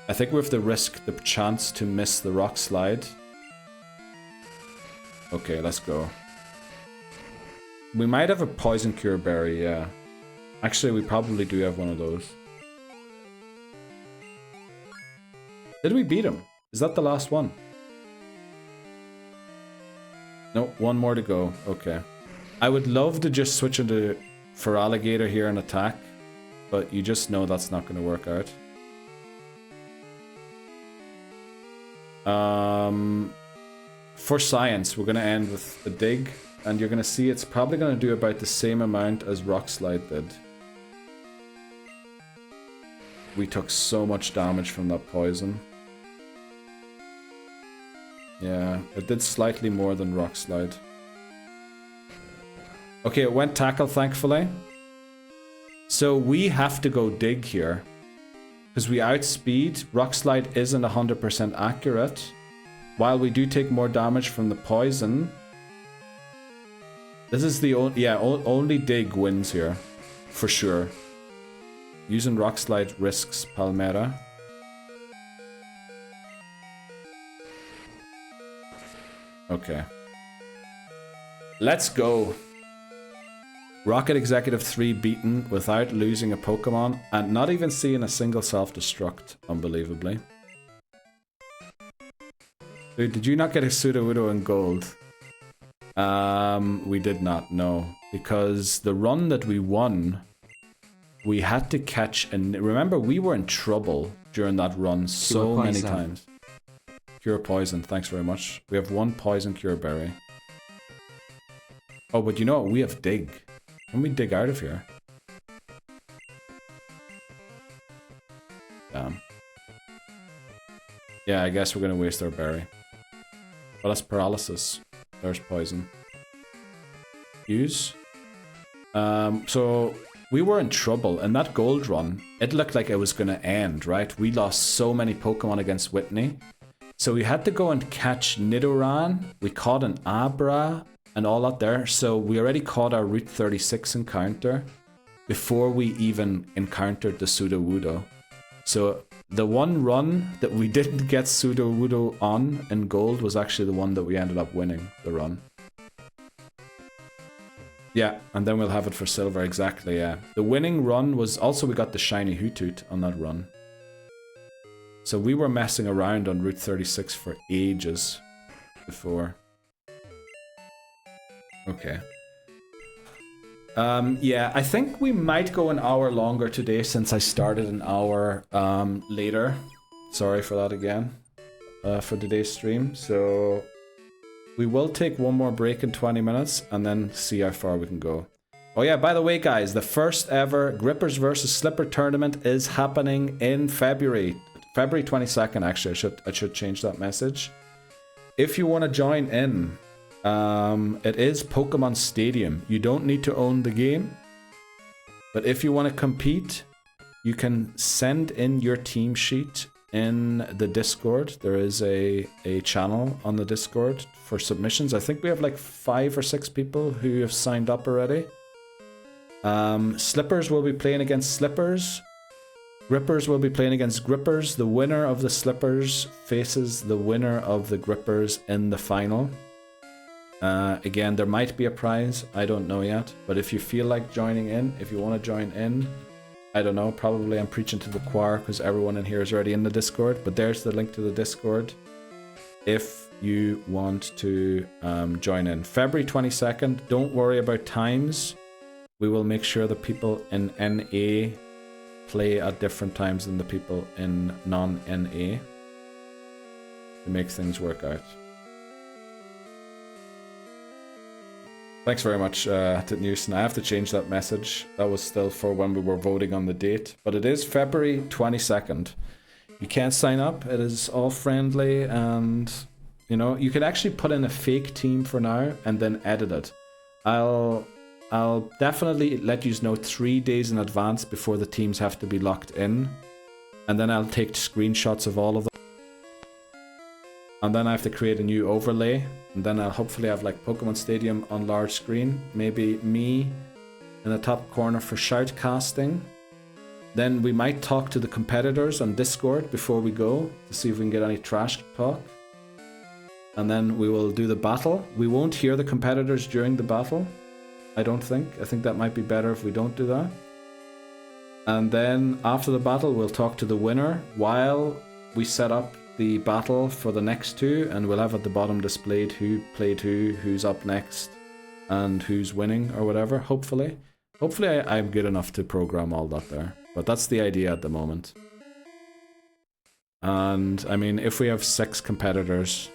I think we have to risk the chance to miss the Rock Slide. Okay, let's go. We might have a Poison Cure Berry, yeah. Actually, we probably do have one of those. Did we beat him? Is that the last one? No, one more to go. Okay. I would love to just switch into for Alligator here and attack, but you just know that's not going to work out. For science, we're going to end with a dig, and you're going to see it's probably going to do about the same amount as Rock Slide did. We took so much damage from that poison. Yeah, it did slightly more than Rock Slide. Okay, it went tackle, thankfully. So we have to go dig here. Because we outspeed. Rock Slide isn't 100% accurate. While we do take more damage from the poison. This is the only... Yeah, only dig wins here. For sure. Using Rock Slide risks Palmera. Okay. Let's go. Rocket Executive 3 beaten without losing a Pokemon and not even seeing a single self-destruct, unbelievably. Dude, did you not get a Sudowoodo in gold? We did not, no. Because the run that we won, we had to catch, and remember we were in trouble during that run so many times. Cure Poison, thanks very much. We have 1 Poison Cure Berry. Oh, but you know what? We have Dig. Can we dig out of here? Damn. Yeah, I guess we're gonna waste our berry. But that's paralysis. There's poison. Use. So we were in trouble. In that gold run, it looked like it was going to end, right? We lost so many Pokemon against Whitney. So we had to go and catch Nidoran. We caught an Abra and all that there. So we already caught our Route 36 encounter before we even encountered the Sudowoodo. So the one run that we didn't get Sudowoodo on in gold was actually the one that we ended up winning the run. Yeah, and then we'll have it for silver, exactly, yeah. The winning run was also, we got the shiny Hoothoot on that run. So we were messing around on Route 36 for ages before. Okay. Yeah, I think we might go an hour longer today since I started an hour later. Sorry for that again, for today's stream. So we will take one more break in 20 minutes and then see how far we can go. Oh yeah, by the way guys, the first ever Grippers vs Slipper tournament is happening in February. February 22nd, actually, I should change that message. If you want to join in, it is Pokemon Stadium. You don't need to own the game, but if you want to compete, you can send in your team sheet in the Discord. There is a channel on the Discord for submissions. I think we have like 5 or 6 people who have signed up already. Slippers will be playing against Slippers. Grippers will be playing against Grippers. The winner of the Slippers faces the winner of the Grippers in the final. Again, there might be a prize. I don't know yet. But if you feel like joining in, if you want to join in, I don't know. Probably I'm preaching to the choir because everyone in here is already in the Discord. But there's the link to the Discord if you want to join in. February 22nd. Don't worry about times. We will make sure the people in NA play at different times than the people in non-NA to make things work out. Thanks very much, Newson. I have to change that message. That was still for when we were voting on the date. But it is February 22nd. You can't sign up. It is all friendly and, you know, you can actually put in a fake team for now and then edit it. I'll definitely let you know 3 days in advance before the teams have to be locked in. And then I'll take screenshots of all of them. And then I have to create a new overlay. And then I'll hopefully have like Pokemon Stadium on large screen. Maybe me in the top corner for shoutcasting. Then we might talk to the competitors on Discord before we go to see if we can get any trash talk. And then we will do the battle. We won't hear the competitors during the battle. I don't think. I think that might be better if we don't do that. And then after the battle, we'll talk to the winner while we set up the battle for the next two, and we'll have at the bottom displayed who played who, who's up next, and who's winning or whatever, hopefully. Hopefully I'm good enough to program all that there. But that's the idea at the moment. And I mean, if we have 6 competitors,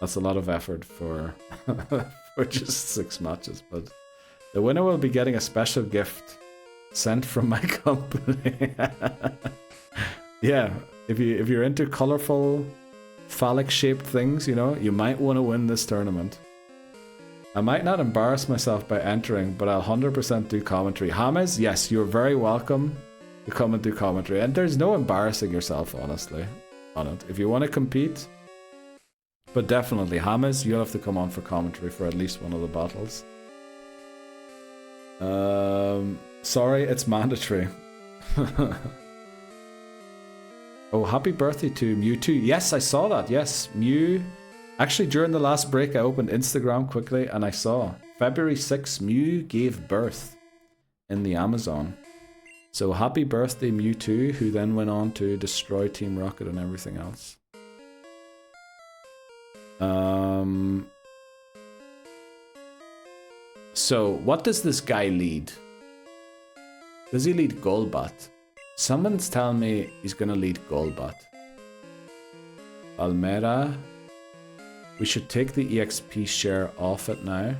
that's a lot of effort for, for just 6 matches, but the winner will be getting a special gift sent from my company. Yeah, if you're into colorful, phallic-shaped things, you know, you might want to win this tournament. I might not embarrass myself by entering, but I'll 100% do commentary. James, yes, you're very welcome to come and do commentary. And there's no embarrassing yourself, honestly, on it. If you want to compete, but definitely, James, you'll have to come on for commentary for at least one of the battles. Sorry, it's mandatory. Oh, happy birthday to Mewtwo. Yes, I saw that. Yes, Mew. Actually, during the last break, I opened Instagram quickly and I saw February 6th, Mew gave birth in the Amazon. So happy birthday, Mewtwo, who then went on to destroy Team Rocket and everything else. So, what does this guy lead? Does he lead Golbat? Someone's telling me he's gonna lead Golbat. Almera. We should take the EXP share off it now.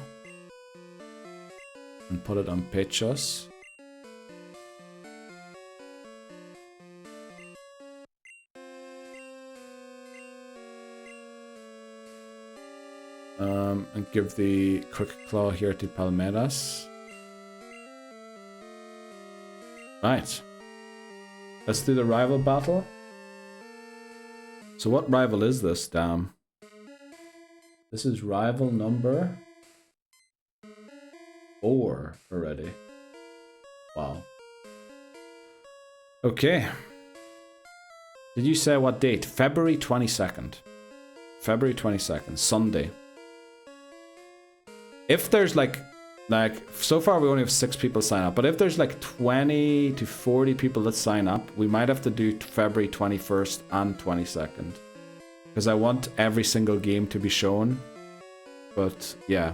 And put it on Pechos. And give the Quick Claw here to Palmeiras. Right. Let's do the rival battle. So what rival is this, damn? This is rival number 4 already. Wow. Okay. Did you say what date? February 22nd. February 22nd, Sunday. If there's like so far we only have 6 people sign up, but if there's like 20 to 40 people that sign up, we might have to do February 21st and 22nd. Because I want every single game to be shown. But yeah,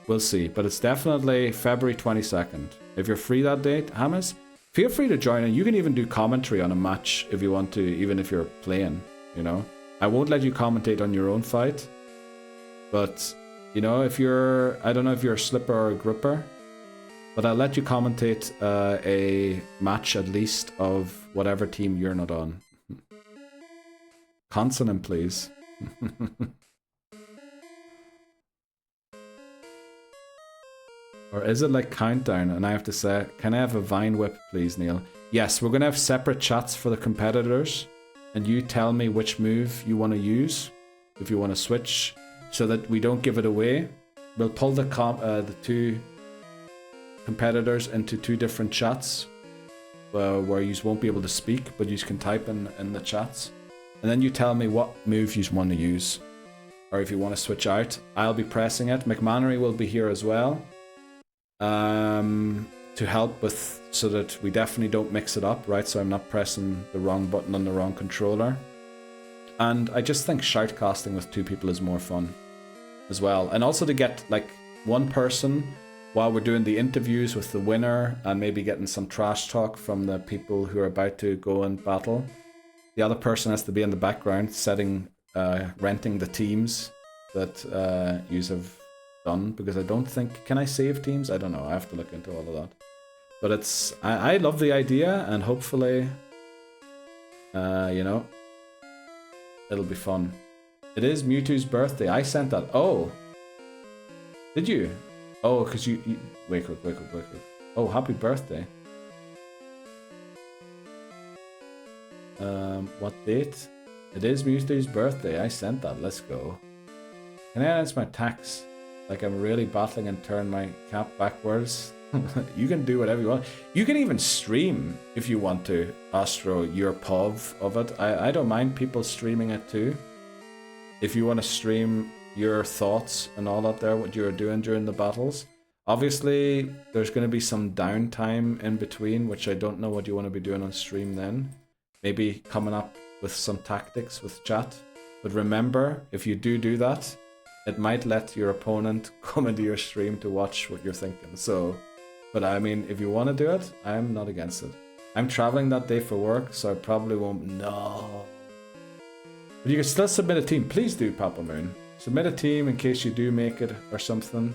we'll see. But it's definitely February 22nd. If you're free that date, Hamas, feel free to join in. You can even do commentary on a match if you want to, even if you're playing, you know. I won't let you commentate on your own fight. But, you know, if you're, I don't know if you're a slipper or a gripper, but I'll let you commentate a match at least of whatever team you're not on. Consonant, please. Or is it like countdown and I have to say, can I have a vine whip please, Neil? Yes, we're going to have separate chats for the competitors and you tell me which move you want to use, if you want to switch, so that we don't give it away. We'll pull the 2 competitors into 2 different chats where you won't be able to speak, but you can type in the chats. And then you tell me what move you want to use. Or if you want to switch out, I'll be pressing it. McMannery will be here as well. To help with, so that we definitely don't mix it up, right? So I'm not pressing the wrong button on the wrong controller. And I just think shoutcasting with 2 people is more fun as well. And also to get like one person while we're doing the interviews with the winner and maybe getting some trash talk from the people who are about to go and battle. The other person has to be in the background renting the teams that you have done, because I don't think, can I save teams? I don't know, I have to look into all of that. But it's, I love the idea, and hopefully, you know, it'll be fun. It is Mewtwo's birthday. I sent that. Oh, did you? Oh, because you wait quick. Oh, happy birthday. What date? It is Mewtwo's birthday. I sent that. Let's go. Can I announce my tax? Like I'm really battling and turn my cap backwards. You can do whatever you want. You can even stream if you want to, Astro, your POV of it. I don't mind people streaming it too. If you want to stream your thoughts and all that there, what you're doing during the battles. Obviously, there's going to be some downtime in between, which I don't know what you want to be doing on stream then. Maybe coming up with some tactics with chat. But remember, if you do that, it might let your opponent come into your stream to watch what you're thinking. So, but I mean, if you want to do it, I'm not against it. I'm traveling that day for work, so I probably won't. No. But you can still submit a team. Please do, Papa Moon. Submit a team in case you do make it or something.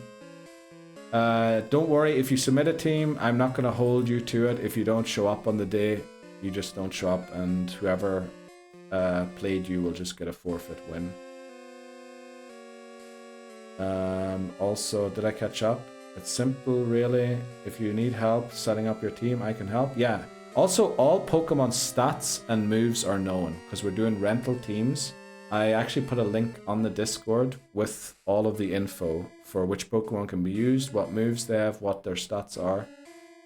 Don't worry, if you submit a team, I'm not going to hold you to it. If you don't show up on the day, you just don't show up, and whoever played you will just get a forfeit win. Also, did I catch up? It's simple, really. If you need help setting up your team, I can help. Yeah. Also, all Pokemon stats and moves are known because we're doing rental teams. I actually put a link on the Discord with all of the info for which Pokemon can be used, what moves they have, what their stats are.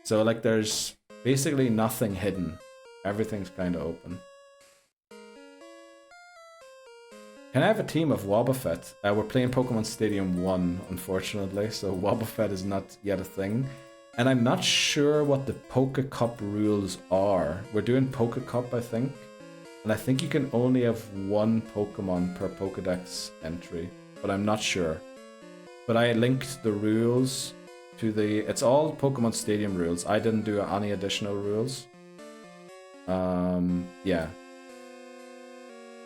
So, like, there's basically nothing hidden. Everything's kind of open. Can I have a team of Wobbuffet? We're playing Pokemon Stadium 1, unfortunately, so Wobbuffet is not yet a thing. And I'm not sure what the Poke Cup rules are. We're doing Poke Cup, I think. And I think you can only have 1 Pokemon per Pokedex entry, but I'm not sure. But I linked the rules to the... It's all Pokemon Stadium rules. I didn't do any additional rules. Yeah.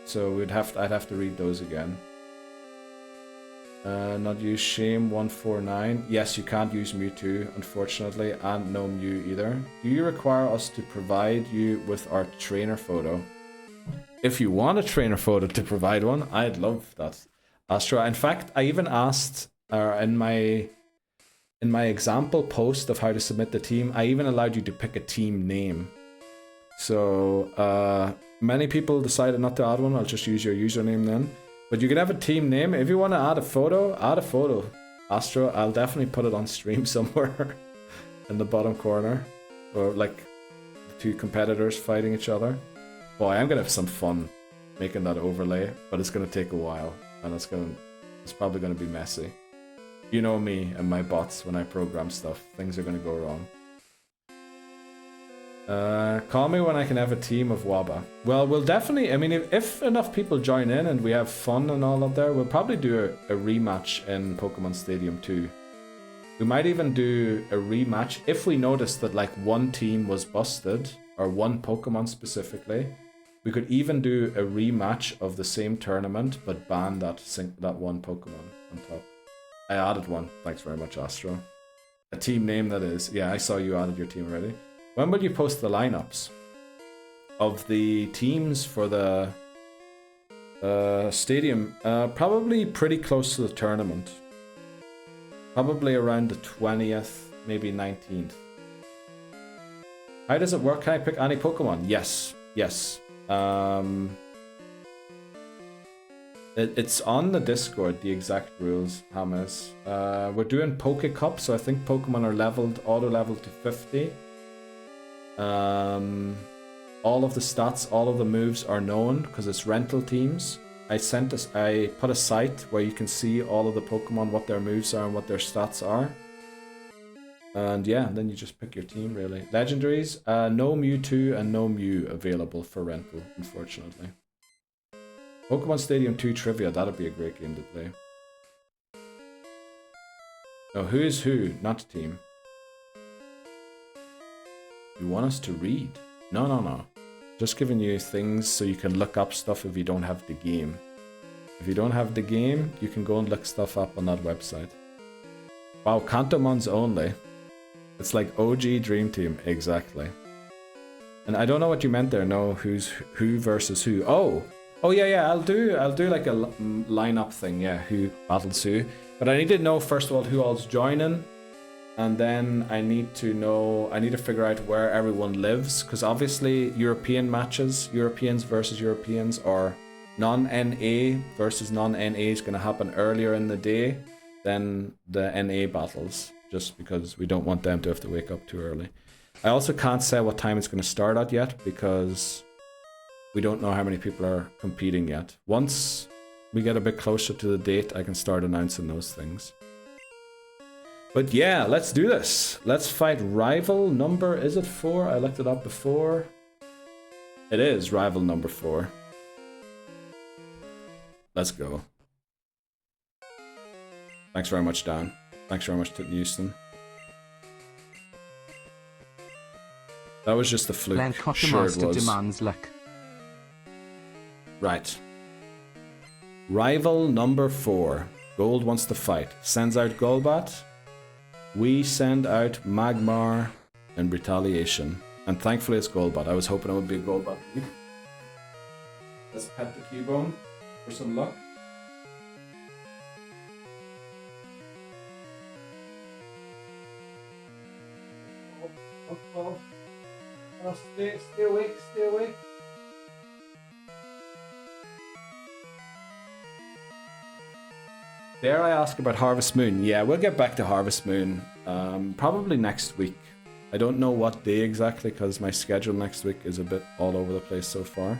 So I'd have to read those again. Not use Shame 149. Yes, you can't use Mewtwo, unfortunately, and no Mew either. Do you require us to provide you with our trainer photo? If you want a trainer photo to provide one, I'd love that. Astra. In fact, I even asked in my in my example post of how to submit the team, I even allowed you to pick a team name. So many people decided not to add one. I'll just use your username then. But you can have a team name. If you want to add a photo, add a photo. Astro, I'll definitely put it on stream somewhere in the bottom corner. Or like the two competitors fighting each other. Boy, I'm gonna have some fun making that overlay, but it's gonna take a while, and it's probably gonna be messy. You know me and my bots when I program stuff, things are gonna go wrong. Call me when I can have a team of Waba. Well, we'll definitely, I mean, if enough people join in and we have fun and all up there, we'll probably do a rematch in Pokemon Stadium 2. We might even do a rematch if we notice that like one team was busted, or one Pokemon specifically. We could even do a rematch of the same tournament, but ban that one Pokemon on top. I added one. Thanks very much, Astro. A team name, that is. Yeah, I saw you added your team already. When will you post the lineups of the teams for the stadium? Probably pretty close to the tournament. Probably around the 20th, maybe 19th. How does it work? Can I pick any Pokemon? Yes. Yes. It's on the Discord, the exact rules, Hamas. We're doing Poke Cup, so I think Pokemon are auto-leveled to 50. All of the stats, all of the moves are known because it's rental teams. I put a site where you can see all of the Pokemon, what their moves are and what their stats are. And yeah, then you just pick your team, really. Legendaries, no Mewtwo and no Mew available for rental, unfortunately. Pokemon Stadium 2 Trivia, that'd be a great game to play. Oh, who is who? Not team. You want us to read? No. Just giving you things so you can look up stuff if you don't have the game. If you don't have the game, you can go and look stuff up on that website. Wow, Kantomons only. It's like OG Dream Team, exactly. And I don't know what you meant there. No, who's who versus who? Oh yeah. I'll do like a lineup thing. Yeah, who battles who? But I need to know first of all who all's joining, and then I need to figure out where everyone lives, because obviously European matches, Europeans versus Europeans, or non-NA versus non-NA is going to happen earlier in the day than the NA battles, just because we don't want them to have to wake up too early. I also can't say what time it's going to start at yet, because we don't know how many people are competing yet. Once we get a bit closer to the date, I can start announcing those things. But yeah, let's do this. Let's fight rival number, is it 4? I looked it up before. It is rival number 4. Let's go. Thanks very much, Dan. Thanks very much to Houston. That was just a fluke. Sure it was. Demands luck. Right. Rival number 4. Gold wants to fight. Sends out Golbat. We send out Magmar in retaliation. And thankfully it's Golbat. I was hoping it would be a Golbat. Let's pet the Cubone for some luck. Oh, stay awake, stay awake. Dare I ask about Harvest Moon? Yeah, we'll get back to Harvest Moon probably next week. I don't know what day exactly, because my schedule next week is a bit all over the place so far.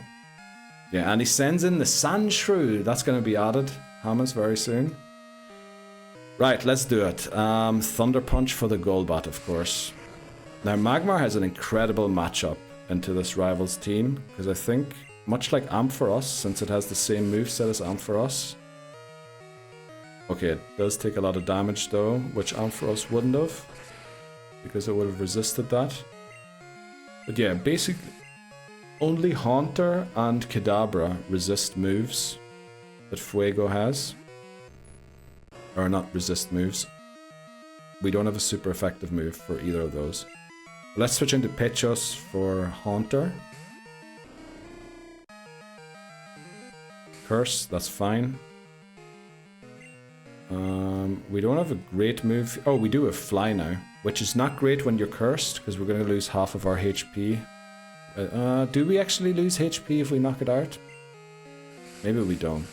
Yeah, and he sends in the Sandshrew. That's going to be added, Hamas, very soon. Right, let's do it. Thunder Punch for the Golbat, of course. Now, Magmar has an incredible matchup into this Rivals team, because I think, much like Ampharos, since it has the same moveset as Ampharos. Okay, it does take a lot of damage though, which Ampharos wouldn't have, because it would have resisted that. But yeah, basically, only Haunter and Kadabra resist moves that Fuego has. Or not resist moves. We don't have a super effective move for either of those. Let's switch into Pechos for Haunter. Curse, that's fine. We don't have a great move. Oh, we do have fly now, which is not great when you're cursed, because we're going to lose half of our HP. Do we actually lose HP if we knock it out? Maybe we don't.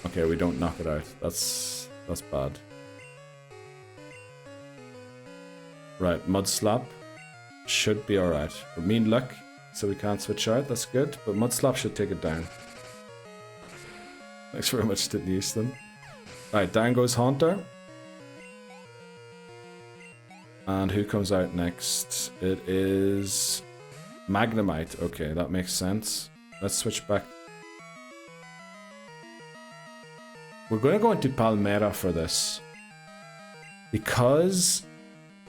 Okay, we don't knock it out. That's bad. Right, Mud Slap should be alright. We're mean luck, so we can't switch out. That's good, but Mud Slap should take it down. Thanks very much, Didn't Houston. Right, down goes Haunter. And who comes out next? It is Magnemite. Okay, that makes sense. Let's switch back. We're going to go into Palmera for this. Because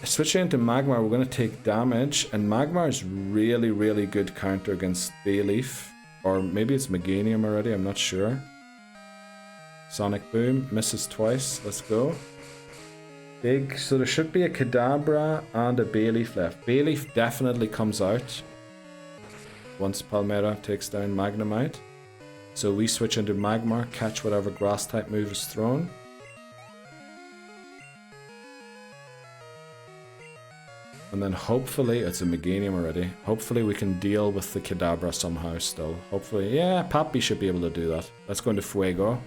switching into Magmar, we're going to take damage. And Magmar is really, really good counter against Bayleaf. Or maybe it's Meganium already, I'm not sure. Sonic Boom, misses twice. Let's go. Big. So there should be a Kadabra and a Bayleaf left. Bayleaf definitely comes out once Palmera takes down Magnemite. So we switch into Magmar, catch whatever grass type move is thrown. And then hopefully, it's a Meganium already. Hopefully we can deal with the Kadabra somehow still. Hopefully, yeah, Pappy should be able to do that. Let's go into Fuego.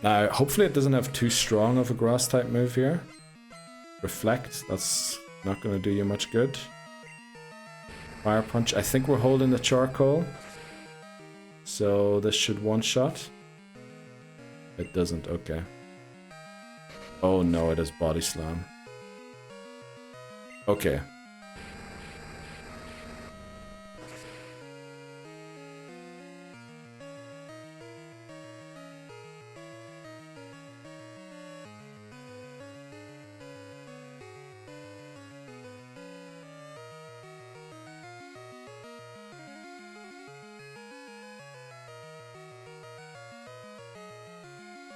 Now, hopefully it doesn't have too strong of a grass type move here. Reflect, that's not going to do you much good. Fire Punch, I think we're holding the Charcoal. So this should one-shot. It doesn't, okay. Oh no, it is Body Slam. Okay.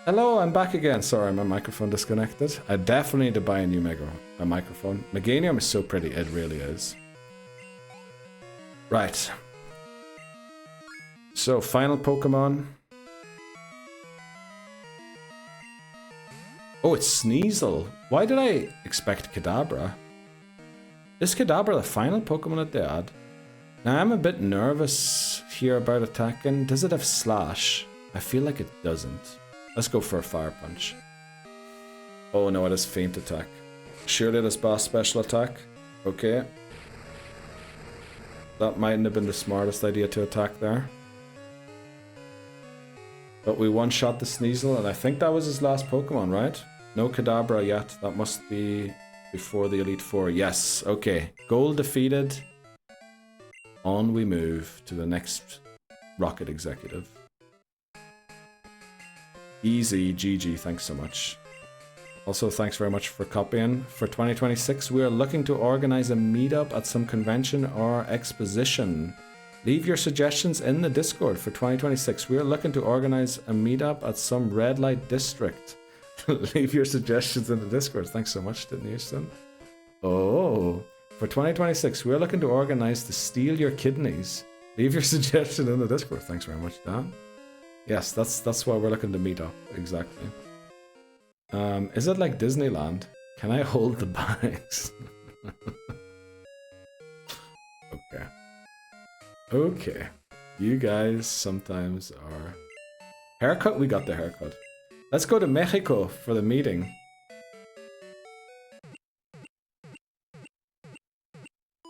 Hello, I'm back again. Sorry, my microphone disconnected. I definitely need to buy a new microphone. Meganium is so pretty, it really is. Right. So, final Pokemon. Oh, it's Sneasel. Why did I expect Kadabra? Is Kadabra the final Pokemon that they add? Now, I'm a bit nervous here about attacking. Does it have Slash? I feel like it doesn't. Let's go for a Fire Punch. Oh no, it has Feint Attack. Surely it has Boss Special Attack. Okay. That mightn't have been the smartest idea to attack there. But we one-shot the Sneasel, and I think that was his last Pokemon, right? No Kadabra yet. That must be before the Elite Four. Yes, okay. Goal defeated. On we move to the next Rocket Executive. Easy, GG, thanks so much. Also, thanks very much for copying. For 2026, we are looking to organize a meetup at some convention or exposition. Leave your suggestions in the Discord for 2026. We are looking to organize a meetup at some red light district. Leave your suggestions in the Discord. Thanks so much, Didn't Houston. Oh, for 2026, we are looking to organize to steal your kidneys. Leave your suggestion in the Discord. Thanks very much, Dan. Yes, that's why we're looking to meet up, exactly. Is it like Disneyland? Can I hold the bags? Okay. Okay. You guys sometimes are... Haircut? We got the haircut. Let's go to Mexico for the meeting.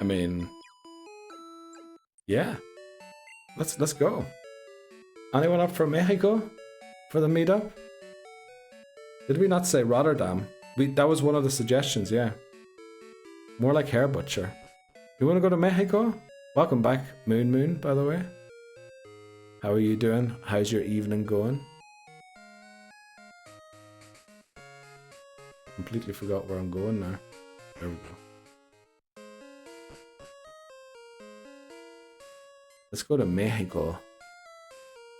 I mean... Yeah. Let's go. Anyone up from Mexico for the meetup? Did we not say Rotterdam? That was one of the suggestions, yeah. More like Hair Butcher. You want to go to Mexico? Welcome back, Moon, by the way. How are you doing? How's your evening going? Completely forgot where I'm going now. There we go. Let's go to Mexico.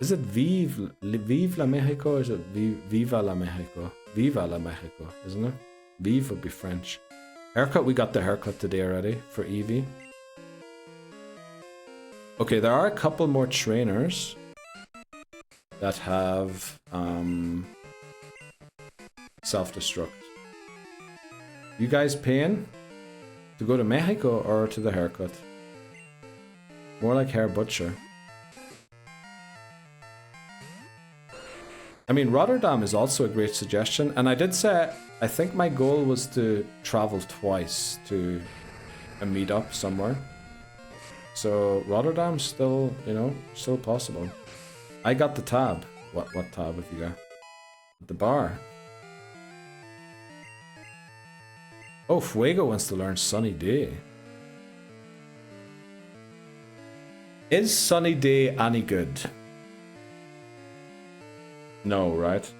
Is it Vive la Mexico or is it Viva la Mexico? Viva la Mexico, isn't it? Vive would be French. Haircut, we got the haircut today already for Eevee. Okay, there are a couple more trainers. that have self-destruct. You guys paying to go to Mexico or to the haircut? More like hair butcher. I mean, Rotterdam is also a great suggestion, and I did say I think my goal was to travel twice to a meetup somewhere. So Rotterdam's still, you know, still possible. I got the tab. What tab have you got? The bar. Oh, Fuego wants to learn Sunny Day. Is Sunny Day any good? No, right?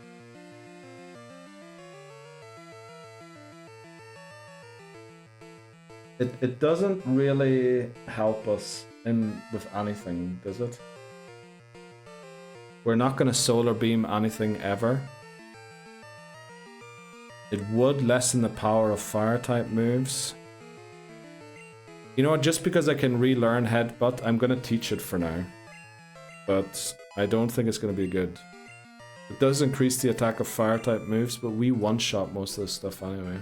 It doesn't really help us with anything, does it? We're not going to solar beam anything ever. It would lessen the power of fire type moves. You know what, just because I can relearn Headbutt, I'm going to teach it for now. But I don't think it's going to be good. It does increase the attack of fire type moves, but we one-shot most of this stuff anyway.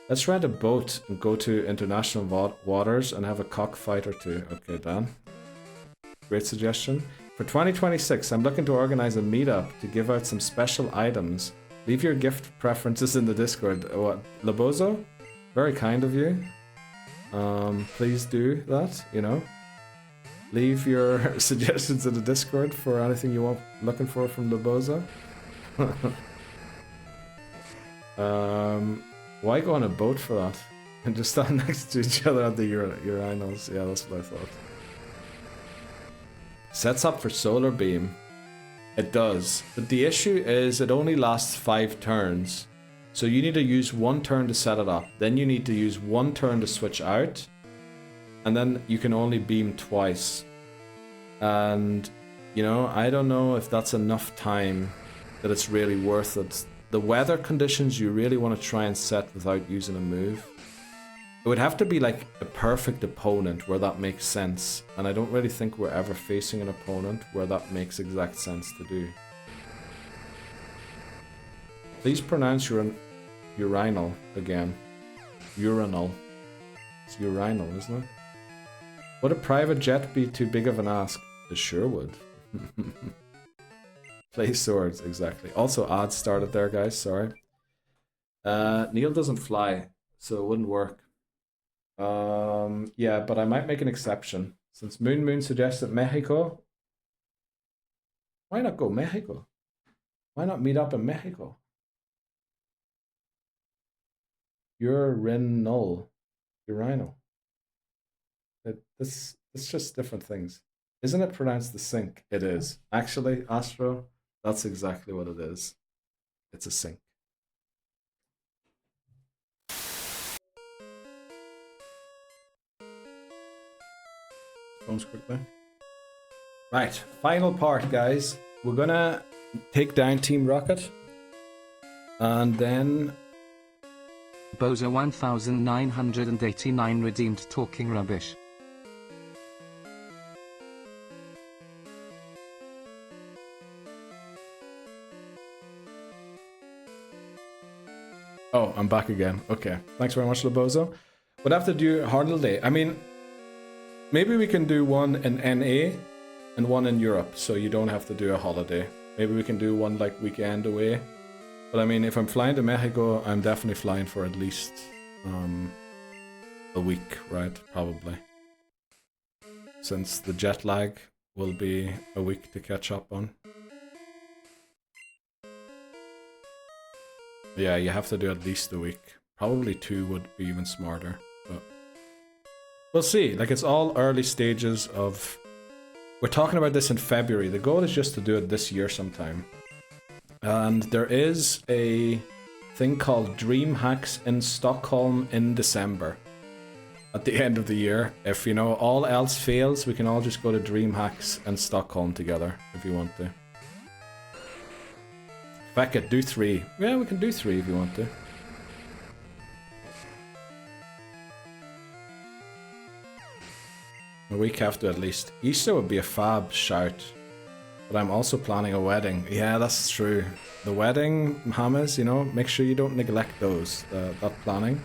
Let's rent a boat and go to international waters and have a cockfight or two. Okay, Dan. Great suggestion. For 2026, I'm looking to organize a meetup to give out some special items. Leave your gift preferences in the Discord. What, Labozo? Very kind of you. Please do that, you know. Leave your suggestions in the Discord for anything you want looking for from Labozo. Why go on a boat for that? And just stand next to each other at the urinals. Yeah, that's what I thought. Sets up for solar beam. It does. But the issue is it only lasts 5 turns. So you need to use 1 turn to set it up. Then you need to use 1 turn to switch out. And then you can only beam twice. And, you know, I don't know if that's enough time that it's really worth it. The weather conditions you really want to try and set without using a move. It would have to be like a perfect opponent where that makes sense. And I don't really think we're ever facing an opponent where that makes exact sense to do. Please pronounce urinal again. Urinal. It's urinal, isn't it? Would a private jet be too big of an ask? It sure would. Play swords, exactly. Also, odds started there, guys, sorry. Neil doesn't fly, so it wouldn't work. Yeah, but I might make an exception. Since Moon suggested Mexico, why not go Mexico? Why not meet up in Mexico? Urinal. It's just different things. Isn't it pronounced the sink? It is. Actually, Astro, that's exactly what it is. It's a sink. Phones quickly. Right, final part, guys. We're gonna take down Team Rocket. And then Bozo 1989 redeemed talking rubbish. oh, I'm back again. Okay. Thanks very much, Labozo. We'd have to do holiday. I mean, maybe we can do one in NA and one in Europe, so you don't have to do a holiday. Maybe we can do one like weekend away. But I mean, if I'm flying to Mexico, I'm definitely flying for at least a week, right? Probably. Since the jet lag will be a week to catch up on. Yeah, you have to do at least a week. Probably 2 would be even smarter, but we'll see. Like, it's all early stages of... We're talking about this in February. The goal is just to do it this year sometime. And there is a thing called Dream Hacks in Stockholm in December. At the end of the year. If, you know, all else fails, we can all just go to Dream Hacks in Stockholm together, if you want to. Feck it, do 3. Yeah, we can do 3 if you want to. A week after at least. Easter would be a fab shout. But I'm also planning a wedding. Yeah, that's true. The wedding, Hamas, you know, make sure you don't neglect those. That planning.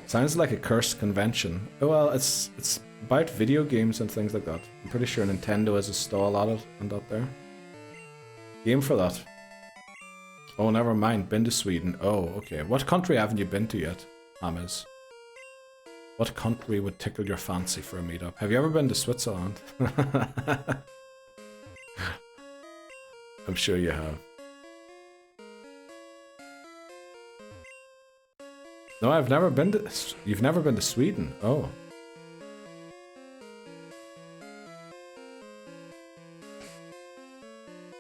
Sounds like a cursed convention. Oh, well, it's about video games and things like that. I'm pretty sure Nintendo has a stall at it and out there. Game for that. Oh, never mind. Been to Sweden. Oh, okay. What country haven't you been to yet, Hamas? What country would tickle your fancy for a meetup? Have you ever been to Switzerland? I'm sure you have. No, I've never been to... You've never been to Sweden? Oh.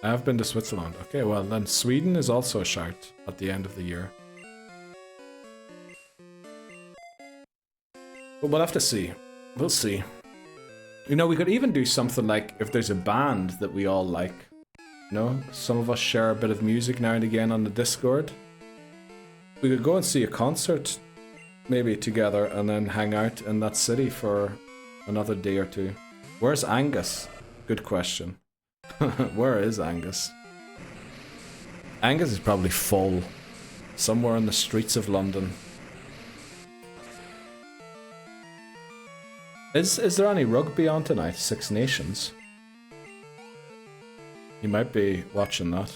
I've been to Switzerland. Okay, well then Sweden is also a shout at the end of the year. But we'll have to see. We'll see. You know, we could even do something like if there's a band that we all like. You know, some of us share a bit of music now and again on the Discord. We could go and see a concert, maybe together, and then hang out in that city for another day or two. Where's Angus? Good question. Where is Angus? Angus is probably full. Somewhere in the streets of London. Is there any rugby on tonight? Six Nations? He might be watching that.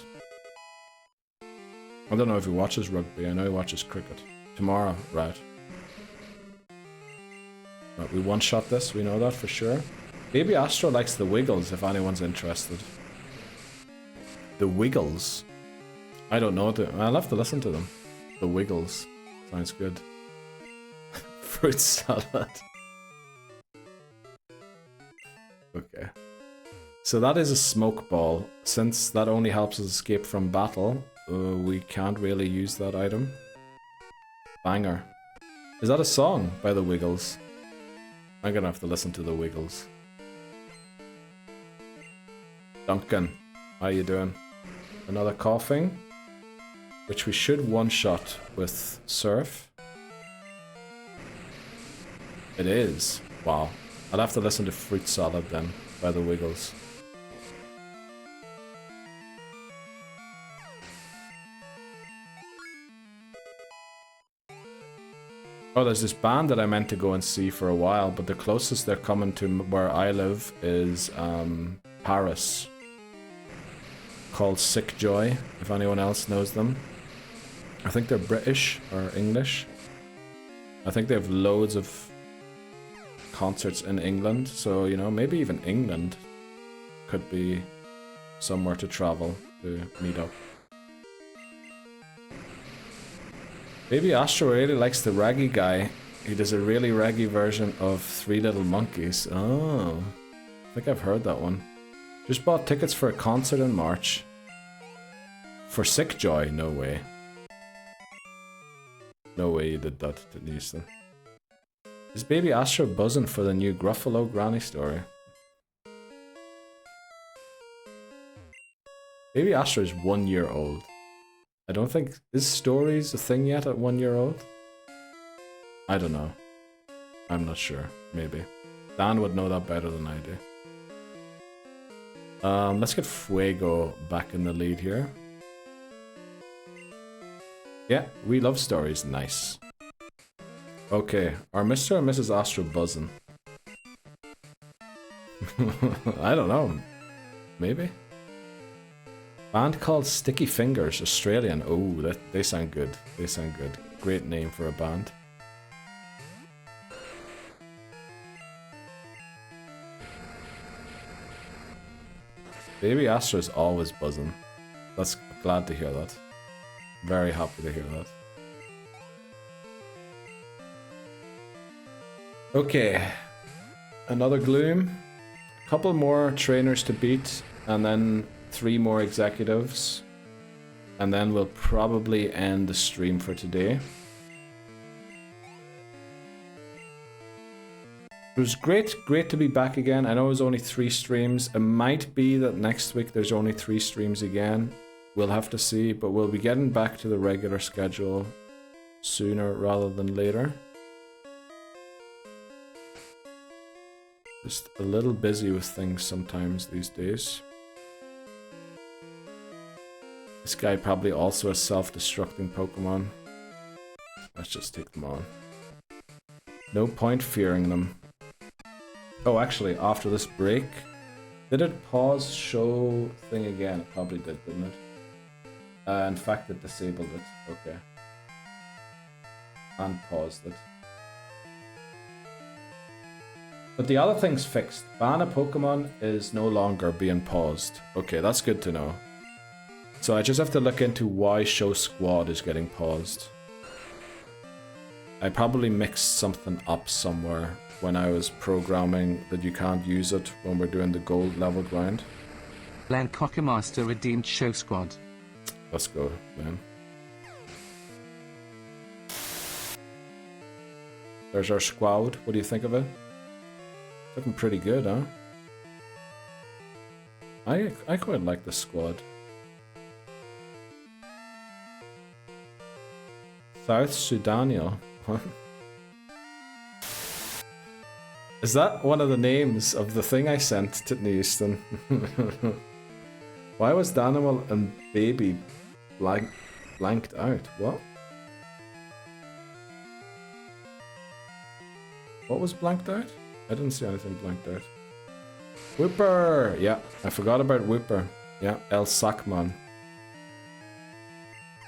I don't know if he watches rugby. I know he watches cricket. Tomorrow, right. Right, we one-shot this. We know that for sure. Baby Astro likes the Wiggles, if anyone's interested. The Wiggles? I don't know. I'll have to listen to them. The Wiggles. Sounds good. Fruit salad. Okay. So that is a smoke ball. Since that only helps us escape from battle, we can't really use that item. Banger. Is that a song by the Wiggles? I'm gonna have to listen to the Wiggles. Duncan, how you doing? Another coughing, which we should one-shot with Surf. It is. Wow. I'll have to listen to Fruit Salad then, by the Wiggles. Oh, there's this band that I meant to go and see for a while, but the closest they're coming to where I live is Paris. Called Sick Joy, if anyone else knows them. I think they're British or English. I think they have loads of concerts in England, so, you know, maybe even England could be somewhere to travel to meet up. Baby Astro really likes the reggae guy. He does a really reggae version of Three Little Monkeys. Oh, I think I've heard that one. Just bought tickets for a concert in March. For Sick Joy? No way. No way you did that, Denise. Is Baby Astro buzzing for the new Gruffalo Granny story? Baby Astro is 1 year old. I don't think... Is stories a thing yet at 1 year old? I don't know. I'm not sure. Maybe. Dan would know that better than I do. Let's get Fuego back in the lead here. Yeah, we love stories. Nice. Okay, are Mr. and Mrs. Astro buzzing? I don't know. Maybe? Band called Sticky Fingers, Australian. Oh, they sound good. They sound good. Great name for a band. Baby Astro's always buzzing. That's glad to hear that. Very happy to hear that. Okay. Another Gloom. A couple more trainers to beat, and then 3 more executives, and then we'll probably end the stream for today. It was great to be back again. I know it was only 3 streams. It might be that next week there's only 3 streams again. We'll have to see, but we'll be getting back to the regular schedule sooner rather than later. Just a little busy with things sometimes these days. This guy probably also a self-destructing Pokemon. Let's just take them on. No point fearing them. Oh, actually, after this break, did it pause show thing again? It probably did, didn't it? In fact, it disabled it. Okay. And paused it. But the other thing's fixed. Ban a Pokemon is no longer being paused. Okay, that's good to know. So I just have to look into why Show Squad is getting paused. I probably mixed something up somewhere when I was programming that you can't use it when we're doing the gold level grind. Len Cockemaster redeemed Show Squad. Let's go, man. There's our squad. What do you think of it? Looking pretty good, huh? I quite like the squad. South Sudaniel. Is that one of the names of the thing I sent to Houston? Why was Danimal and Baby blanked out? What? What was blanked out? I didn't see anything blanked out. Whipper! Yeah, I forgot about Whipper. Yeah, El Sakman.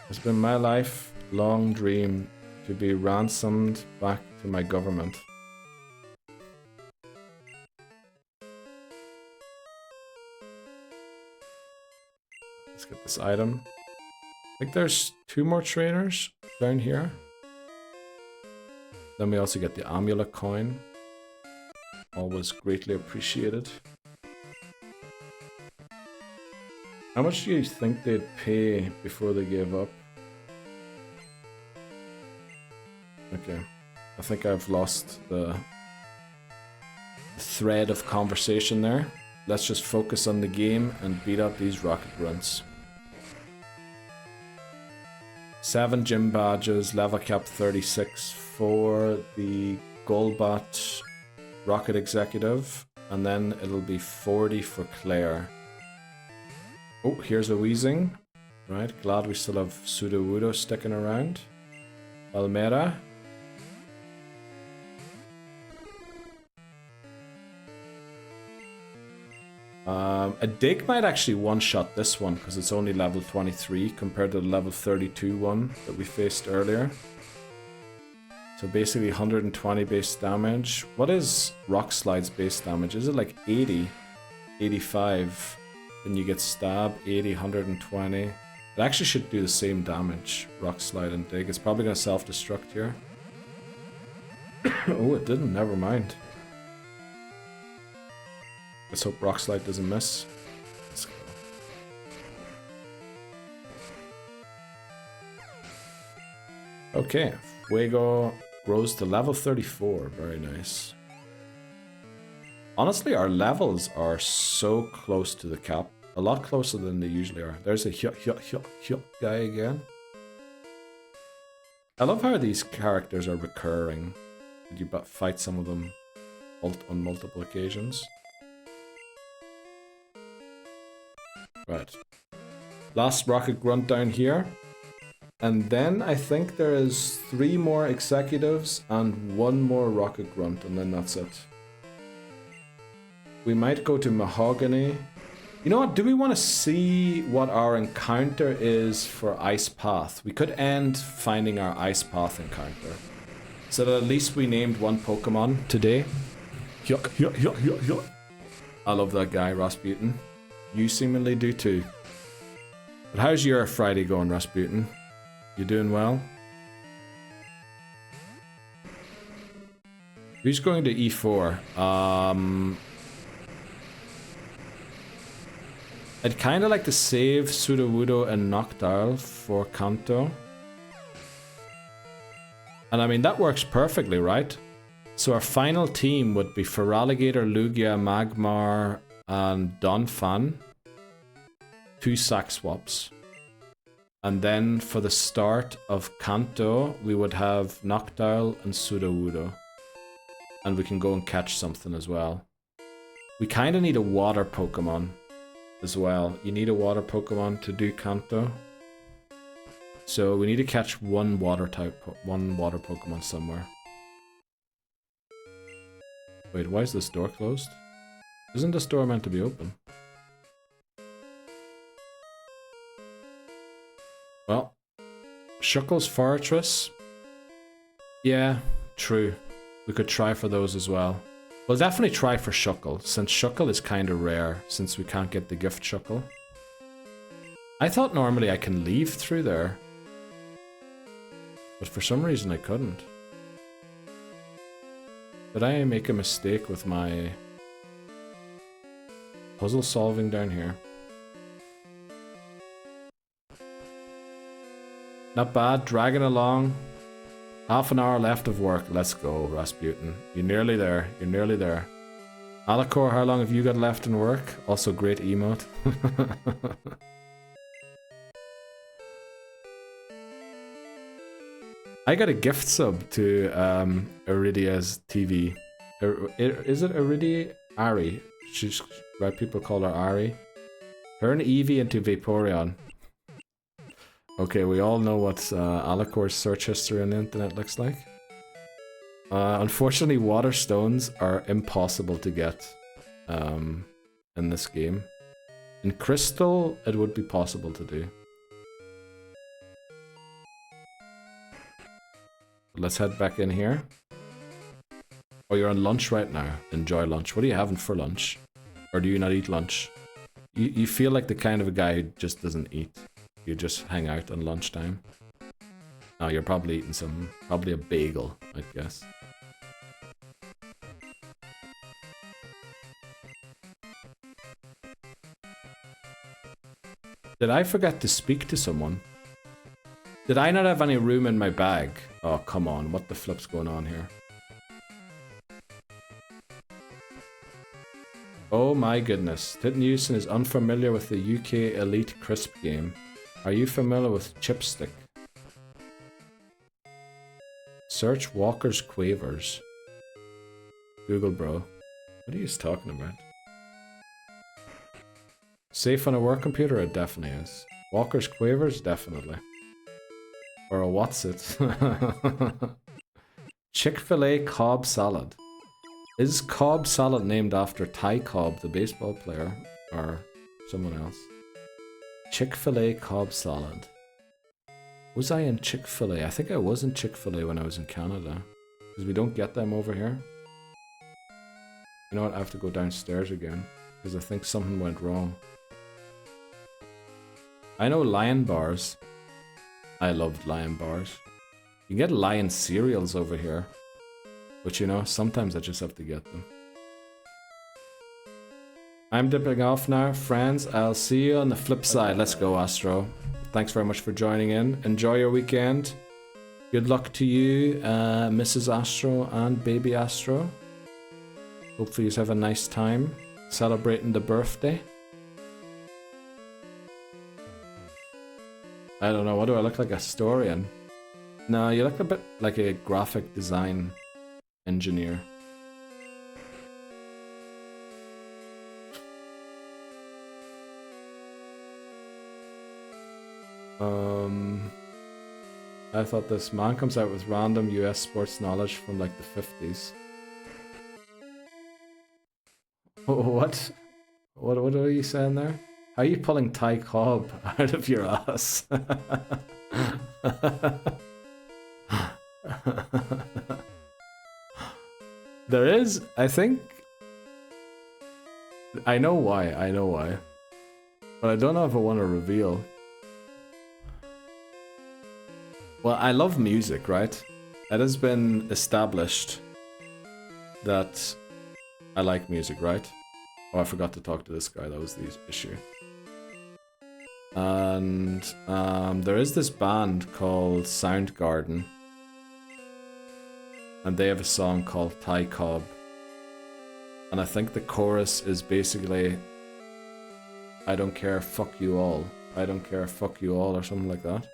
It's been my lifelong dream to be ransomed back to my government. Let's get this item. I think there's 2 more trainers down here. Then we also get the amulet coin. Always greatly appreciated. How much do you think they'd pay before they gave up? Okay, I think I've lost the thread of conversation there. Let's just focus on the game and beat up these rocket grunts. 7 gym badges, level cap 36 for the Golbat Rocket Executive, and then it'll be 40 for Claire. Oh, here's a Weezing. Right, glad we still have Sudowoodo sticking around. Almera. A dig might actually one-shot this one because it's only level 23 compared to the level 32 one that we faced earlier. So basically 120 base damage. What is Rock Slide's base damage? Is it like 80? 85? Then you get stab, 80, 120. It actually should do the same damage, Rock Slide and dig. It's probably going to self-destruct here. Oh, it didn't, never mind. Let's hope Rock Slide doesn't miss. Let's go. Okay, Fuego grows to level 34. Very nice. Honestly, our levels are so close to the cap. A lot closer than they usually are. There's a Hyuk guy again. I love how these characters are recurring. You fight some of them on multiple occasions. Right. Last Rocket Grunt down here. And then I think there is 3 more Executives and 1 more Rocket Grunt, and then that's it. We might go to Mahogany. You know what? Do we want to see what our encounter is for Ice Path? We could end finding our Ice Path encounter. So that at least we named 1 Pokemon today. I love that guy, Rasputin. You seemingly do too. But how's your Friday going, Rasputin? You doing well? Who's going to E4? I'd kind of like to save Sudowoodo and Noctowl for Kanto. And I mean, that works perfectly, right? So our final team would be Feraligatr, Lugia, Magmar, and Donphan. 2 sack swaps. And then for the start of Kanto, we would have Noctowl and Sudowoodo. And we can go and catch something as well. We kind of need a water Pokemon as well. You need a water Pokemon to do Kanto. So we need to catch one water Pokemon somewhere. Wait, why is this door closed? Isn't this door meant to be open? Well, Shuckle's Fortress. Yeah, true. We could try for those as well. We'll definitely try for Shuckle, since Shuckle is kind of rare, since we can't get the gift Shuckle. I thought normally I can leave through there, but for some reason I couldn't. Did I make a mistake with my puzzle solving down here? Not bad, dragging along. Half an hour left of work. Let's go, Rasputin. You're nearly there. You're nearly there. Alacor, how long have you got left in work? Also great emote. I got a gift sub to Iridia's TV. Is it Iridia? Ari. She's right. People call her Ari. Turn Eevee into Vaporeon. Okay, we all know what Alacor's search history on the internet looks like. Unfortunately, water stones are impossible to get in this game. In Crystal, it would be possible to do. Let's head back in here. Oh, you're on lunch right now. Enjoy lunch. What are you having for lunch? Or do you not eat lunch? You feel like the kind of a guy who just doesn't eat. You just hang out on lunchtime. No, you're probably eating some, probably a bagel, I guess. Did I forget to speak to someone? Did I not have any room in my bag? Oh, come on, what the flip's going on here? Oh my goodness, Titnewson is unfamiliar with the UK Elite Crisp game. Are you familiar with Chipstick? Search Walker's Quavers. Google, bro. What are you talking about? Safe on a work computer? It definitely is. Walker's Quavers? Definitely. Or a what's it? Chick-fil-A Cobb Salad. Is Cobb Salad named after Ty Cobb, the baseball player, or someone else? Chick-fil-A Cobb Salad. Was I in Chick-fil-A? I think I was in Chick-fil-A when I was in Canada. Because we don't get them over here. You know what? I have to go downstairs again. Because I think something went wrong. I know Lion Bars. I loved Lion Bars. You can get Lion cereals over here. But you know, sometimes I just have to get them. I'm dipping off now, friends. I'll see you on the flip side. Let's go, Astro. Thanks very much for joining in. Enjoy your weekend. Good luck to you, Mrs. Astro and Baby Astro. Hopefully you have a nice time celebrating the birthday. I don't know, what do I look like, a historian? No, you look a bit like a graphic design engineer. I thought this man comes out with random US sports knowledge from like the 50s. What? What are you saying there? How are you pulling Ty Cobb out of your ass? There is, I think... I know why. But I don't know if I want to reveal. Well, I love music, right? It has been established that I like music, right? Oh, I forgot to talk to this guy, that was the issue. And there is this band called Soundgarden. And they have a song called Ty Cobb. And I think the chorus is basically, I don't care, fuck you all. I don't care, fuck you all, or something like that.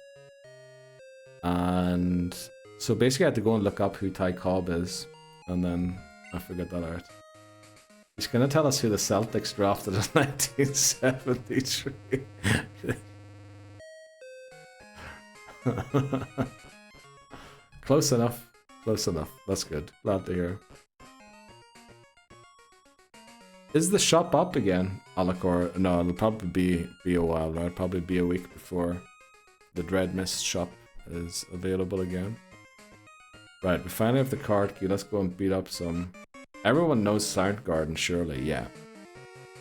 And so basically I had to go and look up who Ty Cobb is. And then I figured that out. He's gonna tell us who the Celtics drafted in 1973. Close enough. Close enough. That's good. Glad to hear. Is the shop up again, Alacor? No, it'll probably be a while, right? Probably be a week before the Dread Mist shop is available again. Right, we finally have the card key. Let's go and beat up some. Everyone knows Soundgarden, surely, yeah.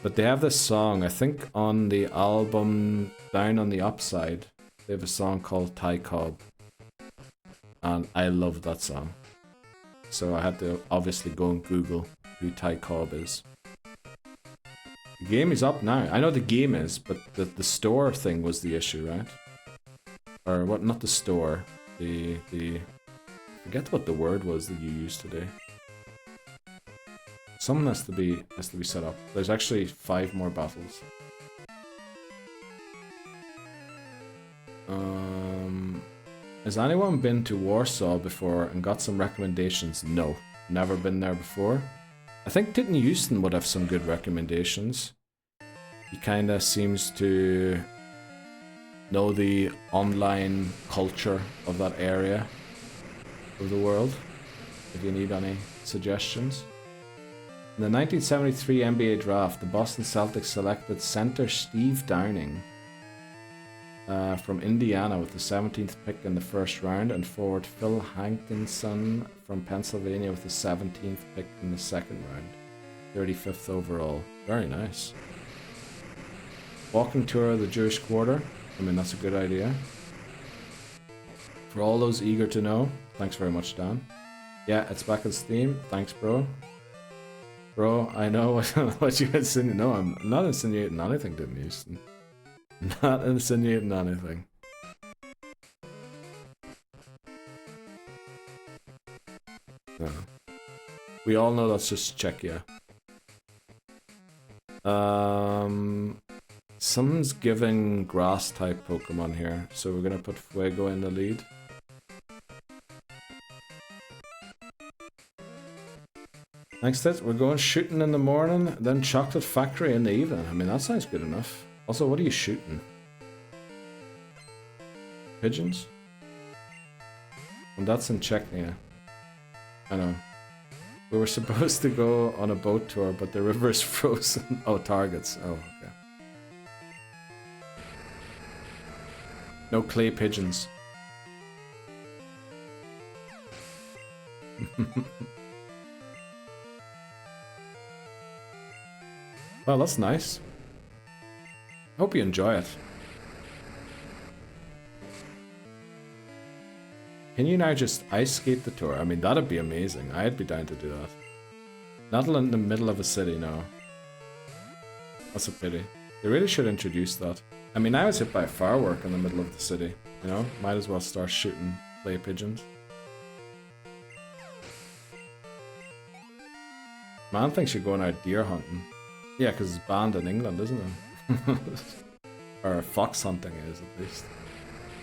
But they have this song, I think on the album down on the upside, they have a song called Ty Cobb. And I love that song. So I had to obviously go and Google who Ty Cobb is. The game is up now. I know the game is, but the store thing was the issue, right? Or what? Not the store. The forget what the word was that you used today. Something has to be set up. There's actually 5 more battles. Has anyone been to Warsaw before and got some recommendations? No, never been there before. I think Titten Houston would have some good recommendations. He kinda seems to know the online culture of that area of the world, if you need any suggestions. In the 1973 NBA draft, the Boston Celtics selected center Steve Downing from Indiana with the 17th pick in the first round, and forward Phil Hankinson from Pennsylvania with the 17th pick in the second round. 35th overall. Very nice. Walking tour of the Jewish Quarter. I mean, that's a good idea. For all those eager to know, thanks very much, Dan. Yeah, it's back on Steam. Thanks, bro. Bro, I know what you insinuate. No, I'm not insinuating anything, didn't you? Not insinuating anything. No. We all know that's just Czechia. Someone's giving grass type Pokemon here, so we're gonna put Fuego in the lead. Next up, we're going shooting in the morning, then chocolate factory in the evening. I mean, that sounds good enough. Also, what are you shooting? Pigeons? And that's in Chechnya. I know. We were supposed to go on a boat tour, but the river is frozen. Oh, targets. Oh, okay. No clay pigeons. Well, that's nice. Hope you enjoy it. Can you now just ice skate the tour? I mean, that'd be amazing. I'd be down to do that. Not in the middle of a city, no. That's a pity. They really should introduce that. I mean, I was hit by a firework in the middle of the city. You know, might as well start shooting clay pigeons. Man thinks you're going out deer hunting. Yeah, because it's banned in England, isn't it? Or fox hunting is, at least.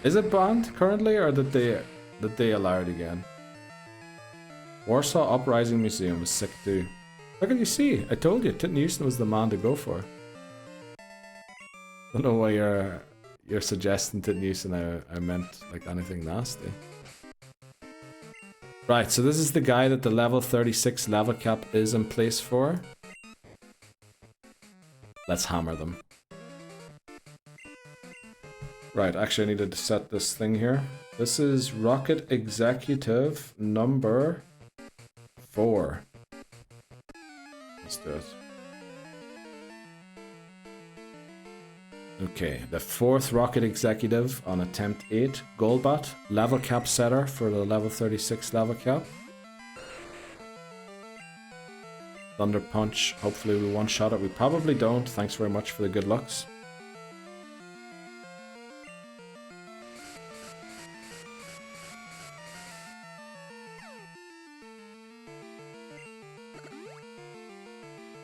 Is it banned currently, or did they allow it again? Warsaw Uprising Museum was sick too. Look at you see, I told you, Titten Houston was the man to go for. Don't know why you're suggesting Titten Houston. I meant like anything nasty. Right, so this is the guy that the level 36 level cap is in place for. Let's hammer them. Right, actually I needed to set this thing here. This is Rocket Executive number 4. Let's do it. Okay, the 4th Rocket Executive on attempt 8. Golbat, level cap setter for the level 36 level cap. Thunder Punch, hopefully we one-shot it. We probably don't. Thanks very much for the good lucks.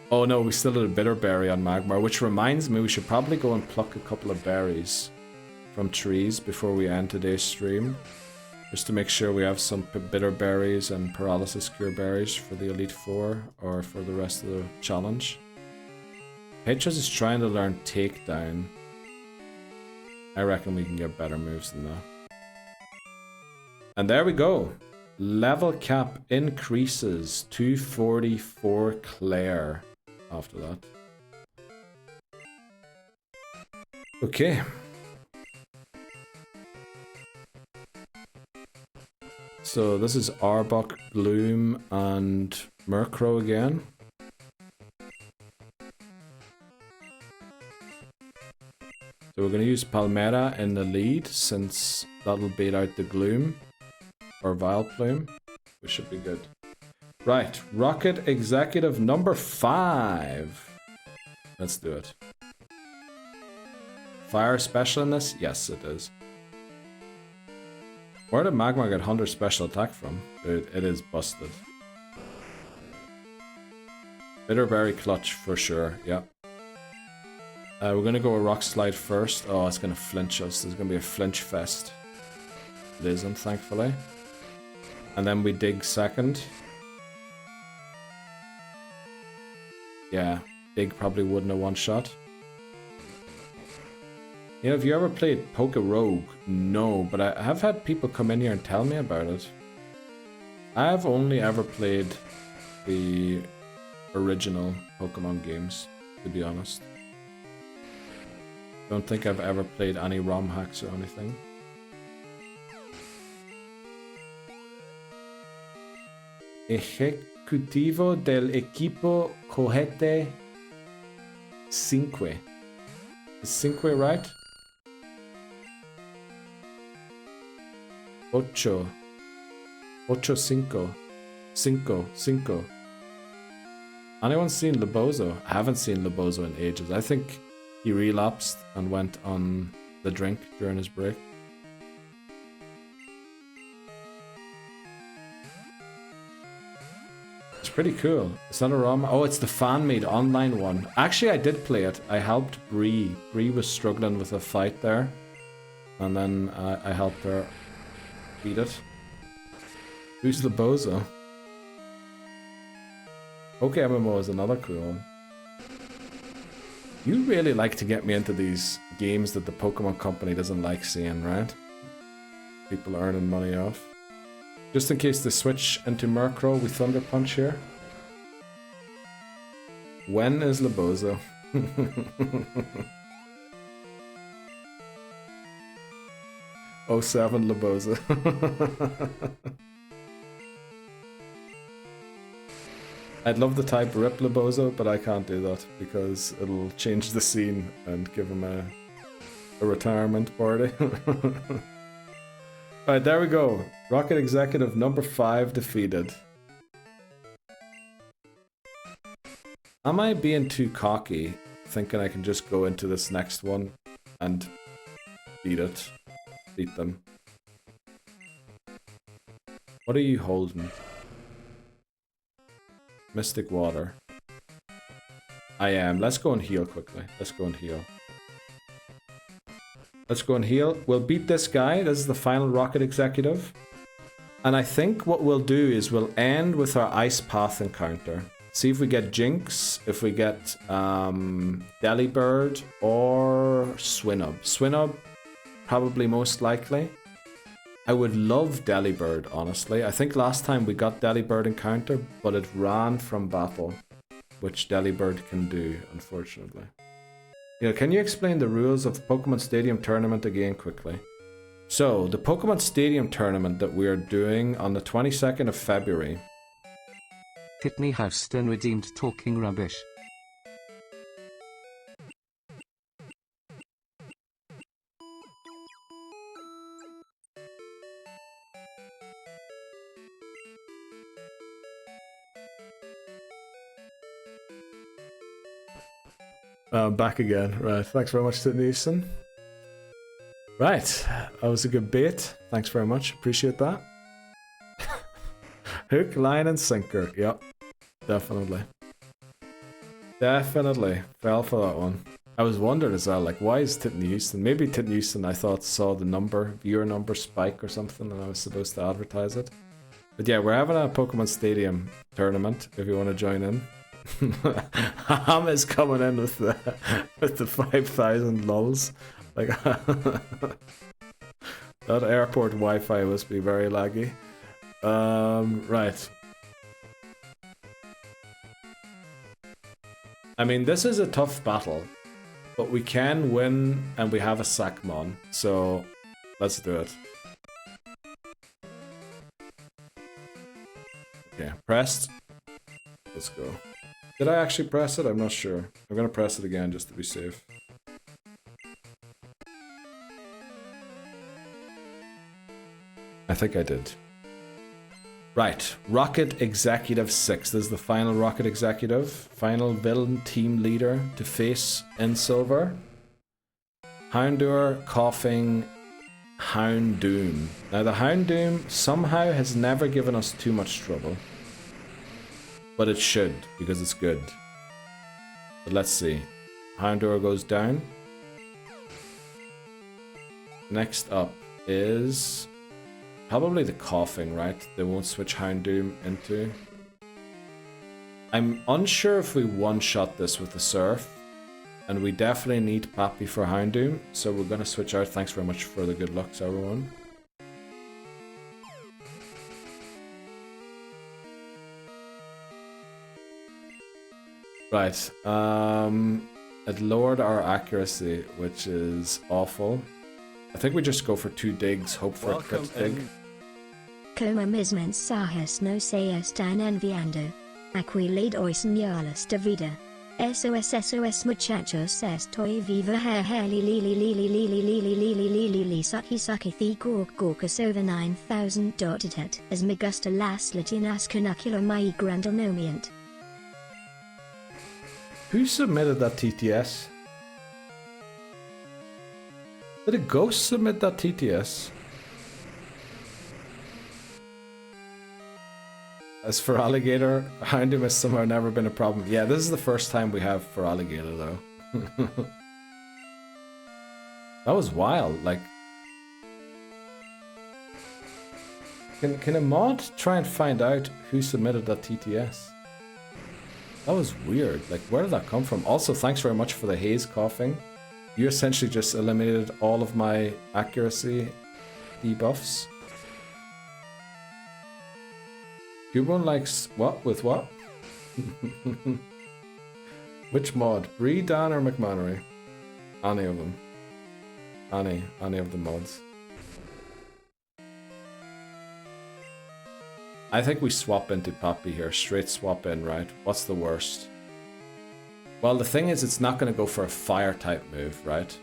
Oh no, we still had a bitter berry on Magmar, which reminds me we should probably go and pluck a couple of berries from trees before we end today's stream. Just to make sure we have some bitter berries and paralysis cure berries for the Elite Four or for the rest of the challenge. Petrus is trying to learn Takedown. I reckon we can get better moves than that. And there we go. Level cap increases 244 Claire after that. Okay. So this is Arbok, Bloom, and Murkrow again. So we're going to use Palmera in the lead since that'll bait out the Gloom. Or Vileplume, which should be good. Right, Rocket Executive number 5. Let's do it. Fire special in this? Yes, it is. Where did Magmar get 100 special attack from? It is busted. Bitterberry Clutch for sure, yeah. We're gonna go with Rock Slide first. Oh, it's gonna flinch us. There's gonna be a flinch fest. It isn't, thankfully. And then we dig second. Yeah, dig probably wouldn't have one shot. You know, have you ever played Poke Rogue? No, but I have had people come in here and tell me about it. I've only ever played the original Pokemon games, to be honest. Don't think I've ever played any ROM hacks or anything. Ejecutivo del equipo Cohete 5. Is 5 right? 8. 5. Anyone seen Lobozo? I haven't seen Lobozo in ages. I think he relapsed and went on the drink during his break. It's pretty cool. It's not a ROM. Oh, it's the fan-made online one. Actually, I did play it. I helped Bree. Bree was struggling with a fight there. And then I helped her beat it. Who's the bozo? Okay, MMO is another cool one. You really like to get me into these games that the Pokemon Company doesn't like seeing, right? People earning money off. Just in case they switch into Murkrow, we Thunder Punch here. When is Lobozo? 07 Lobozo. I'd love to type Rip Lobozo, but I can't do that because it'll change the scene and give him a retirement party. Alright, there we go. Rocket Executive number 5 defeated. Am I being too cocky, thinking I can just go into this next one and beat it? Beat them. What are you holding? Mystic Water. I am. Let's go and heal quickly. Let's go and heal. Let's go and heal. We'll beat this guy. This is the final Rocket Executive. And I think what we'll do is we'll end with our Ice Path encounter. See if we get Jinx, if we get Delibird or Swinub. Swinub, probably most likely. I would love Delibird, honestly. I think last time we got Delibird encounter, but it ran from battle, which Delibird can do, unfortunately. You know, can you explain the rules of the Pokemon Stadium tournament again quickly? So, the Pokemon Stadium tournament that we are doing on the 22nd of February. Pitney Houston redeemed talking rubbish. Back again. Right, thanks very much to Neeson. Right, that was a good bait. Thanks very much, appreciate that. Hook, line, and sinker. Yep, definitely. Definitely. Fell for that one. I was wondering as well, like, why is Titten Houston? Maybe Titten Houston, I thought, saw the number, viewer number spike or something, and I was supposed to advertise it. But yeah, we're having a Pokemon Stadium tournament, if you want to join in. Ham is coming in with the 5,000 lulls. Like, That airport Wi-Fi must be very laggy. Right. I mean, this is a tough battle, but we can win, and we have a Sackmon, so let's do it. Okay, pressed. Let's go. Did I actually press it? I'm not sure. I'm gonna press it again just to be safe. I think I did. Right, Rocket Executive 6. This is the final Rocket Executive. Final villain team leader to face in Silver. Houndour, Coughing, Houndoom. Now the Houndoom somehow has never given us too much trouble. But it should, because it's good. But let's see. Houndour goes down. Next up is... probably the Coughing, right? They won't switch Houndoom into. I'm unsure if we one-shot this with the Surf. And we definitely need Pappy for Houndoom. So we're going to switch out. Thanks very much for the good lucks, everyone. Right. It lowered our accuracy, which is awful. I think we just go for 2 digs, hope for a crit dig. Como mismo sahas no seas tan enviando. Aquí le doy señales de vida. SOS muchachos estoy viva li li li li li li li li li li li li li li sucky sucky the gorkas over 9000 dotted as me gusta las latinas canacular my grandonomiant. Who submitted that TTS? Did a ghost submit that TTS? As for Alligator, Houndoom has somehow never been a problem. Yeah, this is the first time we have for Alligator, though. That was wild, like... Can a mod try and find out who submitted that TTS? That was weird, like where did that come from? Also, thanks very much for the haze coughing. You essentially just eliminated all of my accuracy debuffs. Cubone likes what with what? Which mod? Bree, Dan, or McMannery? Any of them. Any of the mods. I think we swap into Pappy here. Straight swap in, right? What's the worst? Well, the thing is, it's not going to go for a fire type move, right?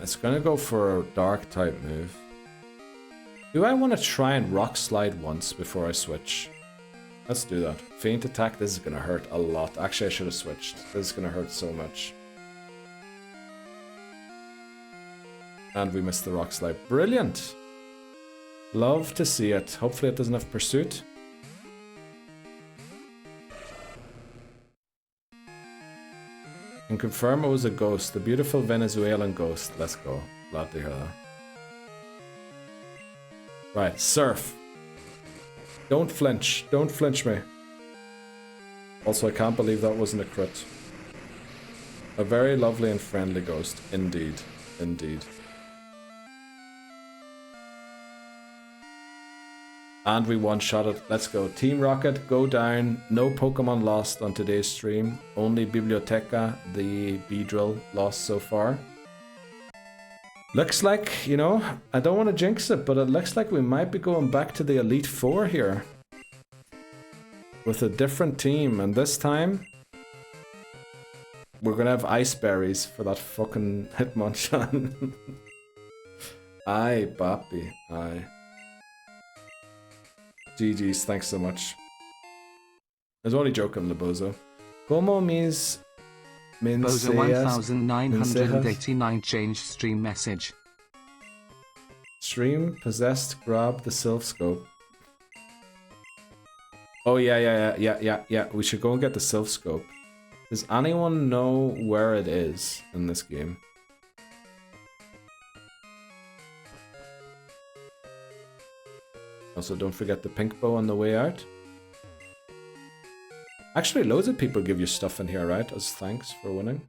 It's going to go for a dark type move. Do I want to try and rock slide once before I switch? Let's do that. Feint attack, this is going to hurt a lot. Actually, I should have switched. This is going to hurt so much. And we missed the rock slide. Brilliant! Love to see it. Hopefully it doesn't have pursuit. And confirm it was a ghost. The beautiful Venezuelan ghost. Let's go. Glad to hear that. Right, Surf. Don't flinch. Don't flinch me. Also, I can't believe that wasn't a crit. A very lovely and friendly ghost. Indeed. Indeed. And we one-shot it. Let's go. Team Rocket, go down. No Pokemon lost on today's stream. Only Biblioteca, the Beedrill, lost so far. Looks like, you know, I don't want to jinx it, but it looks like we might be going back to the Elite Four here. With a different team, and this time... we're gonna have Ice Berries for that fucking Hitmonchan. Aye, Bappy, aye. GG's, thanks so much. I was only joking, Lebozo. Como means... Bozo 1989 change stream message. Stream, possessed, grab the Sylph Scope. Oh yeah, we should go and get the Sylph Scope. Does anyone know where it is in this game? Also, don't forget the pink bow on the way out. Actually, loads of people give you stuff in here, right? As thanks for winning.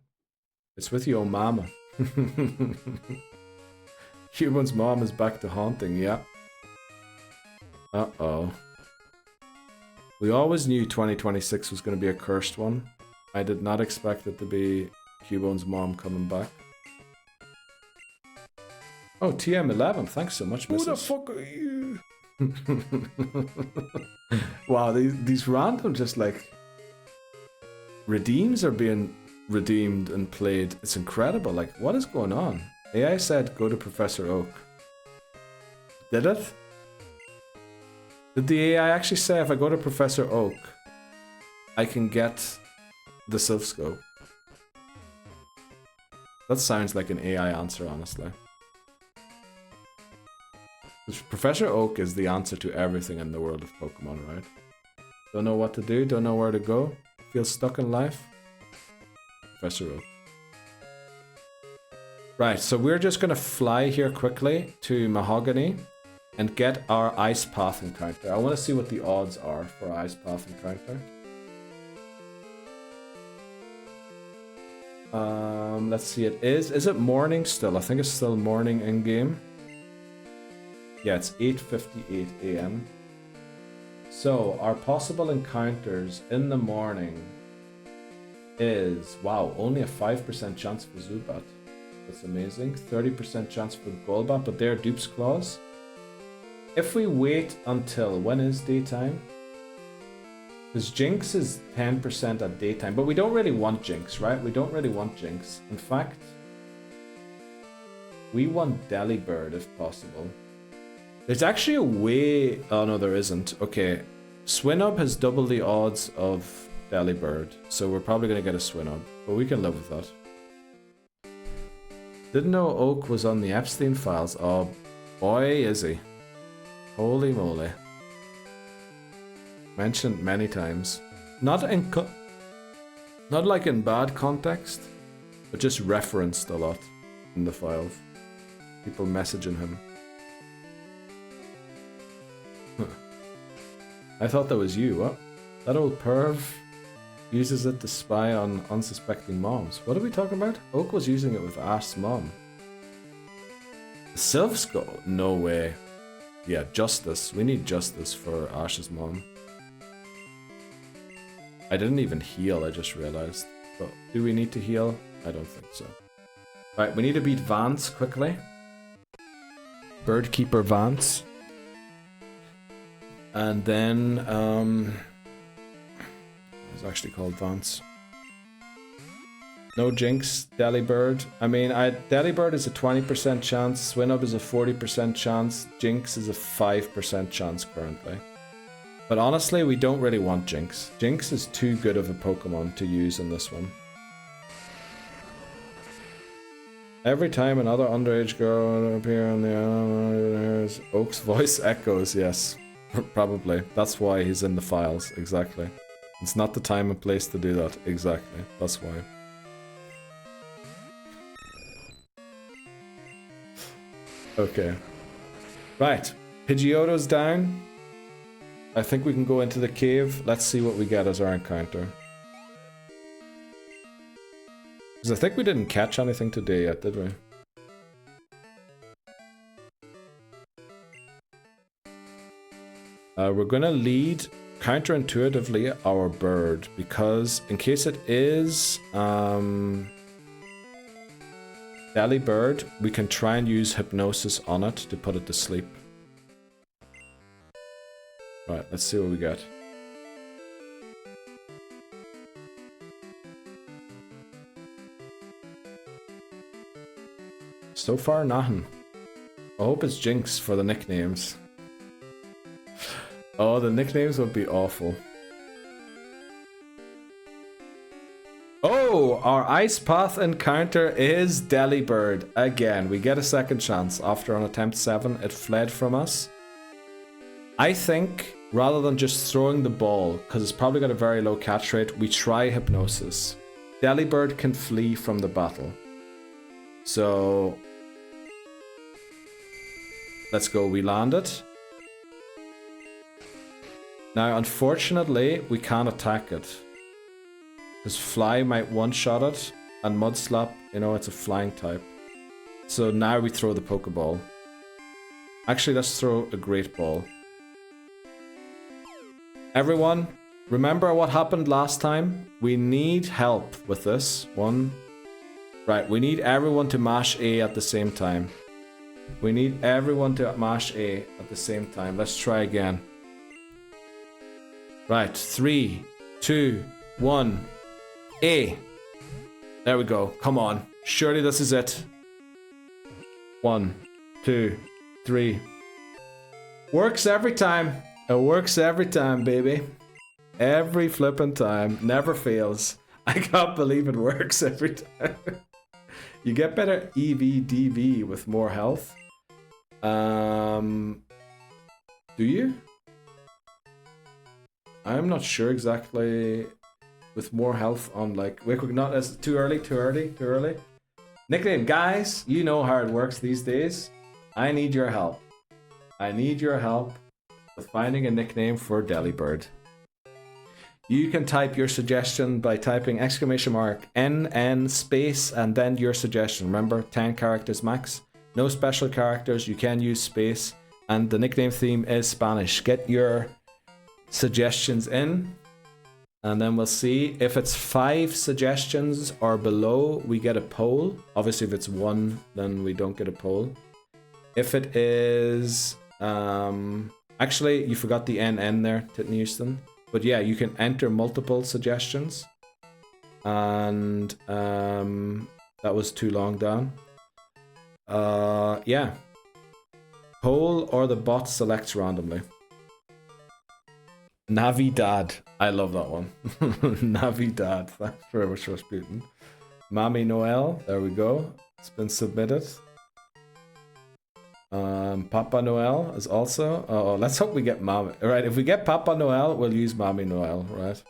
It's with your mama. Human's mom is back to haunting, yeah. Uh-oh. We always knew 2026 was going to be a cursed one. I did not expect it to be Cubone's mom coming back. Oh, TM11, thanks so much, Mrs. Who the fuck are you? Wow, these random just like redeems are being redeemed and played. It's incredible. Like, what is going on? AI said go to Professor Oak. Did it? Did the AI actually say if I go to Professor Oak, I can get the Sylph Scope? That sounds like an AI answer, honestly. Professor Oak is the answer to everything in the world of Pokemon, right? Don't know what to do, don't know where to go, feel stuck in life? Professor Oak. Right, so we're just gonna fly here quickly to Mahogany and get our Ice Path encounter. I want to see what the odds are for Ice Path encounter. Let's see, is it morning still? I think it's still morning in game. Yeah, it's 8:58 AM. So our possible encounters in the morning is, wow, only a 5% chance for Zubat. That's amazing. 30% chance for Golbat, but they're Dupe's Claws. If we wait until, when is daytime? Because Jinx is 10% at daytime, but we don't really want Jinx, right? We don't really want Jinx. In fact, we want Delibird if possible. There's actually a way... Oh no, there isn't. Okay, Swinub has double the odds of Delibird, so we're probably going to get a Swinub, but we can live with that. Didn't know Oak was on the Epstein files. Oh boy, is he. Holy moly. Mentioned many times. Not like in bad context, but just referenced a lot in the files. People messaging him. I thought that was you. What? That old perv uses it to spy on unsuspecting moms. What are we talking about? Oak was using it with Ash's mom. Sylph Skull? No way. Yeah, justice. We need justice for Ash's mom. I didn't even heal, I just realized. But do we need to heal? I don't think so. Right, we need to beat Vance quickly. Birdkeeper Vance. And then, it's actually called Vance. No Jinx, Delibird. I mean, Delibird is a 20% chance, Swinub is a 40% chance, Jinx is a 5% chance currently. But honestly, we don't really want Jinx. Jinx is too good of a Pokemon to use in this one. Every time another underage girl appears on the Oak's voice echoes, yes. Probably. That's why he's in the files, exactly. It's not the time and place to do that, exactly. That's why. Okay. Right. Pidgeotto's down. I think we can go into the cave. Let's see what we get as our encounter. Because I think we didn't catch anything today yet, did we? We're gonna lead counterintuitively our bird, because in case it is Delibird, we can try and use hypnosis on it to put it to sleep. Right, let's see what we get. So far, nothing. I hope it's Jinx for the nicknames. Oh, the nicknames would be awful. Oh, our Ice Path encounter is Delibird. Again, we get a second chance. After on attempt 7, it fled from us. I think, rather than just throwing the ball, because it's probably got a very low catch rate, we try Hypnosis. Delibird can flee from the battle. So... let's go, we land it. Now, unfortunately, we can't attack it. Because Fly might one-shot it, and Mudslap, you know, it's a flying type. So now we throw the Pokeball. Actually, let's throw a Great Ball. Everyone, remember what happened last time? We need help with this one. Right, we need everyone to mash A at the same time. We need everyone to mash A at the same time. Let's try again. Right, 3, 2, 1, A. There we go. Come on. Surely this is it. 1, 2, 3. Works every time. It works every time, baby. Every flippin' time. Never fails. I can't believe it works every time. You get better EV/DV with more health. Do you? I'm not sure exactly. With more health on like... Wait, not as too early. Nickname, guys, you know how it works these days. I need your help. I need your help with finding a nickname for Delibird. You can type your suggestion by typing !NN space and then your suggestion. Remember, 10 characters max. No special characters, you can use space. And the nickname theme is Spanish. Get your suggestions in. And then we'll see if it's 5 suggestions or below, we get a poll. Obviously, if it's 1, then we don't get a poll. If it is... actually, you forgot the NN there, Titten Houston. But yeah, you can enter multiple suggestions. And that was too long down. Yeah. Poll or the bot selects randomly. Navidad. I love that one. Navidad. Thanks very much for Putin. Mami Noel. There we go. It's been submitted. Papa Noel is also... Oh, let's hope we get Mami. Alright, if we get Papa Noel, we'll use Mami Noel, right?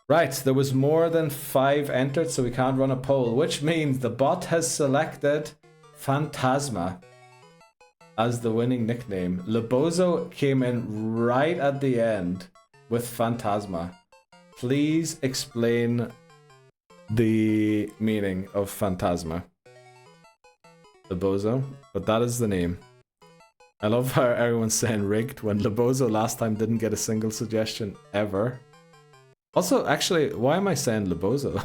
Right, there was more than 5 entered, so we can't run a poll, which means the bot has selected Phantasma as the winning nickname. Lebozo came in right at the end with Phantasma. Please explain the meaning of Phantasma. Lebozo, but that is the name. I love how everyone's saying rigged when Lebozo last time didn't get a single suggestion ever. Also, actually, why am I saying Lebozo?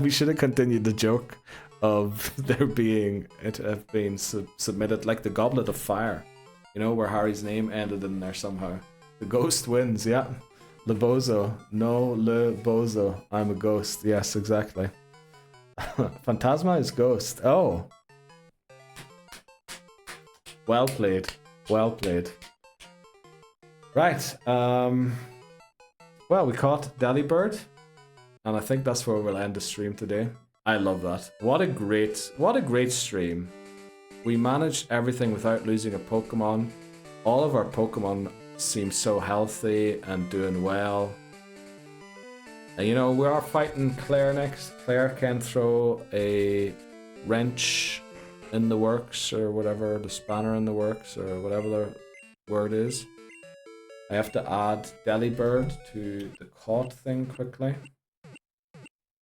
We should have continued the joke of there being it have been submitted like the Goblet of Fire, you know, where Harry's name ended in there somehow. The ghost wins, yeah. Lebozo, no Lebozo. I'm a ghost. Yes, exactly. Phantasma is ghost. Oh. Well played. Well played. Right. Well, we caught Delibird, and I think that's where we'll end the stream today. I love that. What a great stream. We managed everything without losing a Pokemon. All of our Pokemon seem so healthy and doing well. And you know, we are fighting Claire next. Claire can throw a wrench in the works or whatever, the spanner in the works or whatever the word is. I have to add Delibird to the caught thing quickly.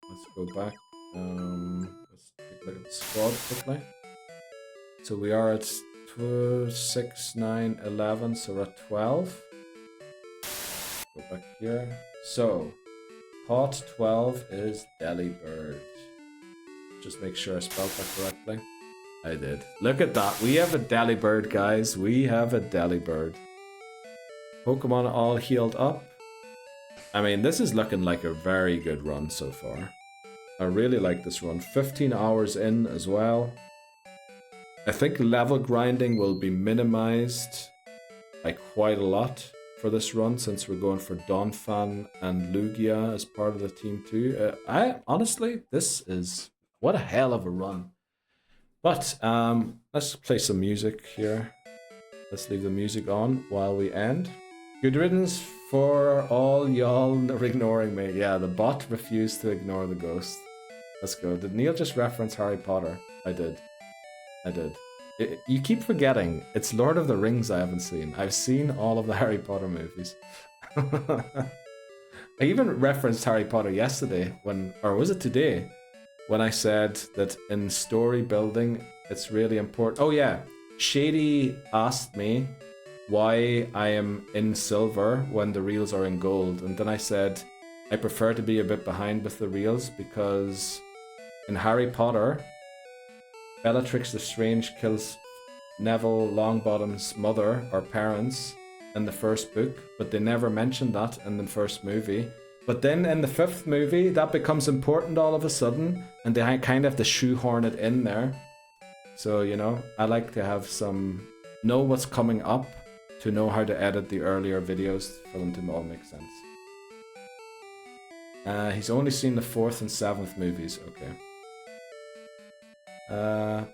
Let's go back. Let's take a look at the squad quickly. So we are at 2, 6, 9, 11, so we're at 12. Go back here. So, caught 12 is Delibird. Just make sure I spelled that correctly. I did. Look at that. We have a Delibird, guys. We have a Delibird. Pokemon all healed up. I mean, this is looking like a very good run so far. I really like this run. 15 hours in as well. I think level grinding will be minimized by quite a lot for this run since we're going for Donphan and Lugia as part of the team too. Honestly, this is... what a hell of a run. But let's play some music here. Let's leave the music on while we end. Good riddance for all y'all ignoring me. Yeah, the bot refused to ignore the ghost. Let's go. Did Neil just reference Harry Potter? I did. I did. You keep forgetting. It's Lord of the Rings I haven't seen. I've seen all of the Harry Potter movies. I even referenced Harry Potter yesterday or was it today? When I said that in story building, it's really important. Oh yeah, Shady asked me why I am in silver when the reels are in gold. And then I said, I prefer to be a bit behind with the reels because in Harry Potter, Bellatrix Lestrange kills Neville Longbottom's mother or parents in the first book, but they never mentioned that in the first movie. But then in the 5th movie, that becomes important all of a sudden, and they kind of have to shoehorn it in there. So, you know, I like to have know what's coming up to know how to edit the earlier videos for them to all make sense. He's only seen the 4th and 7th movies, okay.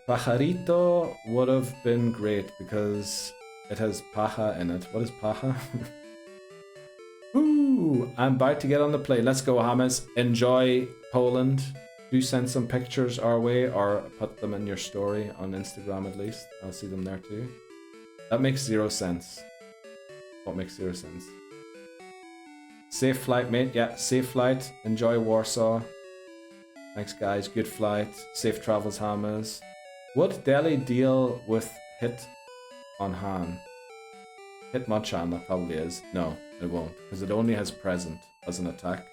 Pajarito would have been great because it has paja in it. What is paja? Ooh, I'm about to get on the plane. Let's go, James. Enjoy Poland. Do send some pictures our way or put them in your story on Instagram at least. I'll see them there too. That makes 0 sense. What makes 0 sense? Safe flight, mate. Yeah, safe flight. Enjoy Warsaw. Thanks, guys. Good flight. Safe travels, James. Would Delhi deal with hit on Han? Hitmonchan, that probably is. No, it won't, because it only has present as an attack,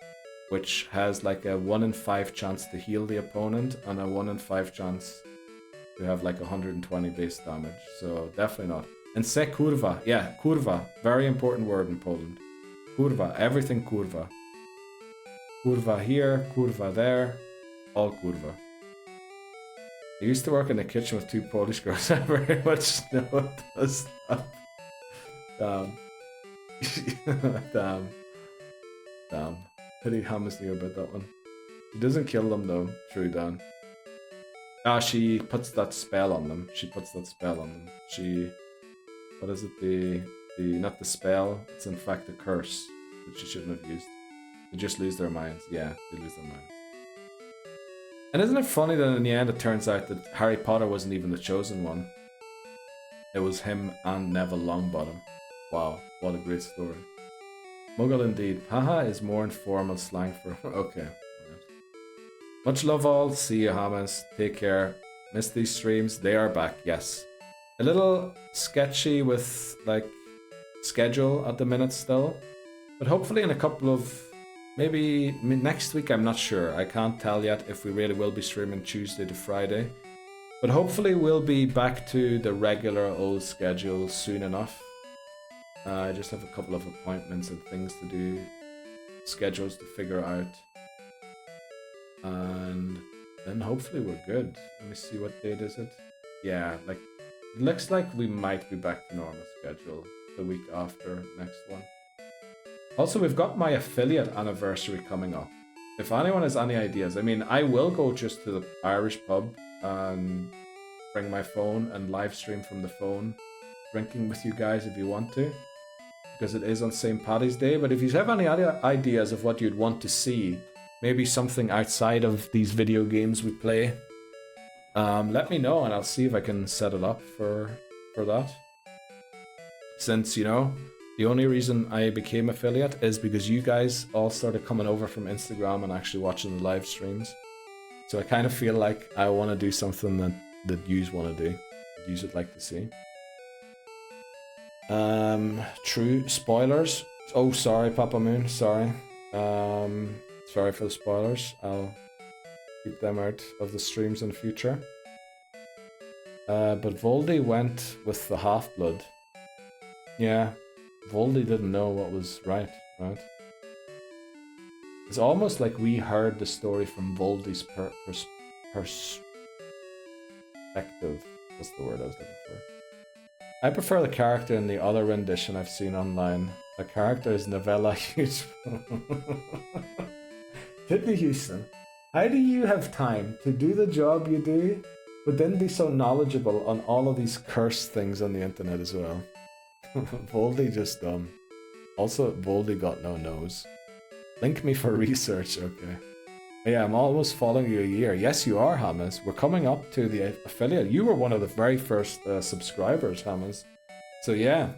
which has like a 1 in 5 chance to heal the opponent and a 1 in 5 chance to have like 120 base damage. So definitely not. And se kurva, yeah, kurva, very important word in Poland. Kurva, everything kurva. Kurva here, kurva there, all kurva. I used to work in the kitchen with 2 Polish girls. I very much know what does that. Damn. Damn. Pity Hamas knew about that one. She doesn't kill them though, true Dan. Ah, she puts that spell on them. What is it? Not the spell, it's in fact a curse, which she shouldn't have used. They just lose their minds. Yeah, they lose their minds. And isn't it funny that in the end it turns out that Harry Potter wasn't even the chosen one? It was him and Neville Longbottom. Wow, what a great story. Muggle indeed. Haha is more informal slang for... Okay. Right. Much love all. See you, Hamas. Take care. Missed these streams. They are back, yes. A little sketchy with, like, schedule at the minute still. But hopefully in a couple of... Maybe next week, I'm not sure. I can't tell yet if we really will be streaming Tuesday to Friday. But hopefully we'll be back to the regular old schedule soon enough. I just have a couple of appointments and things to do, schedules to figure out, and then hopefully we're good. Let me see, what date is it? Yeah, like, it looks like we might be back to normal schedule the week after next one. Also, we've got my affiliate anniversary coming up. If anyone has any ideas, I mean, I will go just to the Irish pub and bring my phone and live stream from the phone, drinking with you guys if you want to. Because it is on St. Paddy's Day, but if you have any other ideas of what you'd want to see, maybe something outside of these video games we play, let me know and I'll see if I can set it up for that. Since, you know, the only reason I became affiliate is because you guys all started coming over from Instagram and actually watching the live streams. So I kind of feel like I want to do something that yous want to do, that yous would like to see. True spoilers. Oh, sorry, Papa Moon. Sorry. Sorry for the spoilers. I'll keep them out of the streams in the future. But Voldy went with the half-blood. Yeah, Voldy didn't know what was right? It's almost like we heard the story from Voldy's perspective. What's the word I was looking for? I prefer the character in the other rendition I've seen online. The character is Novella Houston. Whitney Houston, how do you have time to do the job you do, but then be so knowledgeable on all of these cursed things on the internet as well? Voldy just dumb. Also, Voldy got no nose. Link me for research, okay. Yeah, I'm almost following you a year. Yes, you are, Hamas. We're coming up to the affiliate. You were one of the very first subscribers, Hamas. So yeah,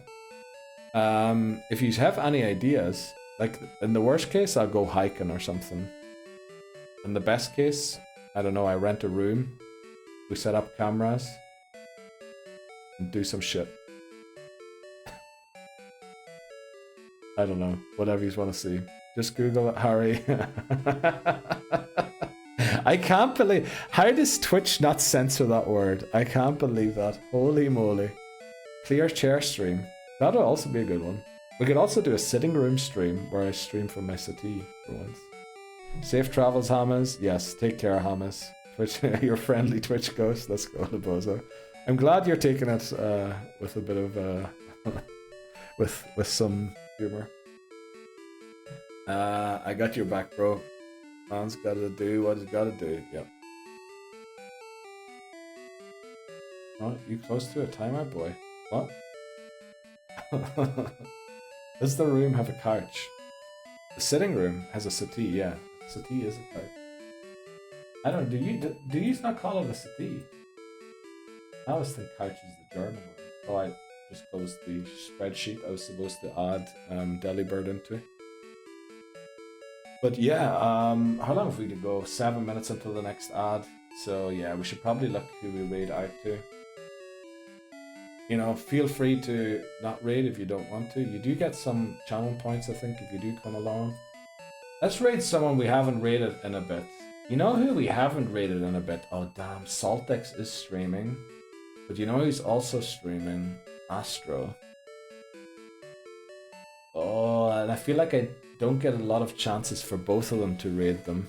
if you have any ideas, Like, in the worst case, I'll go hiking or something. In the best case, I don't know, I rent a room, we set up cameras, and do some shit. I don't know, whatever you want to see. Just Google it, Harry. I can't believe... How does Twitch not censor that word? I can't believe that. Holy moly. Clear chair stream. That'll also be a good one. We could also do a sitting room stream where I stream from my settee for once. Safe travels, Hamas. Yes, take care, Hamas. Twitch, your friendly Twitch ghost. Let's go, Labozo. I'm glad you're taking it with a bit of with some humor. I got your back, bro. Man's gotta do what he's gotta do. Yep. Oh, you close to a timer, boy? What? Does the room have a couch? The sitting room has a settee, yeah. Settee is a couch. I don't know, do you not call it a settee? I always think couch is the German one. Oh, I just closed the spreadsheet I was supposed to add Delibird into. But yeah, how long have we to go? 7 minutes until the next ad. So yeah, we should probably look who we raid out to. You know, feel free to not raid if you don't want to. You do get some channel points, I think, if you do come along. Let's raid someone we haven't raided in a bit. You know who we haven't raided in a bit? Oh damn, Saltex is streaming. But you know who's also streaming? Astro. Oh, and I feel like I don't get a lot of chances for both of them to raid them.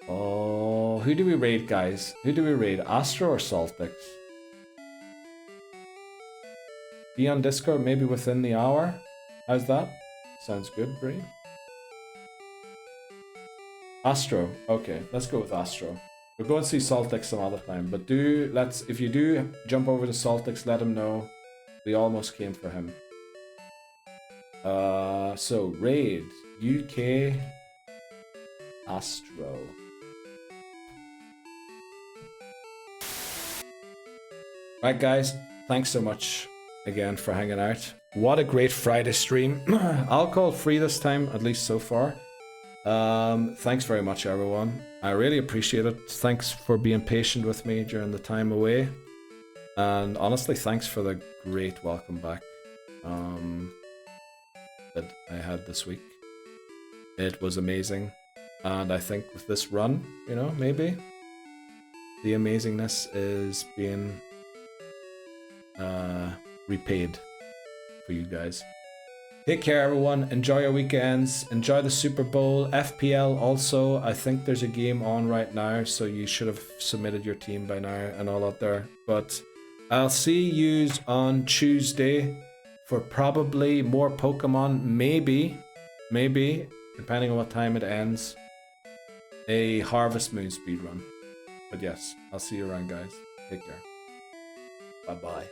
Oh, who do we raid, guys? Who do we raid? Astro or Saltex? Be on Discord maybe within the hour. How's that? Sounds good, Bree. Astro. Okay, let's go with Astro. We'll go and see Saltex some other time. But if you do jump over to Saltex, let him know. We almost came for him. So raid UK Astro. Right, guys. Thanks so much again for hanging out. What a great Friday stream. Alcohol free this time, at least so far. Thanks very much, everyone. I really appreciate it. Thanks for being patient with me during the time away. And honestly, thanks for the great welcome back that I had this week. It was amazing. And I think with this run, you know, maybe the amazingness is being repaid for you guys. Take care, everyone. Enjoy your weekends. Enjoy the Super Bowl. FPL also, I think there's a game on right now, so you should have submitted your team by now and all out there. But I'll see yous on Tuesday for probably more Pokemon. Maybe, depending on what time it ends, a Harvest Moon speedrun. But yes, I'll see you around, guys. Take care. Bye-bye.